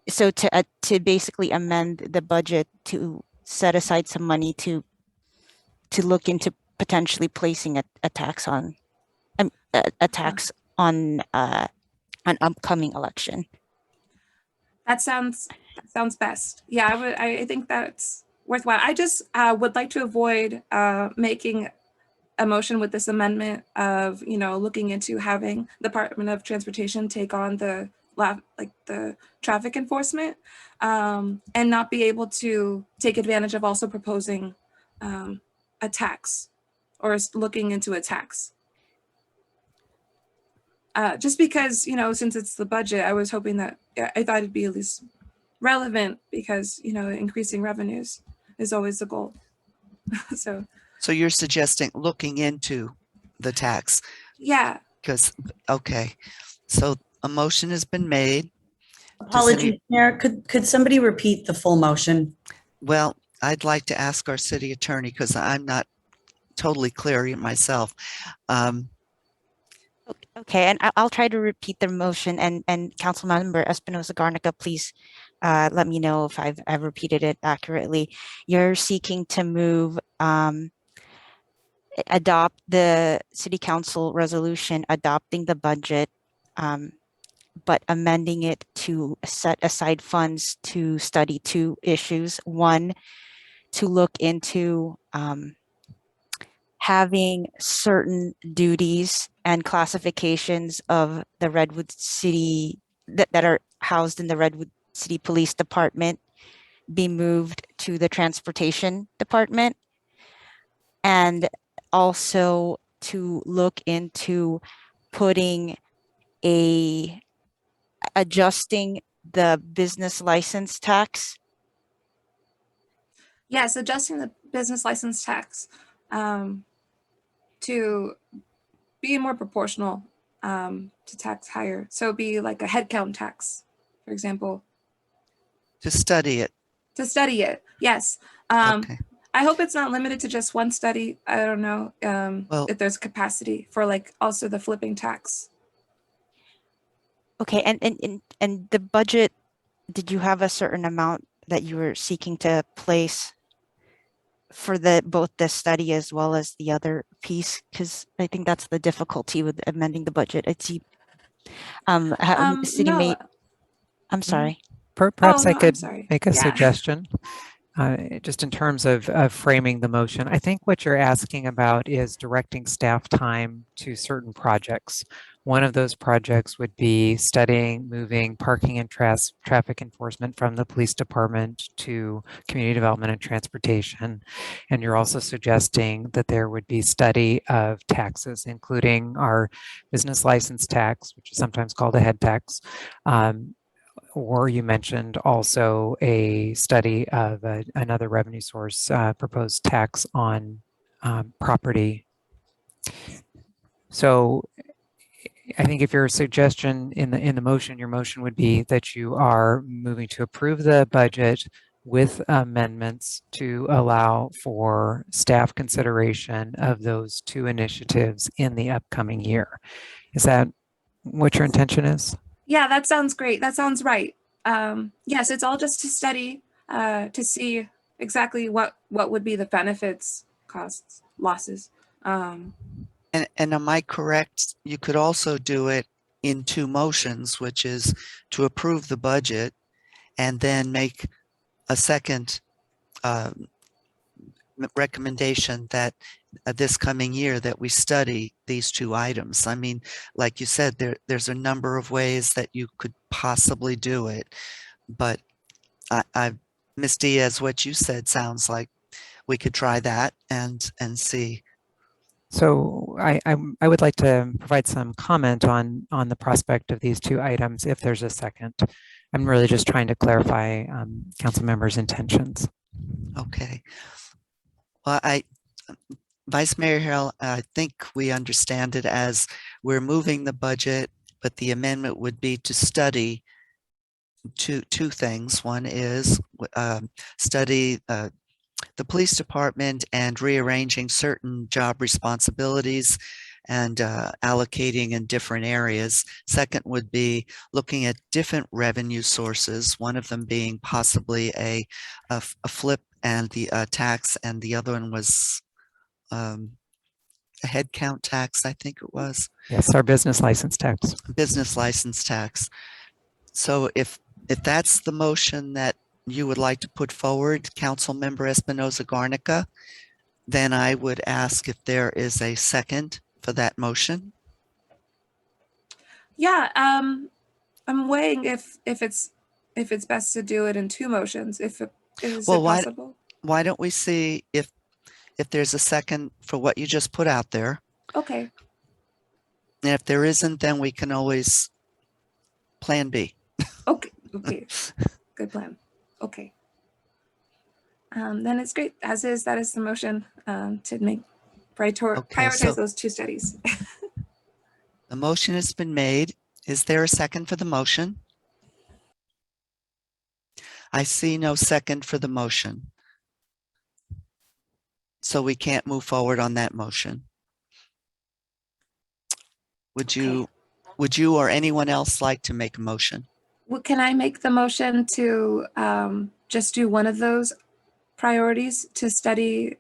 So to basically amend the budget to set aside some money to look into potentially placing a tax on a tax on an upcoming election. That sounds best. Yeah, I think that's worthwhile. I just would like to avoid making a motion with this amendment of looking into having the Department of Transportation take on the traffic enforcement, and not be able to take advantage of also proposing a tax or looking into a tax. Just because, since it's the budget, I was hoping that I thought it'd be at least relevant because, increasing revenues is always the goal. So So you're suggesting looking into the tax yeah, because, okay. So a motion has been made. Apologies, Mayor. Could somebody repeat the full motion? Well, I'd like to ask our city attorney because I'm not totally clear myself. Okay, and I'll try to repeat the motion, and Councilmember Espinosa Garnica, please let me know if I've repeated it accurately. You're seeking to move adopt the city council resolution adopting the budget, but amending it to set aside funds to study two issues. One, to look into having certain duties and classifications of the Redwood City that are housed in the Redwood City Police Department be moved to the Transportation Department, and also to look into putting adjusting the business license tax. Yes, adjusting the business license tax to be more proportional to tax higher. So it'd be like a headcount tax, for example. To study it. To study it, yes. Okay. I hope it's not limited to just one study. I don't know if there's capacity for like also the flipping tax. Okay, and the budget, did you have a certain amount that you were seeking to place for both the study as well as the other piece? Because I think that's the difficulty with amending the budget. It's city No. mate. I'm sorry. Perhaps Oh, I no, I'm could sorry. make a Yeah. suggestion. Just in terms of framing the motion, I think what you're asking about is directing staff time to certain projects. One of those projects would be studying moving parking and traffic enforcement from the police department to community development and transportation. And you're also suggesting that there would be study of taxes, including our business license tax, which is sometimes called a head tax, or you mentioned also a study of another revenue source, proposed tax on property. So I think if your suggestion in the motion, your motion would be that you are moving to approve the budget with amendments to allow for staff consideration of those two initiatives in the upcoming year. Is that what your intention is? Yeah, that sounds great. That sounds right. Yes, it's all just to study to see exactly what would be the benefits, costs, losses. And am I correct? You could also do it in two motions, which is to approve the budget and then make a second recommendation that this coming year that we study these two items. I mean, like you said, there's a number of ways that you could possibly do it, but Ms. Diaz, what you said sounds like we could try that and see. So I would like to provide some comment on the prospect of these two items if there's a second. I'm really just trying to clarify council members' intentions. Okay. Well, Vice Mayor Harrell, I think we understand it as we're moving the budget, but the amendment would be to study two things. One is study the police department and rearranging certain job responsibilities and allocating in different areas. Second would be looking at different revenue sources, one of them being possibly a flip and the tax, and the other one was a head count tax, I think it was. Yes, our business license tax. Business license tax. So if that's the motion that you would like to put forward, Council Member Espinosa Garnica, then I would ask if there is a second for that motion. Yeah, I'm weighing if it's best to do it in two motions. Is it possible? Why don't we see if there's a second for what you just put out there? Okay. And if there isn't, then we can always plan B. Okay. Okay. Good plan. Okay. Then it's great. As is, that is the motion to make prioritize those two studies. The motion has been made. Is there a second for the motion? I see no second for the motion. So we can't move forward on that motion. Would you or anyone else like to make a motion? Well, can I make the motion to just do one of those priorities to study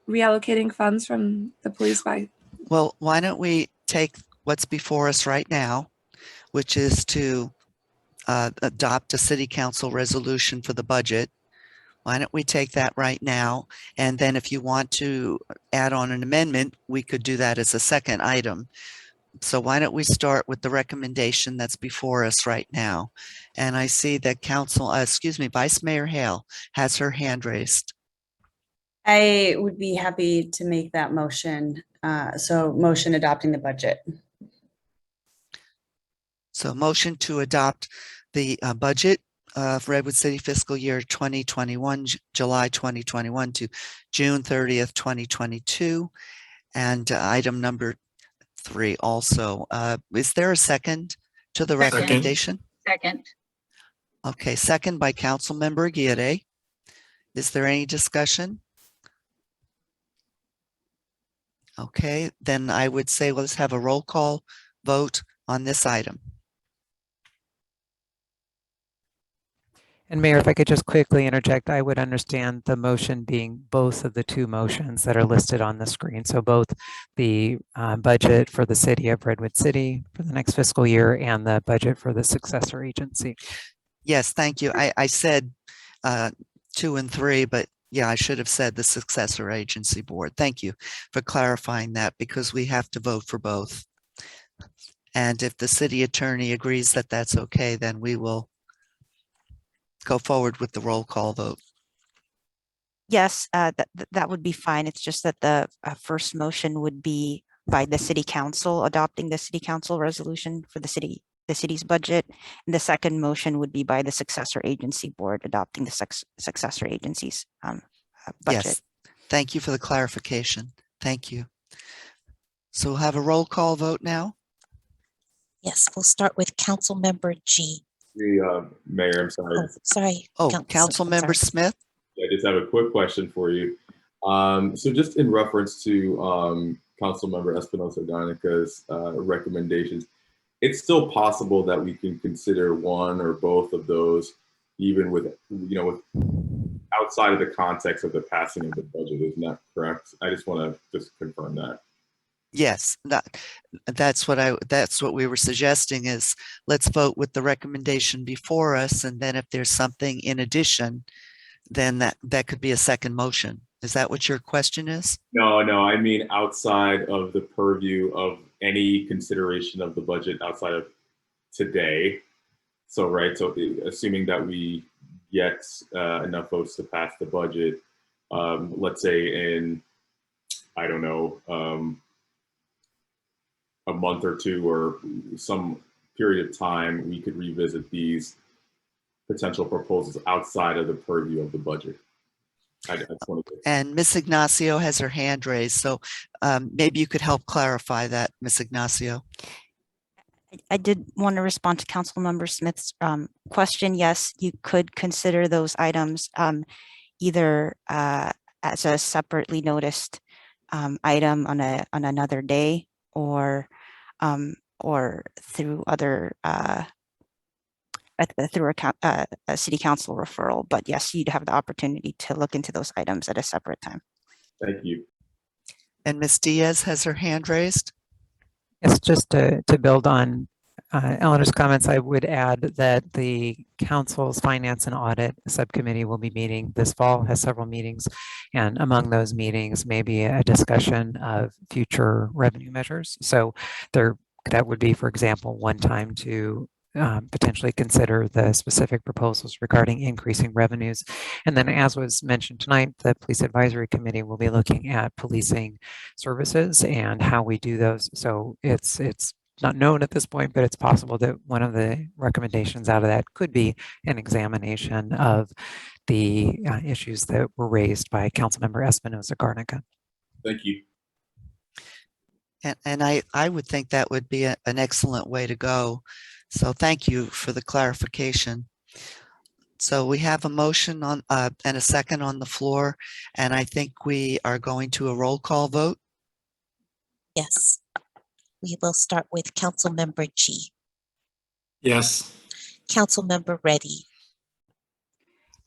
reallocating funds from the police by? Well, why don't we take what's before us right now, which is to adopt a city council resolution for the budget. Why don't we take that right now? And then if you want to add on an amendment, we could do that as a second item. So why don't we start with the recommendation that's before us right now? And I see that Vice Mayor Hale has her hand raised. I would be happy to make that motion. So motion adopting the budget. So motion to adopt the budget of Redwood City fiscal year 2021, July 2021 to June 30th, 2022. And item number 3 also. Is there a second to the recommendation? Second. Okay, second by Councilmember Aguirre. Is there any discussion? Okay, then I would say let's have a roll call vote on this item. And Mayor, if I could just quickly interject, I would understand the motion being both of the two motions that are listed on the screen. So both the budget for the city of Redwood City for the next fiscal year and the budget for the successor agency. Yes, thank you. I said 2 and 3, but yeah, I should have said the successor agency board. Thank you for clarifying that because we have to vote for both. And if the city attorney agrees that that's okay, then we will go forward with the roll call vote. Yes, that would be fine. It's just that the first motion would be by the city council adopting the city council resolution for the city's budget. And the second motion would be by the successor agency board adopting the successor agency's budget. Yes, thank you for the clarification. Thank you. So we'll have a roll call vote now. Yes, we'll start with Council Member G. Mayor, I'm sorry. Sorry. Council Member Smith. I just have a quick question for you. So just in reference to Councilmember Espinosa-Garnica's recommendations, it's still possible that we can consider one or both of those, even with outside of the context of the passing of the budget. Isn't that correct? I just want to just confirm that. Yes, that's what we were suggesting is let's vote with the recommendation before us. And then if there's something in addition, then that could be a second motion. Is that what your question is? No, I mean outside of the purview of any consideration of the budget outside of today. So, right, so assuming that we get enough votes to pass the budget, let's say in, I don't know, a month or two or some period of time, we could revisit these potential proposals outside of the purview of the budget. And Ms. Ignacio has her hand raised, so maybe you could help clarify that, Ms. Ignacio. I did want to respond to Councilmember Smith's question. Yes, you could consider those items either as a separately noticed item on another day, or through other through a city council referral. But yes, you'd have the opportunity to look into those items at a separate time. Thank you. And Ms. Diaz has her hand raised. Yes, just to build on Eleanor's comments, I would add that the council's finance and audit subcommittee will be meeting this fall, has several meetings, and among those meetings may be a discussion of future revenue measures. So that would be, for example, one time to potentially consider the specific proposals regarding increasing revenues. And then, as was mentioned tonight, the Police Advisory Committee will be looking at policing services and how we do those. So it's not known at this point, but it's possible that one of the recommendations out of that could be an examination of the issues that were raised by Councilmember Espinosa Garnica. Thank you. And I would think that would be an excellent way to go. So thank you for the clarification. So we have a motion on and a second on the floor, and I think we are going to a roll call vote. Yes. We will start with Councilmember G. Yes. Councilmember Reddy.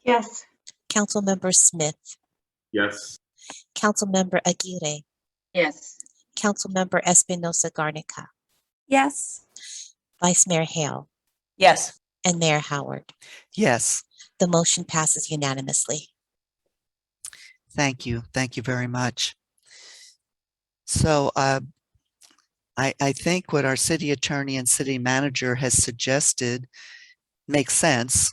Yes. Councilmember Smith. Yes. Councilmember Aguirre. Yes. Councilmember Espinosa Garnica. Yes. Vice Mayor Hale. Yes. And Mayor Howard. Yes. The motion passes unanimously. Thank you. Thank you very much. So I think what our city attorney and city manager has suggested makes sense.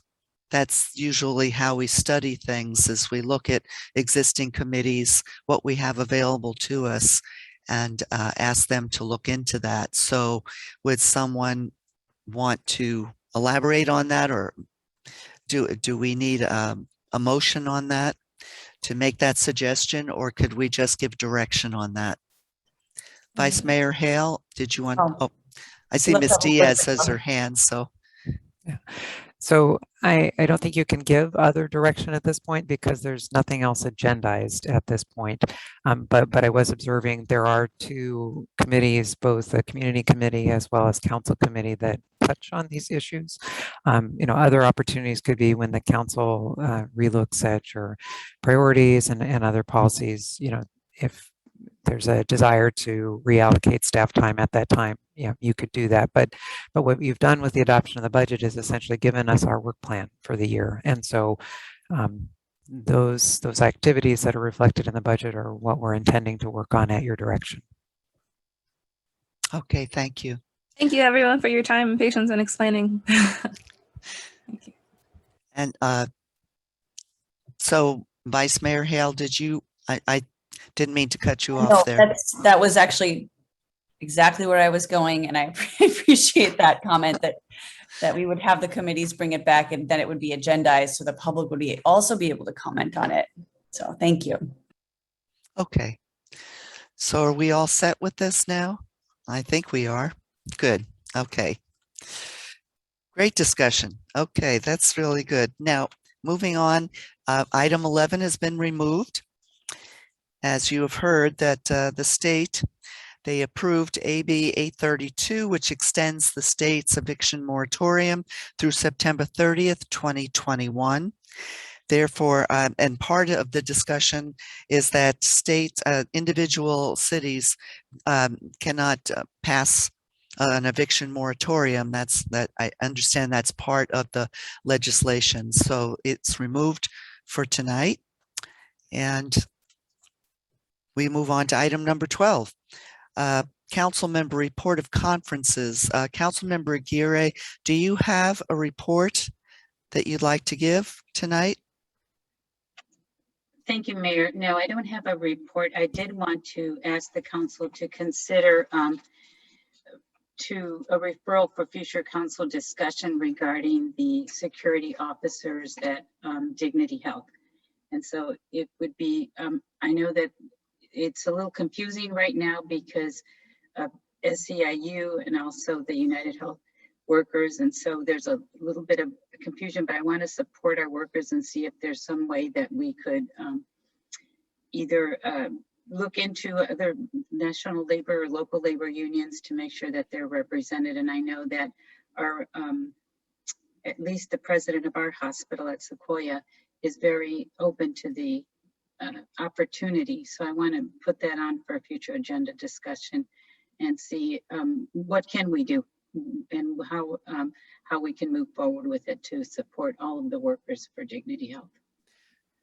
That's usually how we study things, is we look at existing committees, what we have available to us, and ask them to look into that. So would someone want to elaborate on that, or do we need a motion on that to make that suggestion, or could we just give direction on that? Vice Mayor Hale, did you want? Oh, I see Ms. Diaz has her hand, so. Yeah. So I don't think you can give other direction at this point because there's nothing else agendized at this point. But I was observing there are two committees, both the community committee as well as council committee, that touch on these issues. Other opportunities could be when the council relooks at your priorities and other policies, if there's a desire to reallocate staff time at that time, you could do that. But what you've done with the adoption of the budget is essentially given us our work plan for the year. And so those activities that are reflected in the budget are what we're intending to work on at your direction. Okay, thank you. Thank you everyone for your time and patience in explaining. Thank you. And so Vice Mayor Hale, I didn't mean to cut you off there. That was actually exactly where I was going, and I appreciate that comment that we would have the committees bring it back, and then it would be agendized so the public would also be able to comment on it. So thank you. Okay. So are we all set with this now? I think we are. Good. Okay. Great discussion. Okay, that's really good. Now, moving on, item 11 has been removed. As you have heard, that the state, they approved AB 832, which extends the state's eviction moratorium through September 30th, 2021. Therefore, and part of the discussion is that individual cities cannot pass an eviction moratorium. I understand that's part of the legislation. So it's removed for tonight. And we move on to item number 12. Council member report of conferences. Council member Aguirre, do you have a report that you'd like to give tonight? Thank you, Mayor. No, I don't have a report. I did want to ask the council to consider to a referral for future council discussion regarding the security officers at Dignity Health. And so it would be, I know that it's a little confusing right now because of SEIU and also the United Health workers. And so there's a little bit of confusion, but I want to support our workers and see if there's some way that we could either look into other national labor or local labor unions to make sure that they're represented. And I know that our, at least the president of our hospital at Sequoia is very open to the opportunity. So I want to put that on for a future agenda discussion and see what can we do and how we can move forward with it to support all of the workers for Dignity Health.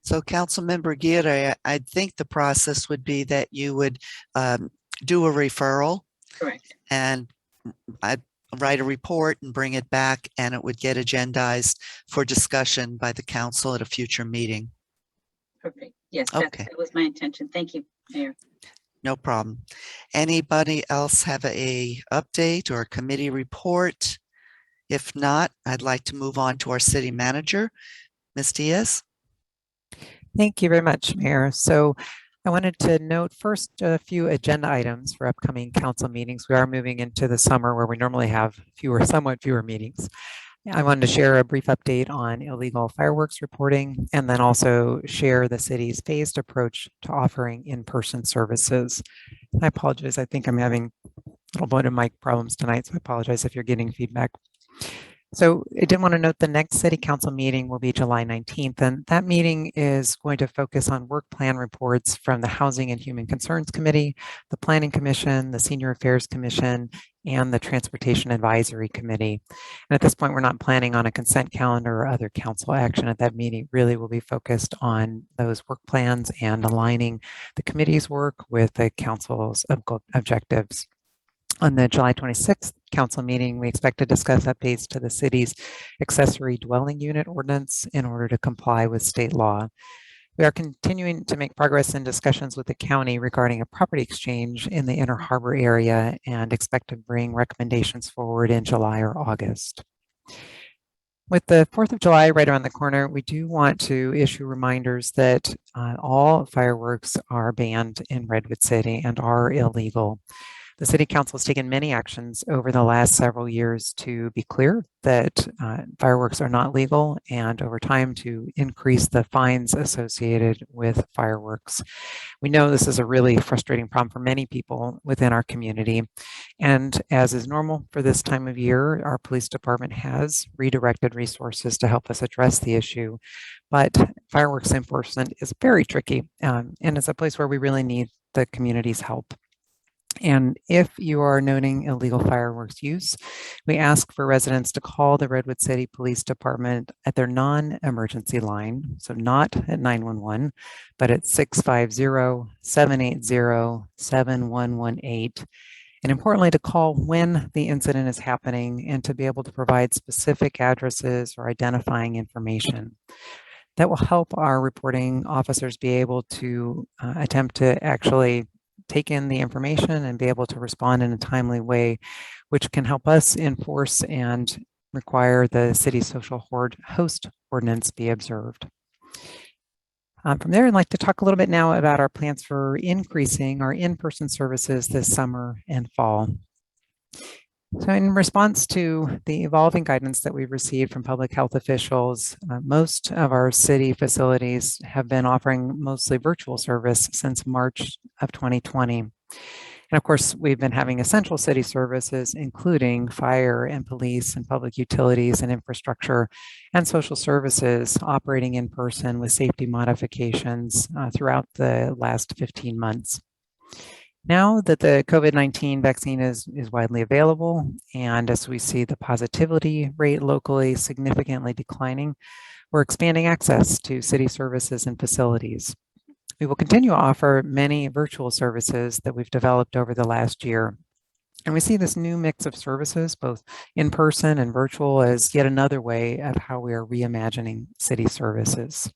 So Councilmember Aguirre, I think the process would be that you would do a referral. Correct. And I'd write a report and bring it back, and it would get agendized for discussion by the council at a future meeting. Perfect. Yes, okay. that was my intention. Thank you, Mayor. No problem. Anybody else have a update or a committee report? If not, I'd like to move on to our city manager, Ms. Diaz. Thank you very much, Mayor. So I wanted to note first a few agenda items for upcoming council meetings. We are moving into the summer where we normally have somewhat fewer meetings. I wanted to share a brief update on illegal fireworks reporting and then also share the city's phased approach to offering in-person services. I apologize. I think I'm having a little bit of mic problems tonight, so I apologize if you're getting feedback. So I did want to note the next city council meeting will be July 19th, and that meeting is going to focus on work plan reports from the Housing and Human Concerns Committee, the Planning Commission, the Senior Affairs Commission, and the Transportation Advisory Committee. And at this point, we're not planning on a consent calendar or other council action at that meeting. It really will be focused on those work plans and aligning the committee's work with the council's objectives. On the July 26th council meeting, we expect to discuss updates to the city's accessory dwelling unit ordinance in order to comply with state law. We are continuing to make progress in discussions with the county regarding a property exchange in the Inner Harbor area and expect to bring recommendations forward in July or August. With the 4th of July right around the corner, we do want to issue reminders that all fireworks are banned in Redwood City and are illegal. The City Council has taken many actions over the last several years to be clear that fireworks are not legal and over time to increase the fines associated with fireworks. We know this is a really frustrating problem for many people within our community. And as is normal for this time of year, our police department has redirected resources to help us address the issue. But fireworks enforcement is very tricky and it's a place where we really need the community's help. And if you are noting illegal fireworks use, we ask for residents to call the Redwood City Police Department at their non-emergency line, so not at 911, but at 650-780-7118. And importantly, to call when the incident is happening and to be able to provide specific addresses or identifying information. That will help our reporting officers be able to attempt to actually take in the information and be able to respond in a timely way, which can help us enforce and require the city's social host ordinance be observed. From there, I'd like to talk a little bit now about our plans for increasing our in-person services this summer and fall. So in response to the evolving guidance that we've received from public health officials, most of our city facilities have been offering mostly virtual service since March of 2020. And of course, we've been having essential city services, including fire and police and public utilities and infrastructure and social services operating in person with safety modifications throughout the last 15 months. Now that the COVID-19 vaccine is widely available, and as we see the positivity rate locally significantly declining, we're expanding access to city services and facilities. We will continue to offer many virtual services that we've developed over the last year. And we see this new mix of services, both in person and virtual, as yet another way of how we are reimagining city services.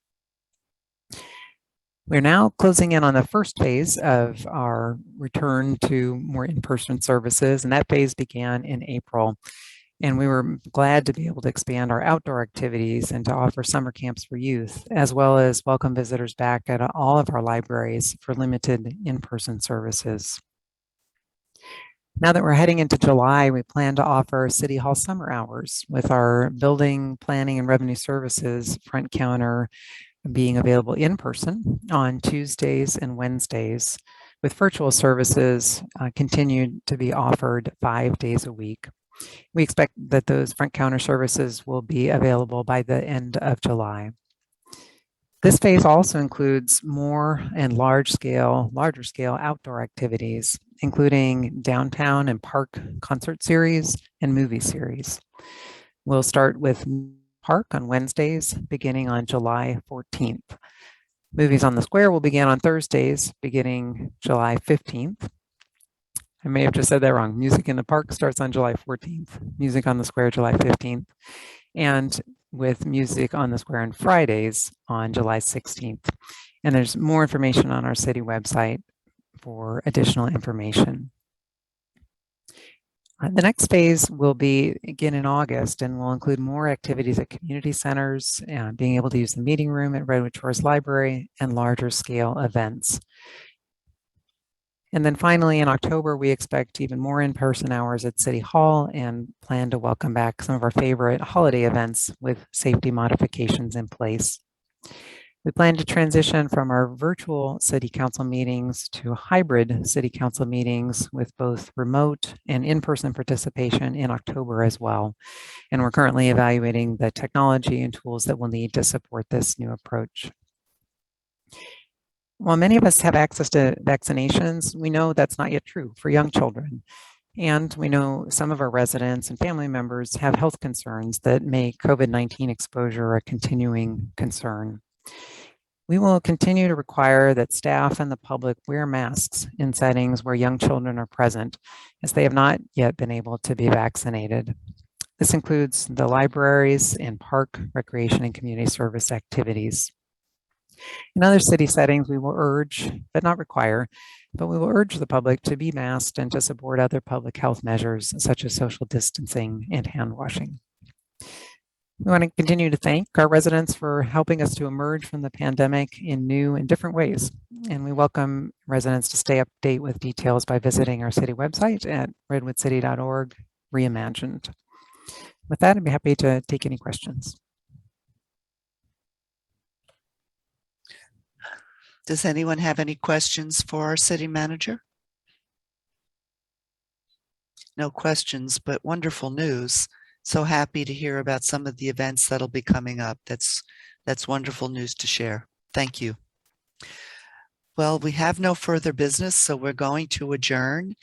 We're now closing in on the first phase of our return to more in-person services, and that phase began in April. And we were glad to be able to expand our outdoor activities and to offer summer camps for youth, as well as welcome visitors back at all of our libraries for limited in-person services. Now that we're heading into July, we plan to offer City Hall summer hours with our building, planning, and revenue services front counter being available in person on Tuesdays and Wednesdays, with virtual services continued to be offered 5 days a week. We expect that those front counter services will be available by the end of July. This phase also includes more and larger scale outdoor activities, including downtown and park concert series and movie series. We'll start with Park on Wednesdays, beginning on July 14th. Movies on the Square will begin on Thursdays, beginning July 15th. I may have just said that wrong. Music in the Park starts on July 14th, Music on the Square, July 15th, and with Music on the Square on Fridays on July 16th. And there's more information on our city website for additional information. The next phase will be again in August and will include more activities at community centers, being able to use the meeting room at Redwood Shores Library, and larger scale events. And then finally, in October, we expect even more in-person hours at City Hall and plan to welcome back some of our favorite holiday events with safety modifications in place. We plan to transition from our virtual city council meetings to hybrid city council meetings with both remote and in-person participation in October as well. And we're currently evaluating the technology and tools that we'll need to support this new approach. While many of us have access to vaccinations, we know that's not yet true for young children. And we know some of our residents and family members have health concerns that make COVID-19 exposure a continuing concern. We will continue to require that staff and the public wear masks in settings where young children are present, as they have not yet been able to be vaccinated. This includes the libraries and park, recreation, and community service activities. In other city settings, we will urge, but not require, but we will urge the public to be masked and to support other public health measures such as social distancing and hand washing. We want to continue to thank our residents for helping us to emerge from the pandemic in new and different ways. And we welcome residents to stay up to date with details by visiting our city website at redwoodcity.org reimagined. With that, I'd be happy to take any questions. Does anyone have any questions for our city manager? No questions, but wonderful news. So happy to hear about some of the events that'll be coming up. That's wonderful news to share. Thank you. Well, we have no further business, so we're going to adjourn.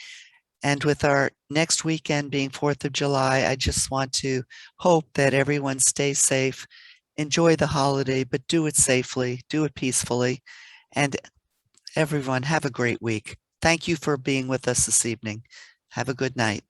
And with our next weekend being 4th of July, I just want to hope that everyone stays safe, enjoy the holiday, but do it safely, do it peacefully, and everyone have a great week. Thank you for being with us this evening. Have a good night.